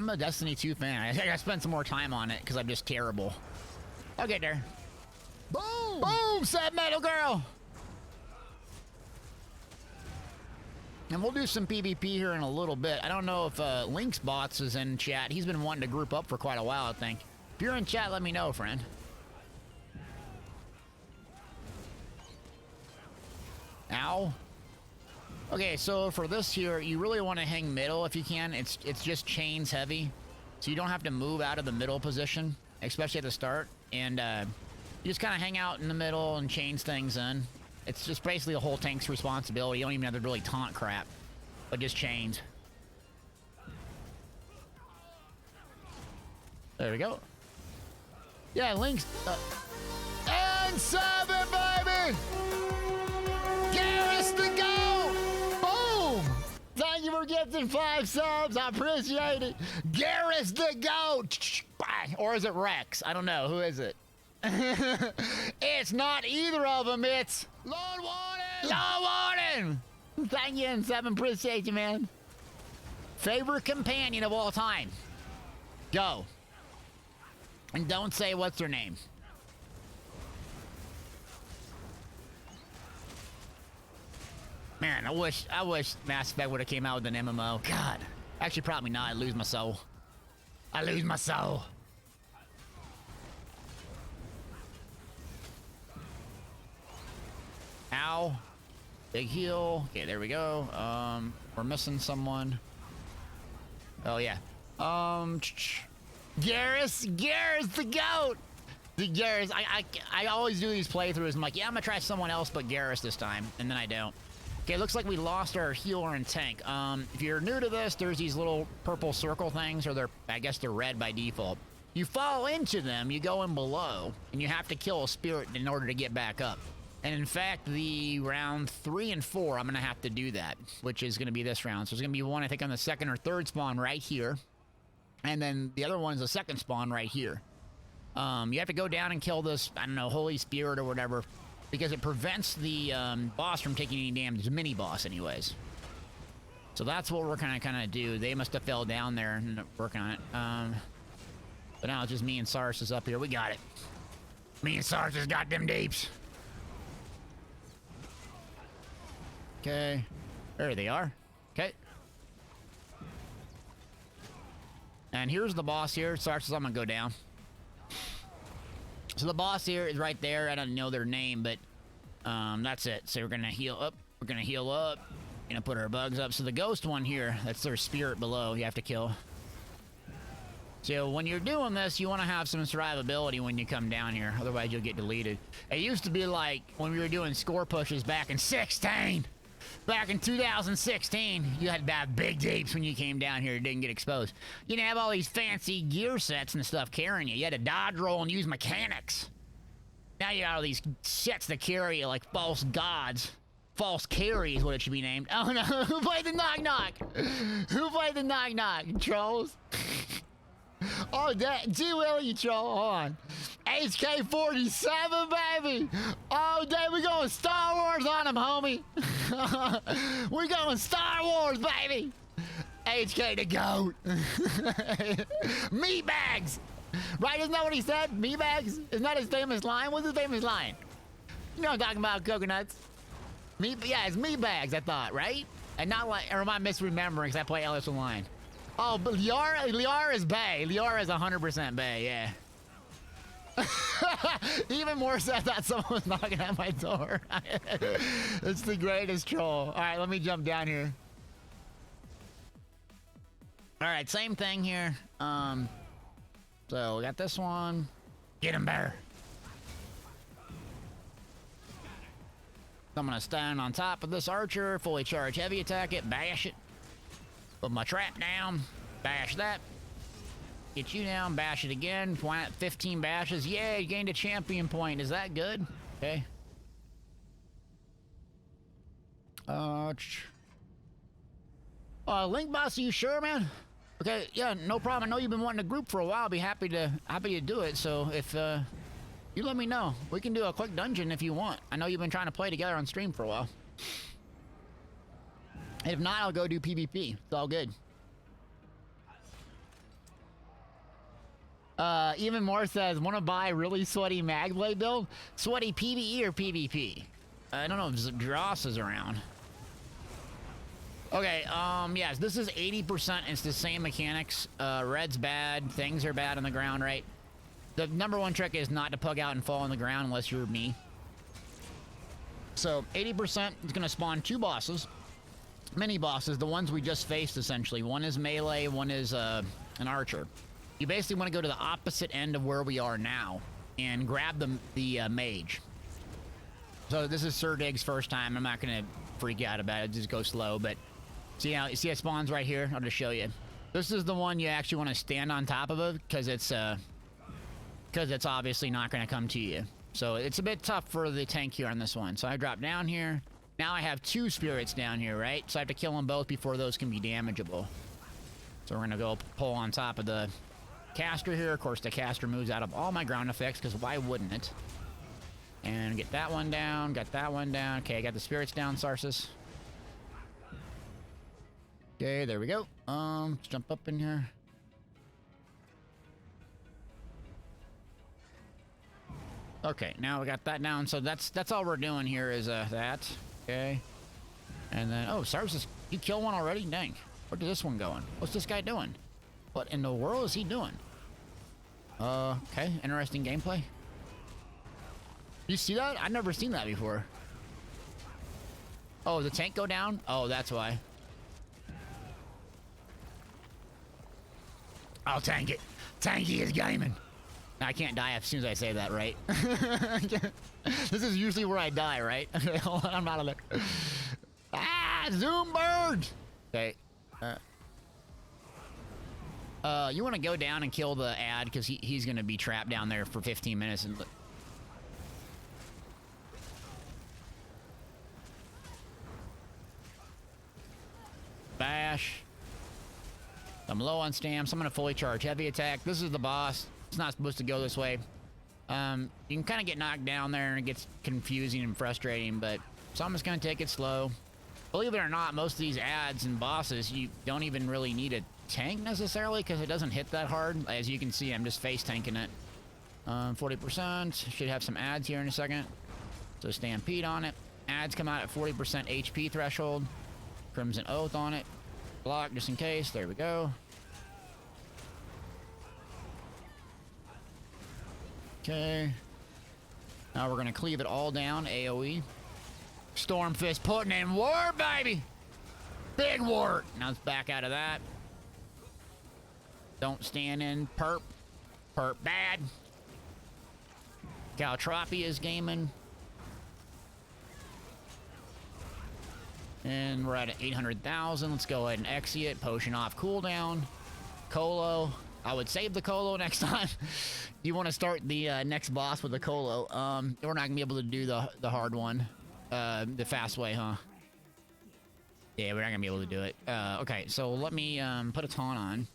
a Destiny 2 fan. I think I spent some more time on it because I'm just terrible. I'll get there. Boom! Boom! Sad Metal Girl. And we'll do some PvP here in a little bit. I don't know if Link's Bots is in chat. He's been wanting to group up for quite a while, I think. If you're in chat, let me know, friend. Ow. Okay, so for this here, you really want to hang middle if you can. It's just chains heavy. So you don't have to move out of the middle position, especially at the start. And you just kind of hang out in the middle and chains things in. It's just basically the whole tank's responsibility. You don't even have to really taunt crap, but just chains. There we go. Yeah, Link's... and 7, baby! Garrus the GOAT! Boom! Thank you for getting 5 subs. I appreciate it. Garrus the GOAT! Or is it Rex? I don't know. Who is it? It's not either of them. It's Lord Warden. Lord Warden. Thank you, and 7. Appreciate you, man. Favorite companion of all time. Go. And don't say what's her name. Man, I wish Mass Effect would have came out with an MMO. God. Actually, probably not. I'd lose my soul. I lose my soul. Ow. Big heal. Okay, there we go. We're missing someone. Oh, yeah. Garrus the GOAT! The Garrus, I always do these playthroughs. I'm like, yeah, I'm gonna try someone else but Garrus this time. And then I don't. Okay, looks like we lost our healer and tank. If you're new to this, there's these little purple circle things, or I guess they're red by default. You fall into them, you go in below, and you have to kill a spirit in order to get back up. And in fact, the round 3 and 4, I'm going to have to do that, which is going to be this round. So there's going to be one, I think, on the second or third spawn right here. And then the other one's the second spawn right here. You have to go down and kill this, I don't know, holy spirit or whatever, because it prevents the boss from taking any damage. The mini-boss, anyways. So that's what we're kind of do. They must have fell down there and working on it. But now it's just me and Sars is up here. We got it. Me and Sars has got them deeps. Okay, there they are. Okay. And here's the boss here. Starts as I'm gonna go down. So the boss here is right there. I don't know their name, but that's it. So we're gonna heal up. We're gonna heal up. Gonna put our bugs up. So the ghost one here, that's their spirit below. You have to kill. So when you're doing this, you want to have some survivability when you come down here. Otherwise, you'll get deleted. It used to be like when we were doing score pushes back in 16. Back in 2016, you had to have big deeps when you came down here. It didn't get exposed. You didn't have all these fancy gear sets and stuff carrying you. You had to dodge roll and use mechanics. Now you got all these sets that carry you like false gods. False carry is what it should be named. Oh no, who played the knock-knock? Who played the knock-knock? Trolls? Oh, G Willie, you troll. Hold on. HK-47, baby. Oh, damn, we going Star Wars on him, homie. We going Star Wars, baby. HK the GOAT. Me bags. Right, isn't that what he said? Me bags? Isn't that his famous line? What's his famous line? You know what I'm talking about, coconuts. Yeah, it's me bags, I thought, right? And not like, or am I misremembering because I play Ellis Line? Oh, but Liara is Bay. Liara is 100% Bay, yeah. Even more so, I thought someone was knocking at my door. It's the greatest troll. All right, let me jump down here. All right, same thing here. So we got this one. Get him, bear. I'm gonna stand on top of this archer, fully charge heavy attack it, bash it. Put my trap down, bash that. Get you down, bash it again. 15 bashes. Yay, you gained a champion point. Is that good? Okay. Link boss, are you sure, man? Okay, yeah, no problem. I know you've been wanting a group for a while. I'll be happy to do it. So if you let me know, we can do a quick dungeon if you want. I know you've been trying to play together on stream for a while. If not, I'll go do PvP. It's all good. Even more says, want to buy really sweaty Magblade build? Sweaty PvE or PvP? I don't know if Dross is around. Okay, yes, this is 80%. It's the same mechanics. Red's bad. Things are bad on the ground, right? The number one trick is not to pug out and fall on the ground unless you're me. So 80% is going to spawn 2 bosses. Mini bosses, the ones we just faced, essentially. One is melee, one is an archer. You basically want to go to the opposite end of where we are now and grab the mage. So this is Sir Dig's first time. I'm not going to freak out about it. Just go slow, but see how it spawns right here? I'll just show you. This is the one you actually want to stand on top of it because it's obviously not going to come to you. So it's a bit tough for the tank here on this one. So I drop down here. Now I have 2 spirits down here, right? So I have to kill them both before those can be damageable. So we're going to go pull on top of the caster here. Of course, the caster moves out of all my ground effects because why wouldn't it? And get that one down. Got that one down. Okay, I got the spirits down, Sarsis. Okay, there we go. Let's jump up in here. Okay, now we got that down. So that's all we're doing here is that. Okay. And then, oh, Sarsis, you kill one already? Dang. Where did this one going? What's this guy doing? What in the world is he doing? Okay, interesting gameplay. You see that? I've never seen that before. Oh, the tank go down? Oh, that's why. I'll tank it. Tanky is gaming. I can't die as soon as I say that, right? This is usually where I die, right? Okay, hold on, I'm out of there. Ah, zoom bird! Okay. You want to go down and kill the ad because he's going to be trapped down there for 15 minutes and. Bash. I'm low on stam, so I'm going to fully charge heavy attack. This is the boss. It's not supposed to go this way. You can kind of get knocked down there and it gets confusing and frustrating, but so I'm just going to take it slow. Believe it or not, most of these ads and bosses, you don't even really need a tank necessarily because it doesn't hit that hard. As you can see, I'm just face tanking it. 40%. Should have some ads here in a second. So Stampede on it. Ads come out at 40% HP threshold. Crimson Oath on it. Block just in case. There we go. Okay. Now we're going to cleave it all down. AoE. Stormfist putting in wart, baby! Big wart! Now let's back out of that. Don't stand in perp. Perp bad. Caltropi is gaming. And we're at 800,000. Let's go ahead and exit it. Potion off cooldown. Colo. I would save the Colo next time. You want to start the next boss with the Colo. We're not going to be able to do the hard one. The fast way, huh? Yeah, we're not going to be able to do it. Okay, so let me put a taunt on.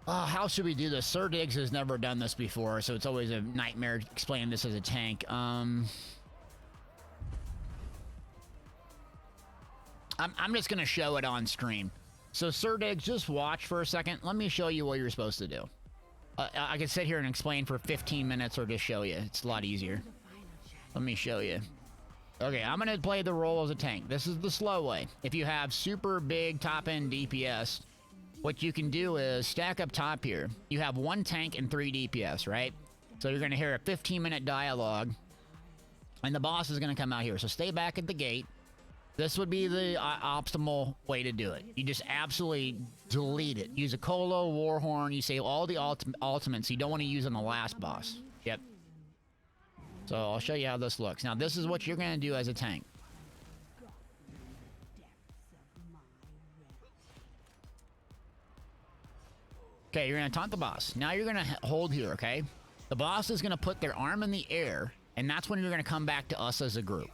How should we do this? Sir Diggs has never done this before, so it's always a nightmare explaining this as a tank. I'm just going to show it on stream. So, Sir Diggs, just watch for a second. Let me show you what you're supposed to do. I could sit here and explain for 15 minutes or just show you. It's a lot easier. Let me show you. Okay, I'm going to play the role as a tank. This is the slow way. If you have super big top-end DPS, what you can do is stack up top here. You have 1 tank and 3 DPS, right? So you're going to hear a 15-minute dialogue, and the boss is going to come out here. So stay back at the gate. This would be the optimal way to do it. You just absolutely delete it. Use a Colo, Warhorn. You save all the ultimates you don't want to use on the last boss. Yep. So I'll show you how this looks. Now, this is what you're going to do as a tank. Okay, you're going to taunt the boss. Now you're going to hold here, okay? The boss is going to put their arm in the air, and that's when you're going to come back to us as a group.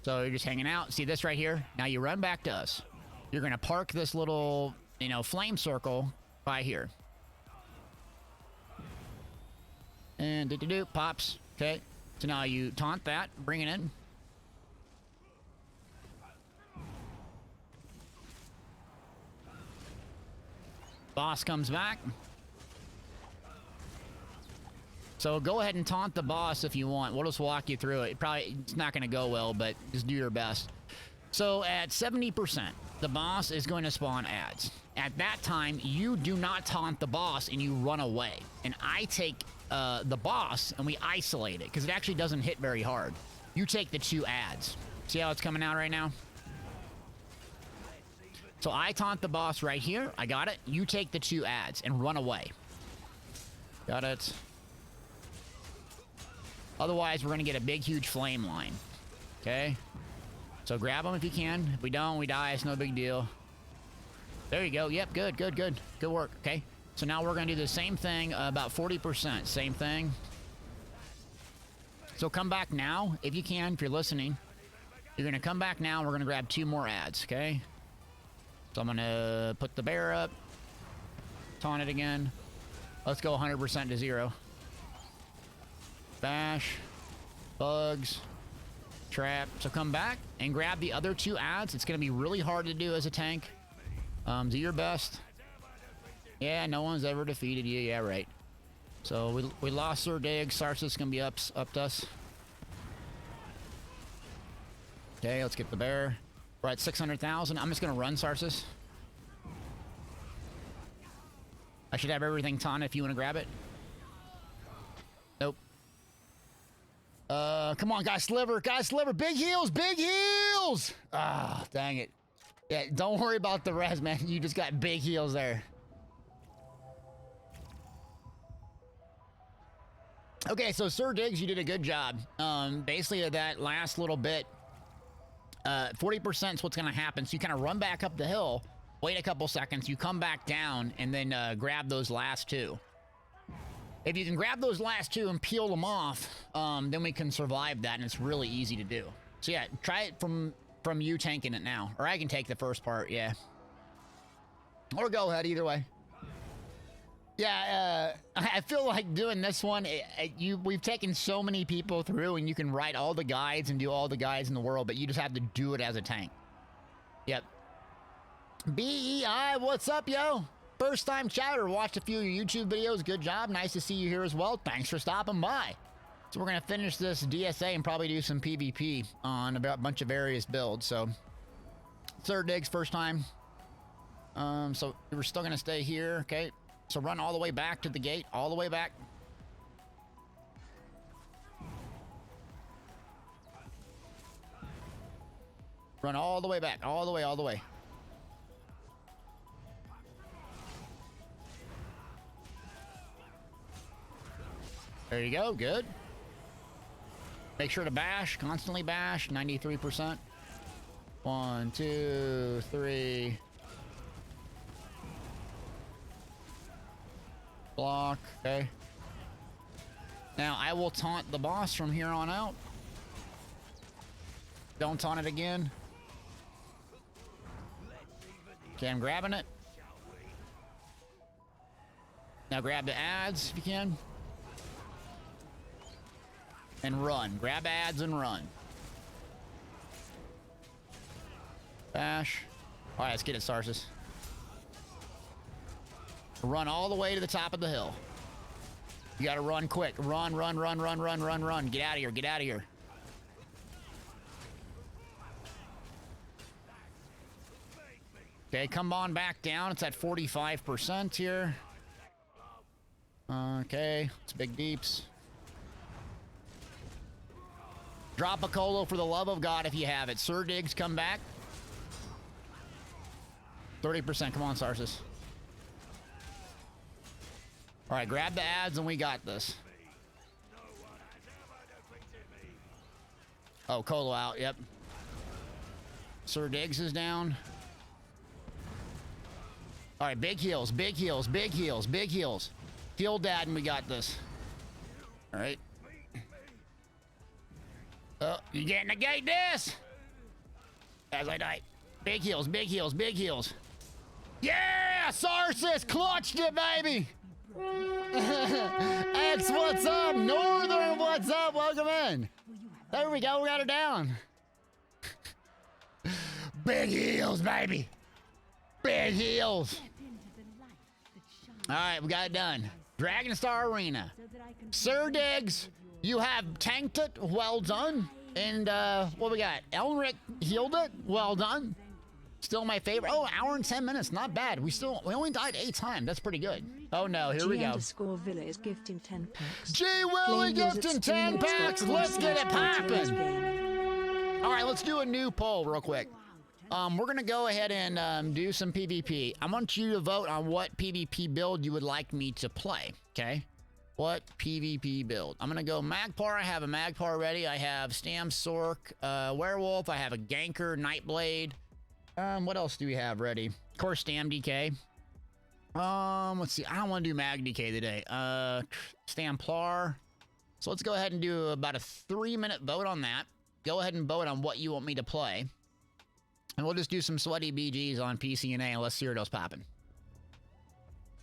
So you're just hanging out. See this right here? Now you run back to us. You're going to park this little, you know, flame circle by here. And do-do-do, pops. Okay. So now you taunt that, bring it in. Boss comes back. So go ahead and taunt the boss if you want. We'll just walk you through it. It's not going to go well, but just do your best. So at 70%, the boss is going to spawn ads. At that time, you do not taunt the boss and you run away. And I take the boss and we isolate it because it actually doesn't hit very hard. You take the 2 ads. See how it's coming out right now? So I taunt the boss right here. I got it. You take the 2 ads and run away. Got it. Otherwise, we're going to get a big, huge flame line. Okay? So grab them if you can. If we don't, we die. It's no big deal. There you go. Yep, good, good, good. Good work. Okay? So now we're going to do the same thing, about 40%. Same thing. So come back now, if you can, if you're listening. You're going to come back now, and we're going to grab 2 more ads, okay? So I'm going to put the bear up. Taunt it again. Let's go 100% to 0. Bash, bugs, trap. So come back and grab the other 2 ads. It's going to be really hard to do as a tank. Do your best. Yeah, no one's ever defeated you. Yeah, right. So we lost Sir Dig. Sarsis going to be upped us. Okay, let's get the bear. We're at 600,000. I'm just going to run Sarsis. I should have everything taunted if you want to grab it. Nope. Come on, guys, sliver, big heals, big heals! Ah, dang it. Yeah, don't worry about the res, man. You just got big heals there. Okay, so Sir Diggs, you did a good job. Basically, that last little bit, 40% is what's going to happen. So you kind of run back up the hill, wait a couple seconds, you come back down, and then grab those last 2. If you can grab those last 2 and peel them off, then we can survive that, and it's really easy to do. So yeah, try it from you tanking it now. Or I can take the first part, yeah. Or go ahead, either way. Yeah, I feel like doing this one, we've taken so many people through, and you can write all the guides and do all the guides in the world, but you just have to do it as a tank. Yep. BEI, what's up, yo? First time chatter, watched a few of your YouTube videos. Good job. Nice to see you here as well. Thanks for stopping by. So we're going to finish this DSA and probably do some PvP on a bunch of various builds. So, Sir Diggs, first time. So we're still going to stay here. Okay. So run all the way back to the gate. All the way back. Run all the way back. All the way, all the way. There you go, good. Make sure to bash, constantly bash, 93%. 1, 2, 3. Block, okay. Now, I will taunt the boss from here on out. Don't taunt it again. Okay, I'm grabbing it. Now grab the ads if you can. And run. Grab ads and run. Bash. Alright, let's get it, Sarsis. Run all the way to the top of the hill. You gotta run quick. Run, run, run, run, run, run, run. Get out of here, get out of here. Okay, come on back down. It's at 45% here. Okay, it's big deeps. Drop a colo for the love of God if you have it. Sir Diggs, come back. 30%. Come on, Sarsis. All right, grab the ads and we got this. Oh, colo out. Yep. Sir Diggs is down. All right, big heals, big heals, big heals, big heals. Heal dad and we got this. All right. Oh, you can't negate this! As I die. Big heals, big heals, big heals. Yeah! Sarsis clutched it, baby! X, what's up? Northern, what's up? Welcome in. There we go, we got her down. Big heals, baby! Big heals! All right, we got it done. Dragon Star Arena. Sir Diggs, you have tanked it. Well done. And what we got? Elric healed it. Well done. Still my favorite. Oh, hour and 10 minutes. Not bad. We only died 8 times. That's pretty good. Oh no, here we go. Villa is gifting 10 packs. G Willie gifting 10 packs. Let's get it popping. All right, let's do a new poll real quick. We're gonna go ahead and do some PvP. I want you to vote on what PvP build you would like me to play. Okay, what PvP build? I'm gonna go Magpar. I have a Magpar ready. I have Stam Sork, Werewolf. I have a Ganker, Nightblade. What else do we have ready? Of course, Stam DK. Let's see. I don't want to do Mag DK today. Stamplar. So let's go ahead and do about a 3-minute vote on that. Go ahead and vote on what you want me to play. And we'll just do some sweaty BGs on PCNA and let's see where those popping.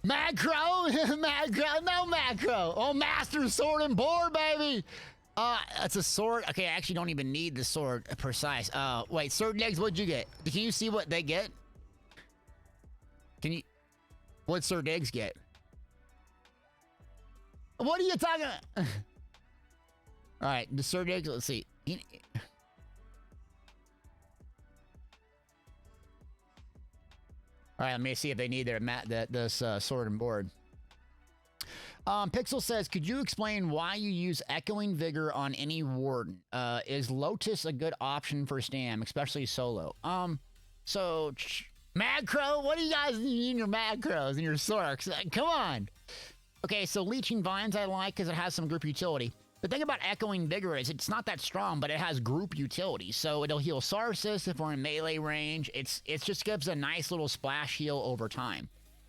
Macro! Macro! No macro! Oh, Master Sword and Board, baby! That's a sword. Okay, I actually don't even need the sword precise. Wait, Sir Diggs, what'd you get? Can you see what they get? Can you... What'd Sir Diggs get? What are you talking about? Alright, the Sir Diggs, let's see. All right, let me see if they need this sword and board. Pixel says, could you explain why you use Echoing Vigor on any warden? Is Lotus a good option for Stam, especially solo? Magcro, what do you guys need in your Magcros and your Sorks? Come on. Okay, so Leeching Vines I like because it has some group utility. The thing about Echoing Vigor is it's not that strong, but it has group utility. So it'll heal Sarsis if we're in melee range. It just gives a nice little splash heal over time.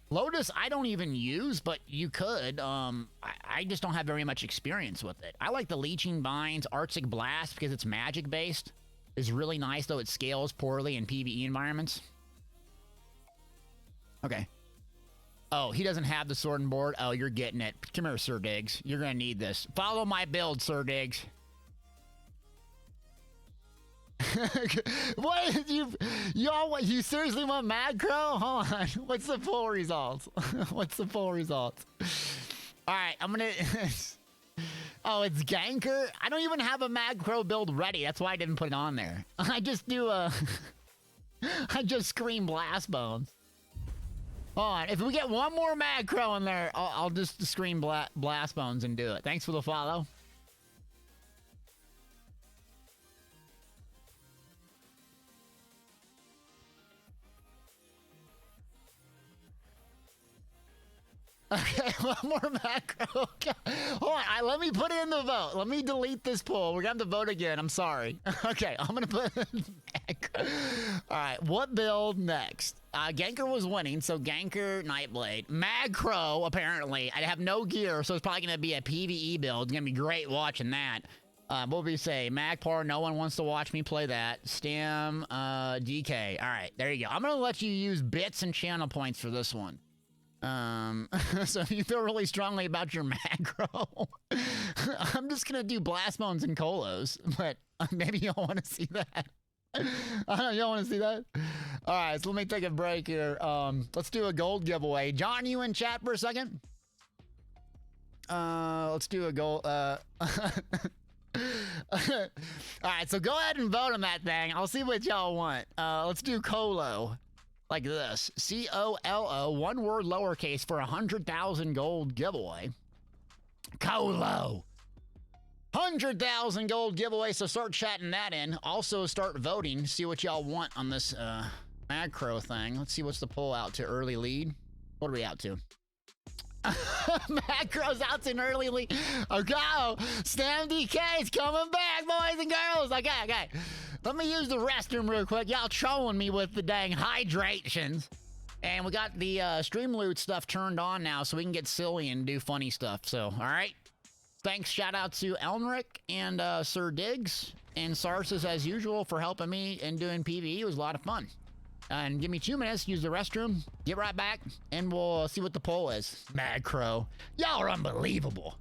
Lotus, I don't even use, but you could. I just don't have very much experience with it. I like the Leeching Vines, Arctic Blast, because it's magic-based. It's really nice, though it scales poorly in PvE environments. Okay. Oh, he doesn't have the sword and board. Oh, you're getting it. Come here, Sir Diggs. You're gonna need this. Follow my build, Sir Diggs. What? You seriously want Magcro? Hold on. What's the poll results? What's the poll results? All right, I'm gonna... Oh, it's Ganker? I don't even have a Magcro build ready. That's why I didn't put it on there. I just do a... I just scream Blast Bones. Hold on, if we get one more Magcro in there, I'll just scream Blast Bones and do it. Thanks for the follow. Okay, one more macro. Okay. Hold on, let me put it in the vote. Let me delete this poll. We're going to have to vote again. I'm sorry. Okay, I'm going to put it in macro. All right, what build next? Ganker was winning, so Ganker, Nightblade. Magcro, apparently. I have no gear, so it's probably going to be a PvE build. It's going to be great watching that. What would we say? Magpar, no one wants to watch me play that. Stam, DK. All right, there you go. I'm going to let you use bits and channel points for this one. So if you feel really strongly about your macro, I'm just gonna do Blast Bones and Colos, but maybe you don't want to see that. I don't know, you don't want to see that? All right, so let me take a break here. Let's do a gold giveaway. John, you in chat for a second? Let's do a gold, all right, so go ahead and vote on that thing. I'll see what y'all want. Let's do Colo. Like this, C-O-L-O, one word lowercase for 100,000 gold giveaway. Colo. 100,000 gold giveaway, so start chatting that in. Also start voting, see what y'all want on this macro thing. Let's see what's the poll out to. Early lead. What are we out to? Macro's out to an early lead. Okay, Stam DK is coming back, boys and girls. Okay. Let me use the restroom real quick. Y'all trolling me with the dang hydrations. And we got the stream loot stuff turned on now, so we can get silly and do funny stuff. So, all right. Thanks, shout out to Elmric and Sir Diggs and Sarsis as usual for helping me and doing PvE. It was a lot of fun. And give me 2 minutes, use the restroom, get right back, and we'll see what the poll is. Mad Crow. Y'all are unbelievable.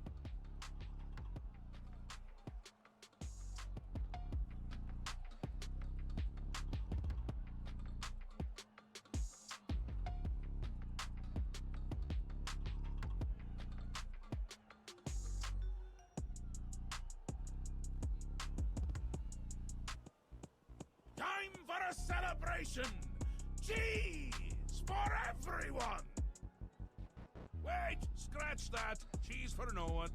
Time for a celebration! Cheese for everyone! Wait, scratch that. Cheese for no one.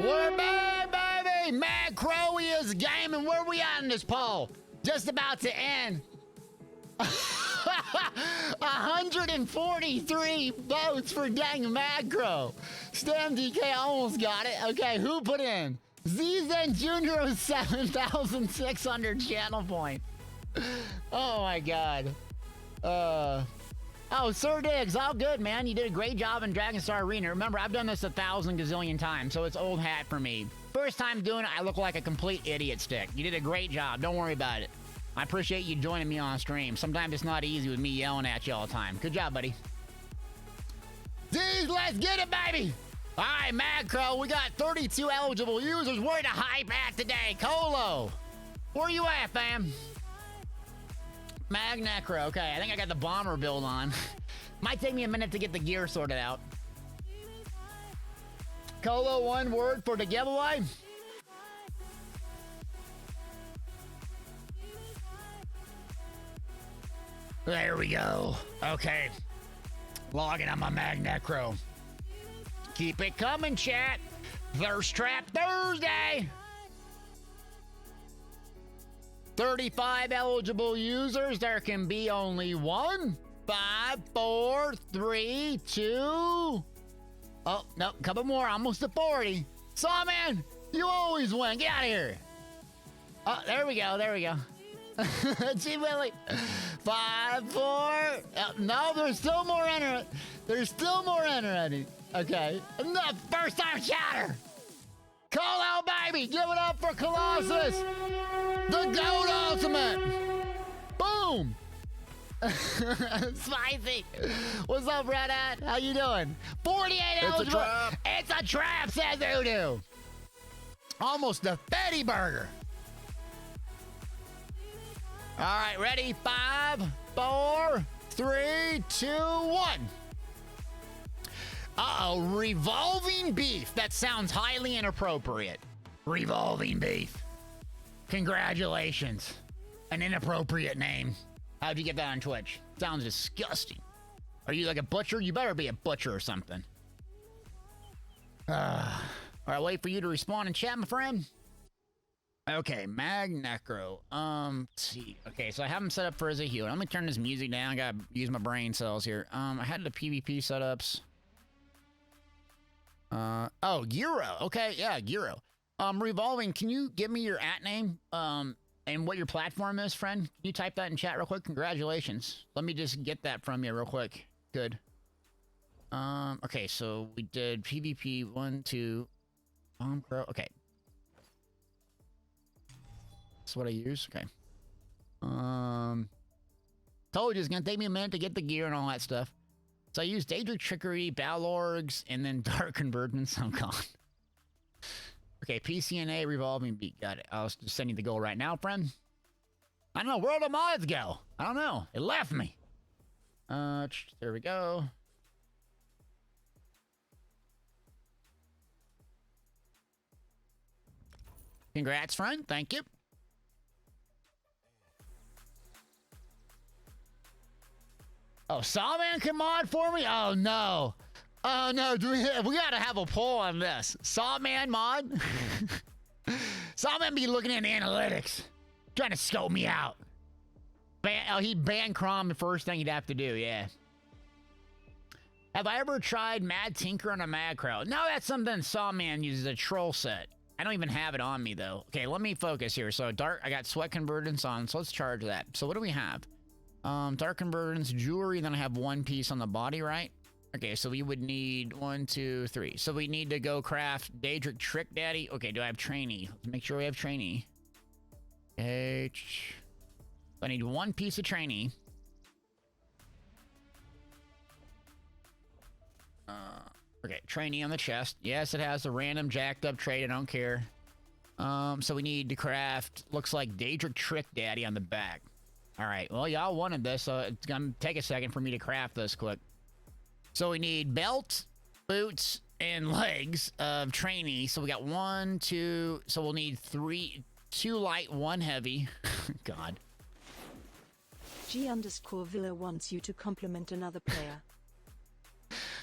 We're back, baby! Mad Crow is gaming. Where we at in this poll? Just about to end. 143 votes for dang Mad Crow. Stam DK almost got it. Okay, who put in? Zzen Jr. with 7,600 channel points. Oh my god. Oh, Sir Diggs, all good, man. You did a great job in Dragon Star Arena. Remember, I've done this 1,000 gazillion times, so it's old hat for me. First time doing it, I look like a complete idiot stick. You did a great job. Don't worry about it. I appreciate you joining me on stream. Sometimes it's not easy with me yelling at you all the time. Good job, buddy. Jeez, let's get it, baby! All right, Mad Crow, we got 32 eligible users. Where the hype at today? Colo, where you at, fam? Mag Necro, okay, I think I got the bomber build on. Might take me a minute to get the gear sorted out. Colo, one word for the giveaway. There we go. Okay. Logging on my Mag Necro. Keep it coming, chat. Thirst Trap Thursday. 35 eligible users. There can be only 1, 5, 4, 3, 2. Oh, no, couple more. Almost to 40. Sawman, you always win. Get out of here. Oh, there we go. There we go. Gee, Willie. 5, 4. Oh, no, there's still more entering. There's still more entering. Okay. No, first time chatter. Call out, baby. Give it up for Colossus. The GOAT Ultimate. Boom. Spicy. What's up, Red Hat? How you doing? 48 eligible. It's a trap. It's a trap, says Udo. Almost a Fetty burger. All right, ready? 5, 4, 3, 2, 1. Uh-oh, revolving beef. That sounds highly inappropriate. Revolving beef. Congratulations. An inappropriate name. How'd you get that on Twitch? Sounds disgusting. Are you like a butcher? You better be a butcher or something. All right, wait for you to respond in chat, my friend. Okay, Mag Necro. Let's see. Okay, so I have him set up for as a healer. Let me turn this music down. I gotta use my brain cells here. I had the PvP setups. Oh, Giro. Okay, yeah, Giro. Revolving, can you give me your @ name, and what your platform is, friend? Can you type that in chat real quick? Congratulations. Let me just get that from you real quick. Good. Okay, so we did PvP 1, 2, Crow. Okay. That's what I use. Okay. Told you it's gonna take me a minute to get the gear and all that stuff. So I use Daedric Trickery, Balorgs, and then Dark Convergence. I'm gone. Okay, PCNA, Revolving Beat. Got it. I'll just send you the goal right now, friend. I don't know. Where'd the mods go? I don't know. It left me. There we go. Congrats, friend. Thank you. Oh, Sawman can mod for me? Oh, no. Oh, no. We got to have a poll on this. Sawman mod? Sawman be looking at analytics. Trying to scope me out. He'd ban Crom the first thing he'd have to do, yeah. Have I ever tried Mad Tinker on a Mad Crow? No, that's something Sawman uses, a troll set. I don't even have it on me, though. Okay, let me focus here. So, I got Sweat Convergence on, so let's charge that. So, what do we have? Dark Convergence, Jewelry, then I have one piece on the body, right? Okay, so we would need 1, 2, 3. So, we need to go craft Daedric Trick Daddy. Okay, do I have Trainee? Let's make sure we have Trainee. I need one piece of Trainee. Okay, Trainee on the chest. Yes, it has a random jacked up trait. I don't care. So we need to craft, looks like Daedric Trick Daddy on the back. All right, well, y'all wanted this, so it's gonna take a second for me to craft this quick. So we need belt, boots, and legs of Trainee. So we got 1, 2, so we'll need 3, 2 light, 1 heavy. God. G_Villa wants you to compliment another player.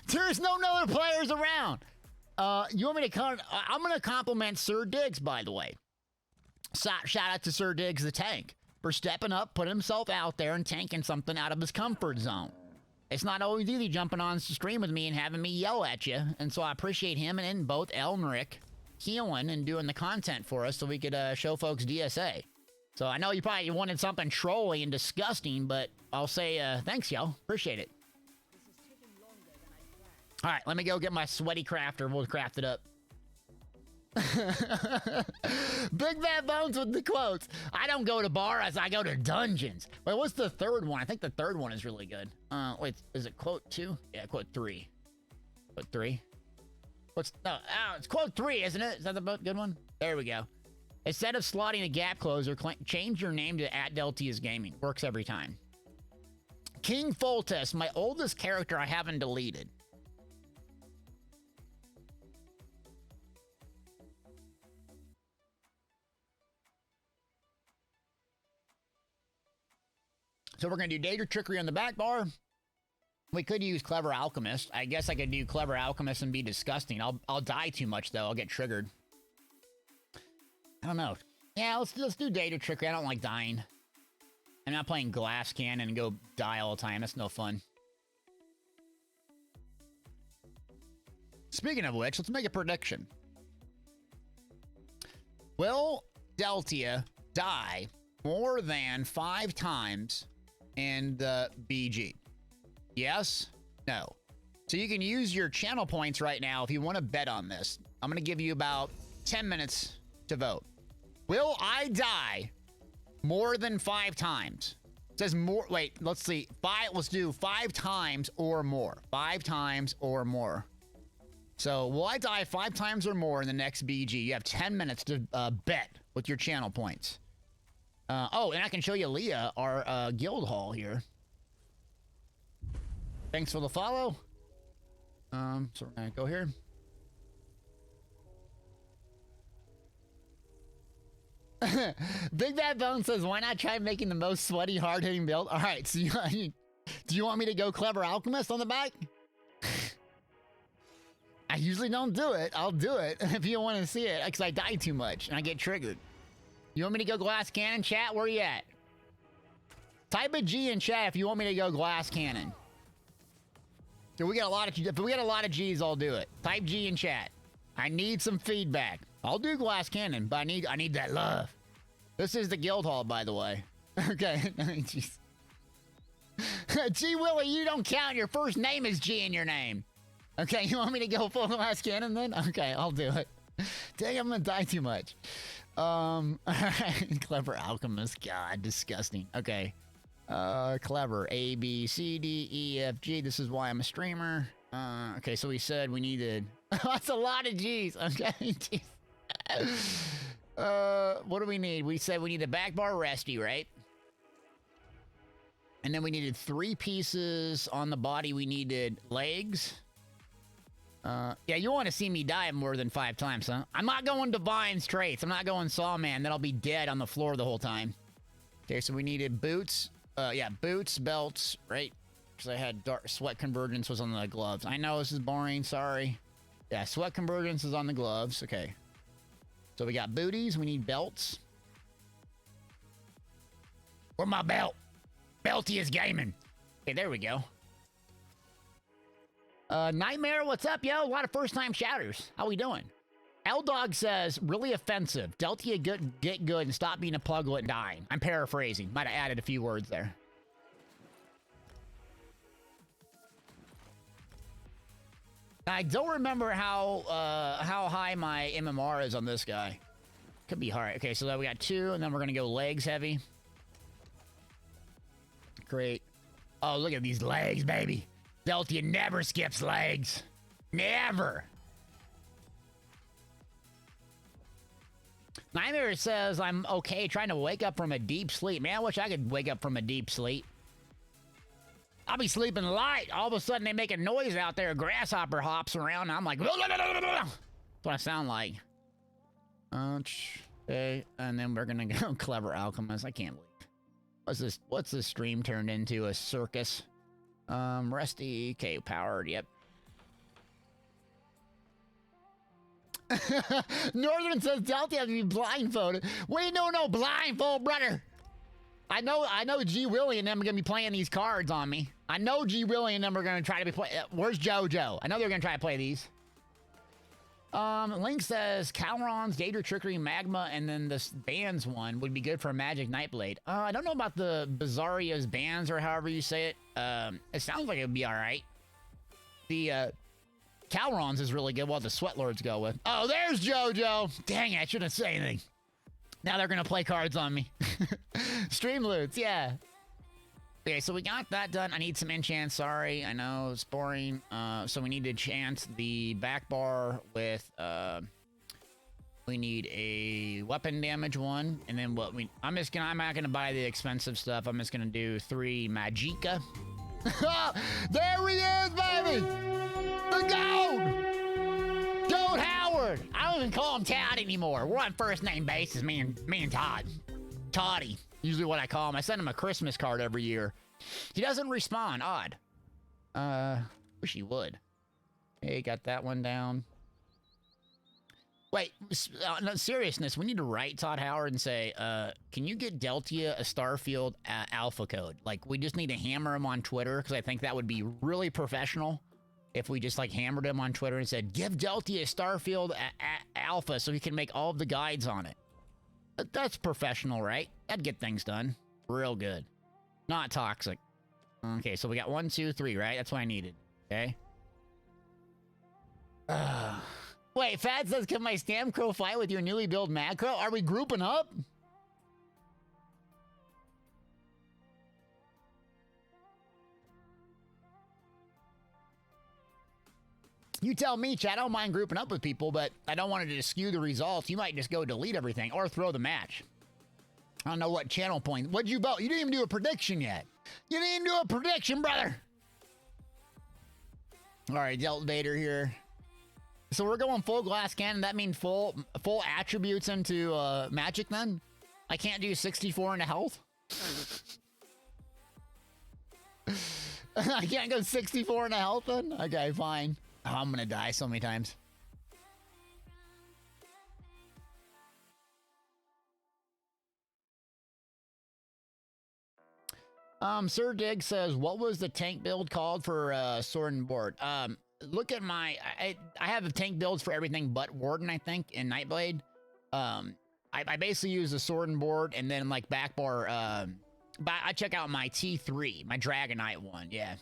There's no other players around. You want me to I'm going to compliment Sir Diggs, by the way. Shout out to Sir Diggs the tank for stepping up, putting himself out there and tanking something out of his comfort zone. It's not always easy jumping on stream with me and having me yell at you. And so I appreciate him and both El and Rick healing and doing the content for us so we could show folks DSA. So I know you probably wanted something trolly and disgusting, but I'll say thanks, y'all. Appreciate it. All right, let me go get my sweaty crafter. We'll craft it up. Big Bad Bones with the quotes. I don't go to bars, I go to dungeons. Wait, what's the third one? I think the third one is really good. Wait, is it quote 2? Yeah, quote 3. Quote 3? It's quote 3, isn't it? Is that the good one? There we go. Instead of slotting a gap closer, change your name to @Deltia's Gaming. Works every time. King Foltest, my oldest character I haven't deleted. So we're going to do Daedric Trickery on the back bar. We could use Clever Alchemist. I guess I could do Clever Alchemist and be disgusting. I'll die too much, though. I'll get triggered. I don't know. Yeah, let's do Daedric Trickery. I don't like dying. I'm not playing Glass Cannon and go die all the time. That's no fun. Speaking of which, let's make a prediction. Will Deltia die more than 5 times in the BG? Yes? No. So you can use your channel points right now if you want to bet on this. I'm going to give you about 10 minutes to vote. Will I die more than 5 times? It says more. Wait, let's see. Let's do 5 times or more. 5 times or more. So will I die 5 times or more in the next BG? You have 10 minutes to bet with your channel points. Oh, and I can show you Leah, our guild hall here. Thanks for the follow. So we're gonna go here. Big Bad Bone says, why not try making the most sweaty, hard-hitting build? All right, so do you want me to go Clever Alchemist on the back? I usually don't do it. I'll do it if you don't want to see it, because I die too much and I get triggered. You want me to go Glass Cannon, chat? Where you at? Type a G in chat if you want me to go Glass Cannon. If we get a lot of G's, I'll do it. Type G in chat. I need some feedback. I'll do glass cannon, but I need that love. This is the guild hall, by the way. Okay. Jeez. G Willie, you don't count. Your first name is G in your name. Okay, you want me to go full glass cannon then? Okay, I'll do it. Dang, I'm gonna die too much. Clever alchemist. God, disgusting. Okay. Clever. A, B, C, D, E, F, G. This is why I'm a streamer. Okay, so we said we needed... That's a lot of G's. Okay, jeez. What do we need? We said we need a back bar resty, right? And then we needed 3 pieces on the body. We needed legs. Yeah, you want to see me die more than 5 times, huh? I'm not going Divine's traits. I'm not going Sawman. Then I'll be dead on the floor the whole time. Okay, so we needed boots. Yeah, boots, belts, right? Because I had sweat convergence was on the gloves. I know this is boring. Sorry. Yeah, sweat convergence is on the gloves. Okay. So we got booties. We need belts. Where's my belt? Belty is gaming. Okay, there we go. Nightmare, what's up, yo? A lot of first-time shouters. How we doing? L-Dog says, really offensive. Deltia get good and stop being a puglet and dying. I'm paraphrasing. Might have added a few words there. I don't remember how high my MMR is on this guy. Could be hard. Okay, so then we got 2, and then we're gonna go legs heavy. Great. Oh, look at these legs, baby. Deltia never skips legs. Never. Nightmare says, I'm okay trying to wake up from a deep sleep. Man, I wish I could wake up from a deep sleep. I'll be sleeping light. All of a sudden, they make a noise out there. A grasshopper hops around, and I'm like, that's what I sound like. Okay, and then we're gonna go Clever Alchemist. I can't believe. What's this stream turned into? A circus? Rusty, okay, powered, yep. Northern says Delta has to be blindfolded. Wait, no, blindfold, brother. I know G Willie and them are gonna be playing these cards on me. I know G Willie and them are gonna try to be play. Where's JoJo? I know they're gonna try to play these. Link says Calron's Daedra Trickery Magma, and then this bands one would be good for a Magic Nightblade. I don't know about the Bizarria's bands or however you say it. It sounds like it would be all right. The Calron's is really good. What the Sweatlords go with? Oh, there's JoJo. Dang it, I shouldn't say anything. Now they're gonna play cards on me. Stream loots, yeah. Okay, so we got that done. I need some enchants. Sorry, I know it's boring. So we need to enchant the back bar with. We need a weapon damage one, and then I'm not gonna buy the expensive stuff. I'm just gonna do 3 Magicka. There he is, baby. The goat. Goat Howard. I don't even call him Todd anymore. We're on first name basis, me and Todd. Toddy. Usually what I call him. I send him a Christmas card every year. He doesn't respond. Odd. Wish he would. Hey, got that one down. Wait, no, seriousness, we need to write Todd Howard and say, can you get Deltia a Starfield alpha code? Like, we just need to hammer him on Twitter, because I think that would be really professional if we just, like, hammered him on Twitter and said, give Deltia a Starfield alpha so he can make all of the guides on it. That's professional, right? That'd get things done. Real good. Not toxic. Okay, so we got 1, 2, 3, right? That's what I needed. Okay. Wait, Fad says, can my Stamcrow fight with your newly built Macro? Are we grouping up? You tell me, chat. I don't mind grouping up with people, but I don't want it to skew the results. You might just go delete everything or throw the match. I don't know what channel point. What'd you vote? You didn't even do a prediction yet. You didn't even do a prediction, brother. All right, Delt Vader here. So we're going full glass cannon. That means full attributes into magic then? I can't do 64 into health? I can't go 64 into health then? Okay, fine. Oh, I'm gonna die so many times. Sir Dig says, what was the tank build called for Sword and Board? Look at my, I have tank builds for everything but Warden, I think, and Nightblade. I basically use the Sword and Board, and then like back bar, but I check out my T3, my Dragonite one, yeah.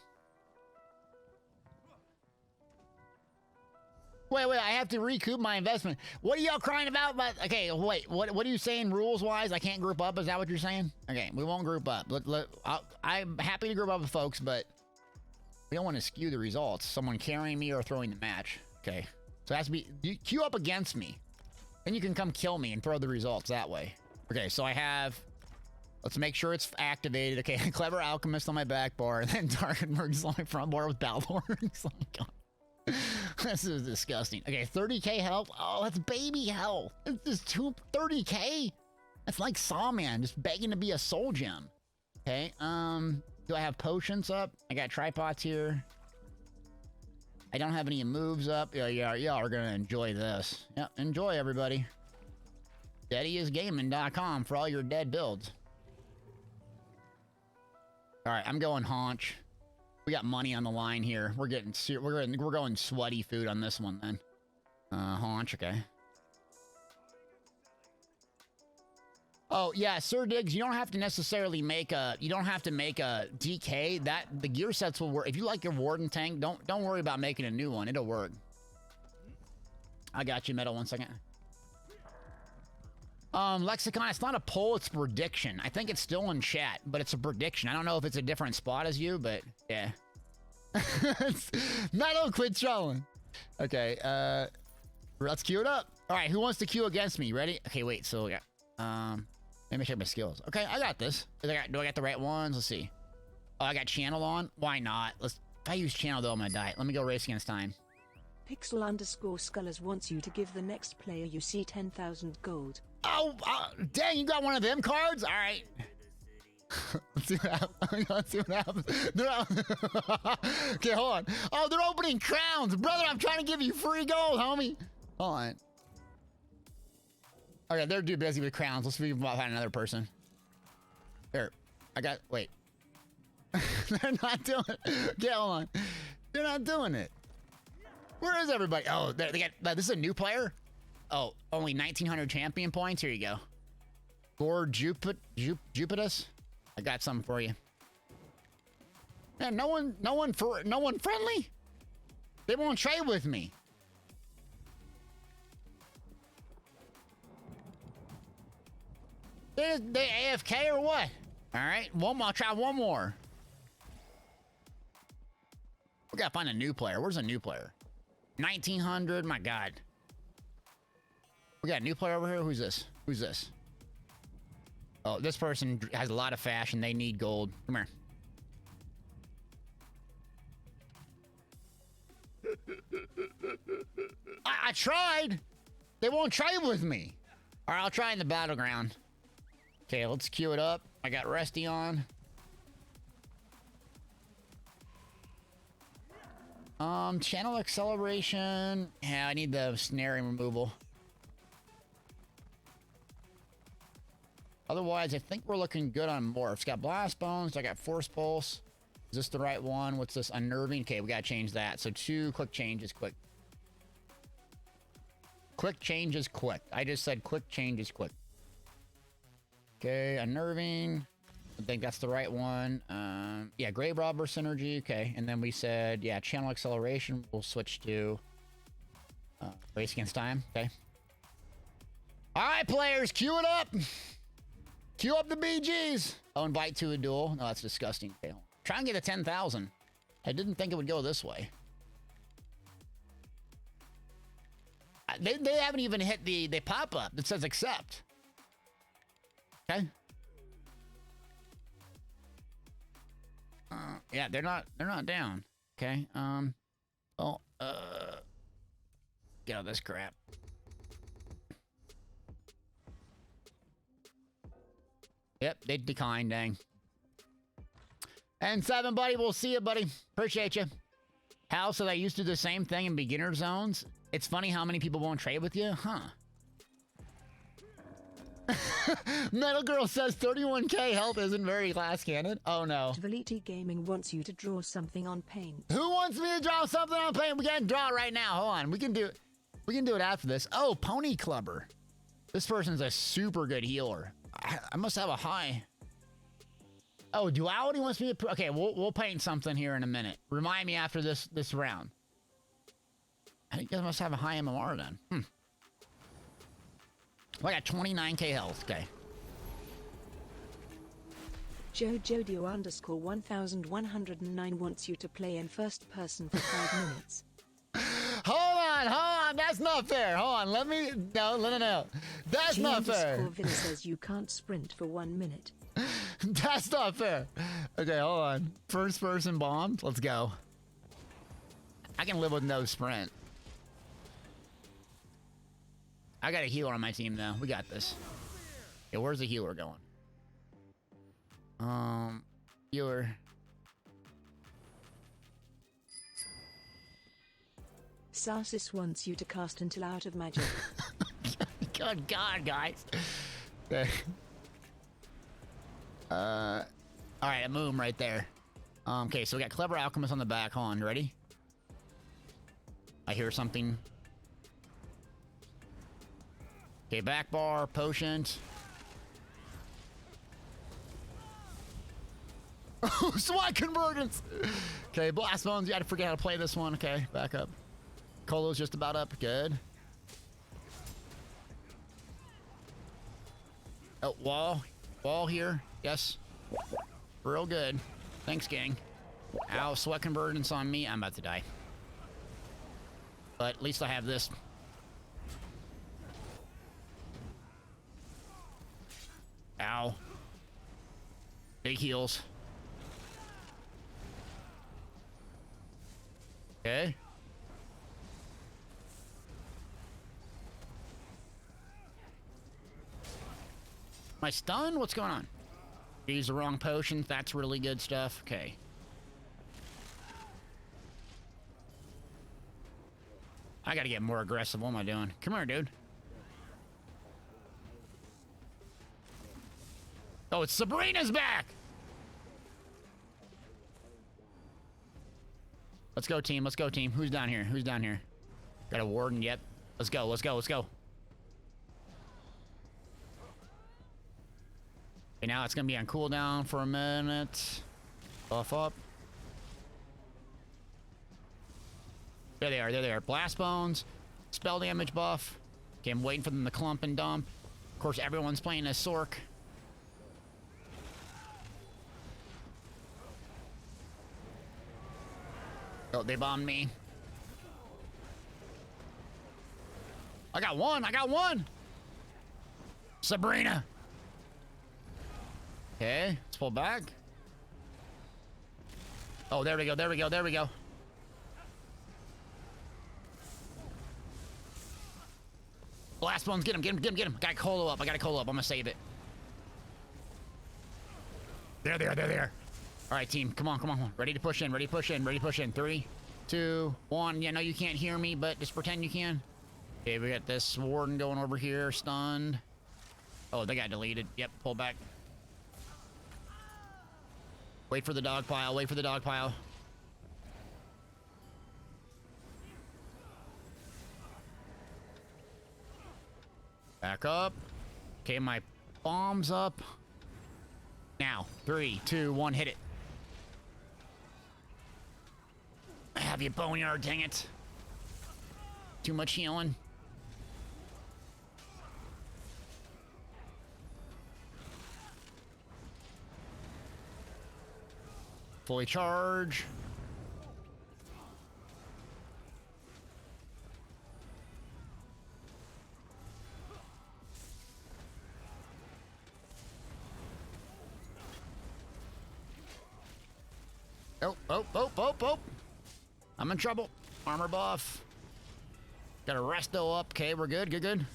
Wait, I have to recoup my investment. What are y'all crying about? But okay, wait, what are you saying rules-wise? I can't group up, is that what you're saying? Okay, we won't group up. I'm happy to group up with folks, but we don't want to skew the results. Someone carrying me or throwing the match. Okay, so it has to be, you queue up against me. Then you can come kill me and throw the results that way. Okay, so I have, let's make sure it's activated. Okay, Clever Alchemist on my back bar, and then Darkenberg's on my front bar with Balords. Oh my god. This is disgusting. Okay, 30k health. Oh, that's baby health. It's just 30k? That's like Sawman just begging to be a soul gem. Okay, do I have potions up? I got tripods here. I don't have any moves up. Y'all are gonna enjoy this. Yep, enjoy everybody. DeadyIsGaming.com for all your dead builds. Alright, I'm going haunch. We got money on the line here. We're going sweaty food on this one then. Haunch, okay. Oh yeah, Sir Diggs, you don't have to necessarily make a DK. That the gear sets will work. If you like your Warden tank, don't worry about making a new one. It'll work. I got you, Metal. 1 second. Lexicon, it's not a poll, it's a prediction. I think it's still in chat, but it's a prediction. I don't know if it's a different spot as you, but yeah. Metal, quit trolling. Okay, let's queue it up. All right, who wants to queue against me? Ready? Okay, wait, so yeah. Let me check my skills. Okay, I got this. Do I got the right ones? Let's see. Oh, I got channel on? Why not? If I use channel though, I'm gonna die. Let me go race against time. Pixel_Scullers wants you to give the next player you see 10,000 gold. Oh, dang, you got one of them cards? All right. Let's see what happens. Let's see what happens. Okay, hold on. Oh, they're opening crowns. Brother, I'm trying to give you free gold, homie. Hold on. Okay, they're too busy with crowns. Let's see if we can find another person. Here. Wait. They're not doing it. Okay, hold on. They're not doing it. Where is everybody? Oh, they got, this is a new player? Oh, only 1,900 champion points. Here you go. Lord Jupitus. I got something for you. Man, no one friendly? They won't trade with me. They AFK or what? All right, I'll try one more. We gotta find a new player. Where's a new player? 1,900, my God. We got a new player over here. Who's this? Who's this? Oh, this person has a lot of fashion. They need gold. Come here. I tried. They won't trade with me. All right, I'll try in the battleground. Okay, let's queue it up. I got Rusty on. Channel acceleration. Yeah, I need the snaring removal. Otherwise, I think we're looking good on morphs. Got blast bones. I got force pulse. Is this the right one? What's this? Unnerving. Okay, we gotta change that. So 2 quick changes. Quick. Quick changes. Quick. I just said quick changes. Quick. Okay, unnerving. I think that's the right one. Yeah, Grave Robber Synergy. Okay, and then we said, yeah, channel acceleration. We'll switch to race against time. Okay. All right, players, queue it up. Queue up the BGs. Oh, invite to a duel. No, that's disgusting. Okay, try and get a 10,000. I didn't think it would go this way. They haven't even hit the pop-up that says accept. Okay. Yeah, they're not down. Okay. Oh, get out of this crap. Yep, they declined, dang. And 7, buddy, we'll see you, buddy. Appreciate you. Hal said I used to do the same thing in beginner zones. It's funny how many people won't trade with you, huh? Metal Girl says 31k health isn't very glass cannon. Oh no. Tvaliti Gaming wants you to draw something on paint. Who wants me to draw something on paint? We can't draw it right now. Hold on. We can do it. We can do it after this. Oh, Pony Clubber. This person's a super good healer. I must have a high. Oh, Duality wants me to... Okay, we'll paint something here in a minute. Remind me after this round. I think I must have a high MMR then. Well, I got 29k health. Okay. JoJodio_1109 wants you to play in first person for 5 minutes. Hold on. That's not fair. Hold on. Let me... No. That's not fair. Vin says you can't sprint for 1 minute. That's not fair. Okay, hold on. First person bomb. Let's go. I can live with no sprint. I got a healer on my team though. We got this. Okay, where's the healer going? Healer. Sarsis wants you to cast until out of magic. Good God, guys. Okay. All right, a moon right there. Okay, so we got Clever Alchemist on the back. Hold on, you ready? I hear something. Okay, back bar, potions. SWAT convergence! Okay, Blast Bones, you gotta forget how to play this one. Okay, back up. Colo's just about up, good. Oh, wall here, yes. Real good. Thanks, gang. Ow, sweat convergence on me. I'm about to die. But at least I have this. Ow. Big heals. Okay. Am I stunned? What's going on? Use the wrong potions. That's really good stuff. Okay. I gotta get more aggressive. What am I doing? Come here, dude. Oh, it's Sabrina's back! Let's go, team. Let's go, team. Who's down here? Who's down here? Got a warden? Yep. Let's go. Let's go. Let's go. Okay, now it's gonna be on cooldown for a minute. Buff up. There they are. There they are. Blast Bones. Spell damage buff. Okay, I'm waiting for them to clump and dump. Of course, everyone's playing as Sork. Oh, they bombed me. I got one. I got one. Sabrina. Okay, let's pull back. Oh, there we go. There we go. There we go. Blast Bones, get him, get him, get him, get him. Got Colo up. I got a Colo up. I'm gonna save it. There they are. There they are. All right, team. Come on, come on, come on. Ready to push in. Ready to push in. Ready to push in. 3, 2, 1. Yeah, no, you can't hear me, but just pretend you can. Okay, we got this warden going over here, stunned. Oh, they got deleted. Yep, pull back. Wait for the dog pile. Wait for the dog pile. Back up. Okay, my bomb's up. Now, 3, 2, 1, hit it. Have you boneyard, dang it. Too much healing. Fully charge. Oh. I'm in trouble. Armor buff. Got a resto up. Okay, we're good, good.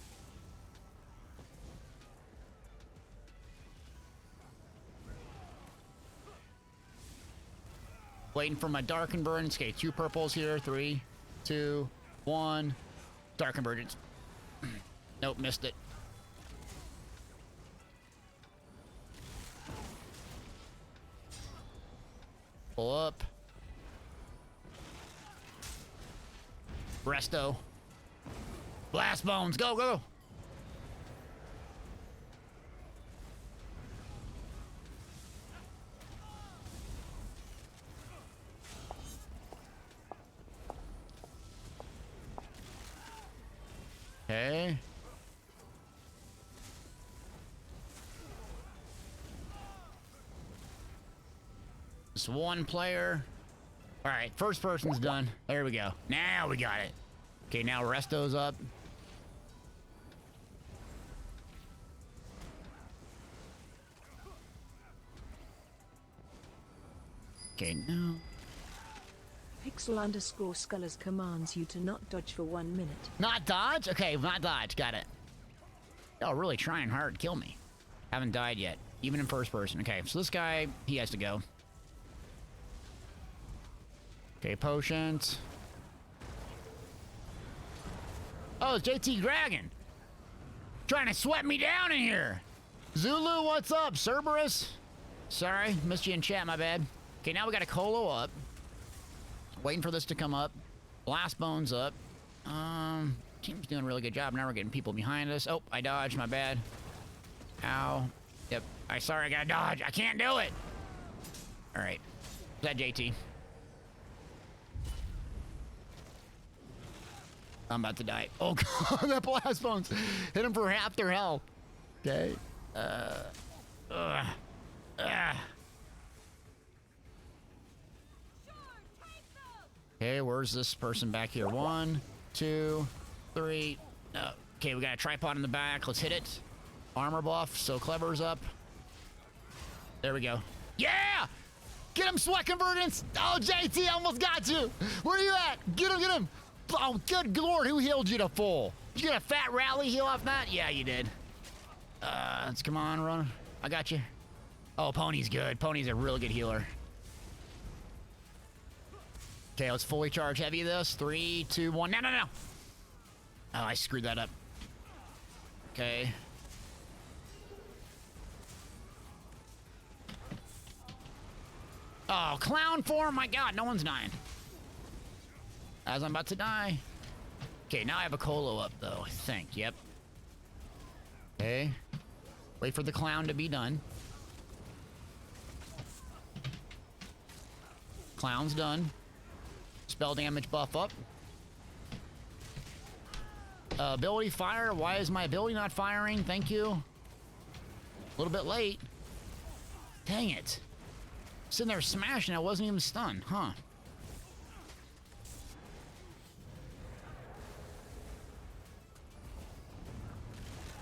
Waiting for my Dark Convergence. Okay, 2 purples here. 3, 2, 1. Dark Convergence. Nope, missed it. Pull up. Resto. Blast bones. Go, go. Okay. Just one player. All right, first person's done. There we go. Now we got it. Okay, now Resto's up. Okay, no. Pixel_Scullers commands you to not dodge for 1 minute. Not dodge? Okay, not dodge. Got it. Y'all really trying hard to kill me. Haven't died yet, even in first person. Okay, so this guy, he has to go. Okay, potions. Oh, it's JT Dragon. Trying to sweat me down in here. Zulu, what's up? Cerberus? Sorry, missed you in chat, my bad. Okay, now we got a Colo up. Waiting for this to come up. Blast bones up. Team's doing a really good job. Now we're getting people behind us. Oh, I dodged, my bad. Ow. Yep. Sorry, I gotta dodge. I can't do it. All right. Is that JT? I'm about to die. Oh, God, that blast bones hit him for half their health. Okay. Okay, where's this person back here? 1, 2, 3. Okay, we got a tripod in the back. Let's hit it. Armor buff, so Clever's up. There we go. Yeah! Get him, sweat convergence! Oh, JT, almost got you! Where are you at? Get him, get him! Oh, good lord, who healed you to full? Did you get a fat rally heal off that? Yeah, you did. Let's come on, run. I got you. Oh, Pony's good. Pony's a really good healer. Okay, let's fully charge heavy this. 3, 2, 1. No, no, no. Oh, I screwed that up. Okay. Oh, clown form. My God, no one's dying. As I'm about to die. Okay, now I have a Colo up, though, I think. Yep. Okay. Wait for the clown to be done. Clown's done. Spell damage buff up. Ability fire. Why is my ability not firing? Thank you. A little bit late. Dang it. Sitting there smashing, I wasn't even stunned, huh?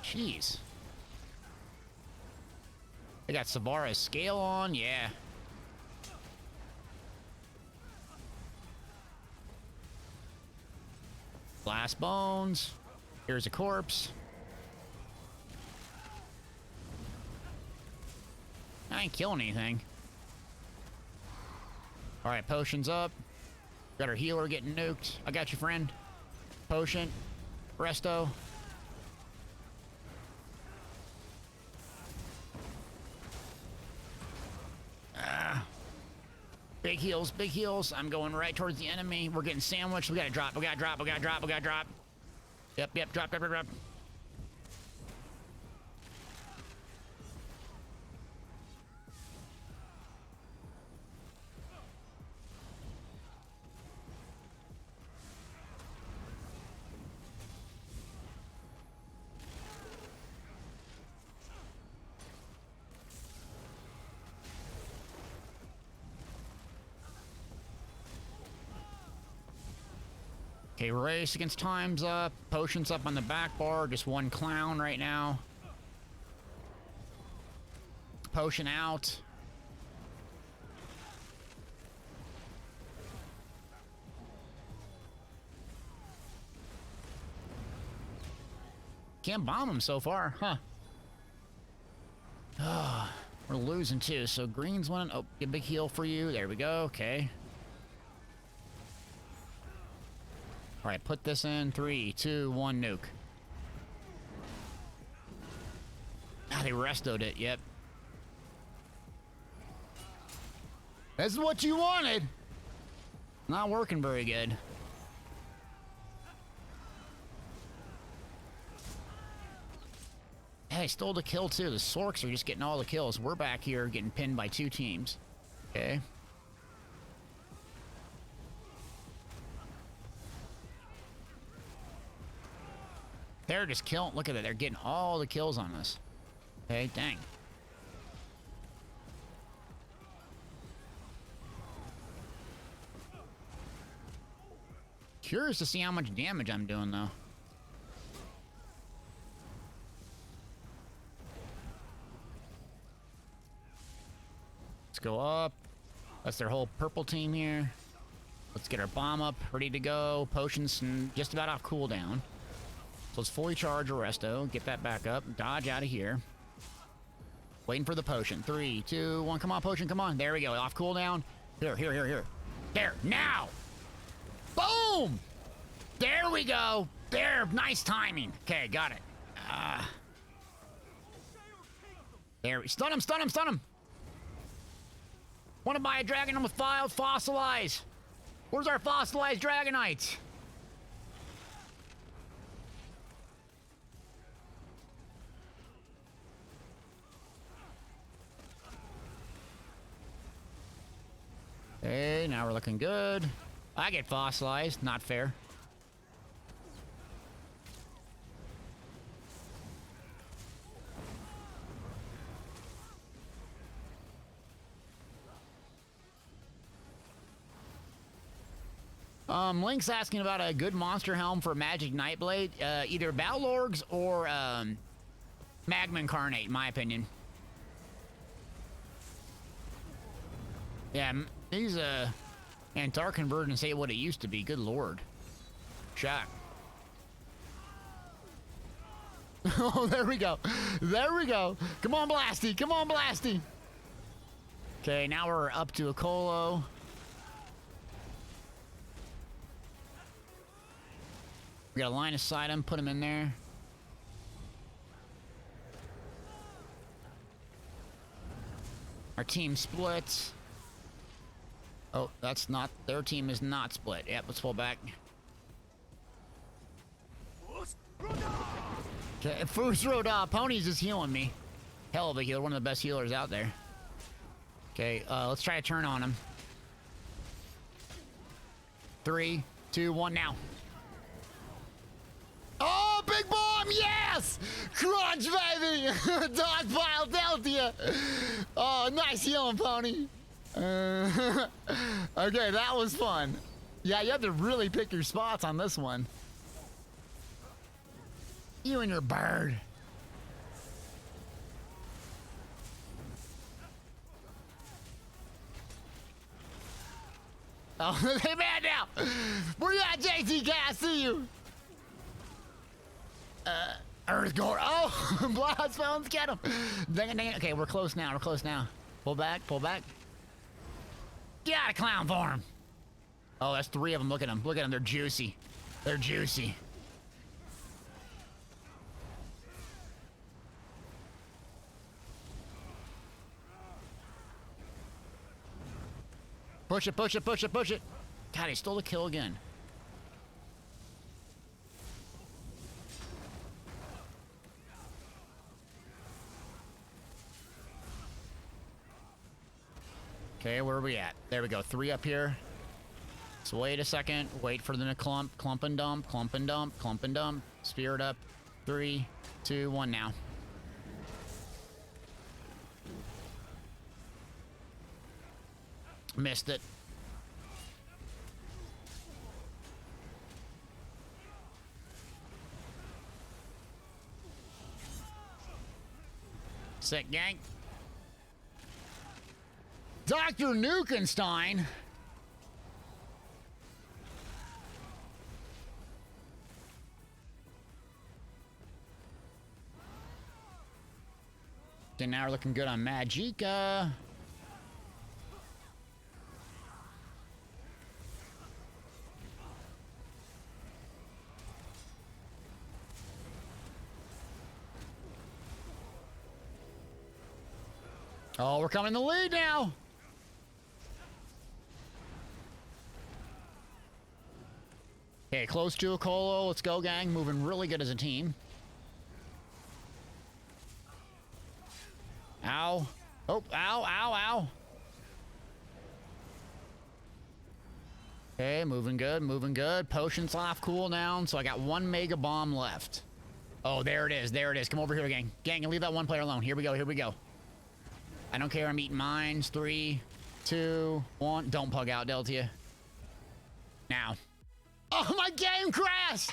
Jeez. They got Savara's scale on, yeah. Blast bones. Here's a corpse. I ain't killing anything. Alright, potion's up. Got our healer getting nuked. I got you, friend. Potion. Resto. Big heals, big heals. I'm going right towards the enemy. We're getting sandwiched. We gotta drop, we gotta drop, we gotta drop, we gotta drop. Yep, yep, drop, drop, drop, drop. Okay, race against time's up. Potion's up on the back bar. Just one clown right now. Potion out. Can't bomb him so far, huh? Oh, we're losing too, so green's winning. Oh, get a big heal for you. There we go, okay. All right, put this in. 3, 2, 1, nuke. Ah, they restoed it, yep. This is what you wanted. Not working very good. Hey, I stole the kill too. The Sorks are just getting all the kills. We're back here getting pinned by 2 teams. Okay. They're just killing. Look at that. They're getting all the kills on us. Okay, dang. Curious to see how much damage I'm doing, though. Let's go up. That's their whole purple team here. Let's get our bomb up, ready to go. Potions just about off cooldown. So let's fully charge Arresto. Get that back up. Dodge out of here. Waiting for the potion. 3, 2, 1. Come on, potion. Come on. There we go. Off cooldown. Here. There. Now. Boom! There we go. There. Nice timing. Okay, got it. There. Stun him. Want to buy a dragon with fossilize? Where's our fossilized dragonites? Okay, now we're looking good. I get fossilized. Not fair. Link's asking about a good monster helm for Magic Nightblade. Either Balorg's or Magma Incarnate, in my opinion. Yeah, these and Dark Convergence ain't what it used to be. Good lord. Shock. Oh, there we go. Come on, Blasty. Okay, now we're up to a Colo. We got a line of sight him, put him in there. Our team splits. Oh, that's not, their team is not split. Yep, let's pull back. Okay, Fusroda, Pony's just healing me. Hell of a healer, one of the best healers out there. Okay, let's try to turn on him. 3, 2, 1, now. Oh, big bomb, yes! Crunch, baby! Dog pile Delta! Oh, nice healing, Pony. Okay, that was fun. Yeah, you have to really pick your spots on this one. You and your bird. Oh, they mad now! Where you at, JTK? I see you! Earth Gore. Oh, Blast Phones, get him. Dang it. Okay, we're close now. Pull back. Get out of clown form. Oh, that's 3 of them. Look at them. They're juicy. Push it. God, he stole the kill again. Okay, where are we at? There we go. 3 up here. So wait a second. Wait for them to clump and dump. Spirit up. 3, 2, 1 now. Missed it. Sick gang. Dr. Nukenstein. Okay, now we're looking good on Magicka. Oh, we're coming in the lead now. Okay, close to a Colo. Let's go, gang. Moving really good as a team. Ow. Oh, ow, ow, ow. Okay, moving good, moving good. Potion's off cooldown, so I got 1 Mega Bomb left. Oh, there it is, there it is. Come over here, gang. Gang, leave that one player alone. Here we go, here we go. I don't care, I'm eating mines. 3, 2, 1. Don't pug out, Deltia. Now. Oh, my game crashed!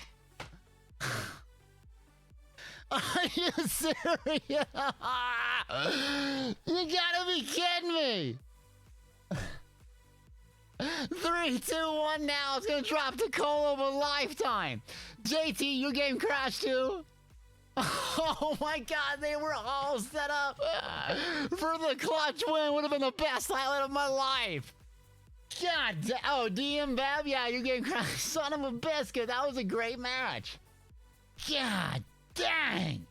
Are you serious? You gotta be kidding me! 3, 2, 1 now. It's gonna drop to Colo of a lifetime. JT, your game crashed too? Oh my god, they were all set up for the clutch win. Would have been the best highlight of my life. God, oh, DM Bab, yeah, your game crashed. Son of a biscuit, that was a great match. God dang.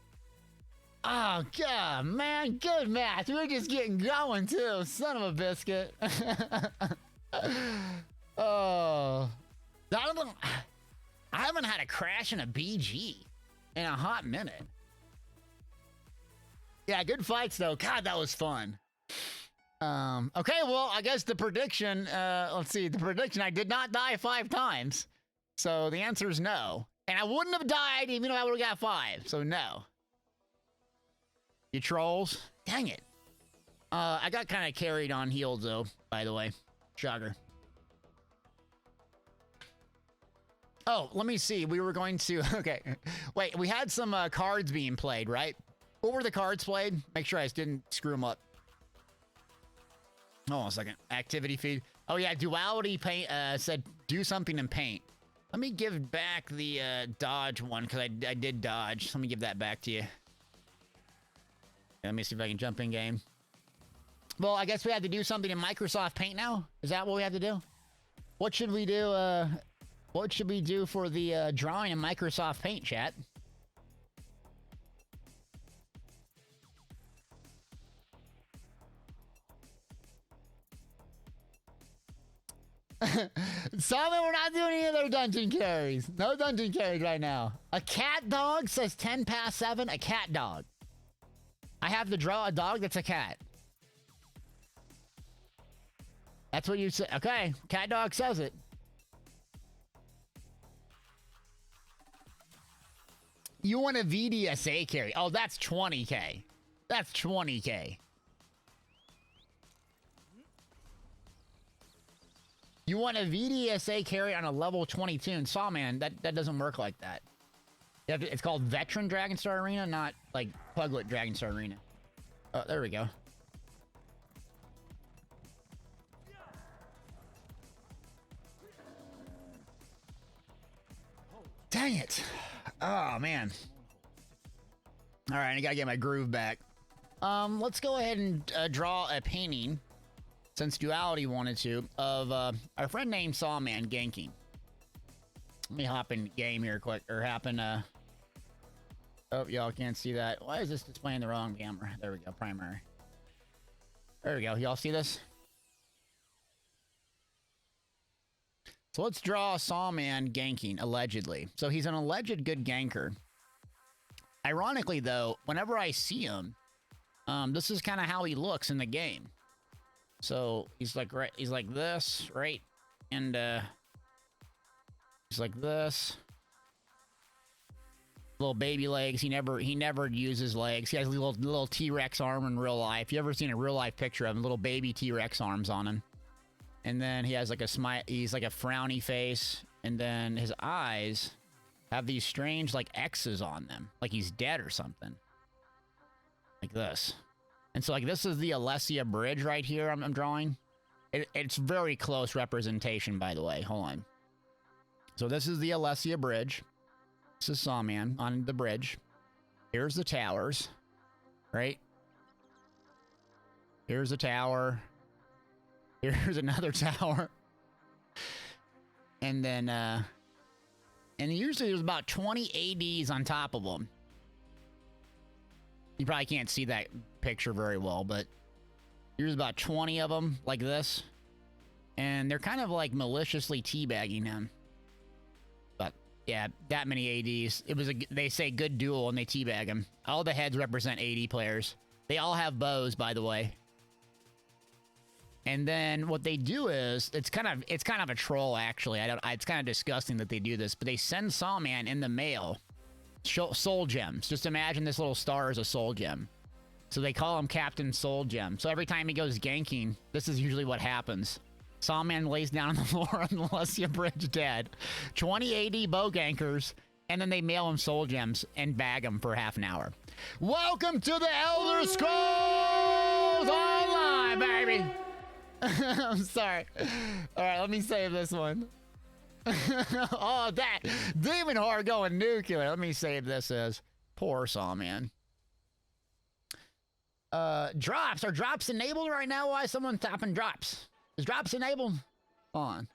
Oh god, man, good match. We were just getting going too. Son of a biscuit. Oh, I haven't had a crash in a BG in a hot minute. Yeah, good fights though. God, that was fun. Okay, well, I guess the prediction, let's see, the prediction, I did not die 5 times. So the answer is no. And I wouldn't have died even if I would have got 5, so no. You trolls. Dang it. I got kind of carried on healed though, by the way. Shocker. Oh, let me see. We were going to... Okay. Wait, we had some cards being played, right? What were the cards played? Make sure I didn't screw them up. Hold on a second. Activity feed. Oh, yeah. Duality paint said do something in paint. Let me give back the dodge one because I did dodge. Let me give that back to you. Let me see if I can jump in game. Well, I guess we have to do something in Microsoft Paint now. Is that what we have to do? What should we do? What should we do for the drawing in Microsoft Paint, chat? Simon, we're not doing any other dungeon carries. No dungeon carries right now. A cat dog says 10 past 7. A cat dog. I have to draw a dog that's a cat. That's what you say. Okay, cat dog says it. You want a VDSA carry? Oh, that's 20k. That's 20k. You want a VDSA carry on a level 22 in Sawman? That doesn't work like that. It's called Veteran Dragonstar Arena, not like Puglet Dragonstar Arena. Oh, there we go. Dang it. Oh, man. All right, I gotta get my groove back. Let's go ahead and draw a painting, since Duality wanted to, of our friend named Sawman ganking. Let me hop in game here quick, or hop in, oh, y'all can't see that. Why is this displaying the wrong camera? There we go, primary. There we go, y'all see this? So let's draw Sawman ganking, allegedly. So he's an alleged good ganker. Ironically, though, whenever I see him, this is kind of how he looks in the game. So he's like he's like this, right? And he's like this. Little baby legs. He never uses legs. He has little T-Rex arm in real life. You ever seen a real life picture of him? Little baby T-Rex arms on him. And then he has like a smile. He's like a frowny face, and then his eyes have these strange like X's on them, like he's dead or something. Like this. And so like this is the Alessia Bridge right here. I'm drawing. It's very close representation, by the way. Hold on. So this is the Alessia Bridge. This is Sawman on the bridge. Here's the towers, right? Here's a tower. Here's another tower. And then, and usually there's about 20 ADs on top of them. You probably can't see that picture very well, but here's about 20 of them like this. And they're kind of like maliciously teabagging him. Yeah, that many ADs. It was they say good duel and they teabag them. All the heads represent AD players. They all have bows, by the way. And then what they do is it's kind of a troll actually. It's kind of disgusting that they do this, but they send Sawman in the mail soul gems. Just imagine this little star is a soul gem. So they call him Captain Soul Gem. So every time he goes ganking, this is usually what happens. Sawman lays down on the floor on the Lucia Bridge dead. 20 AD bow gankers, and then they mail him soul gems and bag him for half an hour. Welcome to the Elder Scrolls Online, baby! I'm sorry. Alright, let me save this one. Oh, that Demon Horror going nuclear. Let me save this as poor Sawman. Drops. Are drops enabled right now? Why is someone tapping drops? Is drops enabled? On.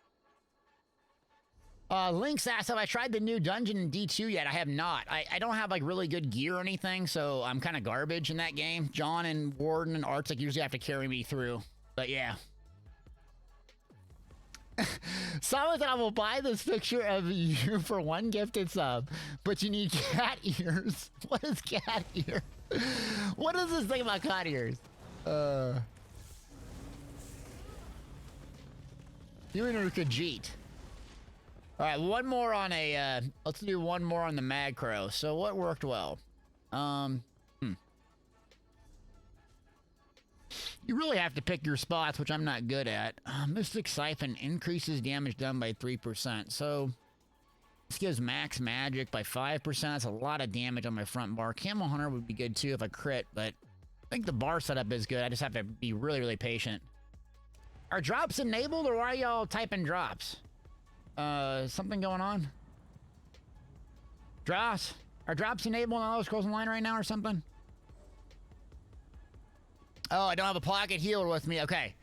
Lynx asked, have I tried the new dungeon in D2 yet? I have not. I don't have like really good gear or anything, so I'm kind of garbage in that game. John and Warden and Arctic usually have to carry me through. But yeah. Someone said I will buy this picture of you for 1 gifted sub, but you need cat ears. What is cat ear? What is this thing about cat ears? You and Khajiit. All right, one more on a. Let's do one more on the Magcro. So what worked well? You really have to pick your spots, which I'm not good at. Mystic Siphon increases damage done by 3%. So this gives max magic by 5%. That's a lot of damage on my front bar. Camel Hunter would be good too if I crit, but I think the bar setup is good. I just have to be really, really patient. Are drops enabled, or why are y'all typing drops? Something going on? Drops? Are drops enabled on Elder Scrolls Online right now or something? Oh, I don't have a pocket healer with me. Okay.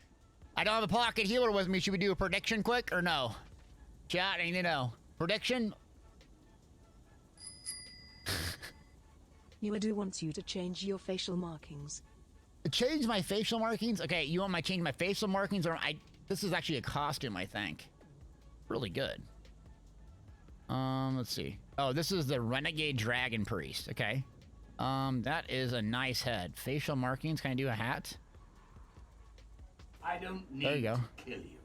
I don't have a pocket healer with me. Should we do a prediction quick or no? Chat, I need to know. Prediction? Uadu wants you to change your facial markings. Change my facial markings? Okay, you want me to change my facial markings? Or this is actually a costume, I think. Really good. Let's see. Oh, this is the Renegade Dragon Priest. Okay. That is a nice head. Facial markings. Can I do a hat? I don't need There you go. to kill you.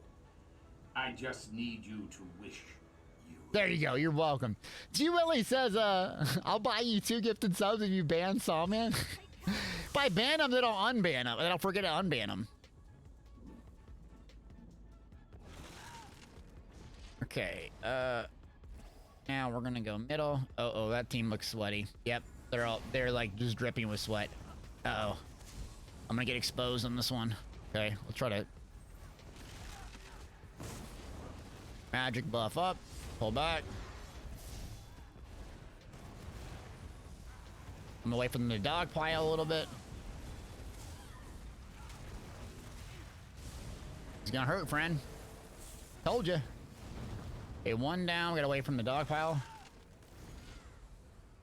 I just need you to wish you. There you go. You're welcome. G Willie says, I'll buy you 2 gifted subs if you ban Sawman. If I ban them, then I'll unban them. Then I'll forget to unban them. Okay. Now we're gonna go middle. Oh, that team looks sweaty. Yep. They're like just dripping with sweat. Uh-oh. I'm gonna get exposed on this one. Okay, we'll try to magic buff up, pull back. I'm away from the dog pile a little bit. It's gonna hurt, friend. Told you. Okay, 1 down. Get away from the dog pile.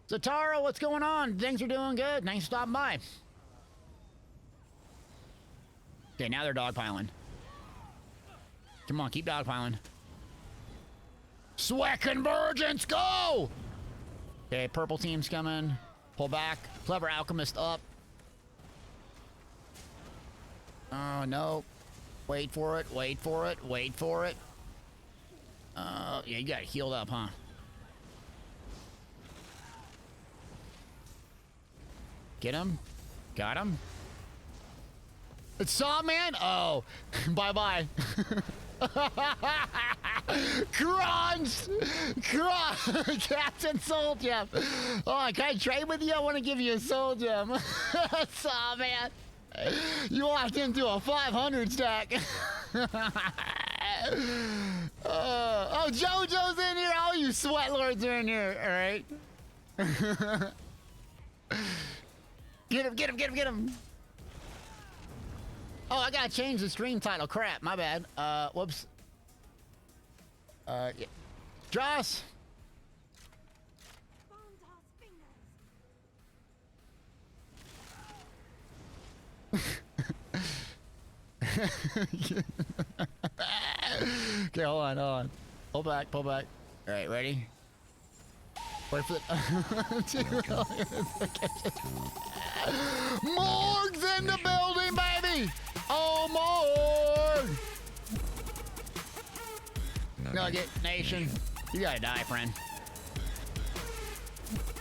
Zatara, what's going on? Things are doing good. Thanks for stopping by. Okay, now they're dogpiling. Come on, keep dogpiling. Sweat Convergence, go! Okay, purple team's coming. Pull back. Clever Alchemist up. Oh, no. Wait for it, wait for it, wait for it. Yeah, you got it healed up, huh? Get him. Got him. It's Sawman? Oh. Bye-bye. Crunch! Crunch! Captain Soul Gem. Oh, can I trade with you? I want to give you a Soul Gem. Sawman. You walked into a 500 stack. Oh, JoJo's in here. All you sweat lords are in here. All right. Get him, get him, get him, get him. Oh, I gotta change the stream title. Crap, my bad. Whoops. Yeah. Joss. Okay, hold on, hold on. Pull back, pull back. All right, ready? Wait for the... Morg's in the building, baby! Oh, Morg! Nugget Nation. You gotta die, friend.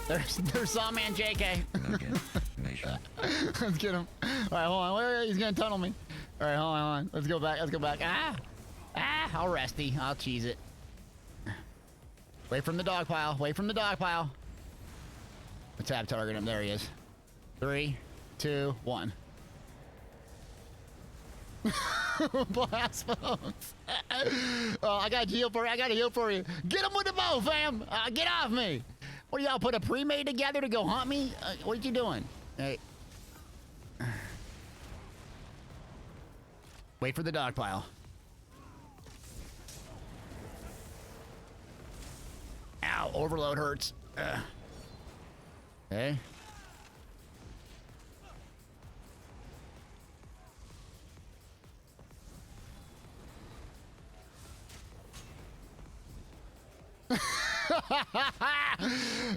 There's Sawman JK. Let's get him. Alright, hold on. Wait, he's gonna tunnel me. Alright, hold on. Let's go back. Let's go back. I'll resty. I'll cheese it. Wait from the dog pile. Wait from the dog pile. Let's tab target him. There he is. 3, 2, 1. Blast phones. Oh, I got a heal for you. I got a heal for you. Get him with the bow, fam. Get off me. What, y'all put a pre-made together to go hunt me? What you doing? Hey. Wait for the dog pile. Ow, overload hurts. Okay.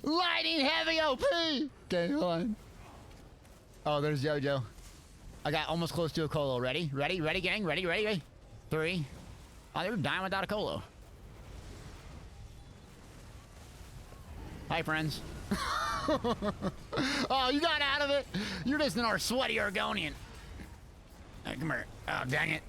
Lightning heavy OP. Okay, hold on. Oh, there's JoJo. I got almost close to a colo. Ready? Ready, gang? Ready? 3. Oh, they were dying without a colo. Hi, friends. Oh, you got out of it. You're just an sweaty Argonian. Hey, come here. Oh, dang it.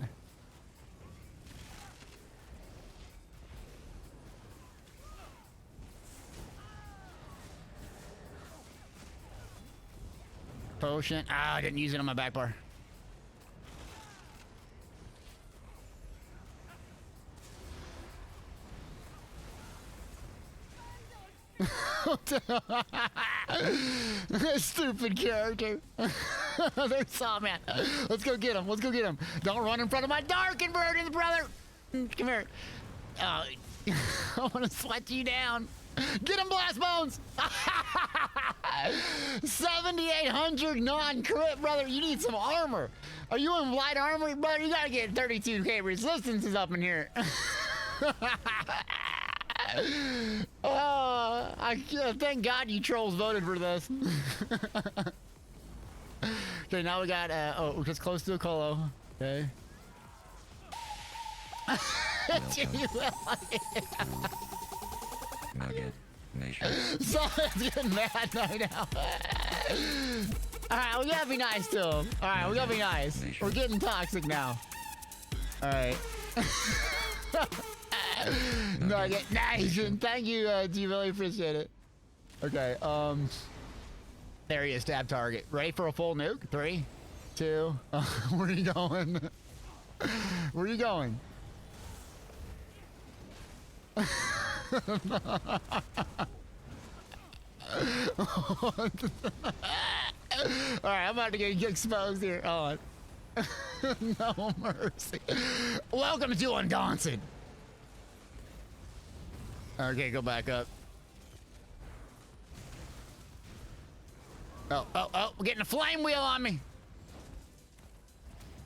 Potion. Ah, I didn't use it on my back bar. Stupid character. There's Sawman. Let's go get him. Let's go get him. Don't run in front of my dark conversions, brother. Come here. I want to sweat you down. Get him, Blast Bones. 7,800 non-crit, brother. You need some armor. Are you in light armor, brother? You gotta get 32k resistances up in here. Thank God you trolls voted for this. Okay, now we got, we're just close to a colo. Okay. Nugget Nation. Someone's getting mad right now. Alright, we gotta be nice to him. Alright, we gotta be nice. Nation. We're getting toxic now. Alright. Nugget Nation. Thank you, G. Really appreciate it. Okay, there he is, stab target. Ready for a full nuke? 3, 2, where are you going? Where are you going? Alright, I'm about to get exposed here. Hold on. No mercy. Welcome to Undaunted. Okay, go back up. Oh, we're getting a flame wheel on me.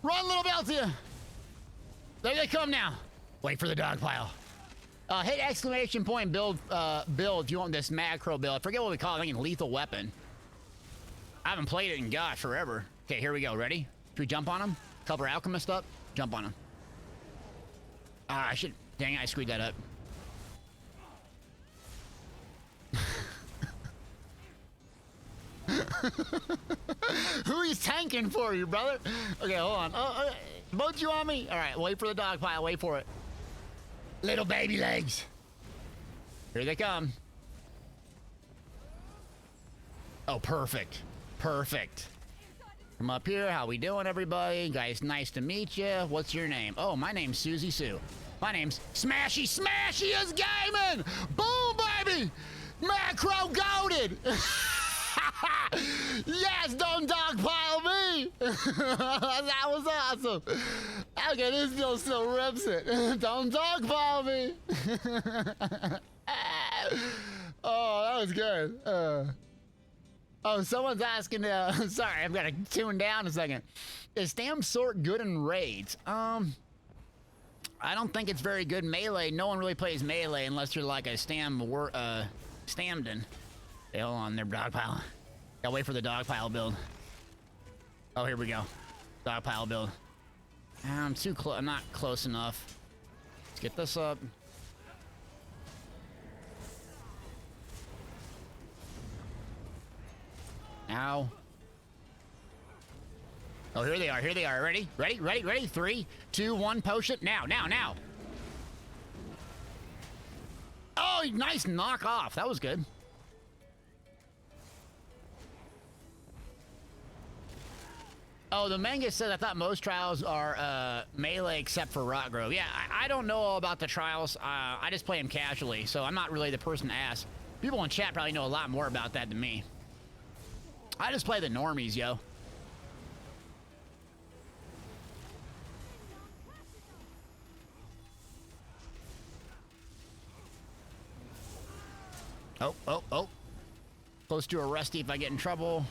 Run, little Beltia. There they come now. Wait for the dog pile. Hit exclamation point build if you want this macro build. I forget what we call it. I think lethal weapon. I haven't played it in gosh forever. Okay, here we go. Ready? Should we jump on him? Cover alchemist up. Jump on him. I should. Dang it! I screwed that up. Who is tanking for you, brother? Okay, hold on. Both you on me? All right, wait for the dog pile. Wait for it. Little baby legs. Here they come. Oh, perfect. Perfect. Come up here. How we doing, everybody? Guys, nice to meet you. What's your name? Oh, my name's Susie Sue. My name's Smashy is Gaming. Boom, baby. Macro goated. Yes, don't dogpile me. That was awesome. Okay, this still rips it. Don't dogpile me. Oh, that was good. Oh, someone's asking. Sorry, I've got to tune down a second. Is Stam Sort good in raids? I don't think it's very good melee. No one really plays melee unless you're like a Stam Stamden. Hey, hold on, their dog pile. Gotta wait for the dog pile build. Oh, here we go. Dog pile build. I'm too close. I'm not close enough. Let's get this up. Ow. Oh, here they are. Here they are. Ready? Ready? Ready? Ready? 3, 2, 1. Potion. Now. Now. Now. Oh, nice knock off. That was good. Oh, the manga said I thought most trials are melee except for Rotgrove. Yeah, I don't know all about the trials. I just play them casually, so I'm not really the person to ask. People in chat probably know a lot more about that than me. I just play the normies, yo. Oh, oh, oh. Close to a Rusty if I get in trouble.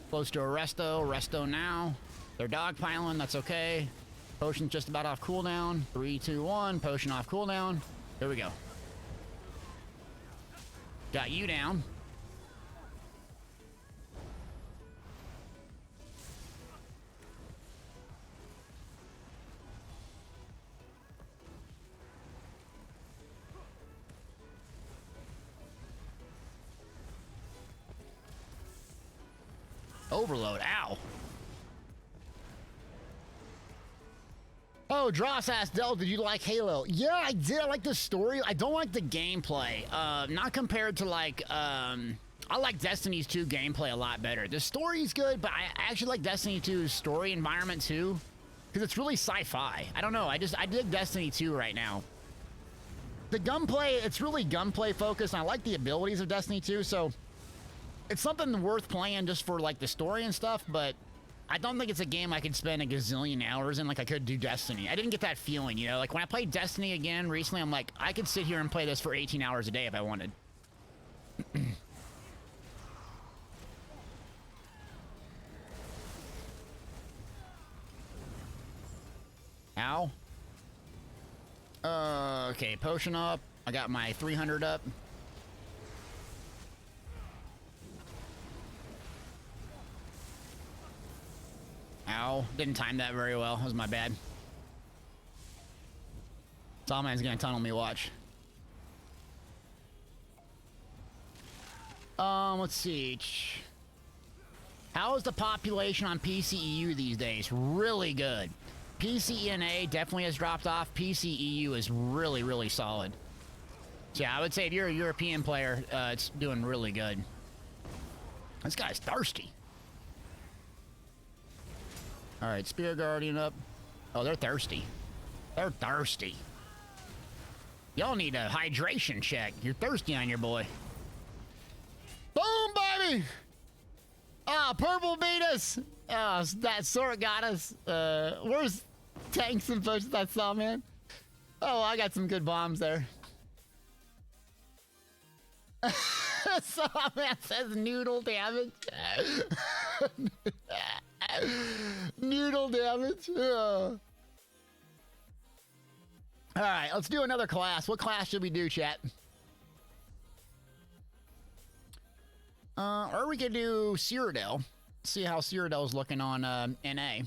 Close to a Resto. Resto now. They're dogpiling. That's okay. Potion's just about off cooldown. 3, 2, 1. Potion off cooldown. Here we go. Got you down. Overload. Ow. Oh, Dross asked, Del, did you like Halo? Yeah, I did. I like the story. I don't like the gameplay. Not compared to like, I like Destiny's 2 gameplay a lot better. The story's good, but I actually like Destiny 2's story environment too, because it's really sci-fi. I don't know. I dig Destiny 2 right now. The gunplay, it's really gunplay focused, and I like the abilities of Destiny 2, so it's something worth playing just for like the story and stuff, but I don't think it's a game I could spend a gazillion hours in like I could do Destiny. I didn't get that feeling, you know? Like when I played Destiny again recently, I'm like, I could sit here and play this for 18 hours a day if I wanted. Ow. Okay, potion up. I got my 300 up. Ow. Didn't time that very well. That was my bad. Sawman's gonna tunnel me, watch. Let's see. How is the population on PCEU these days? Really good. PCENA definitely has dropped off. PCEU is really, really solid. So yeah, I would say if you're a European player, it's doing really good. This guy's thirsty. All right, Spear Guardian up. Oh, they're thirsty. They're thirsty. Y'all need a hydration check. You're thirsty on your boy. Boom, baby! Ah, purple beat us. Oh, that sword got us. Where's tanks and potions I saw, man? Oh, I got some good bombs there. Sawman says noodle damage. Noodle damage. All right, let's do another class. What class should we do, chat? Or we could do Cyrodiil. See how Cyrodiil's looking on NA.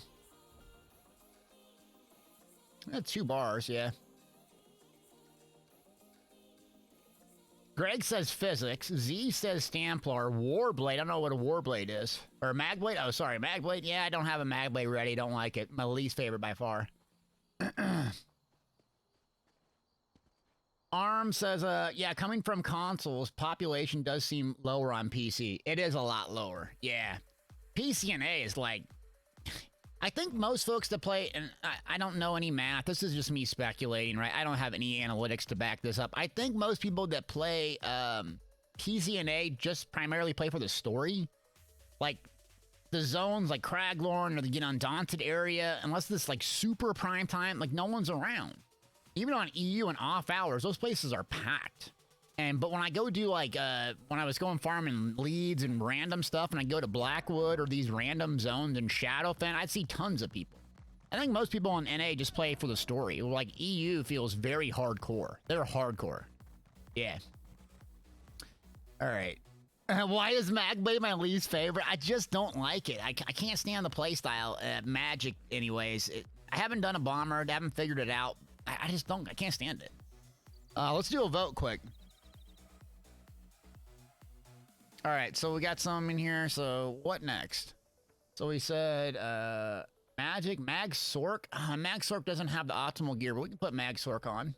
2 bars, yeah. Greg says physics. Z says Stamplar. Warblade. I don't know what a Warblade is. Or Magblade. Oh, sorry. Magblade. Yeah, I don't have a Magblade ready. Don't like it. My least favorite by far. Arm says, yeah, coming from consoles, population does seem lower on PC. It is a lot lower. Yeah. PC and A is like... I think most folks that play, and I don't know any math, this is just me speculating, right? I don't have any analytics to back this up. I think most people that play PCNA just primarily play for the story. Like, the zones like Craglorn or the Undaunted area, unless it's like super prime time, like no one's around. Even on EU and off hours, those places are packed. But when I go do like, when I was going farming leads and random stuff, and I go to Blackwood or these random zones in Shadowfen, I'd see tons of people. I think most people in NA just play for the story. Like EU feels very hardcore. They're hardcore. Yeah. All right. Why is Mag Blade my least favorite? I just don't like it. I can't stand the playstyle. Magic, anyways. I haven't done a bomber. I haven't figured it out. I just don't. I can't stand it. Let's do a vote quick. All right. So we got some in here. So what next? So we said Magic, Mag Sork. Mag Sork doesn't have the optimal gear, but we can put Mag Sork on.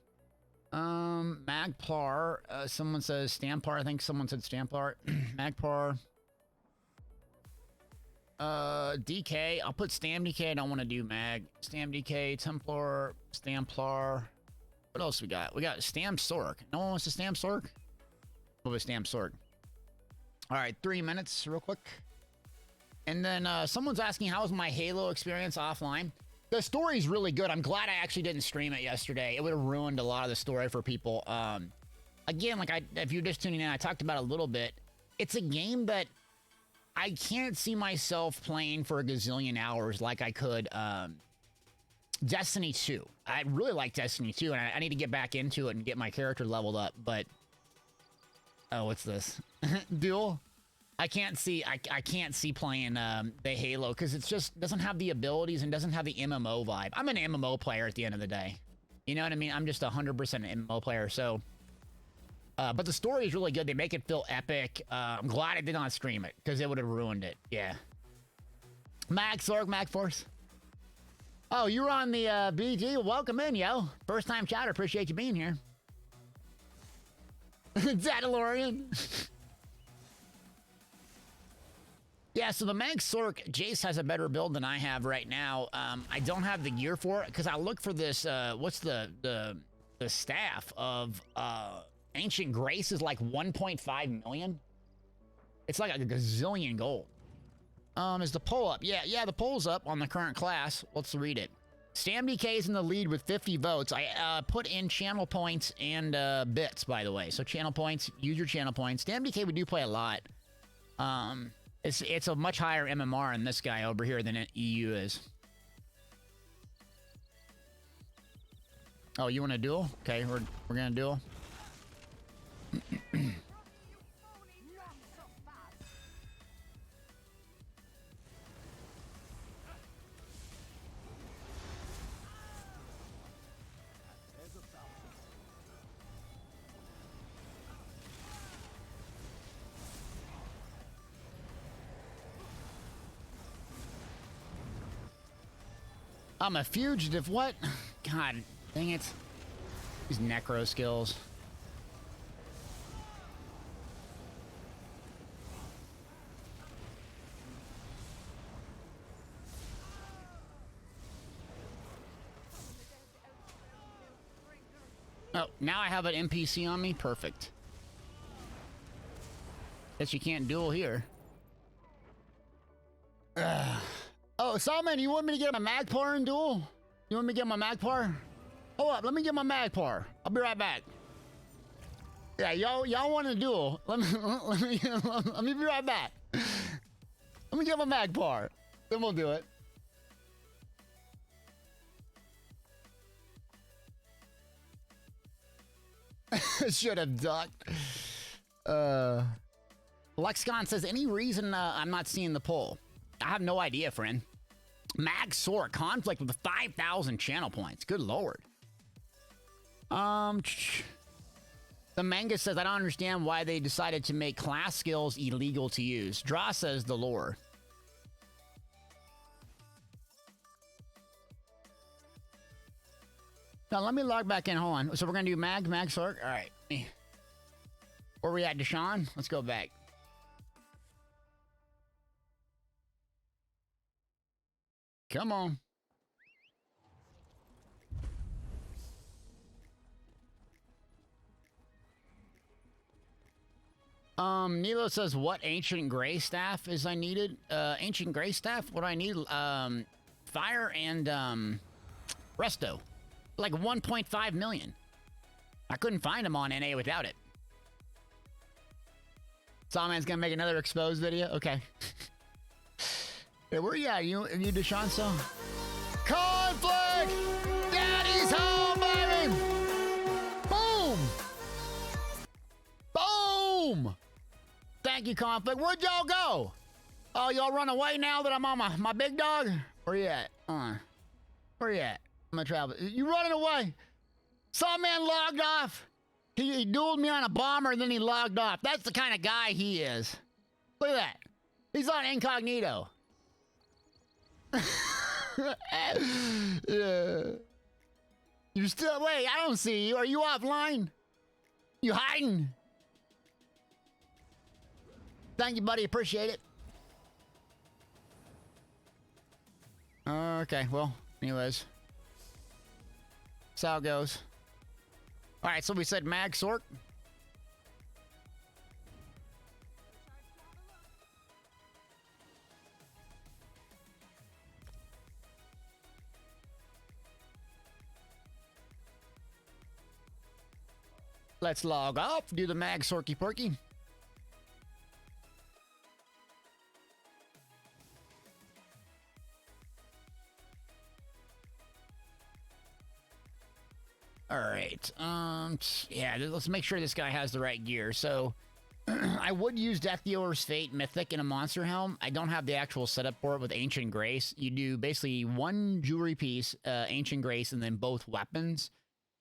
Magpar. Someone says Stampar. I think someone said Stampar. Magpar. DK. I'll put Stam DK. I don't want to do Mag. Stam DK, Templar, Stamplar. What else we got? We got Stam Sork. No one wants to Stam Sork? What was Stam Sork? All right, 3 minutes, real quick. And then someone's asking, how was my Halo experience offline? The story's really good. I'm glad I actually didn't stream it yesterday. It would have ruined a lot of the story for people. Again, like if you're just tuning in, I talked about it a little bit. It's a game that I can't see myself playing for a gazillion hours like I could Destiny 2. I really like Destiny 2, and I need to get back into it and get my character leveled up, but... Oh, what's this? Duel? I can't see playing the Halo because it's just doesn't have the abilities and doesn't have the MMO vibe. I'm an MMO player at the end of the day. You know what I mean? I'm just 100% an MMO player. So, but the story is really good. They make it feel epic. I'm glad I did not stream it because it would have ruined it. Yeah. Mag Sorg, Mag Force. Oh, you're on the BG. Welcome in, yo. First time chatter. Appreciate you being here. Dadalorian. Yeah, so the Mag Sork, Jace has a better build than I have right now. I don't have the gear for it because I look for this. What's the staff of Ancient Grace is like 1.5 million. It's like a gazillion gold. Is the poll up? Yeah, the poll's up on the current class. Let's read it. Stam DK is in the lead with 50 votes. I put in channel points and bits, by the way. So channel points, use your channel points. Stam DK, we do play a lot. It's a much higher MMR in this guy over here than an EU is. Oh, you want to duel? Okay, we're gonna duel. I'm a fugitive. What? God dang it. These necro skills. Oh, now I have an NPC on me? Perfect. Guess you can't duel here. Oh, Salman, you want me to get my Magpar and duel? You want me to get my Magpar? Hold up, let me get my Magpar. I'll be right back. Yeah, y'all want to duel? Let me be right back. Let me get my Magpar. Then we'll do it. Should have ducked. Lexicon says, any reason I'm not seeing the poll? I have no idea, friend. Mag Sork, conflict with 5,000 channel points. Good lord. The manga says, I don't understand why they decided to make class skills illegal to use. Draw says the lore. Now, let me log back in. Hold on. So we're going to do Mag Sork. All right. Where we at, Deshaun? Let's go back. Come on. Nilo says, what ancient gray staff is I needed? Ancient gray staff? What do I need? Fire and, resto. Like 1.5 million. I couldn't find them on NA without it. Sawman's gonna make another exposed video? Okay. Hey, where you at? You Deshaun still? Conflict! Daddy's home, baby! Boom! Boom! Thank you, Conflict. Where'd y'all go? Oh, y'all run away now that I'm on my big dog? Where you at? Where you at? I'm gonna travel. You running away? Some man logged off. He dueled me on a bomber and then he logged off. That's the kind of guy he is. Look at that. He's on incognito. Yeah. You're still, wait, I don't see you. Are you offline? You hiding? Thank you, buddy. Appreciate it. Okay, well, anyways. That's how it goes. All right, so we said mag sort. Let's log off, do the mag sorky perky. All right. Yeah, let's make sure this guy has the right gear. So, I would use Death Dealer's Fate Mythic in a Monster Helm. I don't have the actual setup for it with Ancient Grace. You do basically one jewelry piece, Ancient Grace, and then both weapons.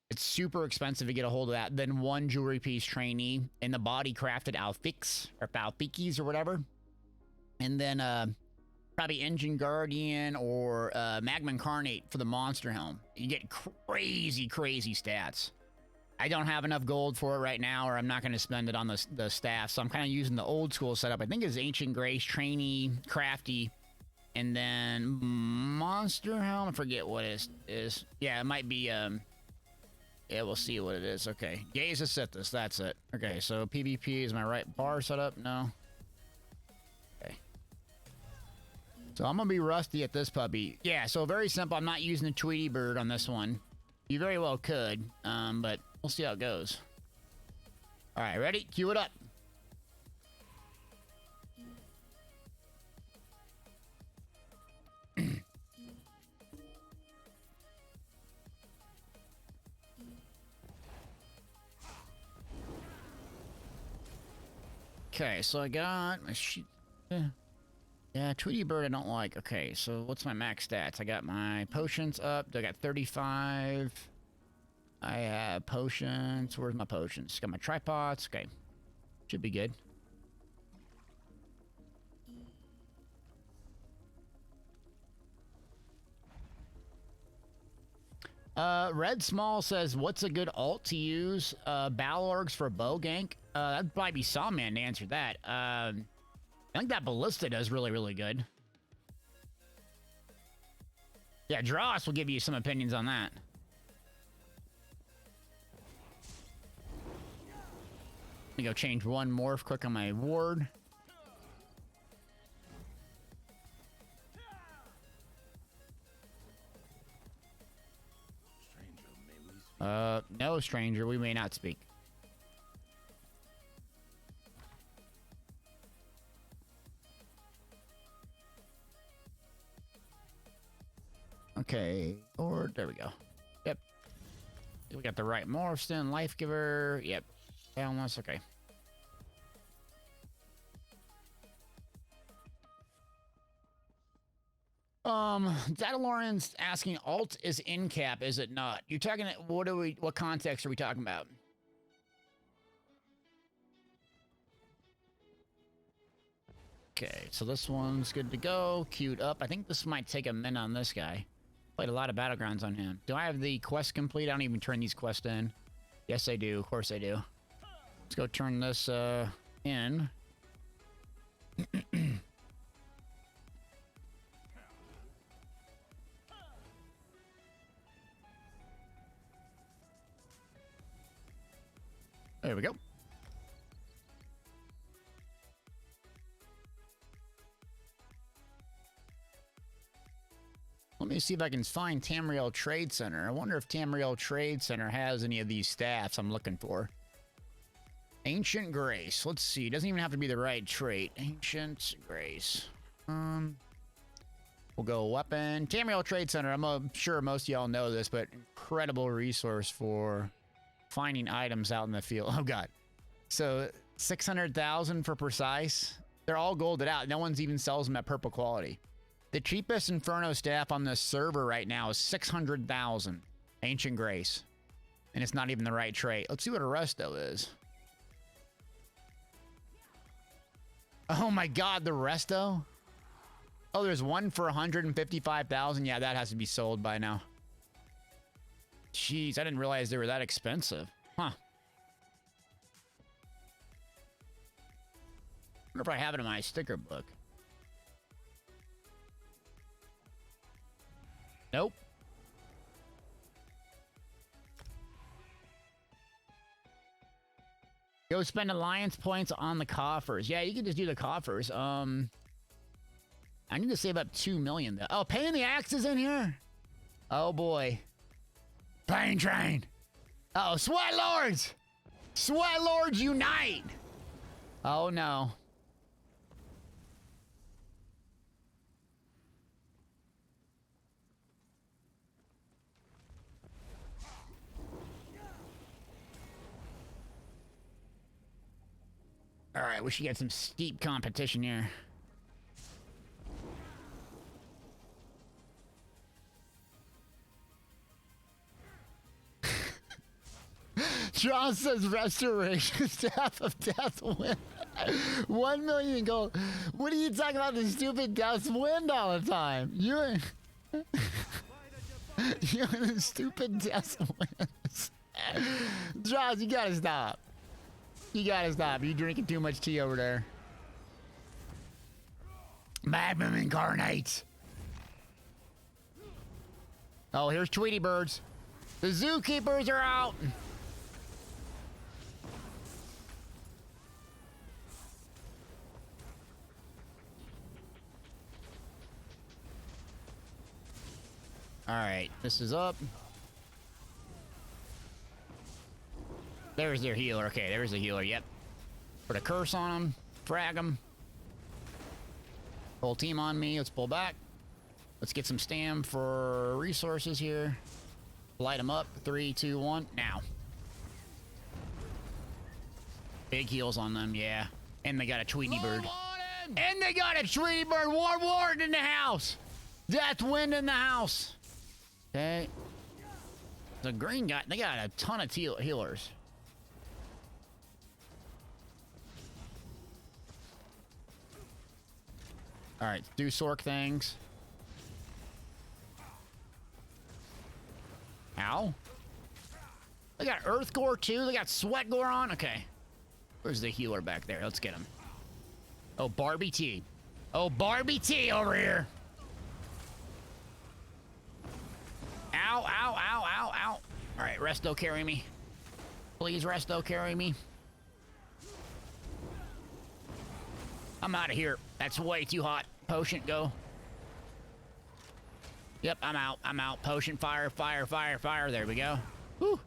It's super expensive to get a hold of that. Then one jewelry piece trainee and the body crafted Alfix or Alfikis or whatever. And then probably Engine Guardian or Magma Incarnate for the Monster Helm. You get crazy, crazy stats. I don't have enough gold for it right now, or I'm not going to spend it on the staff. So I'm kind of using the old school setup. I think it's Ancient Grace, Trainee, Crafty, and then Monster Helm. I forget what it is. Yeah, it might be... yeah, we'll see what it is. Okay. Gaze has set this. That's it. Okay, so PvP is my right bar set up? No. Okay. So I'm going to be rusty at this puppy. Yeah, so very simple. I'm not using the Tweety Bird on this one. You very well could, but we'll see how it goes. All right, ready? Cue it up. Okay, so I got my sheet. Yeah, Tweety Bird I don't like. Okay, so what's my max stats? I got my potions up. I got 35. I have potions. Where's my potions? Got my tripods. Okay. Should be good. Red Small says, what's a good alt to use? Balorgs for bow gank? That'd probably be Sawman to answer that. I think that Ballista does really, really good. Yeah, Dross will give you some opinions on that. Let me go change one morph quick on my ward. No, stranger, we may not speak. Okay, or there we go. Yep. We got the right morphs in, Life Giver. Yep. Boundless, okay. Dadalorian's asking, alt is in cap, is it not? You're talking, what context are we talking about? Okay, so this one's good to go, queued up. I think this might take a minute on this guy. Played a lot of Battlegrounds on him. Do I have the quest complete? I don't even turn these quests in. Yes, I do. Of course I do. Let's go turn this, in. There we go. Let me see if I can find Tamriel Trade Center. I wonder if Tamriel Trade Center has any of these staffs I'm looking for. Ancient Grace. Let's see. It doesn't even have to be the right trait. Ancient Grace. We'll go weapon. Tamriel Trade Center. I'm sure most of y'all know this, but incredible resource for finding items out in the field. Oh, God. So 600,000 for precise. They're all golded out. No one's even sells them at purple quality. The cheapest Inferno staff on this server right now is 600,000. Ancient Grace. And it's not even the right trait. Let's see what a resto is. Oh my god, the resto? Oh, there's one for 155,000. Yeah, that has to be sold by now. Jeez, I didn't realize they were that expensive. Huh. I wonder if I have it in my sticker book. Nope. Go spend alliance points on the coffers. Yeah, you can just do the coffers. I need to save up 2 million though. Oh, Pain in the Axe is in here? Oh boy. Pain Train. Uh oh, Sweat Lords! Sweat Lords unite! Oh no. All right, we should get some steep competition here. John says restoration staff of death wind. 1 million gold. What are you talking about? The stupid death wind all the time. You and you and the stupid death winds. Jaws, you gotta stop. You gotta stop. You're drinking too much tea over there. Magnum incarnate. Oh, here's Tweety Birds. The zookeepers are out. All right, this is up. There's their healer. Okay, there's the healer. Yep. Put a curse on him. Frag him. Whole team on me. Let's pull back. Let's get some stam for resources here. Light them up. 3, 2, 1. Now. Big heals on them. Yeah. And they got a Tweety Bird. And they got a Tweety Bird. War Warden in the house. Death Wind in the house. Okay. The green guy. They got a ton of healers. All right, do Sork things. Ow. They got Earth Gore too. They got Sweat Gore on. Okay. Where's the healer back there? Let's get him. Oh, Barbie T. Oh, Barbie T over here. Ow, ow, ow, ow, ow. All right, Resto, carry me. Please, Resto, carry me. I'm out of here. That's way too hot. Potion, go. Yep, I'm out. I'm out. Potion, fire, fire, fire, fire. There we go. Whew.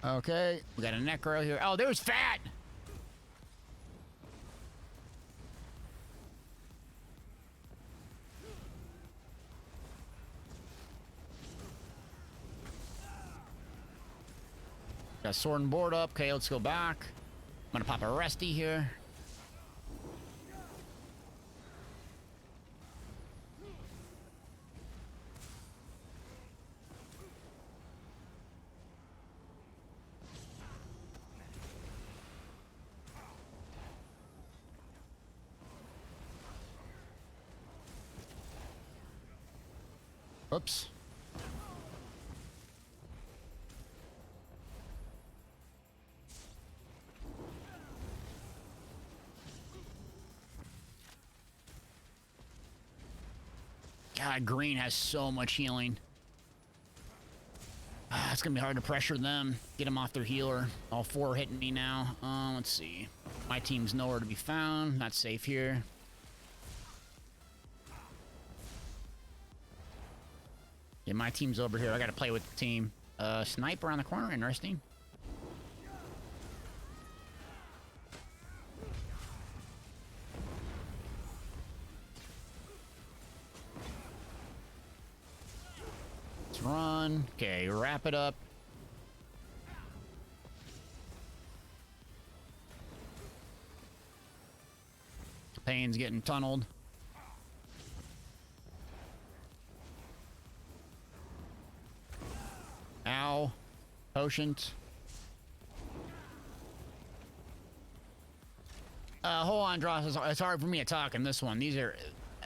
Okay, we got a Necro here. Oh, there's Fat! Got sword and board up. Okay, let's go back. I'm gonna pop a Resty here. Oops. God, green has so much healing. It's gonna be hard to pressure them. Get them off their healer. All 4 hitting me now. Let's see. My team's nowhere to be found. Not safe here. Yeah, my team's over here. I gotta play with the team. Sniper around the corner. Interesting. Let's run. Okay, wrap it up. lane's getting tunneled. Ow. Potent. Hold on, Dross. It's hard for me to talk in this one. These are...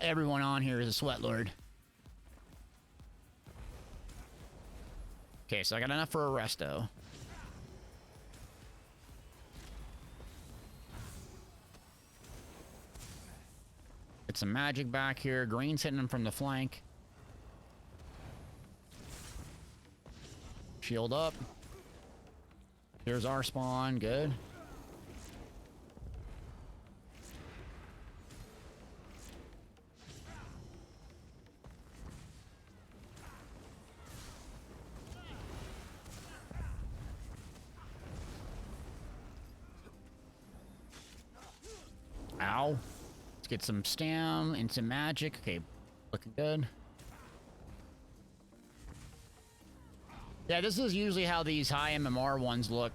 Everyone on here is a sweat lord. Okay, so I got enough for a resto. Get some magic back here. Green's hitting him from the flank. Shield up. Here's our spawn. Good. Ow. Let's get some stam and some magic. Okay, looking good. Yeah, this is usually how these high MMR ones look.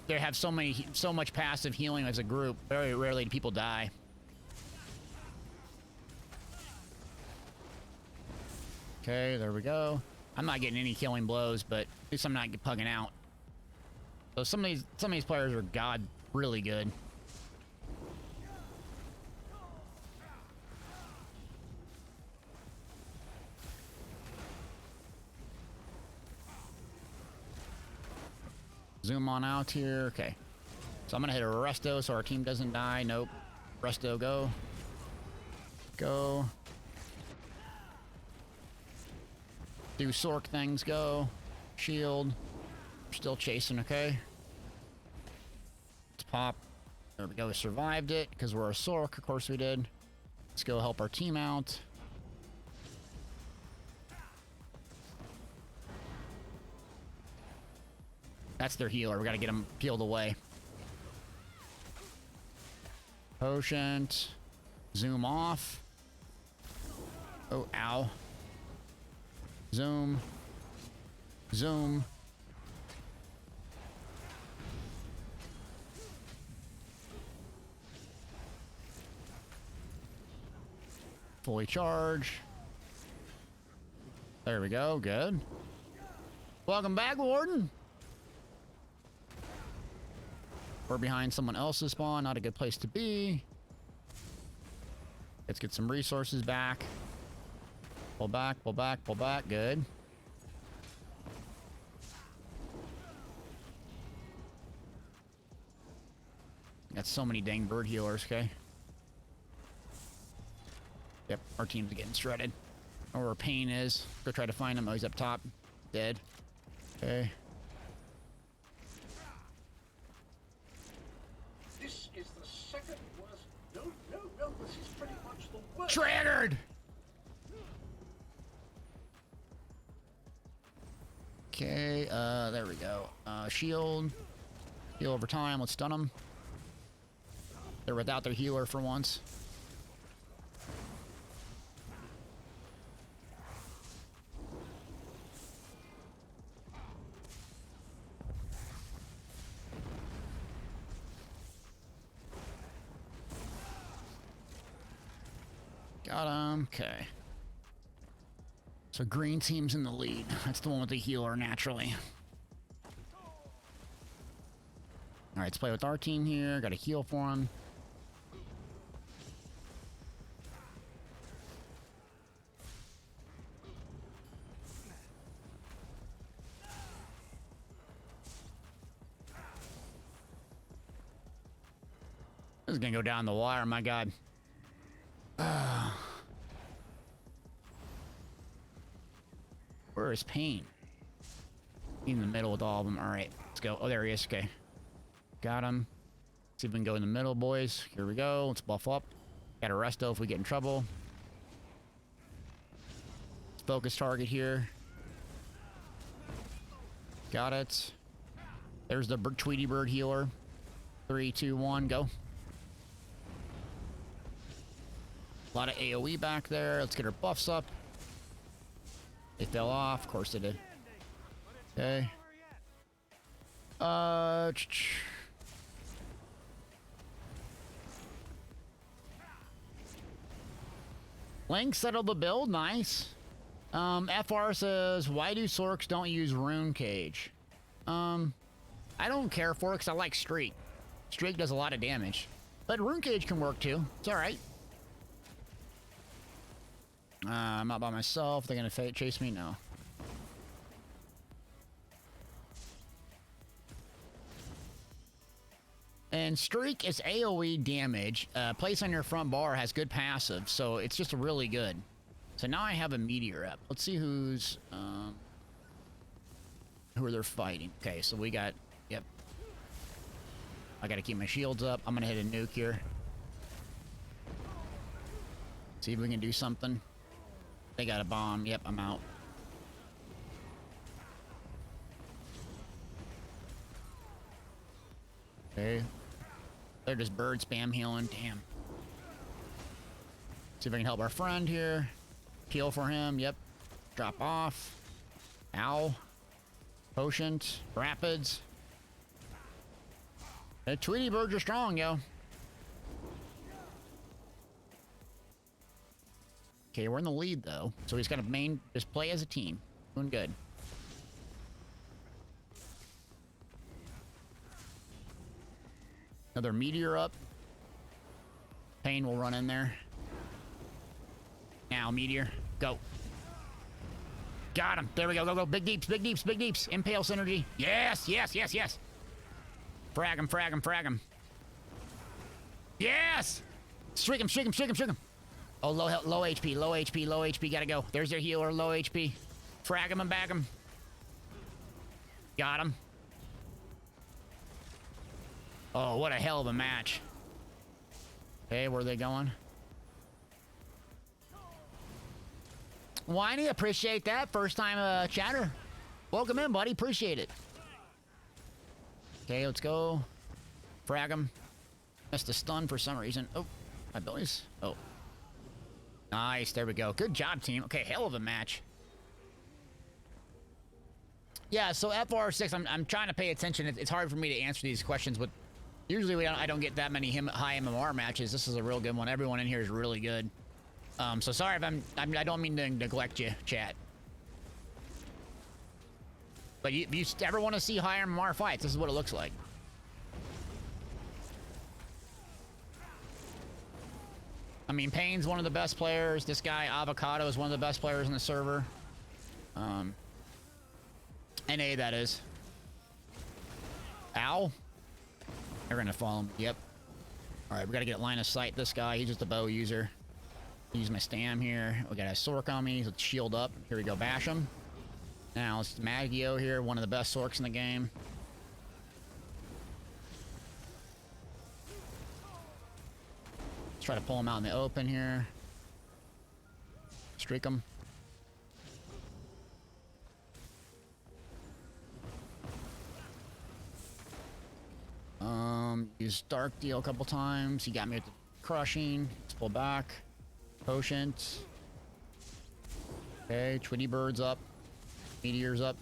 They have so much passive healing as a group. Very rarely do people die. Okay, there we go. I'm not getting any killing blows, but at least I'm not pugging out. So some of these players are really good. Zoom on out here. Okay. So I'm gonna hit a resto so our team doesn't die. Nope. Resto, go. Go. Do Sork things, go. Shield. Still chasing, okay. Let's pop. There we go. We survived it because we're a Sork. Of course we did. Let's go help our team out. That's their healer. We gotta get him peeled away. Potion. Zoom off. Oh, ow. Zoom. Zoom. Fully charge. There we go. Good. Welcome back, Warden. We're behind someone else's spawn. Not a good place to be. Let's get some resources back. Pull back, pull back, pull back. Good. Got so many dang bird healers, okay? Yep, our team's getting shredded. Or where Pain is. Go try to find him. Oh, he's up top. Dead. Okay. This is the second worst. No, this is pretty much the worst. Triggered! Okay, there we go. Shield. Heal over time. Let's stun them. They're without their healer for once. Got him. Okay. So green team's in the lead. That's the one with the healer, naturally. All right, let's play with our team here. Got a heal for him. This is gonna go down the wire, my god. Where is Pain? In the middle with all of them. Alright, let's go. Oh, there he is. Okay. Got him. See if we can go in the middle, boys. Here we go. Let's buff up. Got a resto if we get in trouble. Let's focus target here. Got it. There's the Tweety Bird healer. 3, 2, 1, go. A lot of AoE back there. Let's get our buffs up. They fell off. Of course they did. Okay. Link settled the build. Nice. FR says, why do Sorks don't use Rune Cage? I don't care for it because I like Streak. Streak does a lot of damage. But Rune Cage can work too. It's alright. I'm not by myself. They're going to chase me? No. And Streak is AoE damage. Place on your front bar has good passive, so it's just really good. So now I have a meteor up. Let's see who's... who are they fighting? Okay, so we got... Yep. I gotta keep my shields up. I'm gonna hit a nuke here. See if we can do something. They got a bomb. Yep, I'm out. Okay. They're just bird spam healing. Damn. See if I can help our friend here. Heal for him. Yep. Drop off. Ow. Potion. Rapids. The Tweety birds are strong, yo. Okay, we're in the lead, though. So he's got to just play as a team. Doing good. Another meteor up. Pain will run in there. Now, meteor. Go. Got him. There we go. Go, go. Big deeps, big deeps, big deeps. Impale synergy. Yes, yes, yes, yes. Frag him, frag him, frag him. Yes! Streak him, streak him, streak him, streak him. Oh, low HP, low HP, low HP. Gotta go. There's their healer, low HP. Frag him and bag him. Got him. Oh, what a hell of a match. Okay, where are they going? Whiny, appreciate that. First time chatter. Welcome in, buddy. Appreciate it. Okay, let's go. Frag him. Missed a stun for some reason. Oh, my boys. Oh. Nice, there we go. Good job, team. Okay, hell of a match. Yeah, so FR6, I'm trying to pay attention. It's hard for me to answer these questions, but usually I don't get that many high MMR matches. This is a real good one. Everyone in here is really good. So sorry if I don't mean to neglect you, chat. But if you ever want to see high MMR fights, this is what it looks like. I mean, Payne's one of the best players. This guy, Avocado, is one of the best players in the server. NA, that is. Ow. They're gonna follow him. Yep. Alright, we gotta get line of sight this guy. He's just a bow user. Use my stam here. We got a Sork on me. Let's shield up. Here we go. Bash him. Now, it's Maggio here. One of the best Sorks in the game. Let's try to pull him out in the open here. Streak him. Use Dark Deal a couple times. He got me with the crushing. Let's pull back. Potions. Okay, Twitty Bird's up. Meteor's up.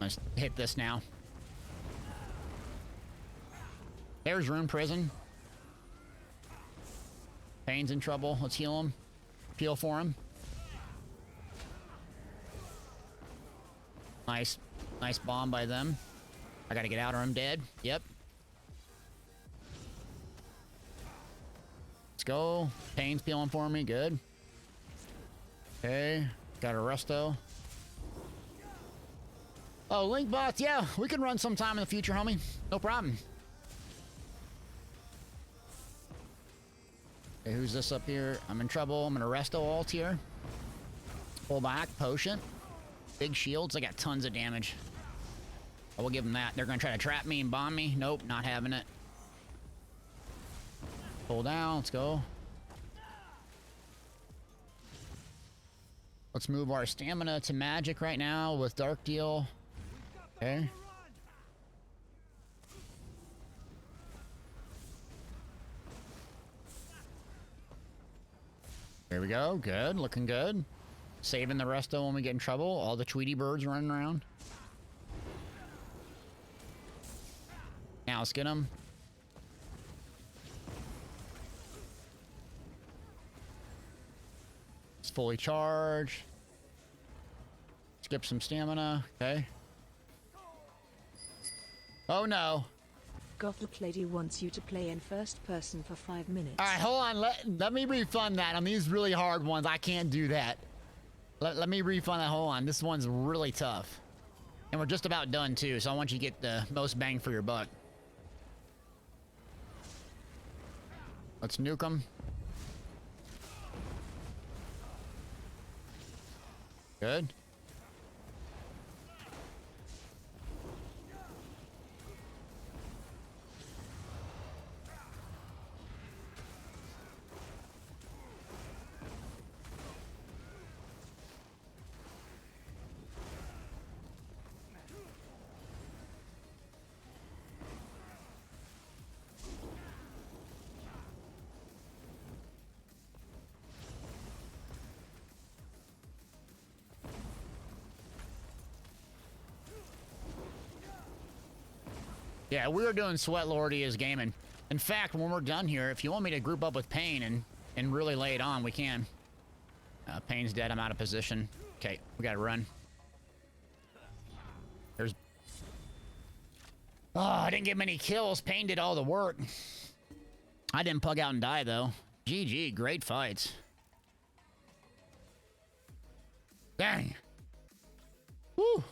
Let's hit this now. There's Rune Prison. Payne's in trouble. Let's heal him. Peel for him. Nice. Nice bomb by them. I gotta get out or I'm dead. Yep. Let's go. Payne's peeling for me. Good. Okay. Got a resto. Oh, Link bots. Yeah, we can run sometime in the future, homie. No problem. Okay, who's this up here? I'm in trouble. I'm gonna resto ult here. Pull back. Potion. Big shields. I got tons of damage. I will give them that. They're gonna try to trap me and bomb me. Nope, not having it. Pull down. Let's go. Let's move our stamina to magic right now with Dark Deal. Okay. There we go. Good. Looking good. Saving the resto when we get in trouble. All the Tweety birds running around. mouse. Get him. It's fully charged. Skip some stamina. Okay. Oh no. Gothic Lady wants you to play in first person for 5 minutes. All right, hold on. Let me refund that on these really hard ones. I can't do that. Let me refund that. Hold on. This one's really tough. And we're just about done too, so I want you to get the most bang for your buck. Let's nuke them. Good. Yeah, we were doing Sweat Lordy as gaming. In fact, when we're done here, if you want me to group up with Pain and really lay it on, we can. Pain's dead. I'm out of position. Okay, we gotta run. There's... Oh, I didn't get many kills. Pain did all the work. I didn't pug out and die, though. GG, great fights. Dang. Woo!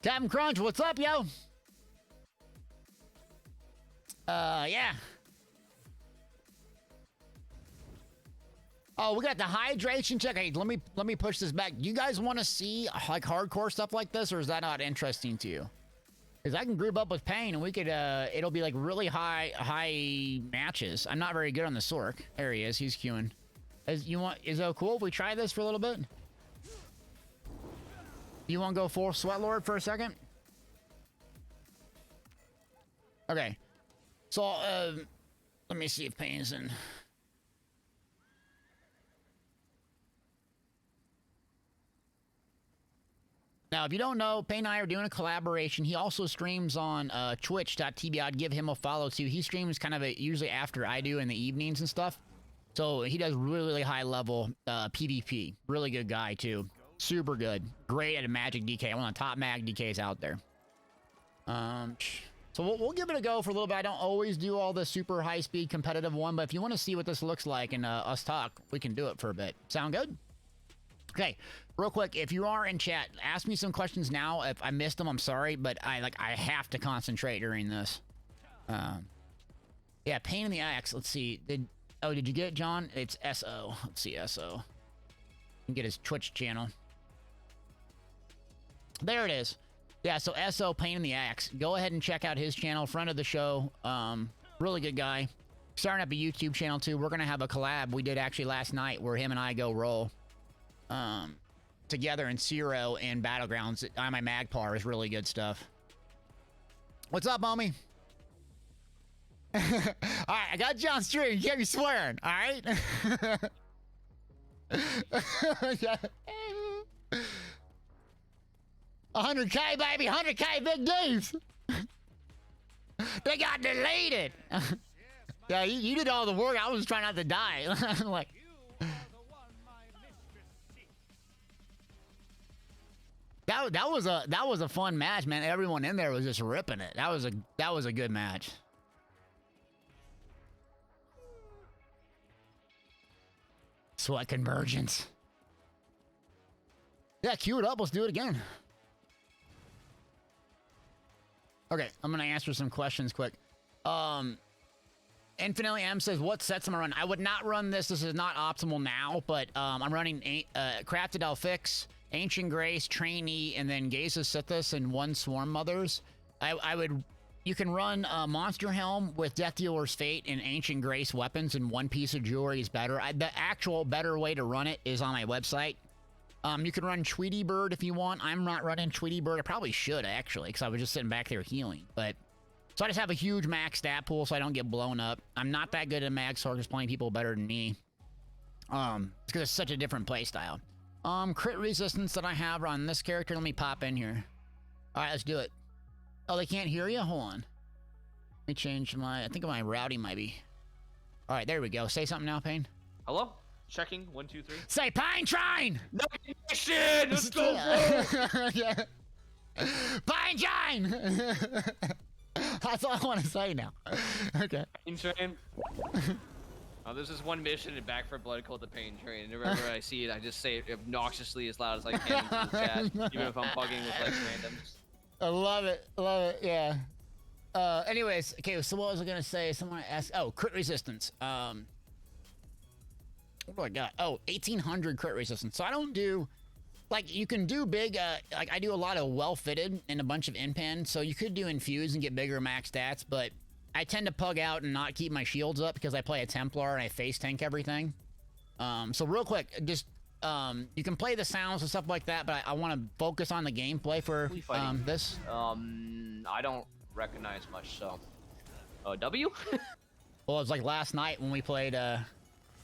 Captain Crunch, what's up, yo? Yeah. Oh, we got the hydration check. Hey, let me push this back. You guys want to see like hardcore stuff like this, or is that not interesting to you? Because I can group up with Pain, and we could. It'll be like really high matches. I'm not very good on the Sork. There he is. He's queuing. Is it cool if we try this for a little bit? You want to go full Sweat Lord for a second? Okay. So, let me see if Pain's in. Now, if you don't know, Pain and I are doing a collaboration. He also streams on twitch.tv. I'd give him a follow, too. He streams kind of usually after I do in the evenings and stuff. So, he does really, really high-level PvP. Really good guy, too. Super good. Great at a magic DK. One of the top mag DKs out there. So we'll give it a go for a little bit. I don't always do all the super high-speed competitive one, but if you want to see what this looks like and us talk, we can do it for a bit. Sound good? Okay, real quick, if you are in chat, ask me some questions now. If I missed them, I'm sorry, but I have to concentrate during this. Yeah, Pain in the Axe. Let's see. Did you get it, John? It's SO. Let's see, SO. You can get his Twitch channel. There it is. Yeah, so SO Pain in the Axe. Go ahead and check out his channel, friend of the show. Really good guy. Starting up a YouTube channel too. We're gonna have a collab we did actually last night where him and I go roll together in Zero and Battlegrounds. On my Magpar is really good stuff. What's up, homie? Alright, I got you on stream. You can't be swearing, alright? Yeah. 100K, baby! 100K, big dudes! They got deleted! Yeah, you did all the work. I was trying not to die. Like... That was a fun match, man. Everyone in there was just ripping it. That was a good match. Sweat convergence. Yeah, cue it up. Let's do it again. Okay, I'm gonna answer some questions quick. Infinitely M says, what sets am I running? I would not run this. This is not optimal now, but I'm running Crafted Alfix, Ancient Grace, Trainee, and then Gaze of Sithis and 1 Swarm Mothers. You can run Monster Helm with Death Dealer's Fate and Ancient Grace weapons, and 1 piece of jewelry is better. The actual better way to run it is on my website. You can run Tweety Bird if you want. I'm not running Tweety Bird. I probably should, actually, because I was just sitting back there healing. But so I just have a huge max stat pool so I don't get blown up. I'm not that good at mag, so there's plenty of people better than me. It's because it's such a different play style. Crit resistance that I have on this character. Let me pop in here. All right, let's do it. Oh, they can't hear you? Hold on. Let me change my. I think my routing might be. All right, there we go. Say something now, Payne. Hello? Checking. 1, 2, 3. Say Pine Trine. No mission! Let's go, bro! Yeah. Pine Trine. That's all I want to say now. Okay. Pain train. Oh, there's this one mission in Back for Blood called the Pain Train. And whenever I see it, I just say it obnoxiously as loud as I can into the chat, even if I'm bugging with like randoms. I love it. Yeah. Anyways, okay. So what was I gonna say? Someone asked. Oh, crit resistance. What do I got? Oh, 1800 crit resistance. So I don't do. Like, you can do big, like, I do a lot of well-fitted and a bunch of in-pen, so you could do infuse and get bigger max stats, but I tend to pug out and not keep my shields up because I play a Templar and I face tank everything. So real quick, just, you can play the sounds and stuff like that, but I want to focus on the gameplay for, this. I don't recognize much, so. W? Well, it was like last night when we played,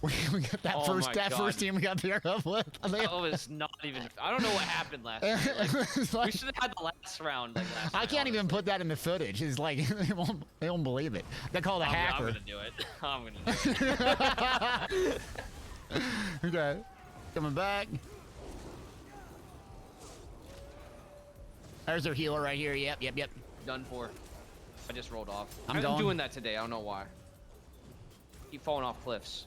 we got that Oh my first team we got paired up with. That was not even. I don't know what happened last night. Like, we should have had the last round. Like last I night, can't even honestly. put that in the footage. It's like they won't believe it. They call it a hacker. I'm gonna do it. I'm gonna do it. Okay, coming back. There's their healer right here. Yep. Done for. I just rolled off. I'm I'm going. doing that today. I don't know why. Keep falling off cliffs.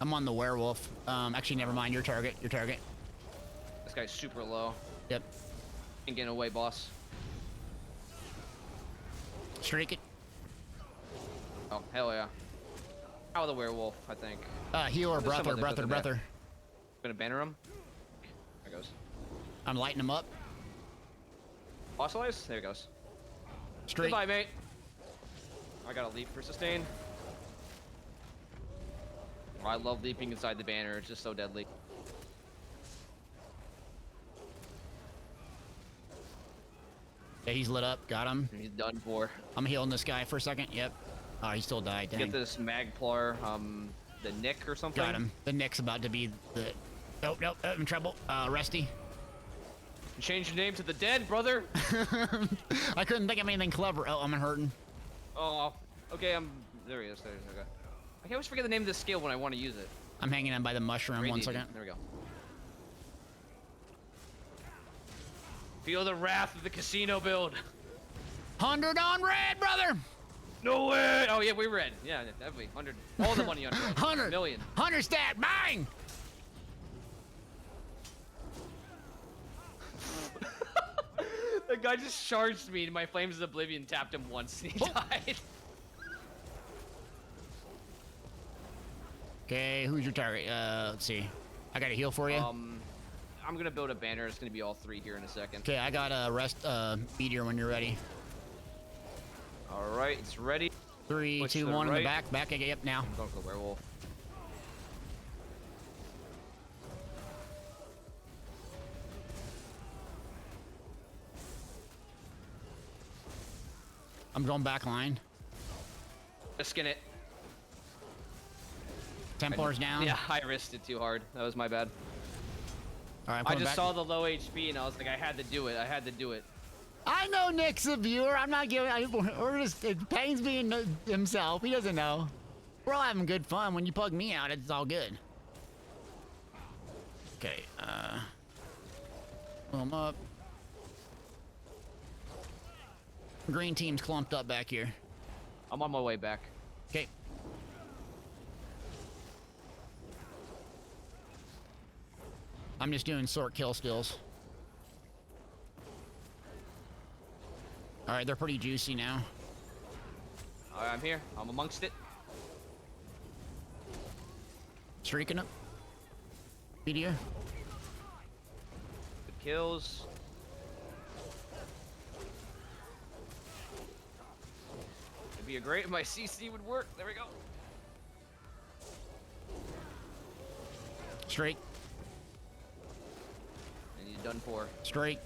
I'm on the werewolf. Actually, never mind. Your target. This guy's super low. Yep. Ain't getting away, boss. Streak it. Oh, hell yeah. How the werewolf, I think. Healer, There's someone there, breather. Gonna banner him. There goes. I'm lighting him up. Fossilize? There he goes. Streak. Goodbye, mate. I got a leap for sustain. Oh, I love leaping inside the banner. It's just so deadly. Yeah, he's lit up. Got him. He's done for. I'm healing this guy for a second. Yep. Oh, he still died. Dang. Get this Magplar, the Nick or something. Got him. The Nick's about to be the. Nope. I'm in trouble. Rusty. Change your name to the dead, brother. I couldn't think of anything clever. Oh, I'm hurting. Oh, okay. There he is. Okay. I always forget the name of this skill when I want to use it. I'm hanging on by the mushroom. One second. There we go. Feel the wrath of the casino build. 100 on red, brother. No way! Oh yeah, we red. Yeah, definitely. 100. All the money on red. 100 million. 100 stat. Bang! The guy just charged me and my Flames of Oblivion tapped him once and he died. Okay, who's your target? Let's see. I got a heal for you. I'm gonna build a banner. It's gonna be all three here in a second. Okay, I got a rest meteor when you're ready. All right, it's ready. 3, Push 2, to the 1 in the right. back. Back again. Yep, now. I'm going for the werewolf. I'm going back line. Just skin it. Templar's down. Yeah, I risked it too hard. That was my bad. All right, I just saw the low HP and I was like, I had to do it. I know Nick's a viewer. I'm not giving. We're just. Payne's being himself. He doesn't know. We're all having good fun. When you plug me out, it's all good. Okay. Pull him up. Green team's clumped up back here. I'm on my way back. Okay. I'm just doing sort kill stills. All right, they're pretty juicy now. All right, I'm here. I'm amongst it. Streaking up. Meteor. Good kills. It'd be a great if my CC would work. There we go. Streak. And he's done for. Streak.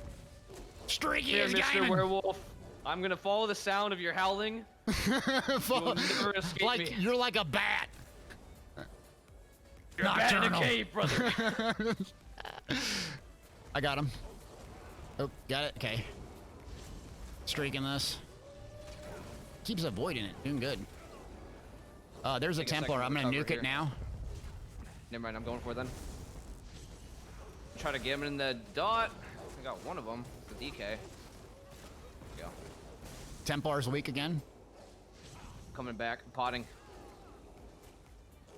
Streak Here, is Mr. gaming. Werewolf. I'm gonna follow the sound of your howling. You will never escape like me. you're like a bat. You're a bat in a Nocturnal. cave, brother. I got him. Oh, got it. Okay. Streaking this. Keeps avoiding it. Doing good. There's a Take a second Templar. to I'm gonna recover nuke it here. now. Never mind, I'm going for it then. Try to get him in the dot. I got one of them. The DK. There we go. Templar's weak again. Coming back, potting.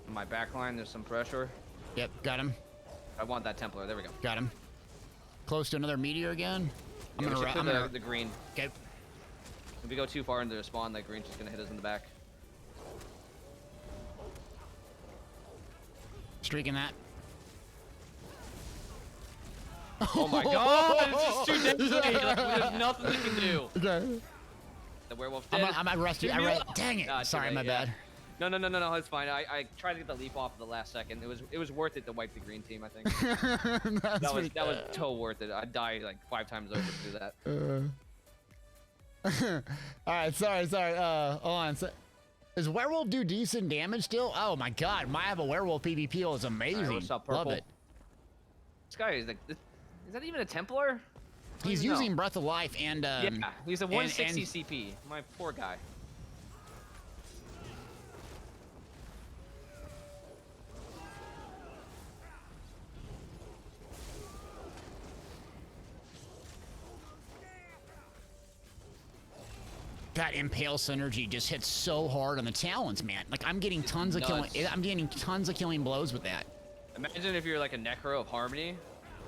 In my back line, there's some pressure. Yep, got him. I want that Templar. There we go. Got him. Close to another meteor again. I'm Yeah, we gonna. should I'm put gonna. the green. Okay. If we go too far into the spawn, that green's just gonna hit us in the back. Streaking that. Oh my god, it's just too deadly. There's nothing we can do. Okay. The werewolf dead. I'm rusty. Dang it. Ah, too Sorry, late, my yeah. bad. No, it's fine. I tried to get the leap off at the last second. It was worth it to wipe the green team, I think. that was so worth it. I died like 5 times over to do that. All right, sorry. Hold on. So, does werewolf do decent damage still? Oh my god, I have a werewolf PvP is amazing. Alright, what's up, Love Purple? it. This guy is like, is that even a Templar? He's using Breath of Life and yeah, he's a 160 and- CP. My poor guy. that impale synergy just hits so hard on the talons, man. Like I'm getting tons of killing. I'm getting tons of killing blows with that. Imagine if you're like a Necro of Harmony.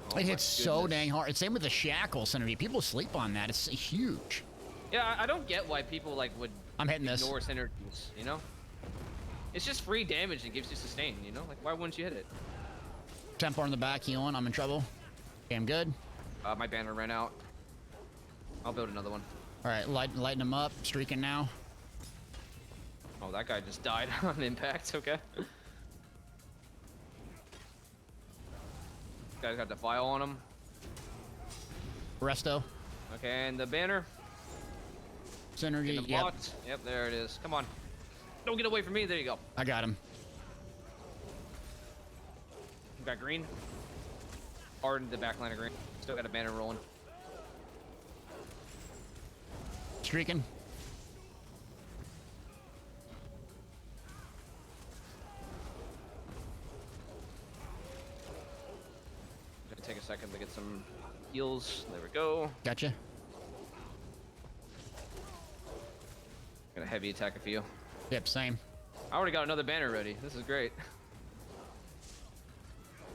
Oh It my hits so goodness. dang hard. Same with the shackle synergy. People sleep on that. It's huge. Yeah, I don't get why people like would I'm hitting this. ignore synergies, you know? It's just free damage and gives you sustain, you know? Like, why wouldn't you hit it? Templar in the back healing. I'm in trouble. Okay, I'm good. My banner ran out. I'll build another one. All right, lighten him up. Streaking now. Oh, that guy just died on impact. Okay. Guy's got Defile on him. Resto. Okay, and the banner. Synergy. Get him Yep. blocked. Yep, there it is. Come on. Don't get away from me. There you go. I got him. Got green. Hardened the back line of green. Still got a banner rolling. Streaking. Gonna take a second to get some heals. There we go. Gotcha. Gonna heavy attack a few. Yep, same. I already got another banner ready. This is great.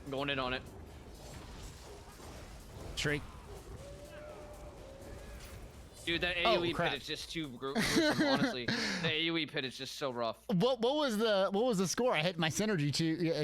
I'm going in on it. Streak. Dude, that Oh, AoE crap. pit is just too gruesome, honestly. The AoE pit is just so rough. What was the score? I hit my synergy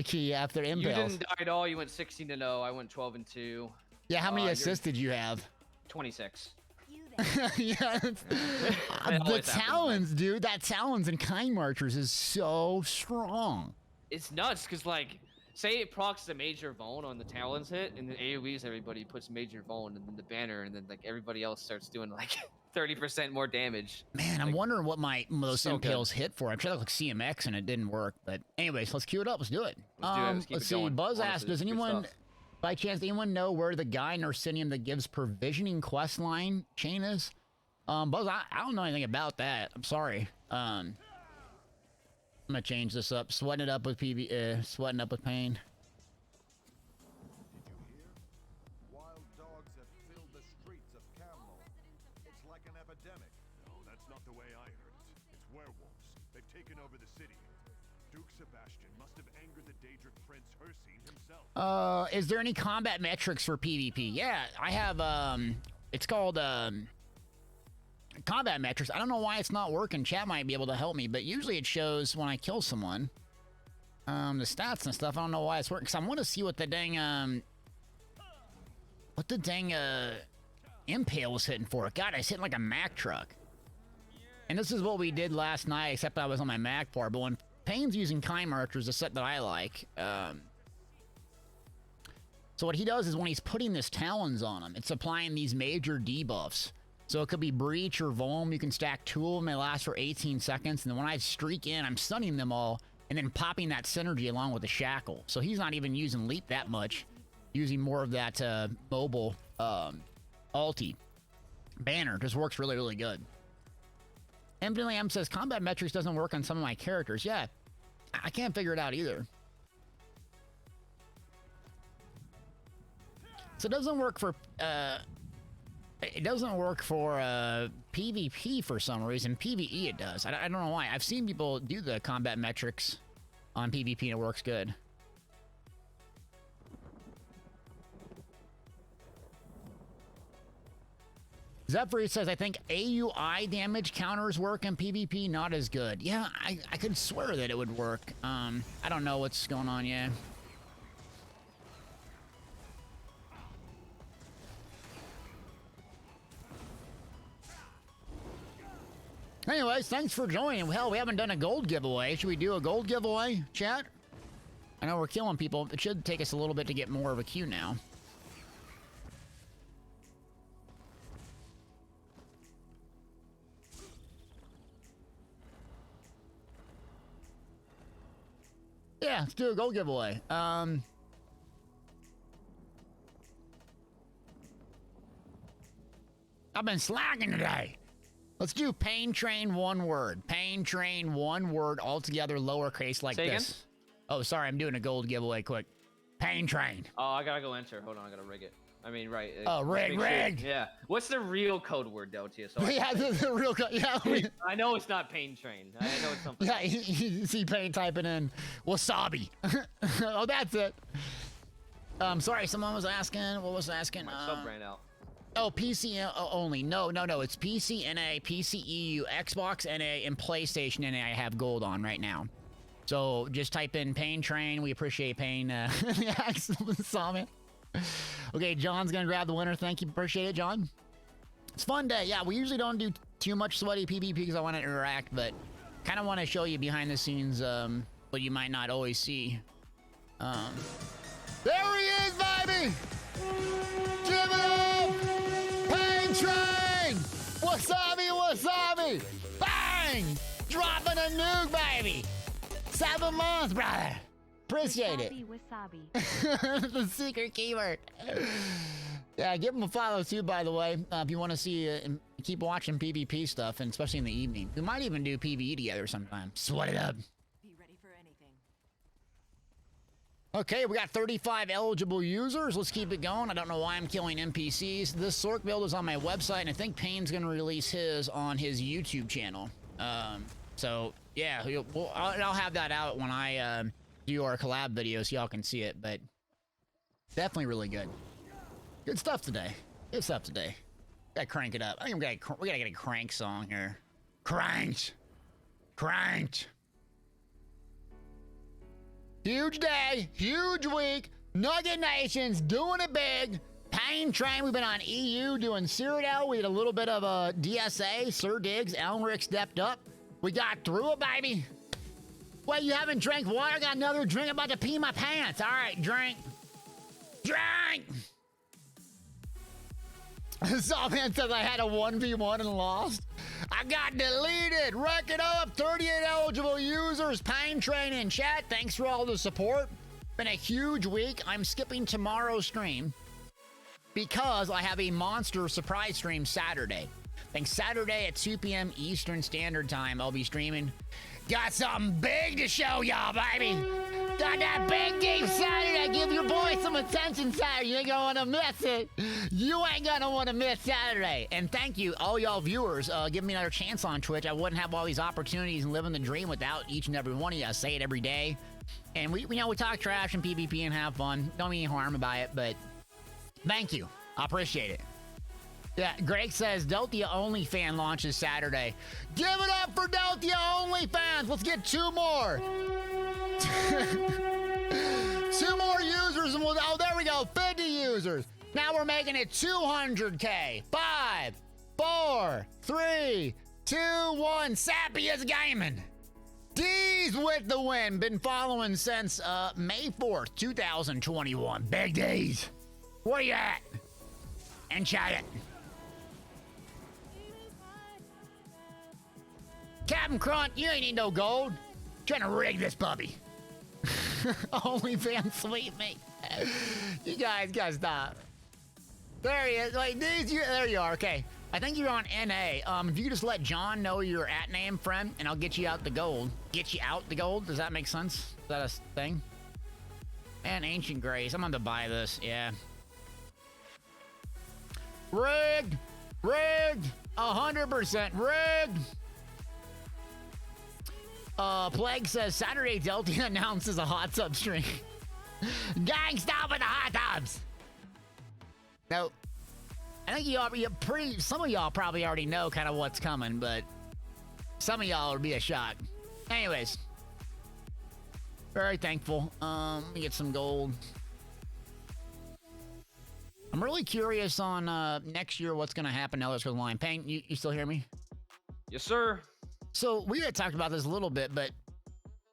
key after You impales. didn't die at all. You went 16-0. I went 12-2. Yeah, how many you're- assists did you have? 26. You there. Yeah, That the always happens, talons, dude. That talons and kind marchers is so strong. It's nuts, because, like, say it procs the major Vone on the Talons hit, and then AoEs everybody puts major Vone, and then the banner, and then, like, everybody else starts doing, like, 30% more damage. Man, I'm Like, wondering what those so good. impales hit for. I tried to look CMX and it didn't work. But anyways, let's queue it up. Let's do it. Let's do it. Let's keep Let's it see. going. Buzz Honestly, asked, this does is good anyone, stuff. by chance, anyone know where the guy in Orsinium that gives provisioning quest line chain is? Buzz, I don't know anything about that. I'm sorry. I'm gonna change this up. Sweating it up with sweating up with pain. Did you hear? Wild dogs have filled the streets of Camel. It's like an epidemic. No, that's not the way I heard it. It's werewolves. They've taken over the city. Duke Sebastian must have angered the Daedric Prince Hircine himself. Is there any combat metrics for PvP? Yeah, I have, it's called, combat metrics. I don't know why it's not working. Chat might be able to help me, but usually it shows when I kill someone. The stats and stuff, I don't know why it's working. Because I want to see what the dang, impale was hitting for. God, I was hitting like a Mack truck. And this is what we did last night, except I was on my Mac part. But when Payne's using Kind Marchers, a set that I like, so what he does is when he's putting this talons on him, it's applying these major debuffs. So it could be Breach or Volm. You can stack 2 of them. They last for 18 seconds. And then when I streak in, I'm stunning them all and then popping that synergy along with the shackle. So he's not even using leap that much. using more of that mobile ulti. Banner just works really, really good. Infinitely M says, combat metrics doesn't work on some of my characters. Yeah, I can't figure it out either. So it doesn't work for PvP for some reason. PvE it does. I don't know why. I've seen people do the combat metrics on PvP and it works good. Zephyr says, I think AUI damage counters work in PvP, not as good. Yeah, I could swear that it would work. I don't know what's going on, yeah. Anyways, thanks for joining. Hell, we haven't done a gold giveaway. Should we do a gold giveaway, chat? I know we're killing people. It should take us a little bit to get more of a queue now. Yeah, let's do a gold giveaway. I've been slacking today. Let's do pain train one word. Pain train one word altogether lowercase like Say this. Again? Oh, sorry, I'm doing a gold giveaway quick. Pain train. Oh, I gotta go enter. Hold on, I gotta rig it. I mean, right. Oh, make rig. Yeah. What's the real code word, Deltia? So Yeah, the real code. Yeah, I know it's not pain train. I know it's something. yeah, you see Pain typing in wasabi. Oh, that's it. Sorry, someone was asking. What was asking? My sub ran out. Oh, PC only. No. It's PC NA, PC EU, Xbox NA, and PlayStation NA. I have gold on right now. So just type in Pain Train. We appreciate Pain. Yeah, saw me. Okay, John's gonna grab the winner. Thank you. Appreciate it, John. It's a fun day. Yeah, we usually don't do too much sweaty PvP because I want to interact, but kind of want to show you behind the scenes what you might not always see. There he is, baby! Give it up! Pain Train! Wasabi! Bang! Dropping a nuke, baby! 7 months, brother! Appreciate it. Wasabi. The secret keyword. Yeah, give him a follow too, by the way. If you want to see and keep watching PvP stuff, and especially in the evening. We might even do PvE together sometime. Sweat it up. Be ready for anything. Okay, we got 35 eligible users. Let's keep it going. I don't know why I'm killing NPCs. This Sork build is on my website, and I think Payne's going to release his on his YouTube channel. So, yeah, I'll have that out when I do our collab video so y'all can see it, but definitely really good. Good stuff today. Gotta crank it up. I think we gotta get a crank song here. Cranked. Huge day, huge week. Nugget Nation's doing it big. Pain Train, we've been on EU doing Cyrodiil. We had a little bit of a DSA. Sir Diggs, Elmric stepped up. We got through it, baby. Wait, you haven't drank water? I got another drink. I'm about to pee my pants. All right, drink. Sawman says I had a 1v1 and lost. I got deleted. Wreck it up. 38 eligible users. Pain Train in chat. Thanks for all the support. Been a huge week. I'm skipping tomorrow's stream because I have a monster surprise stream Saturday. I think Saturday at 2 p.m. Eastern Standard Time, I'll be streaming. Got something big to show y'all, baby. Got that big game Saturday. Give your boy some attention Saturday. You ain't gonna wanna miss it. You ain't gonna wanna miss Saturday. And thank you, all y'all viewers, giving me another chance on Twitch. I wouldn't have all these opportunities and living the dream without each and every one of you. I say it every day. And we talk trash and PvP and have fun. Don't mean any harm about it, but thank you. I appreciate it. Yeah, Greg says Deltia OnlyFan launches Saturday. Give it up for Deltia OnlyFans. Let's get 2 more. 2 more users and oh, there we go. 50 users. Now we're making it 200K. 5, 4, 3, 2, 1. Sappy is gaming. D's with the win. Been following since May 4th, 2021. Big D's. Where you at? And chat it. Captain Crunt, you ain't need no gold. Trying to rig this puppy. OnlyFans sweet me. You guys gotta stop. There he is. Wait, dude, there you are. Okay. I think you're on NA. If you could just let John know your @ name, friend, and I'll get you out the gold. Get you out the gold? Does that make sense? Is that a thing? And Ancient Grace. I'm going to buy this. Yeah. Rigged. Rigged. 100% rigged. Plague says Saturday Delta announces a hot tub stream. Gang, stop with the hot tubs. Nope. I think some of y'all probably already know kind of what's coming, but some of y'all would be a shock. Anyways. Very thankful. Let me get some gold. I'm really curious on next year what's going to happen now. Let's go line. Payne, you still hear me? Yes, sir. So we had talked about this a little bit, but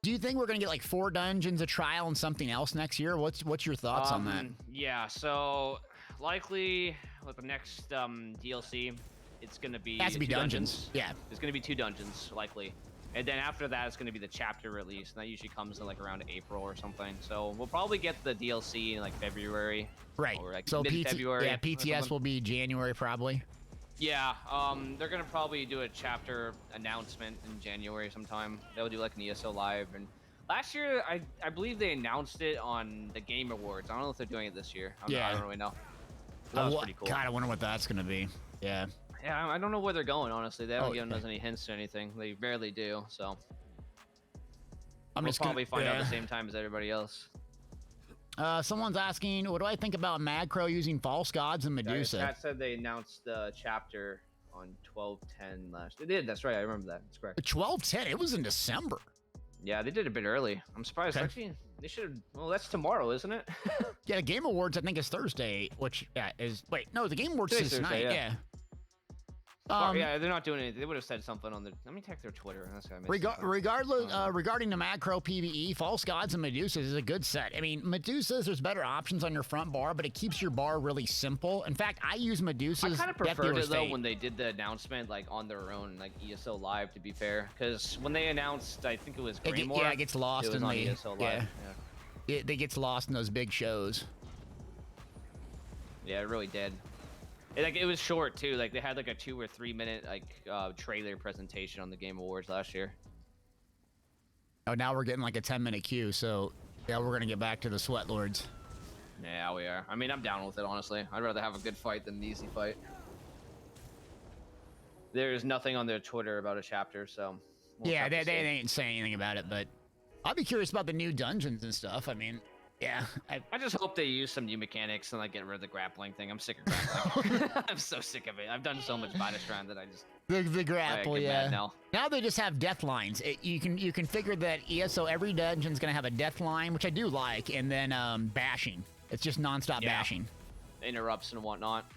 do you think we're going to get like 4 dungeons, a trial, and something else next year? What's your thoughts on that? Yeah, so likely with the next DLC, it's going to be Has to be 2 dungeons. Yeah. It's going to be 2 dungeons, likely. And then after that, it's going to be the chapter release. And that usually comes in like around April or something. So we'll probably get the DLC in like February. Right. Or like so mid-February. Yeah, PTS will be January probably. Yeah, they're going to probably do a chapter announcement in January sometime. They'll do like an ESO Live. And last year, I believe they announced it on the Game Awards. I don't know if they're doing it this year. I don't really know. That was pretty cool. God, I wonder what that's going to be. Yeah. Yeah, I don't know where they're going, honestly. They haven't given us any hints or anything. They rarely do, so. We'll probably find out at the same time as everybody else. Someone's asking, what do I think about Mad Crow using false gods and Medusa? That said they announced the chapter on 12/10 last. They did. That's right. I remember that. That's correct. 12/10. It was in December. Yeah, they did a bit early. I'm surprised. Actually, they should have. Well, that's tomorrow, isn't it? Yeah, the Game Awards I think is Thursday, which is wait, no, the Game Awards is tonight. Yeah. Yeah, they're not doing anything. They would have said something on the. Let me check their Twitter. That's regardless, regarding the Macro PvE, False Gods and Medusas is a good set. I mean, Medusas, there's better options on your front bar, but it keeps your bar really simple. In fact, I use Medusas. I kind of preferred it though when they did the announcement like on their own, like ESO Live. To be fair, because when they announced, I think it was Greymore. It gets lost in the ESO Live. Yeah. It gets lost in those big shows. Yeah, it really did. It was short too. Like they had like a 2 or 3 minute trailer presentation on the Game Awards last year. Oh, now we're getting like a 10-minute queue. So yeah, we're gonna get back to the Sweat Lords. Yeah, we are. I mean, I'm down with it honestly. I'd rather have a good fight than an easy fight. There's nothing on their Twitter about a chapter, so. Yeah, they ain't saying anything about it, but I'd be curious about the new dungeons and stuff. I mean. Yeah. I just hope they use some new mechanics and like get rid of the grappling thing. I'm sick of grappling. I'm so sick of it. I've done so much Battlestrand that I just the grapple, yeah. Now they just have death lines. You can configure that ESO every dungeon's gonna have a death line, which I do like, and then bashing. It's just nonstop bashing. Interrupts and whatnot.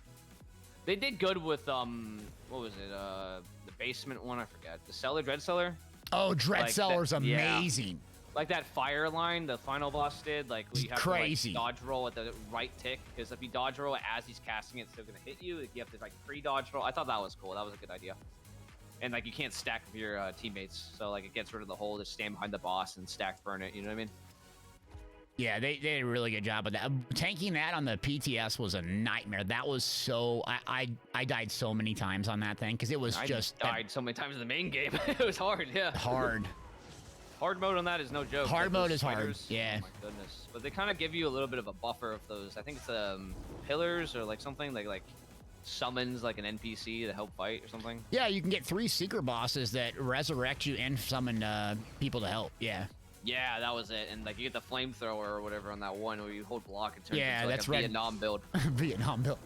They did good with what was it? The basement one, I forgot. The cellar, Dread Cellar? Oh, Dread Cellar's amazing. Yeah. Like that fire line the final boss did, like we have to like, dodge roll at the right tick, because if you dodge roll as he's casting it, it's still gonna hit you. You have to like pre-dodge roll. I thought that was cool. That was a good idea. And like you can't stack with your teammates, so like it gets rid of the hole. Just stand behind the boss and stack burn it. You know what I mean? Yeah, they did a really good job of that. Tanking that on the PTS was a nightmare. That was so I died so many times on that thing because it was died so many times in the main game. It was hard. Yeah. Hard. Hard mode on that is no joke. Hard mode is hard. Yeah. Oh my goodness. But they kind of give you a little bit of a buffer of those. I think it's pillars or like something like summons like an NPC to help fight or something. Yeah, you can get 3 secret bosses that resurrect you and summon people to help. Yeah. Yeah, that was it. And like you get the flamethrower or whatever on that one where you hold block and turn into that's like a Vietnam build. Vietnam build.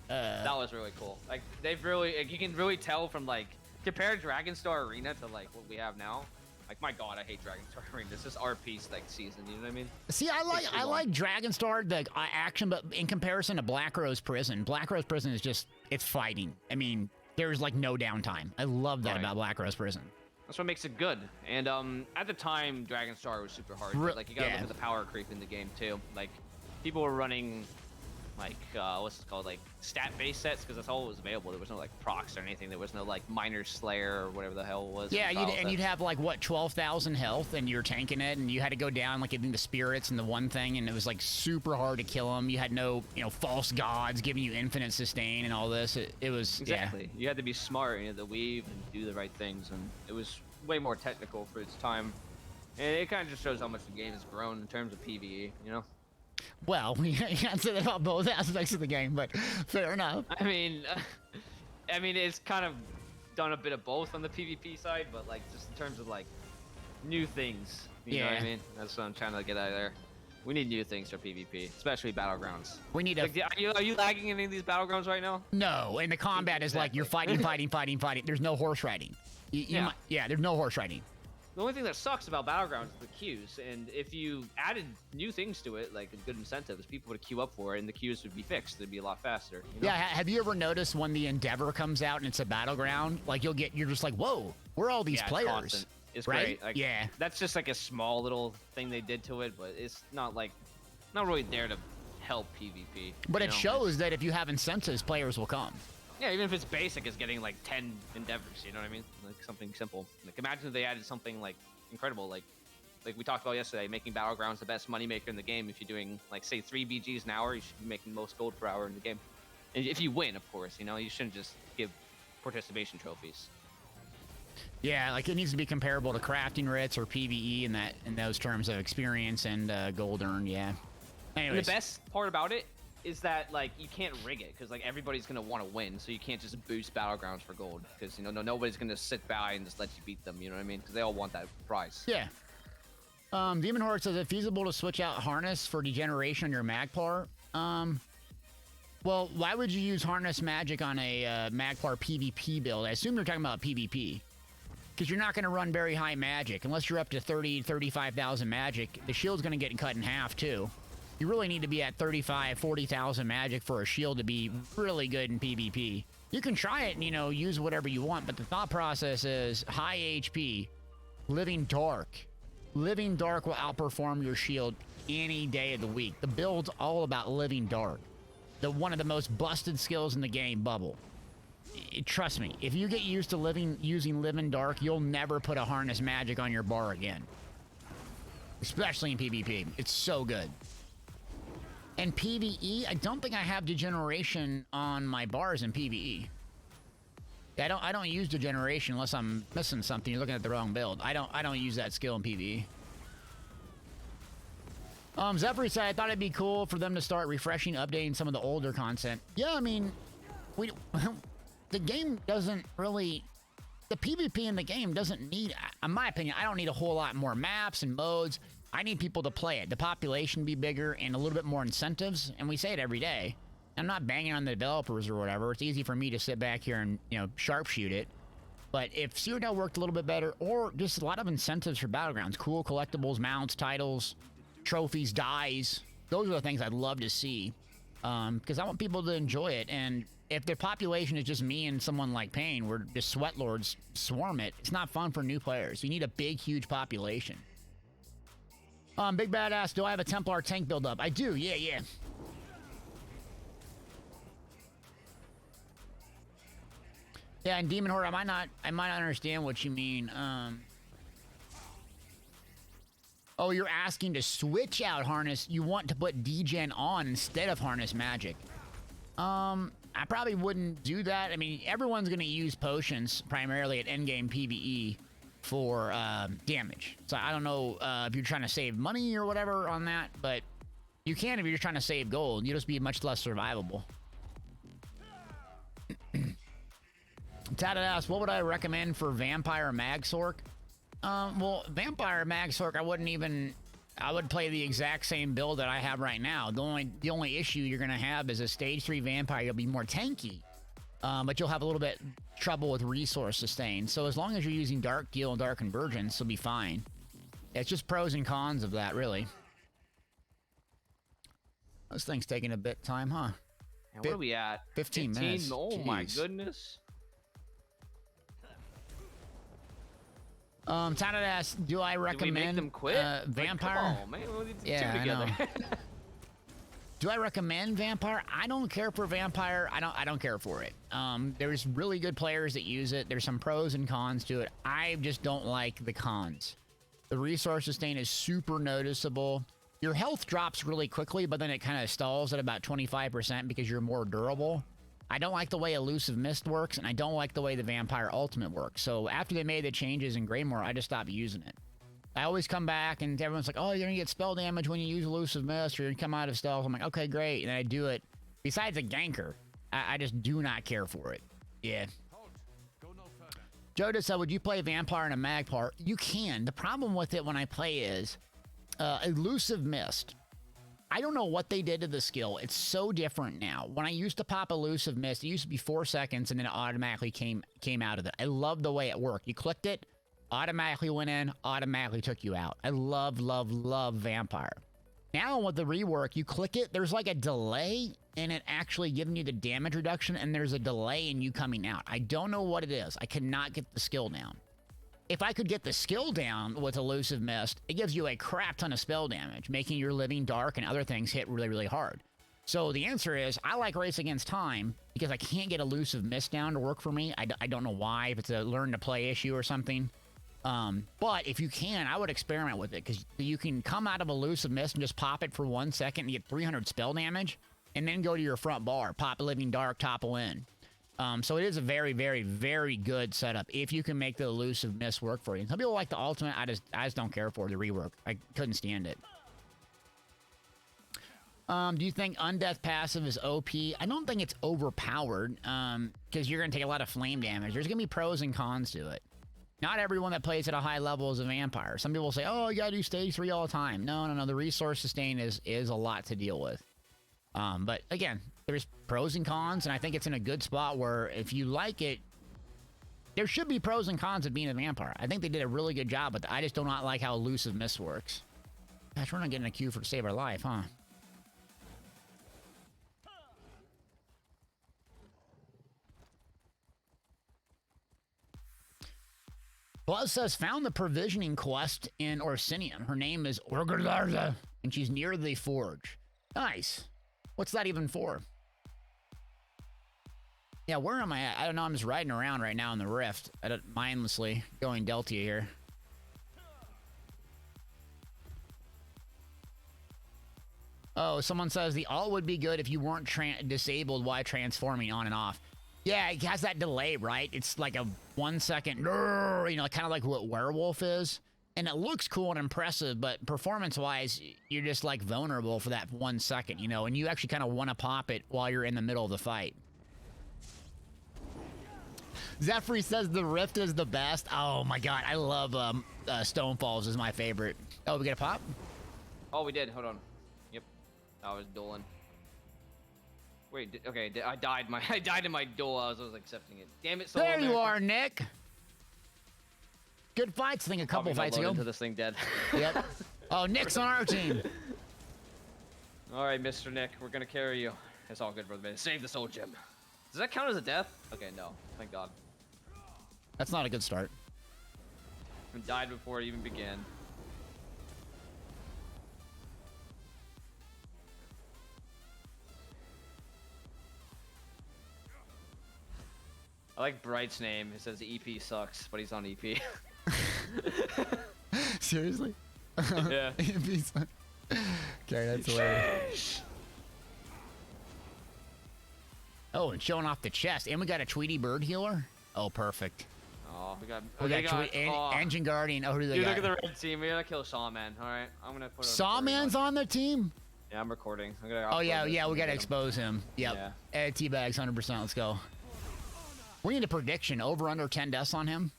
That was really cool. Like they've really, like, you can really tell from like. Compare Dragonstar Arena to like what we have now. Like my god, I hate Dragonstar Arena. This is our piece like season. You know what I mean? See, I like Dragonstar the action, but in comparison to Black Rose Prison, Black Rose Prison is just it's fighting. I mean, there's like no downtime. I love that about Black Rose Prison. That's what makes it good. And at the time, Dragonstar was super hard. Like you gotta look at the power creep in the game too. Like people were running like what's it called, like stat-based sets, because that's all that was available. There was no like procs or anything. There was no like Miner Slayer or whatever the hell it was. Yeah, you'd have like what 12,000 health, and you're tanking it, and you had to go down like getting the spirits and the one thing, and it was like super hard to kill them. You had no false gods giving you infinite sustain and all this. It was exactly. You had to be smart. You had to weave and do the right things, and it was way more technical for its time. And it kind of just shows how much the game has grown in terms of PvE. Well, you can't say that about both aspects of the game, but fair enough. I mean, it's kind of done a bit of both on the PvP side, but like just in terms of like new things, you know what I mean? That's what I'm trying to get out of there. We need new things for PvP, especially battlegrounds. We need like, are you lagging in any of these battlegrounds right now? No, and the combat is like you're fighting. There's no horse riding. There's no horse riding. The only thing that sucks about Battlegrounds is the queues, and if you added new things to it, like good incentives, people would queue up for it, and the queues would be fixed. It'd be a lot faster. Yeah, have you ever noticed when the Endeavor comes out and it's a battleground, like you're just like, whoa, where are all these players? Constant. It's right? great. Like, that's just like a small little thing they did to it, but it's not really there to help PvP. But it shows that if you have incentives, players will come. Yeah, even if it's basic, it's getting like 10 endeavors, you know what I mean? Like something simple. Like imagine if they added something like incredible, like we talked about yesterday, making Battlegrounds the best moneymaker in the game. If you're doing like say 3 BGs an hour, you should be making the most gold per hour in the game. And if you win, of course, you shouldn't just give participation trophies. Yeah, like it needs to be comparable to crafting writs or PvE in those terms of experience and gold earned. Yeah. Anyways. And the best part about it is that like you can't rig it, because like everybody's gonna want to win, so you can't just boost Battlegrounds for gold, because nobody's gonna sit by and just let you beat them, you know what I mean? Because they all want that prize. Yeah. Demon Horde says, is it feasible to switch out harness for degeneration on your Magpar? Well, why would you use harness magic on a Magpar PvP build? I assume you're talking about PvP, because you're not going to run very high magic unless you're up to 35,000 magic. The shield's going to get cut in half too. You really need to be at 40,000 magic for a shield to be really good in PvP. You can try it and, use whatever you want, but the thought process is high HP, Living Dark. Living Dark will outperform your shield any day of the week. The build's all about Living Dark. One of the most busted skills in the game, Bubble. Trust me, if you get used to using Living Dark, you'll never put a harness magic on your bar again. Especially in PvP. It's so good. And PvE, I don't think I have degeneration on my bars in PvE. I don't use degeneration unless I'm missing something. You're looking at the wrong build. I don't use that skill in PvE. Zephyr said, I thought it'd be cool for them to start refreshing, updating some of the older content. Yeah, I mean, the game doesn't really... The PvP in the game doesn't need, in my opinion, I don't need a whole lot more maps and modes. I need people to play it. The population be bigger and a little bit more incentives. And we say it every day. I'm not banging on the developers or whatever. It's easy for me to sit back here and, sharpshoot it. But if Cyrodiil worked a little bit better, or just a lot of incentives for Battlegrounds, cool collectibles, mounts, titles, trophies, dies, those are the things I'd love to see. Because I want people to enjoy it. And if their population is just me and someone like Payne, where just sweat lords swarm it, it's not fun for new players. You need a big, huge population. Big Badass, do I have a Templar tank build up? I do, yeah. Yeah, and Demon Horde, I might not understand what you mean. Oh, you're asking to switch out harness. You want to put degen on instead of harness magic. I probably wouldn't do that. I mean, everyone's going to use potions primarily at endgame PvE for damage. So I don't know if you're trying to save money or whatever on that, but you can if you're trying to save gold. You'll just be much less survivable. Tatted asks, what would I recommend for Vampire Magsork? Well, Vampire Magsork, I would play the exact same build that I have right now. The only issue you're going to have is a stage 3 Vampire. You'll be more tanky, but you'll have a little bit trouble with resource sustain. So as long as you're using Dark Deal and Dark Convergence, you'll be fine. It's just pros and cons of that, really. This thing's taking a bit time, huh? And what are we at? 15 minutes. Oh Jeez. My goodness. Tatted asks, do I recommend Did we make them quit? Vampire? Come on, man. We need to Yeah, two together. Do I recommend Vampire? I don't care for Vampire. I don't care for it. There's really good players that use it. There's some pros and cons to it. I just don't like the cons. The resource sustain is super noticeable. Your health drops really quickly, but then it kind of stalls at about 25% because you're more durable. I don't like the way Elusive Mist works, and I don't like the way the Vampire Ultimate works. So after they made the changes in Greymore, I just stopped using it. I always come back, and everyone's like, oh, you're going to get spell damage when you use Elusive Mist, or you're going to come out of stealth. I'm like, okay, great. And I do it. Besides a ganker, I just do not care for it. Yeah. Joe just said, would you play Vampire and a Magpar? You can. The problem with it when I play is Elusive Mist. I don't know what they did to the skill. It's so different now. When I used to pop Elusive Mist, it used to be 4 seconds, and then it automatically came out of it. I love the way it worked. You clicked it, automatically went in, automatically took you out. I love, love, love Vampire. Now with the rework, you click it, there's like a delay in it actually giving you the damage reduction, and there's a delay in you coming out. I don't know what it is. I cannot get the skill down. If I could get the skill down with Elusive Mist, it gives you a crap ton of spell damage, making your Living Dark and other things hit really, really hard. So the answer is, I like Race Against Time because I can't get Elusive Mist down to work for me. I don't know why, if it's a learn to play issue or something. But if you can, I would experiment with it because you can come out of Elusive Mist and just pop it for 1 second and get 300 spell damage, and then go to your front bar, pop Living Dark, topple in. So it is a very, very, very good setup if you can make the Elusive Mist work for you. And some people like the Ultimate. I just don't care for the rework. I couldn't stand it. Do you think Undeath passive is OP? I don't think it's overpowered because you're going to take a lot of flame damage. There's going to be pros and cons to it. Not everyone that plays at a high level is a vampire. Some people say, oh, you got to do stage 3 all the time. No. The resource sustain is a lot to deal with. But again, there's pros and cons, and I think it's in a good spot where if you like it, there should be pros and cons of being a vampire. I think they did a really good job, but I just do not like how Elusive Mist works. Gosh, we're not getting a queue to save our life, huh? Buzz says, found the provisioning quest in Orsinium. Her name is Orgalarza, and she's near the forge. Nice. What's that even for? Yeah, where am I at? I don't know. I'm just riding around right now in the Rift. Mindlessly going Delta here. Oh, someone says the ult would be good if you weren't disabled while transforming on and off. Yeah, it has that delay, right? It's like a 1 second, kind of like what Werewolf is. And it looks cool and impressive, but performance-wise, you're just like vulnerable for that 1 second, and you actually kind of want to pop it while you're in the middle of the fight. Zephyr says the Rift is the best. Oh my god, I love Stonefalls is my favorite. Oh, we get a pop? Oh, we did. Hold on. Yep. I was dueling. Wait, okay, I died in my duel. I was accepting it. Damn it, there you are, Nick. Good fights. I think a couple fights ago. Into this thing dead. Yep. Oh, Nick's on our team. All right, Mr. Nick, we're gonna carry you. It's all good, brother. Save the soul gem. Does that count as a death? Okay, no. Thank God. That's not a good start. I died before it even began. I like Bright's name. It says EP sucks, but he's on EP. Seriously? Yeah. EP sucks. Okay, that's hilarious. Oh, and showing off the chest. And we got a Tweety Bird healer? Oh, perfect. Oh, we got Engine Guardian. Oh, who do they got? got? Look at the red team. We gotta kill Sawman. All right, I'm gonna put. Sawman's on the team? Yeah, I'm recording. Oh, yeah, we gotta expose him. Yep. Yeah. Teabags, 100%. Let's go. We need a prediction. Over under 10 deaths on him?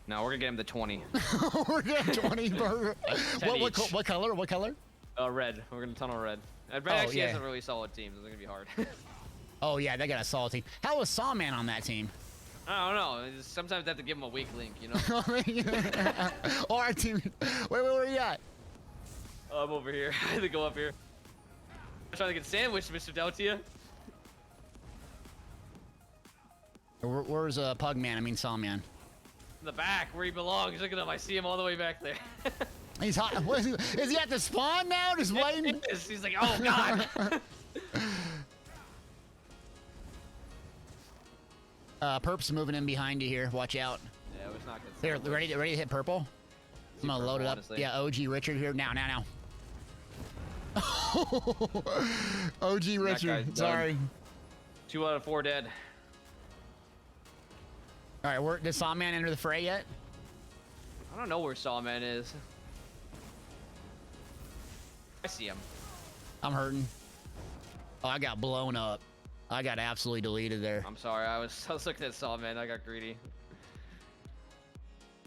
No, we're gonna get him to 20. We're gonna 20 burger. What color? What color? Red. We're gonna tunnel red. Red actually has a really solid team, so it's gonna be hard. Oh yeah, they got a solid team. How was Sawman on that team? I don't know. Sometimes they have to give him a weak link, Oh, our team. Wait, where are you at? Oh, I'm over here. I had to go up here. I'm trying to get sandwiched, Mr. Deltia. Where's Pugman? I mean Sawman. In the back, where he belongs. Look at him. I see him all the way back there. He's hot. What is he at the spawn now? Just waiting? He's like, oh god. Perp's moving in behind you here. Watch out. Yeah, it was not good. Here, ready to hit purple? I'm gonna load it up. Honestly. Yeah, OG Richard here. Now. OG Richard. guy's Sorry. 2 out of 4 dead. All right, did Sawman enter the fray yet? I don't know where Sawman is. I see him. I'm hurting. Oh, I got blown up. I got absolutely deleted there. I'm sorry. I was looking at Sawman. I got greedy.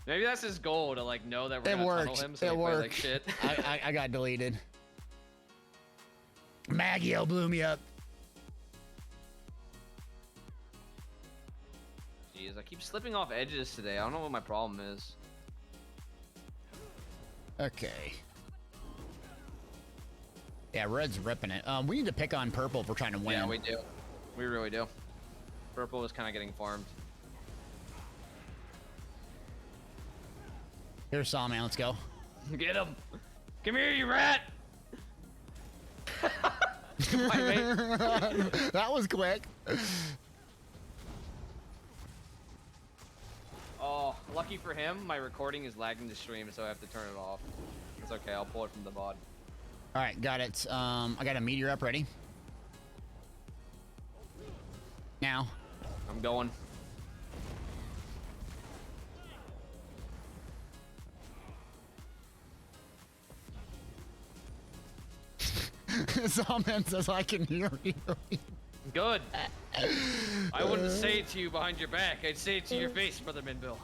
Maybe that's his goal, to like know that we're It gonna tunnel works. him, so It we play works. like shit. I got deleted. Maggio blew me up. Jeez, I keep slipping off edges today. I don't know what my problem is. Okay. Yeah, red's ripping it. We need to pick on purple if we're trying to win. Yeah, we do. We really do. Purple is kind of getting farmed. Here's Sawman. Let's go. Get him! Come here, you rat! Goodbye, mate. That was quick. Oh, lucky for him, my recording is lagging the stream, so I have to turn it off. It's okay, I'll pull it from the VOD. All right, got it. I got a meteor up ready. Now. I'm going. Sawman says I can hear you. Good. I wouldn't say it to you behind your back. I'd say it to your face, Brother Minville.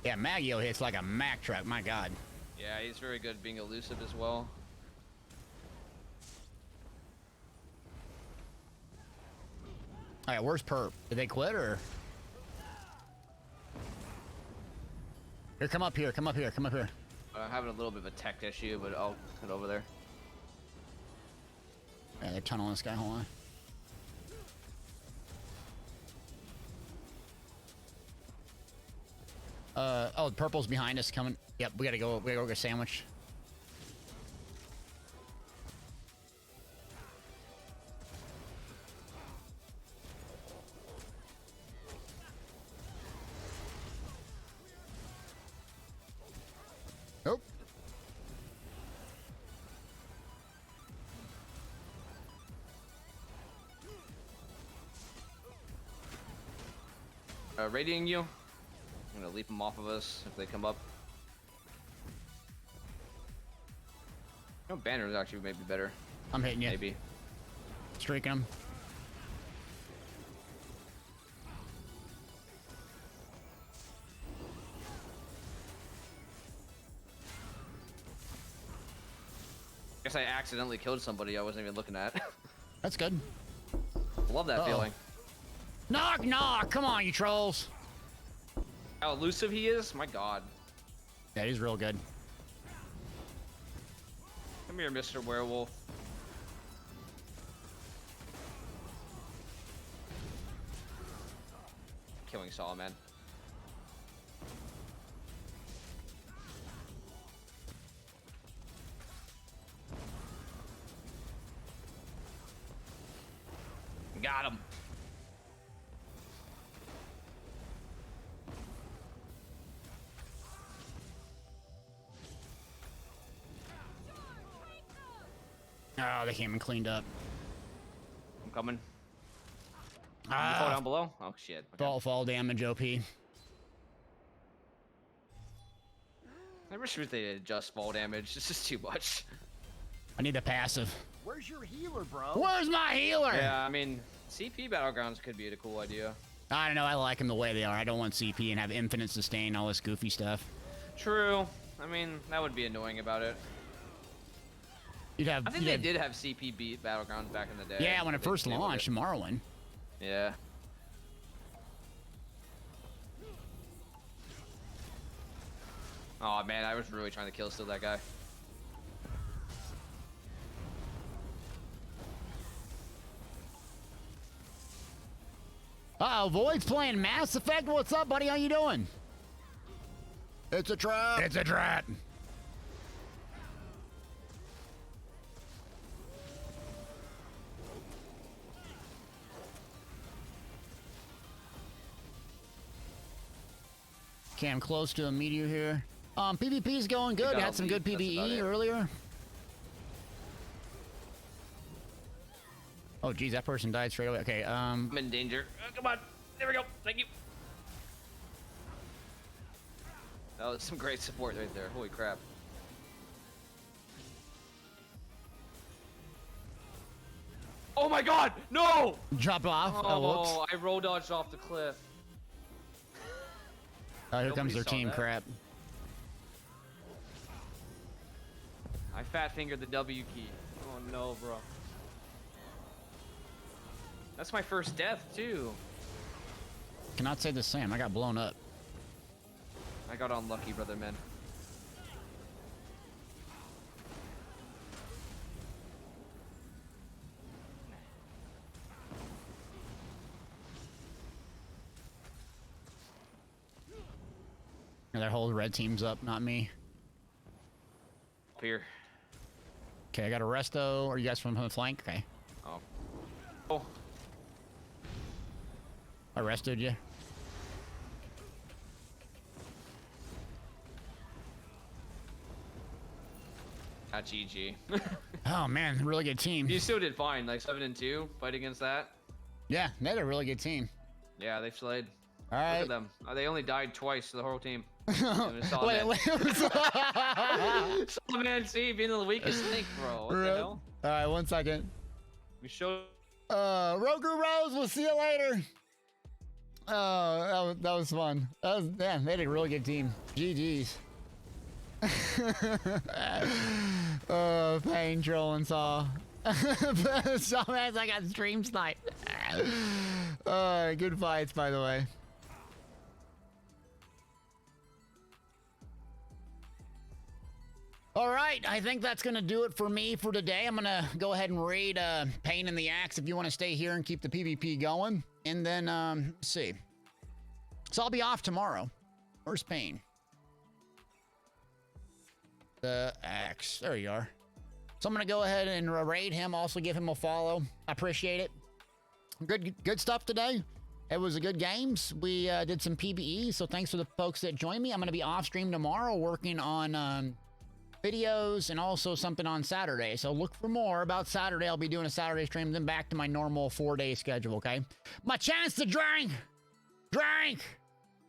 Yeah, Maggio hits like a Mack truck. My God. Yeah, he's very good being elusive as well. All right, where's Perp? Did they quit or? Here, come up here. Come up here. Come up here. I'm having a little bit of a tech issue, but I'll head over there. Yeah, they're tunneling this guy. Hold on. Oh, the purple's behind us coming. Yep, we gotta go. We gotta go get a sandwich. Nope. Radiating you. I'm gonna leap them off of us if they come up. No, banners actually may be better. I'm hitting you. Maybe. Streaking him. Guess I accidentally killed somebody I wasn't even looking at. That's good. Love that Uh-oh. feeling. Knock, knock. Come on, you trolls. How elusive he is? My God. Yeah, he's real good. Come here, Mr. Werewolf. Killing Solomon. Got him. Oh, they came and cleaned up. I'm coming. You fall down below? Oh shit. Okay. Fall damage, OP. I wish they'd adjust fall damage. This is too much. I need the passive. Where's your healer, bro? Where's my healer? Yeah, I mean, CP Battlegrounds could be a cool idea. I don't know. I like them the way they are. I don't want CP and have infinite sustain, all this goofy stuff. True. I mean, that would be annoying about it. You'd have. I think you'd they have- did have CP beat Battlegrounds back in the day. Yeah, when it They first nailed launched, it. Morrowind. Yeah. Oh man, I was really trying to kill still that guy. Uh-oh, Void's playing Mass Effect. What's up, buddy? How you doing? It's a trap. It's a trap. Okay, I'm close to a meteor here. PvP's going good. Had some good PvE earlier. Oh, geez, that person died straight away. Okay, I'm in danger. Come on. There we go. Thank you. That was some great support right there. Holy crap. Oh my god! No! Drop off. Oh, whoops. I roll dodged off the cliff. Oh, here comes their saw team that. crap. I fat fingered the W key. Oh no, bro. That's my first death too. Cannot say the same. I got blown up. I got unlucky, brother man. Yeah, their whole red team's up, not me. Up here. Okay, I got a resto. Are you guys from the flank? Okay. Oh. Oh. I restoed you. GG. Oh man, really good team. You still did fine, like 7-2 fight against that. Yeah, they had a really good team. Yeah, they slayed. All right. Look at them. They only died twice, the whole team. Wait. Man, see, being the weakest link, bro. What the hell? All right, 1 second. We showed. Roku Rose, we'll see you later. Oh, that was fun. Damn, they had a really good team. GG's. Pain trolling saw. So as I got stream sniped. Good fights, by the way. All right, I think that's going to do it for me for today. I'm going to go ahead and raid Pain in the Axe if you want to stay here and keep the PvP going. And then, let's see. So I'll be off tomorrow. Where's Pain? The Axe. There you are. So I'm going to go ahead and raid him, also give him a follow. I appreciate it. Good stuff today. It was a good games. We did some PvE, so thanks for the folks that joined me. I'm going to be off stream tomorrow working on videos and also something on Saturday. So look for more about Saturday. I'll be doing a Saturday stream, then back to my normal 4-day schedule, okay? My chance to drink! Drink!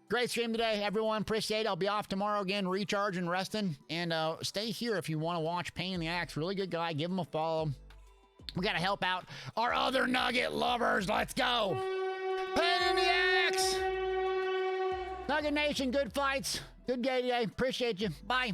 Great stream today, everyone. Appreciate it. I'll be off tomorrow again, recharging, resting. And stay here if you want to watch Pain in the Axe. Really good guy. Give him a follow. We got to help out our other Nugget lovers. Let's go. Pain in the Axe. Nugget Nation, good fights. Good game today. Appreciate you. Bye.